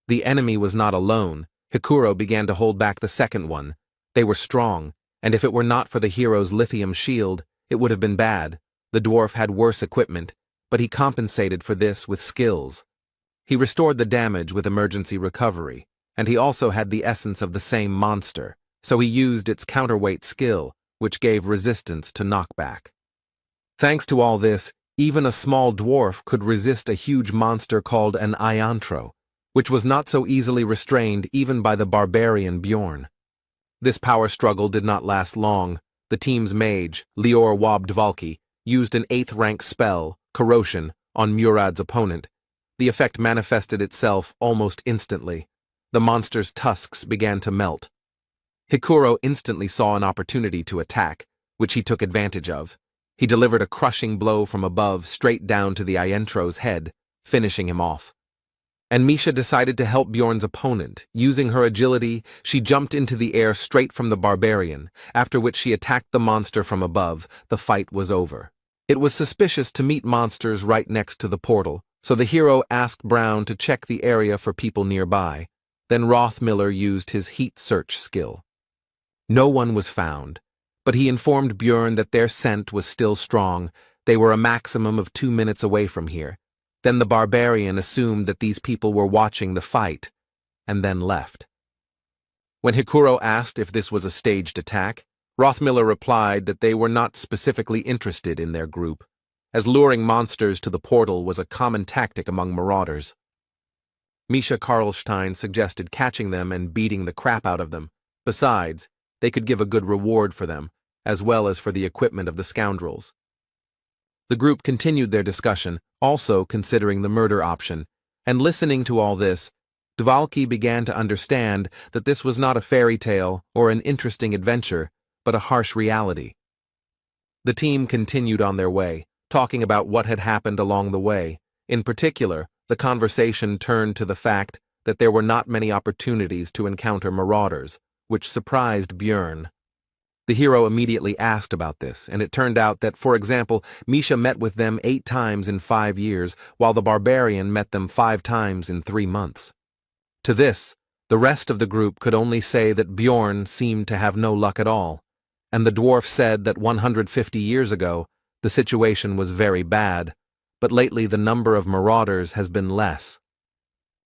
The enemy was not alone. Hikuro began to hold back the 2nd one. They were strong, and if it were not for the hero's lithium shield, it would have been bad. The dwarf had worse equipment, but he compensated for this with skills. He restored the damage with emergency recovery, and he also had the essence of the same monster, so he used its counterweight skill, which gave resistance to knockback. Thanks to all this, even a small dwarf could resist a huge monster called an iantro, which was not so easily restrained even by the barbarian Bjorn. This power struggle did not last long. The team's mage, Lior Wabdvalki, used an 8th rank spell, Corrosion, on Murad's opponent. The effect manifested itself almost instantly. The monster's tusks began to melt. Hikuro instantly saw an opportunity to attack, which he took advantage of. He delivered a crushing blow from above straight down to the Iantro's head, finishing him off. And Misha decided to help Bjorn's opponent. Using her agility, she jumped into the air straight from the barbarian, after which she attacked the monster from above. The fight was over. It was suspicious to meet monsters right next to the portal, so the hero asked Brown to check the area for people nearby. Then Rothmiller used his heat search skill. No one was found, but he informed Bjorn that their scent was still strong. They were a maximum of 2 minutes away from here. Then the barbarian assumed that these people were watching the fight, and then left. When Hikuro asked if this was a staged attack, Rothmiller replied that they were not specifically interested in their group, as luring monsters to the portal was a common tactic among marauders. Misha Karlstein suggested catching them and beating the crap out of them. Besides, they could give a good reward for them, as well as for the equipment of the scoundrels. The group continued their discussion, also considering the murder option, and listening to all this, Dvalki began to understand that this was not a fairy tale or an interesting adventure, but a harsh reality. The team continued on their way, talking about what had happened along the way. In particular, the conversation turned to the fact that there were not many opportunities to encounter marauders, which surprised Björn. The hero immediately asked about this, and it turned out that, for example, Misha met with them 8 times in 5 years, while the barbarian met them 5 times in 3 months. To this, the rest of the group could only say that Björn seemed to have no luck at all, and the dwarf said that 150 years ago, the situation was very bad, but lately the number of marauders has been less.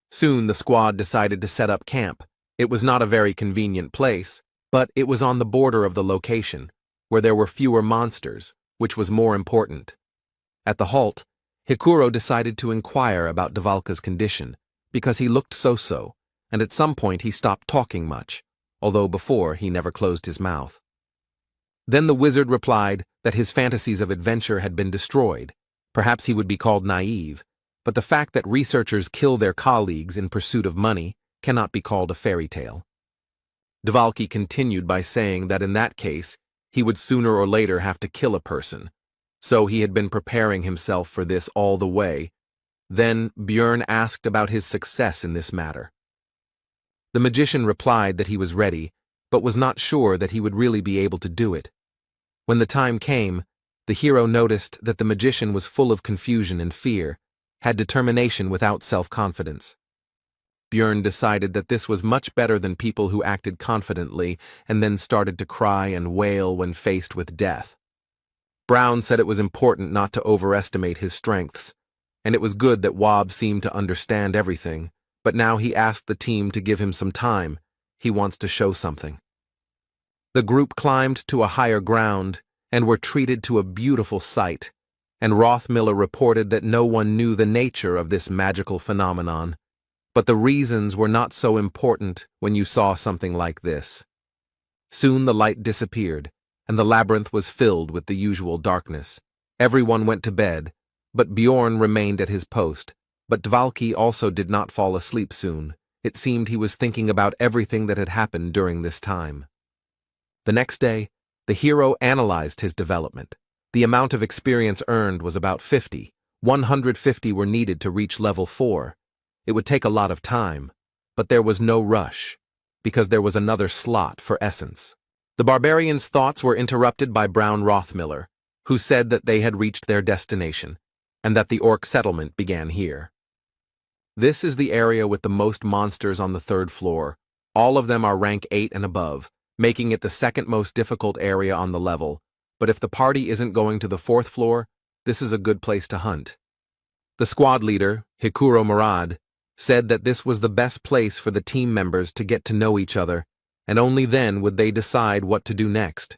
Soon the squad decided to set up camp. It was not a very convenient place, but it was on the border of the location, where there were fewer monsters, which was more important. At the halt, Hikuro decided to inquire about Dvalka's condition, because he looked so-so, and at some point he stopped talking much, although before he never closed his mouth. Then the wizard replied that his fantasies of adventure had been destroyed. Perhaps he would be called naive, but the fact that researchers kill their colleagues in pursuit of money cannot be called a fairy tale. Dvalki continued by saying that in that case, he would sooner or later have to kill a person, so he had been preparing himself for this all the way. Then Björn asked about his success in this matter. The magician replied that he was ready, but was not sure that he would really be able to do it. When the time came, the hero noticed that the magician was full of confusion and fear, had determination without self-confidence. Björn decided that this was much better than people who acted confidently and then started to cry and wail when faced with death. Brown said it was important not to overestimate his strengths, and it was good that Wob seemed to understand everything, but now he asked the team to give him some time. He wants to show something. The group climbed to a higher ground and were treated to a beautiful sight, and Rothmiller reported that no one knew the nature of this magical phenomenon. But the reasons were not so important when you saw something like this. Soon the light disappeared, and the labyrinth was filled with the usual darkness. Everyone went to bed, but Bjorn remained at his post. But Dvalki also did not fall asleep soon. It seemed he was thinking about everything that had happened during this time. The next day, the hero analyzed his development. The amount of experience earned was about 50. 150 were needed to reach level 4. It would take a lot of time, but there was no rush, because there was another slot for essence. The barbarians' thoughts were interrupted by Brown Rothmiller, who said that they had reached their destination, and that the orc settlement began here. This is the area with the most monsters on the 3rd floor. All of them are rank 8 and above, making it the second most difficult area on the level, but if the party isn't going to the 4th floor, this is a good place to hunt. The squad leader, Hikuro Murad, said that this was the best place for the team members to get to know each other, and only then would they decide what to do next.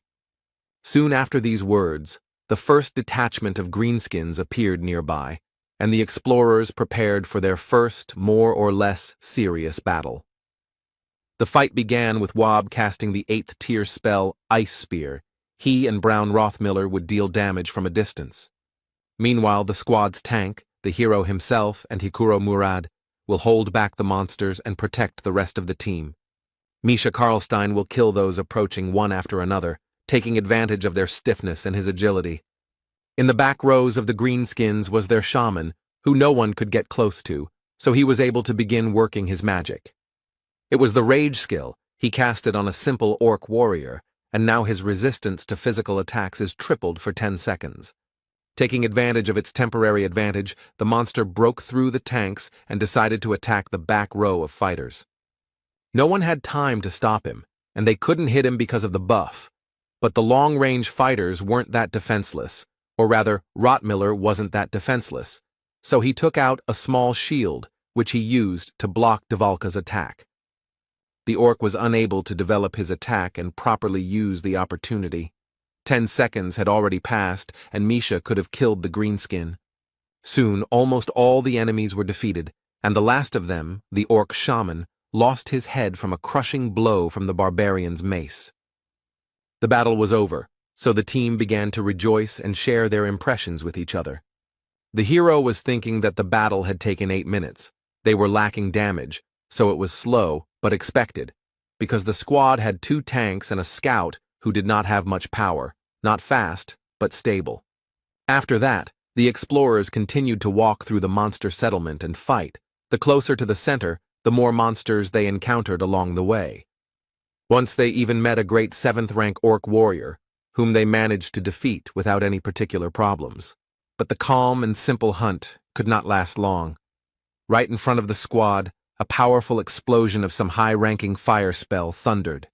Soon after these words, the first detachment of greenskins appeared nearby, and the explorers prepared for their first, more or less serious battle. The fight began with Wob casting the 8th tier spell Ice Spear. He and Brown Rothmiller would deal damage from a distance. Meanwhile, the squad's tank, the hero himself, and Hikuro Murad will hold back the monsters and protect the rest of the team. Misha Karlstein will kill those approaching one after another, taking advantage of their stiffness and his agility. In the back rows of the greenskins was their shaman, who no one could get close to, so he was able to begin working his magic. It was the rage skill he casted on a simple orc warrior, and now his resistance to physical attacks is tripled for 10 seconds. Taking advantage of its temporary advantage, the monster broke through the tanks and decided to attack the back row of fighters. No one had time to stop him, and they couldn't hit him because of the buff. But the long-range fighters weren't that defenseless, or rather, Rothmiller wasn't that defenseless, so he took out a small shield, which he used to block Dvalka's attack. The orc was unable to develop his attack and properly use the opportunity. 10 seconds had already passed, and Misha could have killed the greenskin. Soon, almost all the enemies were defeated, and the last of them, the orc shaman, lost his head from a crushing blow from the barbarian's mace. The battle was over, so the team began to rejoice and share their impressions with each other. The hero was thinking that the battle had taken 8 minutes. They were lacking damage, so it was slow, but expected, because the squad had 2 tanks and a scout who did not have much power, not fast, but stable. After that, the explorers continued to walk through the monster settlement and fight. The closer to the center, the more monsters they encountered along the way. Once they even met a great 7th-rank orc warrior, whom they managed to defeat without any particular problems. But the calm and simple hunt could not last long. Right in front of the squad, a powerful explosion of some high-ranking fire spell thundered.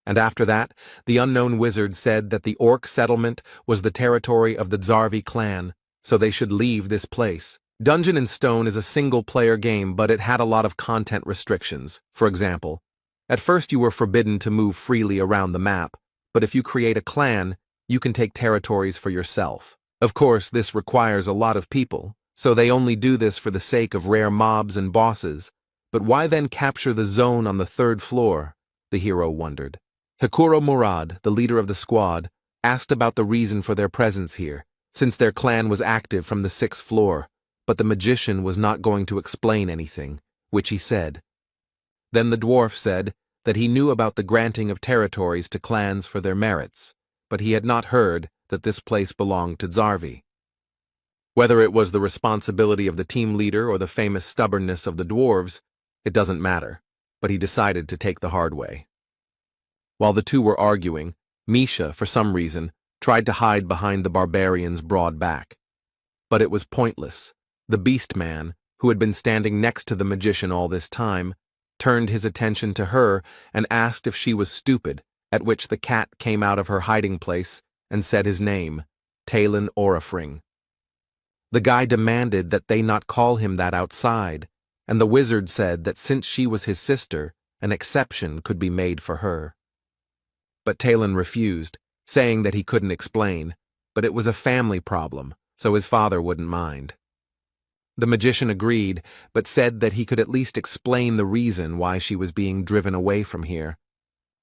And after that, the unknown wizard said that the orc settlement was the territory of the Zarvi clan, so they should leave this place. Dungeon and Stone is a single-player game, but it had a lot of content restrictions. For example, at first you were forbidden to move freely around the map, but if you create a clan, you can take territories for yourself. Of course, this requires a lot of people, so they only do this for the sake of rare mobs and bosses. But why then capture the zone on the 3rd floor? The hero wondered. Hikuro Murad, the leader of the squad, asked about the reason for their presence here, since their clan was active from the 6th floor, but the magician was not going to explain anything, which he said. Then the dwarf said that he knew about the granting of territories to clans for their merits, but he had not heard that this place belonged to Zarvi. Whether it was the responsibility of the team leader or the famous stubbornness of the dwarves, it doesn't matter, but he decided to take the hard way. While the two were arguing, Misha, for some reason, tried to hide behind the barbarian's broad back. But it was pointless. The beast man, who had been standing next to the magician all this time, turned his attention to her and asked if she was stupid, at which the cat came out of her hiding place and said his name, Talon Orifring. The guy demanded that they not call him that outside, and the wizard said that since she was his sister, an exception could be made for her. But Talon refused, saying that he couldn't explain, but it was a family problem, so his father wouldn't mind. The magician agreed, but said that he could at least explain the reason why she was being driven away from here.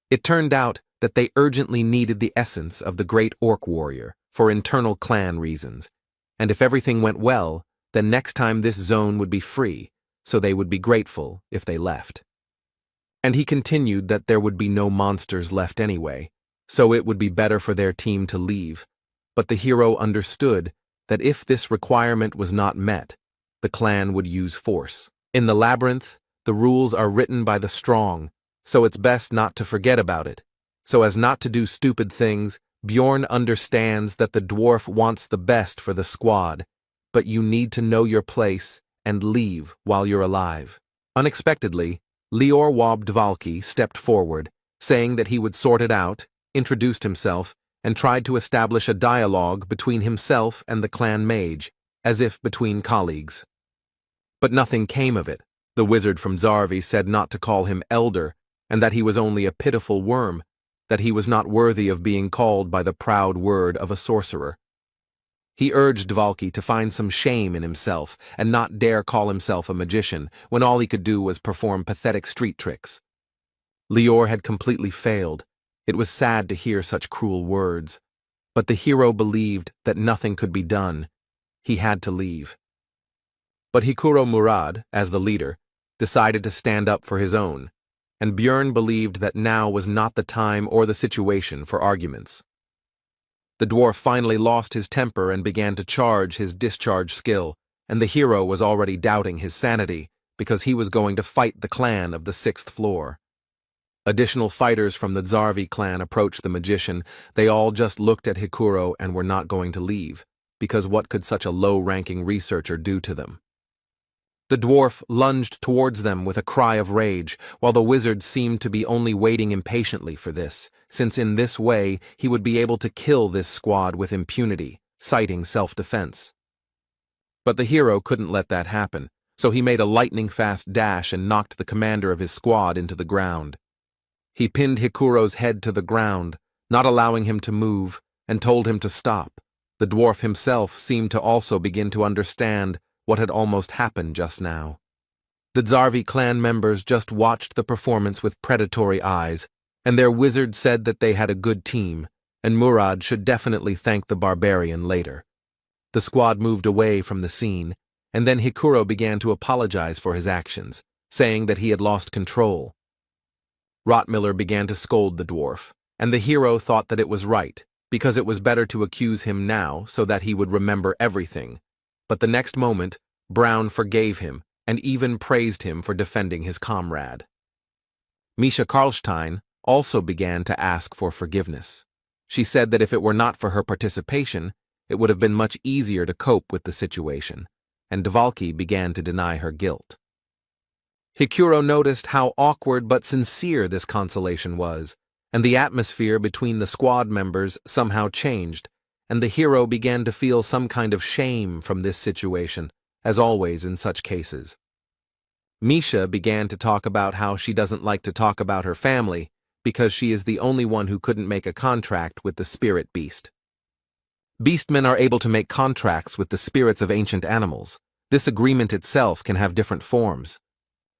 It turned out that they urgently needed the essence of the great orc warrior for internal clan reasons, and if everything went well, then next time this zone would be free, so they would be grateful if they left. And he continued that there would be no monsters left anyway, so it would be better for their team to leave. But the hero understood that if this requirement was not met, the clan would use force. In the labyrinth, the rules are written by the strong, so it's best not to forget about it. So as not to do stupid things, Bjorn understands that the dwarf wants the best for the squad, but you need to know your place and leave while you're alive. Unexpectedly, Lior Wab Dvalki stepped forward, saying that he would sort it out, introduced himself, and tried to establish a dialogue between himself and the clan mage, as if between colleagues. But nothing came of it. The wizard from Zarvi said not to call him elder, and that he was only a pitiful worm, that he was not worthy of being called by the proud word of a sorcerer. He urged Dvalki to find some shame in himself and not dare call himself a magician when all he could do was perform pathetic street tricks. Lior had completely failed. It was sad to hear such cruel words, but the hero believed that nothing could be done. He had to leave. But Hikuro Murad, as the leader, decided to stand up for his own, and Björn believed that now was not the time or the situation for arguments. The dwarf finally lost his temper and began to charge his discharge skill, and the hero was already doubting his sanity because he was going to fight the clan of the 6th floor. Additional fighters from the Zarvi clan approached the magician. They all just looked at Hikuro and were not going to leave, because what could such a low-ranking researcher do to them? The dwarf lunged towards them with a cry of rage, while the wizard seemed to be only waiting impatiently for this, since in this way he would be able to kill this squad with impunity, citing self-defense. But the hero couldn't let that happen, so he made a lightning-fast dash and knocked the commander of his squad into the ground. He pinned Hikuro's head to the ground, not allowing him to move, and told him to stop. The dwarf himself seemed to also begin to understand what had almost happened just now. The Zarvi clan members just watched the performance with predatory eyes, and their wizard said that they had a good team, and Murad should definitely thank the barbarian later. The squad moved away from the scene, and then Hikuro began to apologize for his actions, saying that he had lost control. Rottmiller began to scold the dwarf, and the hero thought that it was right, because it was better to accuse him now so that he would remember everything. But the next moment, Brown forgave him and even praised him for defending his comrade. Misha Karlstein also began to ask for forgiveness. She said that if it were not for her participation, it would have been much easier to cope with the situation, and Dvalki began to deny her guilt. Hikuro noticed how awkward but sincere this consolation was, and the atmosphere between the squad members somehow changed, and the hero began to feel some kind of shame from this situation, as always in such cases. Misha began to talk about how she doesn't like to talk about her family because she is the only one who couldn't make a contract with the spirit beast. Beastmen are able to make contracts with the spirits of ancient animals. This agreement itself can have different forms.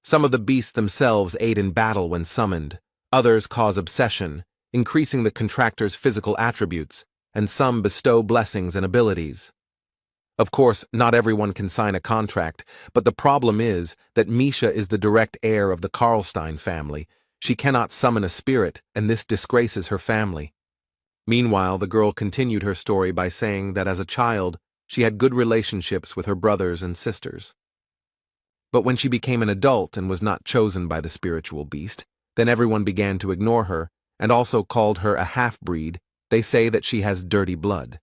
Some of the beasts themselves aid in battle when summoned, others cause obsession, increasing the contractor's physical attributes, and some bestow blessings and abilities. Of course, not everyone can sign a contract, but the problem is that Misha is the direct heir of the Karlstein family. She cannot summon a spirit, and this disgraces her family. Meanwhile, the girl continued her story by saying that as a child, she had good relationships with her brothers and sisters. But when she became an adult and was not chosen by the spiritual beast, then everyone began to ignore her, and also called her a half-breed. They say that she has dirty blood.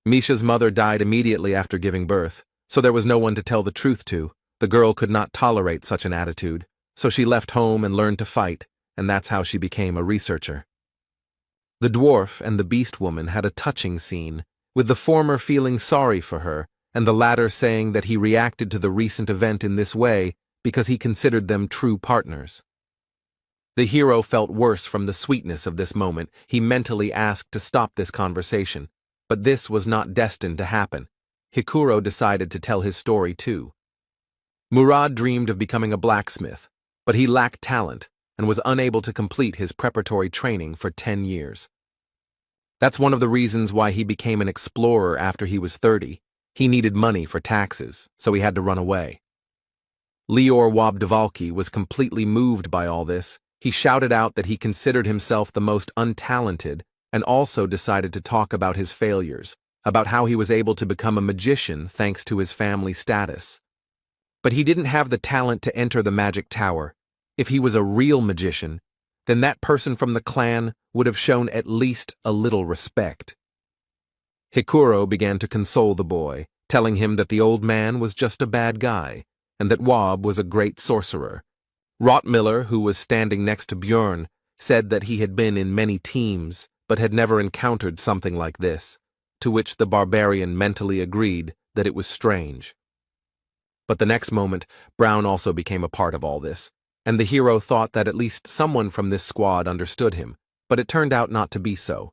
Misha's mother died immediately after giving birth, so there was no one to tell the truth to. The girl could not tolerate such an attitude, so she left home and learned to fight, and that's how she became a researcher. The dwarf and the beast woman had a touching scene, with the former feeling sorry for her, and the latter saying that he reacted to the recent event in this way because he considered them true partners. The hero felt worse from the sweetness of this moment. He mentally asked to stop this conversation, but this was not destined to happen. Hikuro decided to tell his story too. Murad dreamed of becoming a blacksmith, but he lacked talent and was unable to complete his preparatory training for 10 years. That's one of the reasons why he became an explorer after he was 30. He needed money for taxes, so he had to run away. Lior Wabdvalki was completely moved by all this. He shouted out that he considered himself the most untalented and also decided to talk about his failures, about how he was able to become a magician thanks to his family status. But he didn't have the talent to enter the magic tower. If he was a real magician, then that person from the clan would have shown at least a little respect. Hikuro began to console the boy, telling him that the old man was just a bad guy, and that Wab was a great sorcerer. Rottmiller, who was standing next to Björn, said that he had been in many teams, but had never encountered something like this, to which the barbarian mentally agreed that it was strange. But the next moment, Brown also became a part of all this, and the hero thought that at least someone from this squad understood him, but it turned out not to be so.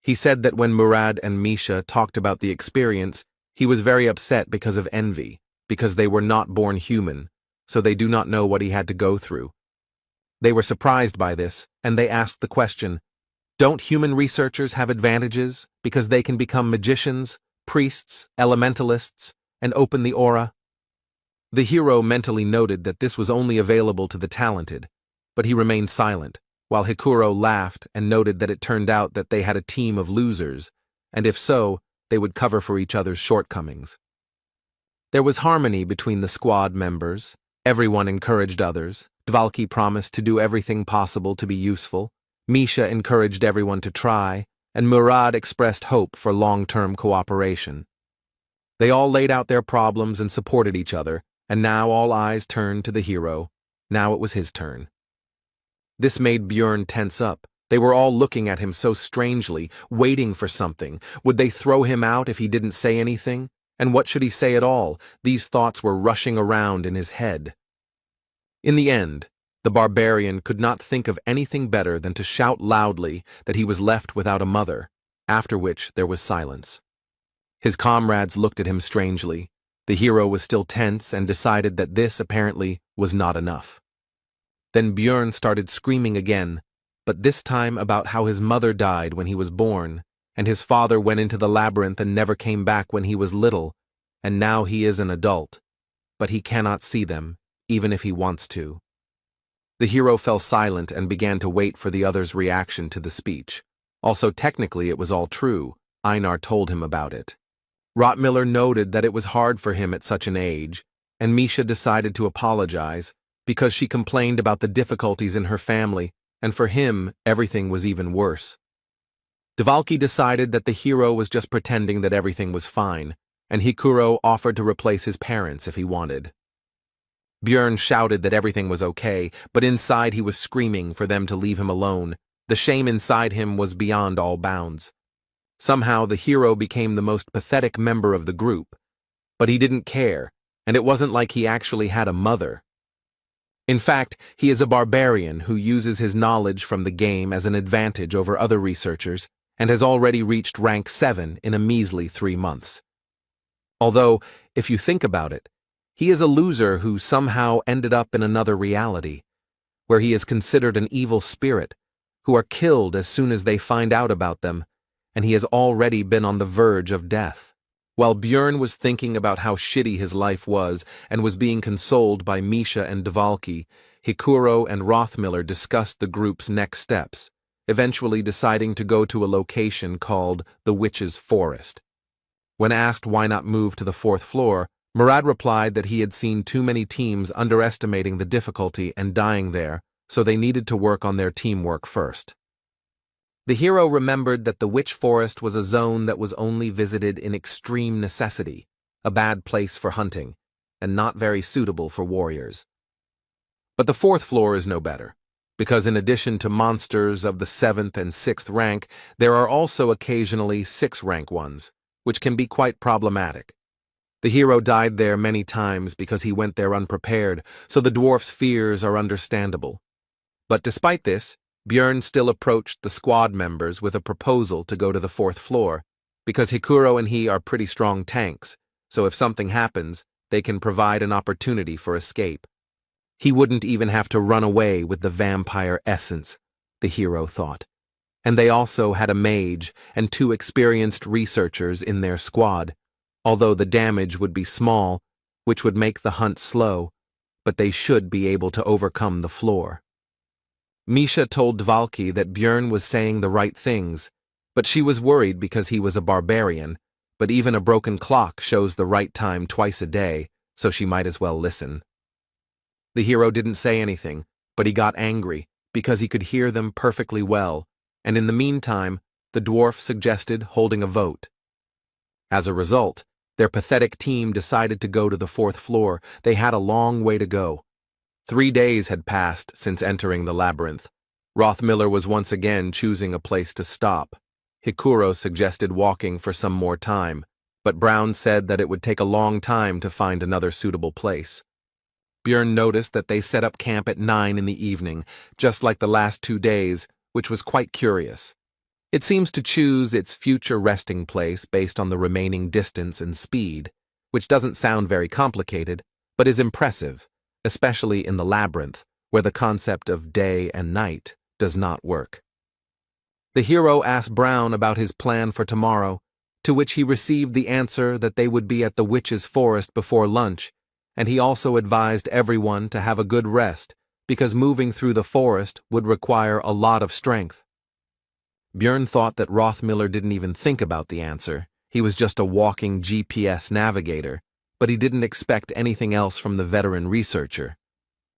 He said that when Murad and Misha talked about the experience, he was very upset because of envy, because they were not born human, so they do not know what he had to go through. They were surprised by this, and they asked the question, don't human researchers have advantages because they can become magicians, priests, elementalists, and open the aura? The hero mentally noted that this was only available to the talented, but he remained silent, while Hikuro laughed and noted that it turned out that they had a team of losers, and if so, they would cover for each other's shortcomings. There was harmony between the squad members. Everyone encouraged others. Dvalki promised to do everything possible to be useful. Misha encouraged everyone to try, and Murad expressed hope for long-term cooperation. They all laid out their problems and supported each other, and now all eyes turned to the hero. Now it was his turn. This made Björn tense up. They were all looking at him so strangely, waiting for something. Would they throw him out if he didn't say anything? And what should he say at all? These thoughts were rushing around in his head. In the end, the barbarian could not think of anything better than to shout loudly that he was left without a mother, after which there was silence. His comrades looked at him strangely. The hero was still tense and decided that this, apparently, was not enough. Then Björn started screaming again, but this time about how his mother died when he was born, and his father went into the labyrinth and never came back when he was little, and now he is an adult, but he cannot see them, even if he wants to. The hero fell silent and began to wait for the other's reaction to the speech. Also, technically, it was all true. Einar told him about it. Rottmiller noted that it was hard for him at such an age, and Misha decided to apologize because she complained about the difficulties in her family, and for him, everything was even worse. Dvalki decided that the hero was just pretending that everything was fine, and Hikuro offered to replace his parents if he wanted. Björn shouted that everything was okay, but inside he was screaming for them to leave him alone. The shame inside him was beyond all bounds. Somehow the hero became the most pathetic member of the group, but he didn't care, and it wasn't like he actually had a mother. In fact, he is a barbarian who uses his knowledge from the game as an advantage over other researchers and has already reached rank 7 in a measly 3 months. Although, if you think about it, he is a loser who somehow ended up in another reality, where he is considered an evil spirit, who are killed as soon as they find out about them, and he has already been on the verge of death. While Björn was thinking about how shitty his life was and was being consoled by Misha and Dvalki, Hikuro and Rothmiller discussed the group's next steps, eventually deciding to go to a location called the Witch's Forest. When asked why not move to the 4th floor, Murad replied that he had seen too many teams underestimating the difficulty and dying there, so they needed to work on their teamwork first. The hero remembered that the Witch Forest was a zone that was only visited in extreme necessity, a bad place for hunting, and not very suitable for warriors. But the 4th floor is no better, because in addition to monsters of the 7th and 6th rank, there are also occasionally 6th rank ones, which can be quite problematic. The hero died there many times because he went there unprepared, so the dwarf's fears are understandable. But despite this, Björn still approached the squad members with a proposal to go to the 4th floor, because Hikuro and he are pretty strong tanks, so if something happens, they can provide an opportunity for escape. He wouldn't even have to run away with the vampire essence, the hero thought. And they also had a mage and 2 experienced researchers in their squad, although the damage would be small, which would make the hunt slow, but they should be able to overcome the floor. Misha told Dvalki that Björn was saying the right things, but she was worried because he was a barbarian, but even a broken clock shows the right time twice a day, so she might as well listen. The hero didn't say anything, but he got angry because he could hear them perfectly well, and in the meantime, the dwarf suggested holding a vote. As a result, their pathetic team decided to go to the 4th floor. They had a long way to go. 3 days had passed since entering the labyrinth. Rothmiller was once again choosing a place to stop. Hikuro suggested walking for some more time, but Brown said that it would take a long time to find another suitable place. Björn noticed that they set up camp at 9 in the evening, just like the last 2 days, which was quite curious. It seems to choose its future resting place based on the remaining distance and speed, which doesn't sound very complicated, but is impressive, especially in the labyrinth, where the concept of day and night does not work. The hero asked Brown about his plan for tomorrow, to which he received the answer that they would be at the Witch's Forest before lunch, and he also advised everyone to have a good rest, because moving through the forest would require a lot of strength. Björn thought that Rothmiller didn't even think about the answer. He was just a walking GPS navigator, but he didn't expect anything else from the veteran researcher.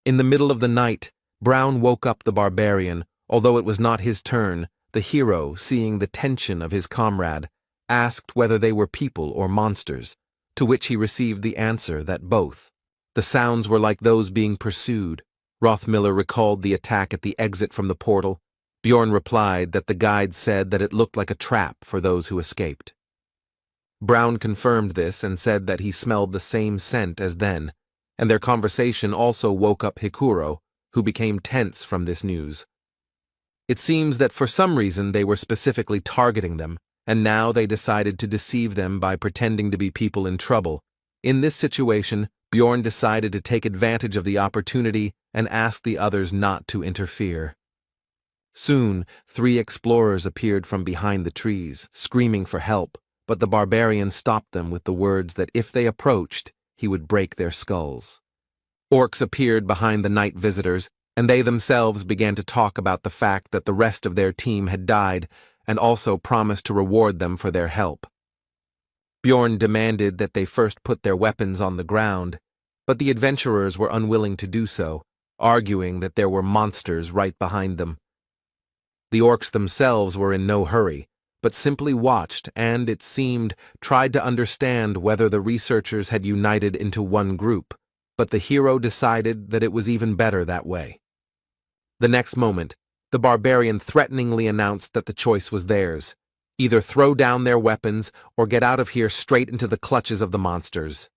In the middle of the night, Brown woke up the barbarian. Although it was not his turn, the hero, seeing the tension of his comrade, asked whether they were people or monsters, to which he received the answer that both. The sounds were like those being pursued. Rothmiller recalled the attack at the exit from the portal. Björn replied that the guide said that it looked like a trap for those who escaped. Brown confirmed this and said that he smelled the same scent as then, and their conversation also woke up Hikuro, who became tense from this news. It seems that for some reason they were specifically targeting them, and now they decided to deceive them by pretending to be people in trouble. In this situation, Björn decided to take advantage of the opportunity and ask the others not to interfere. Soon, 3 explorers appeared from behind the trees, screaming for help, but the barbarian stopped them with the words that if they approached, he would break their skulls. Orcs appeared behind the night visitors, and they themselves began to talk about the fact that the rest of their team had died, and also promised to reward them for their help. Bjorn demanded that they first put their weapons on the ground, but the adventurers were unwilling to do so, arguing that there were monsters right behind them. The orcs themselves were in no hurry, but simply watched and, it seemed, tried to understand whether the researchers had united into one group, but the hero decided that it was even better that way. The next moment, the barbarian threateningly announced that the choice was theirs: either throw down their weapons or get out of here straight into the clutches of the monsters.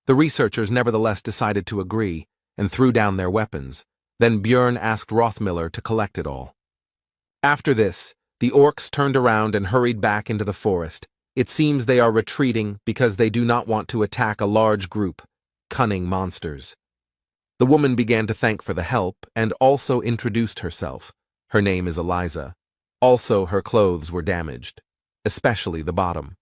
The researchers nevertheless decided to agree, and threw down their weapons. Then Bjorn asked Rothmiller to collect it all. After this, the orcs turned around and hurried back into the forest. It seems they are retreating because they do not want to attack a large group, cunning monsters. The woman began to thank for the help and also introduced herself. Her name is Eliza. Also, her clothes were damaged, especially the bottom.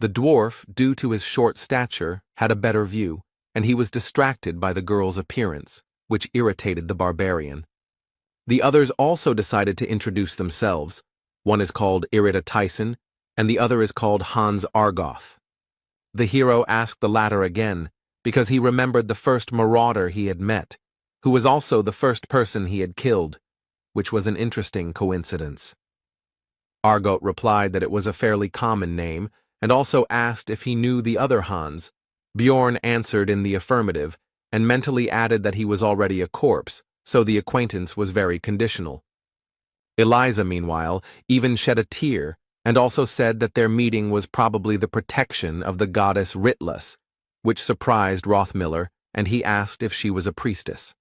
The dwarf, due to his short stature, had a better view, and he was distracted by the girl's appearance, which irritated the barbarian. The others also decided to introduce themselves. One is called Irida Tyson, and the other is called Hans Argoth. The hero asked the latter again, because he remembered the first marauder he had met, who was also the first person he had killed, which was an interesting coincidence. Argoth replied that it was a fairly common name, and also asked if he knew the other Hans. Bjorn answered in the affirmative, and mentally added that he was already a corpse, so the acquaintance was very conditional. Eliza, meanwhile, even shed a tear, and also said that their meeting was probably the protection of the goddess Ritlus, which surprised Rothmiller, and he asked if she was a priestess.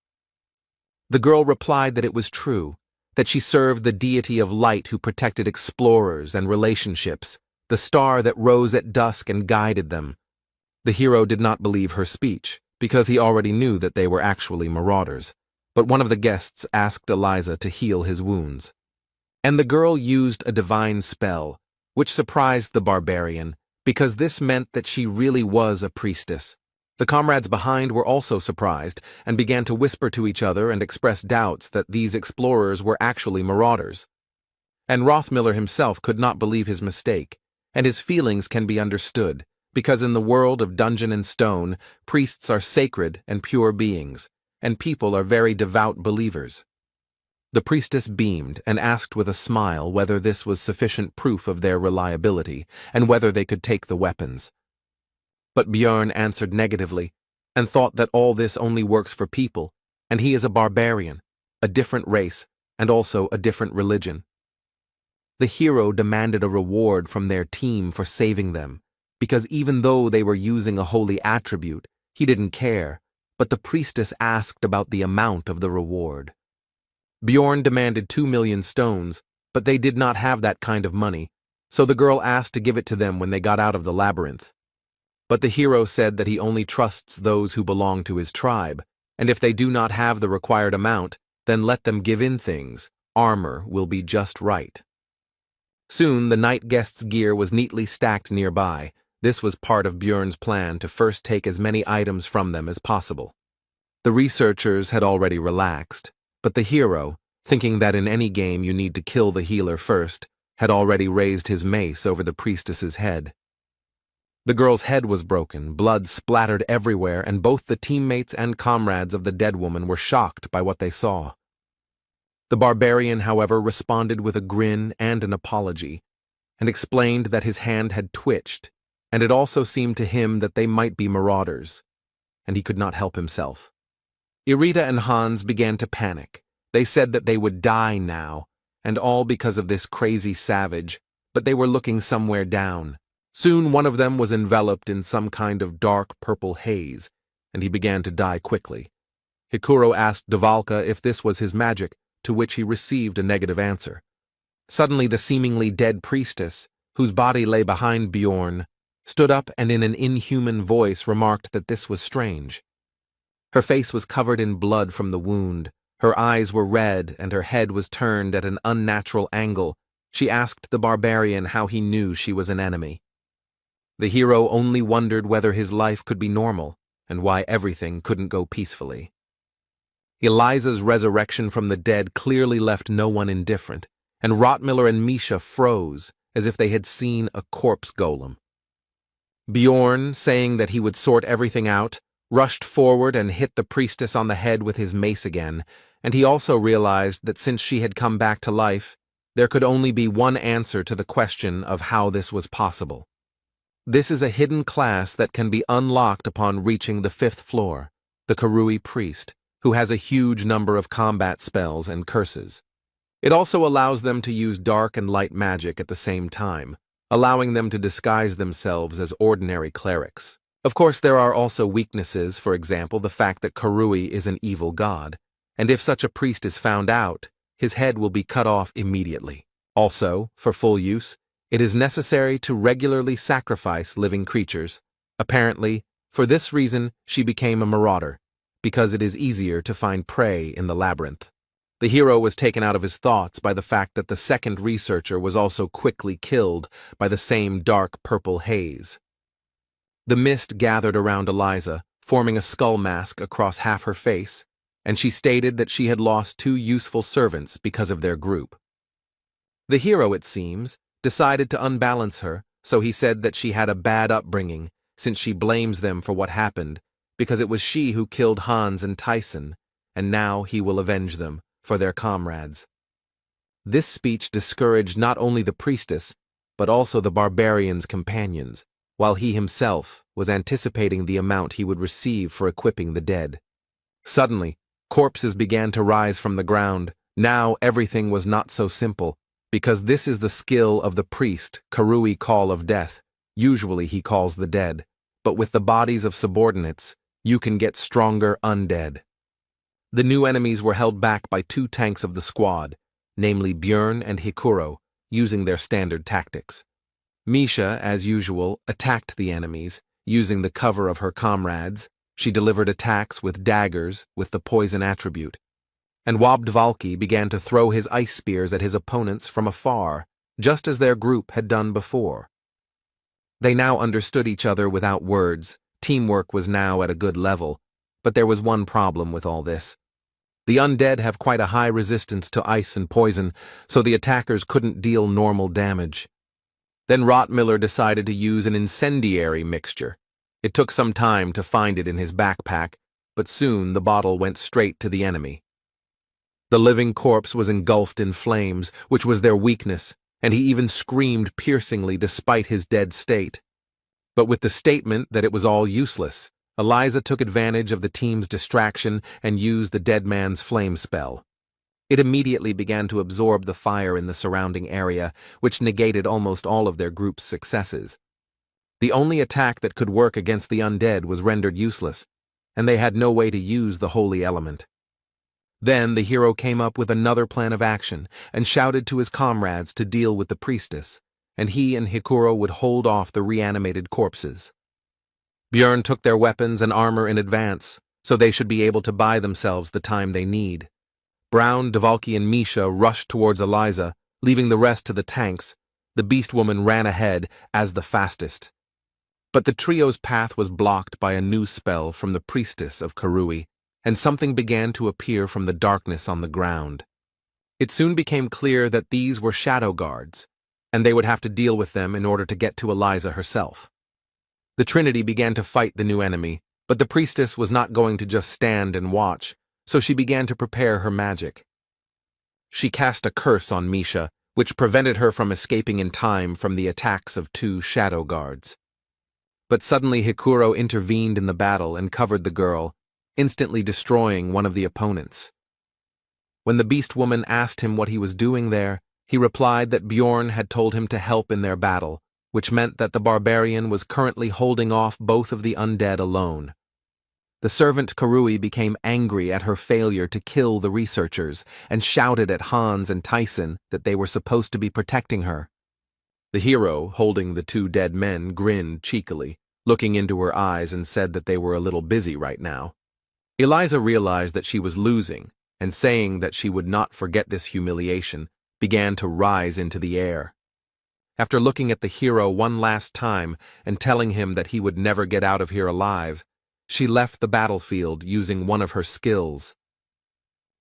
The girl replied that it was true, that she served the deity of light who protected explorers and relationships, the star that rose at dusk and guided them. The hero did not believe her speech, because he already knew that they were actually marauders, but one of the guests asked Eliza to heal his wounds. And the girl used a divine spell, which surprised the barbarian, because this meant that she really was a priestess. The comrades behind were also surprised, and began to whisper to each other and express doubts that these explorers were actually marauders. And Rothmiller himself could not believe his mistake, and his feelings can be understood, because in the world of Dungeon and Stone, priests are sacred and pure beings, and people are very devout believers. The priestess beamed and asked with a smile whether this was sufficient proof of their reliability, and whether they could take the weapons. But Bjorn answered negatively, and thought that all this only works for people, and he is a barbarian, a different race, and also a different religion. The hero demanded a reward from their team for saving them, because even though they were using a holy attribute, he didn't care, but the priestess asked about the amount of the reward. Bjorn demanded 2 million stones, but they did not have that kind of money, so the girl asked to give it to them when they got out of the labyrinth. But the hero said that he only trusts those who belong to his tribe, and if they do not have the required amount, then let them give in things. Armor will be just right. Soon the night guests' gear was neatly stacked nearby. This was part of Bjorn's plan to first take as many items from them as possible. The researchers had already relaxed, but the hero, thinking that in any game you need to kill the healer first, had already raised his mace over the priestess's head. The girl's head was broken, blood splattered everywhere, and both the teammates and comrades of the dead woman were shocked by what they saw. The barbarian, however, responded with a grin and an apology, and explained that his hand had twitched, and it also seemed to him that they might be marauders, and he could not help himself. Irida and Hans began to panic. They said that they would die now, and all because of this crazy savage, but they were looking somewhere down. Soon one of them was enveloped in some kind of dark purple haze, and he began to die quickly. Hikuro asked Dvalka if this was his magic, to which he received a negative answer. Suddenly the seemingly dead priestess, whose body lay behind Bjorn, stood up and in an inhuman voice remarked that this was strange. Her face was covered in blood from the wound, Her eyes were red and her head was turned at an unnatural angle. She asked the barbarian how he knew she was an enemy. The hero only wondered whether his life could be normal and why everything couldn't go peacefully. Eliza's resurrection from the dead clearly left no one indifferent, and Rottmiller and Misha froze as if they had seen a corpse golem. Bjorn, saying that he would sort everything out, rushed forward and hit the priestess on the head with his mace again, and he also realized that since she had come back to life, there could only be one answer to the question of how this was possible. This is a hidden class that can be unlocked upon reaching the 5th floor, the Karui priest, who has a huge number of combat spells and curses. It also allows them to use dark and light magic at the same time, allowing them to disguise themselves as ordinary clerics. Of course, there are also weaknesses, for example, the fact that Karui is an evil god, and if such a priest is found out, his head will be cut off immediately. Also, for full use, it is necessary to regularly sacrifice living creatures. Apparently, for this reason, she became a marauder, because it is easier to find prey in the labyrinth. The hero was taken out of his thoughts by the fact that the second researcher was also quickly killed by the same dark purple haze. The mist gathered around Eliza, forming a skull mask across half her face, and she stated that she had lost 2 useful servants because of their group. The hero, it seems, decided to unbalance her, so he said that she had a bad upbringing, since she blames them for what happened, because it was she who killed Hans and Tyson, and now he will avenge them for their comrades. This speech discouraged not only the priestess, but also the barbarian's companions, while he himself was anticipating the amount he would receive for equipping the dead. Suddenly, corpses began to rise from the ground. Now everything was not so simple, because this is the skill of the priest, Karui Call of Death. Usually he calls the dead, but with the bodies of subordinates, you can get stronger undead. The new enemies were held back by 2 tanks of the squad, namely Bjorn and Hikuro, using their standard tactics. Misha, as usual, attacked the enemies, using the cover of her comrades. She delivered attacks with daggers with the poison attribute. And Wabdvalki began to throw his ice spears at his opponents from afar, just as their group had done before. They now understood each other without words. Teamwork was now at a good level, but there was one problem with all this. The undead have quite a high resistance to ice and poison, so the attackers couldn't deal normal damage. Then Rottmiller decided to use an incendiary mixture. It took some time to find it in his backpack, but soon the bottle went straight to the enemy. The living corpse was engulfed in flames, which was their weakness, and he even screamed piercingly despite his dead state. But with the statement that it was all useless, Eliza took advantage of the team's distraction and used the dead man's flame spell. It immediately began to absorb the fire in the surrounding area, which negated almost all of their group's successes. The only attack that could work against the undead was rendered useless, and they had no way to use the holy element. Then the hero came up with another plan of action and shouted to his comrades to deal with the priestess, and he and Hikuro would hold off the reanimated corpses. Bjorn took their weapons and armor in advance, so they should be able to buy themselves the time they need. Brown, Dvalki, and Misha rushed towards Eliza, leaving the rest to the tanks. The beast woman ran ahead as the fastest. But the trio's path was blocked by a new spell from the priestess of Karui, and something began to appear from the darkness on the ground. It soon became clear that these were shadow guards, and they would have to deal with them in order to get to Eliza herself. The Trinity began to fight the new enemy, but the priestess was not going to just stand and watch, so she began to prepare her magic. She cast a curse on Misha, which prevented her from escaping in time from the attacks of 2 shadow guards. But suddenly Hikuro intervened in the battle and covered the girl, instantly destroying one of the opponents. When the beast woman asked him what he was doing there, he replied that Bjorn had told him to help in their battle, which meant that the barbarian was currently holding off both of the undead alone. The servant Karui became angry at her failure to kill the researchers and shouted at Hans and Tyson that they were supposed to be protecting her. The hero, holding the 2 dead men, grinned cheekily, looking into her eyes, and said that they were a little busy right now. Eliza realized that she was losing, and saying that she would not forget this humiliation, began to rise into the air. After looking at the hero one last time and telling him that he would never get out of here alive, she left the battlefield using one of her skills.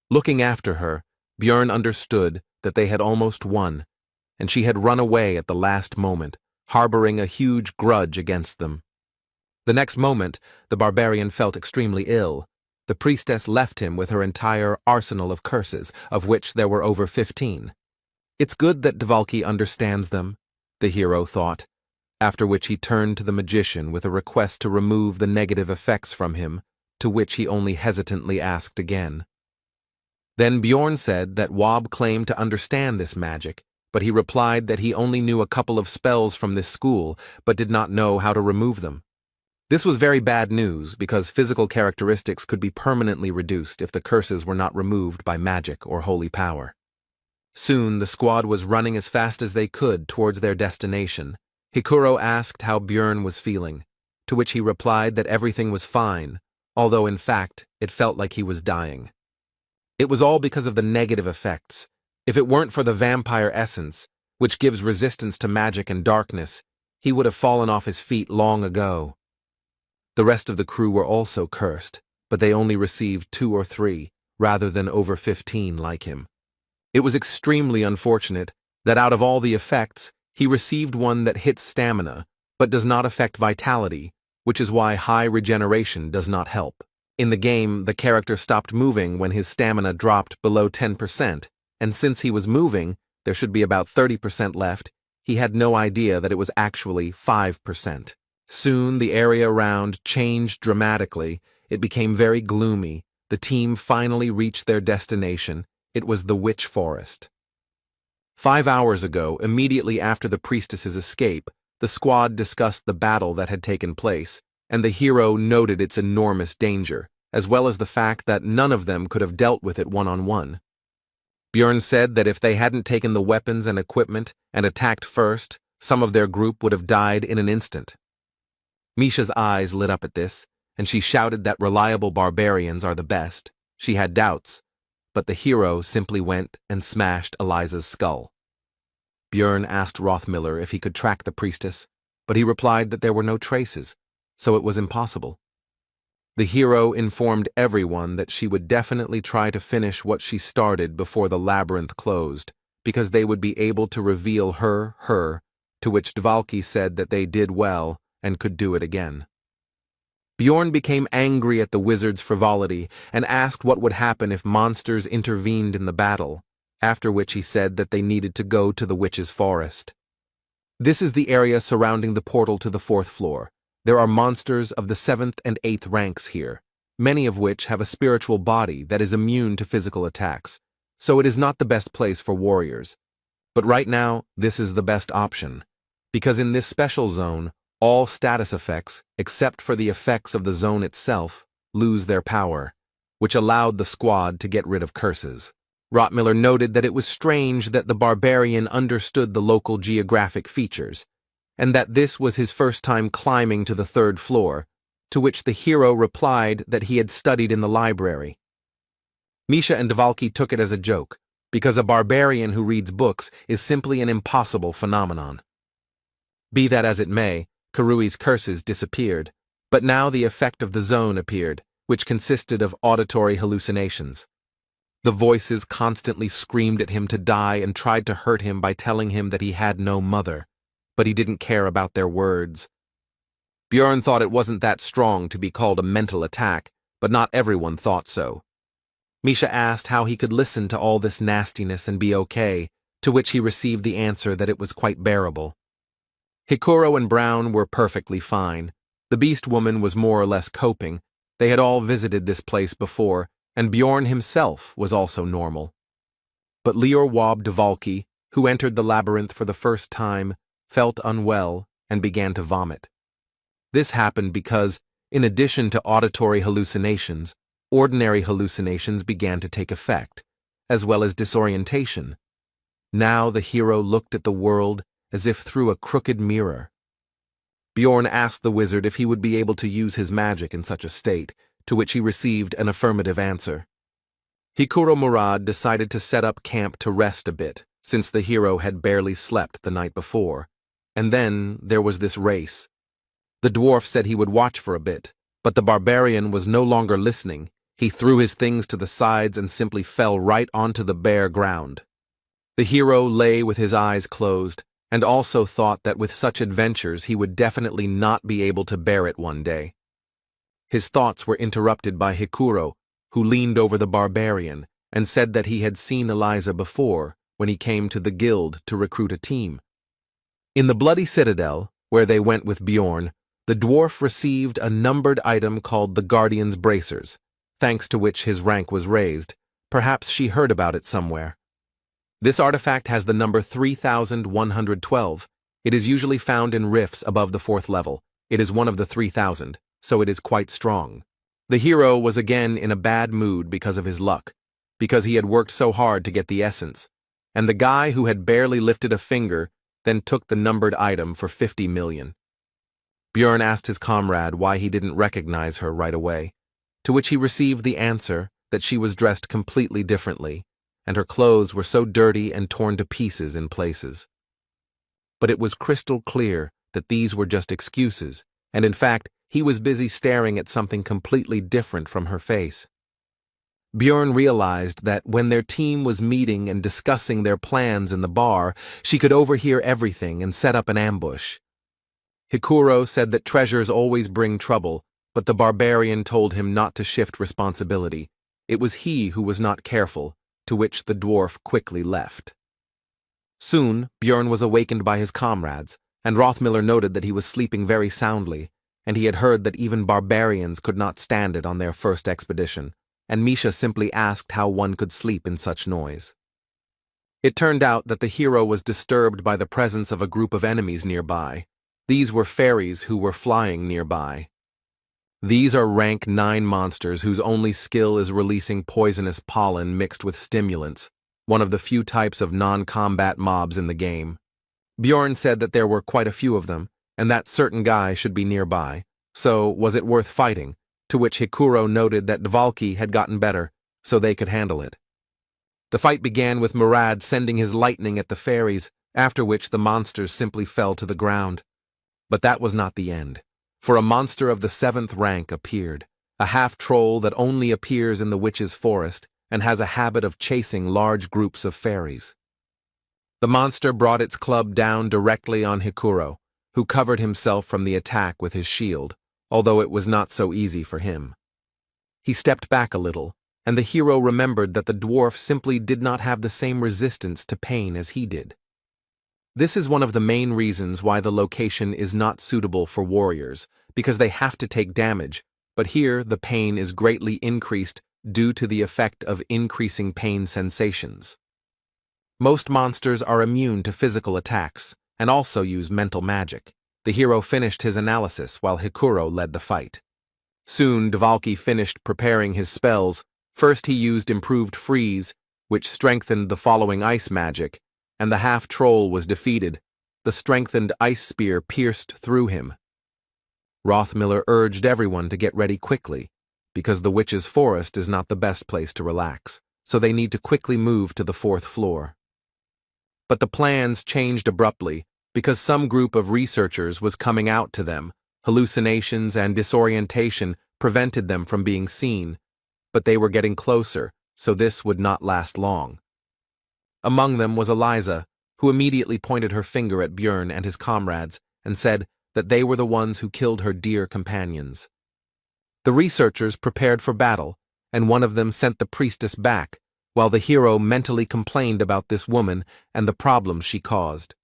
Looking after her, Björn understood that they had almost won, and she had run away at the last moment, harboring a huge grudge against them. The next moment, the barbarian felt extremely ill. The priestess left him with her entire arsenal of curses, of which there were over 15. It's good that Dvalki understands them, the hero thought, after which he turned to the magician with a request to remove the negative effects from him, to which he only hesitantly asked again. Then Bjorn said that Wob claimed to understand this magic, but he replied that he only knew a couple of spells from this school, but did not know how to remove them. This was very bad news because physical characteristics could be permanently reduced if the curses were not removed by magic or holy power. Soon the squad was running as fast as they could towards their destination. Hikuro asked how Björn was feeling, to which he replied that everything was fine, although in fact it felt like he was dying. It was all because of the negative effects. If it weren't for the vampire essence, which gives resistance to magic and darkness, he would have fallen off his feet long ago. The rest of the crew were also cursed, but they only received 2 or 3, rather than over 15 like him. It was extremely unfortunate that out of all the effects, he received one that hits stamina, but does not affect vitality, which is why high regeneration does not help. In the game, the character stopped moving when his stamina dropped below 10%, and since he was moving, there should be about 30% left, he had no idea that it was actually 5%. Soon, the area around changed dramatically. It became very gloomy. The team finally reached their destination. It was the Witch Forest. 5 hours ago, immediately after the priestess's escape, the squad discussed the battle that had taken place, and the hero noted its enormous danger, as well as the fact that none of them could have dealt with it one-on-one. Björn said that if they hadn't taken the weapons and equipment and attacked first, some of their group would have died in an instant. Misha's eyes lit up at this, and she shouted that reliable barbarians are the best. She had doubts, but the hero simply went and smashed Eliza's skull. Björn asked Rothmiller if he could track the priestess, but he replied that there were no traces, so it was impossible. The hero informed everyone that she would definitely try to finish what she started before the labyrinth closed, because they would be able to reveal her, to which Dvalki said that they did well and could do it again. Bjorn became angry at the wizard's frivolity and asked what would happen if monsters intervened in the battle, after which he said that they needed to go to the witch's forest. This is the area surrounding the portal to the 4th floor. There are monsters of the 7th and 8th ranks here, many of which have a spiritual body that is immune to physical attacks, so it is not the best place for warriors. But right now, this is the best option, because in this special zone, all status effects, except for the effects of the zone itself, lose their power, which allowed the squad to get rid of curses. Rothmiller noted that it was strange that the barbarian understood the local geographic features, and that this was his first time climbing to the 3rd floor, to which the hero replied that he had studied in the library. Misha and Dvalki took it as a joke, because a barbarian who reads books is simply an impossible phenomenon. Be that as it may, Karui's curses disappeared, but now the effect of the zone appeared, which consisted of auditory hallucinations. The voices constantly screamed at him to die and tried to hurt him by telling him that he had no mother, but he didn't care about their words. Björn thought it wasn't that strong to be called a mental attack, but not everyone thought so. Misha asked how he could listen to all this nastiness and be okay, to which he received the answer that it was quite bearable. Hikuro and Brown were perfectly fine. The beast woman was more or less coping. They had all visited this place before, and Bjorn himself was also normal. But Lior Wob Dvalki, who entered the labyrinth for the first time, felt unwell and began to vomit. This happened because, in addition to auditory hallucinations, ordinary hallucinations began to take effect, as well as disorientation. Now the hero looked at the world as if through a crooked mirror. Bjorn asked the wizard if he would be able to use his magic in such a state, to which he received an affirmative answer. Hikuro Murad decided to set up camp to rest a bit, since the hero had barely slept the night before. And then there was this race. The dwarf said he would watch for a bit, but the barbarian was no longer listening. He threw his things to the sides and simply fell right onto the bare ground. The hero lay with his eyes closed, and also thought that with such adventures he would definitely not be able to bear it one day. His thoughts were interrupted by Hikuro, who leaned over the barbarian and said that he had seen Eliza before when he came to the guild to recruit a team. In the Bloody Citadel, where they went with Bjorn, the dwarf received a numbered item called the Guardian's Bracers, thanks to which his rank was raised. Perhaps she heard about it somewhere. This artifact has the number 3112. It is usually found in rifts above the 4th level. It is one of the 3000, so it is quite strong. The hero was again in a bad mood because of his luck, because he had worked so hard to get the essence, and the guy who had barely lifted a finger then took the numbered item for 50 million. Bjorn asked his comrade why he didn't recognize her right away, to which he received the answer that she was dressed completely differently, and her clothes were so dirty and torn to pieces in places. But it was crystal clear that these were just excuses, and in fact, he was busy staring at something completely different from her face. Bjorn realized that when their team was meeting and discussing their plans in the bar, she could overhear everything and set up an ambush. Hikuro said that treasures always bring trouble, but the barbarian told him not to shift responsibility. It was he who was not careful, to which the dwarf quickly left. Soon, Bjorn was awakened by his comrades, and Rothmiller noted that he was sleeping very soundly, and he had heard that even barbarians could not stand it on their first expedition, and Misha simply asked how one could sleep in such noise. It turned out that the hero was disturbed by the presence of a group of enemies nearby. These were fairies who were flying nearby. These are rank 9 monsters whose only skill is releasing poisonous pollen mixed with stimulants, one of the few types of non-combat mobs in the game. Bjorn said that there were quite a few of them, and that certain guy should be nearby, so was it worth fighting, to which Hikuro noted that Dvalki had gotten better, so they could handle it. The fight began with Murad sending his lightning at the fairies, after which the monsters simply fell to the ground. But that was not the end. For a monster of the 7th rank appeared, a half-troll that only appears in the witch's forest and has a habit of chasing large groups of fairies. The monster brought its club down directly on Hikuro, who covered himself from the attack with his shield, although it was not so easy for him. He stepped back a little, and the hero remembered that the dwarf simply did not have the same resistance to pain as he did. This is one of the main reasons why the location is not suitable for warriors, because they have to take damage, but here the pain is greatly increased due to the effect of increasing pain sensations. Most monsters are immune to physical attacks, and also use mental magic. The hero finished his analysis while Hikuro led the fight. Soon Dvalki finished preparing his spells. First he used Improved Freeze, which strengthened the following ice magic, and the half-troll was defeated. The strengthened ice spear pierced through him. Rothmiller urged everyone to get ready quickly, because the witch's forest is not the best place to relax, so they need to quickly move to the 4th floor. But the plans changed abruptly, because some group of researchers was coming out to them. Hallucinations and disorientation prevented them from being seen, but they were getting closer, so this would not last long. Among them was Eliza, who immediately pointed her finger at Bjorn and his comrades and said that they were the ones who killed her dear companions. The researchers prepared for battle, and one of them sent the priestess back, while the hero mentally complained about this woman and the problems she caused.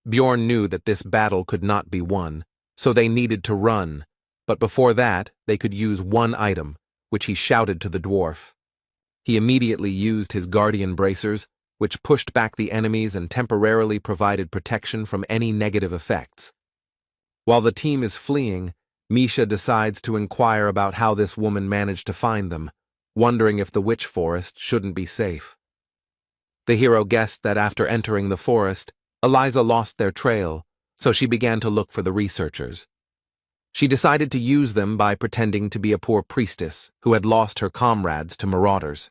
Bjorn knew that this battle could not be won, so they needed to run, but before that they could use one item, which he shouted to the dwarf. He immediately used his guardian bracers, which pushed back the enemies and temporarily provided protection from any negative effects. While the team is fleeing, Misha decides to inquire about how this woman managed to find them, wondering if the witch forest shouldn't be safe. The hero guessed that after entering the forest, Eliza lost their trail, so she began to look for the researchers. She decided to use them by pretending to be a poor priestess who had lost her comrades to marauders.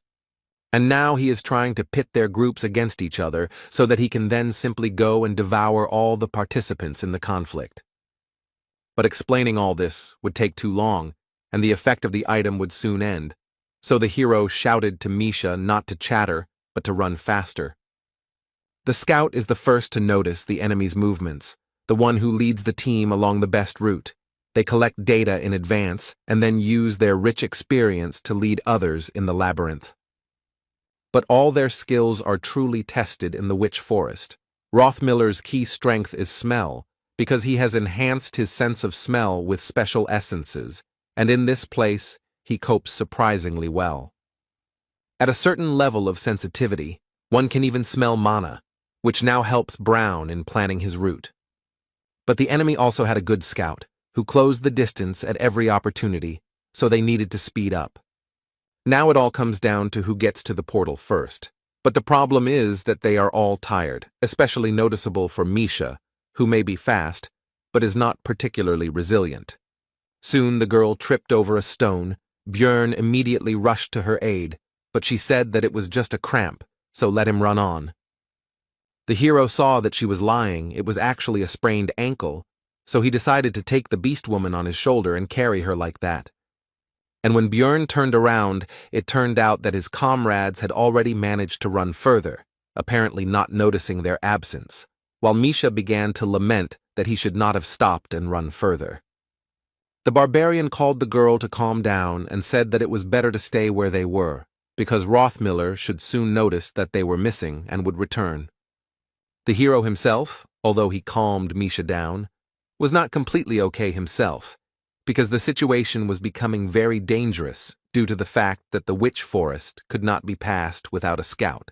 And now he is trying to pit their groups against each other so that he can then simply go and devour all the participants in the conflict. But explaining all this would take too long, and the effect of the item would soon end, so the hero shouted to Misha not to chatter, but to run faster. The scout is the first to notice the enemy's movements, the one who leads the team along the best route. They collect data in advance and then use their rich experience to lead others in the labyrinth. But all their skills are truly tested in the Witch Forest. Rothmiller's key strength is smell, because he has enhanced his sense of smell with special essences, and in this place, he copes surprisingly well. At a certain level of sensitivity, one can even smell mana, which now helps Brown in planning his route. But the enemy also had a good scout, who closed the distance at every opportunity, so they needed to speed up. Now it all comes down to who gets to the portal first. But the problem is that they are all tired, especially noticeable for Misha, who may be fast, but is not particularly resilient. Soon the girl tripped over a stone. Björn immediately rushed to her aid, but she said that it was just a cramp, so let him run on. The hero saw that she was lying. It was actually a sprained ankle, so he decided to take the beast woman on his shoulder and carry her like that. And when Björn turned around, it turned out that his comrades had already managed to run further, apparently not noticing their absence, while Misha began to lament that he should not have stopped and run further. The barbarian called the girl to calm down and said that it was better to stay where they were, because Rothmiller should soon notice that they were missing and would return. The hero himself, although he calmed Misha down, was not completely okay himself, because the situation was becoming very dangerous due to the fact that the Witch Forest could not be passed without a scout.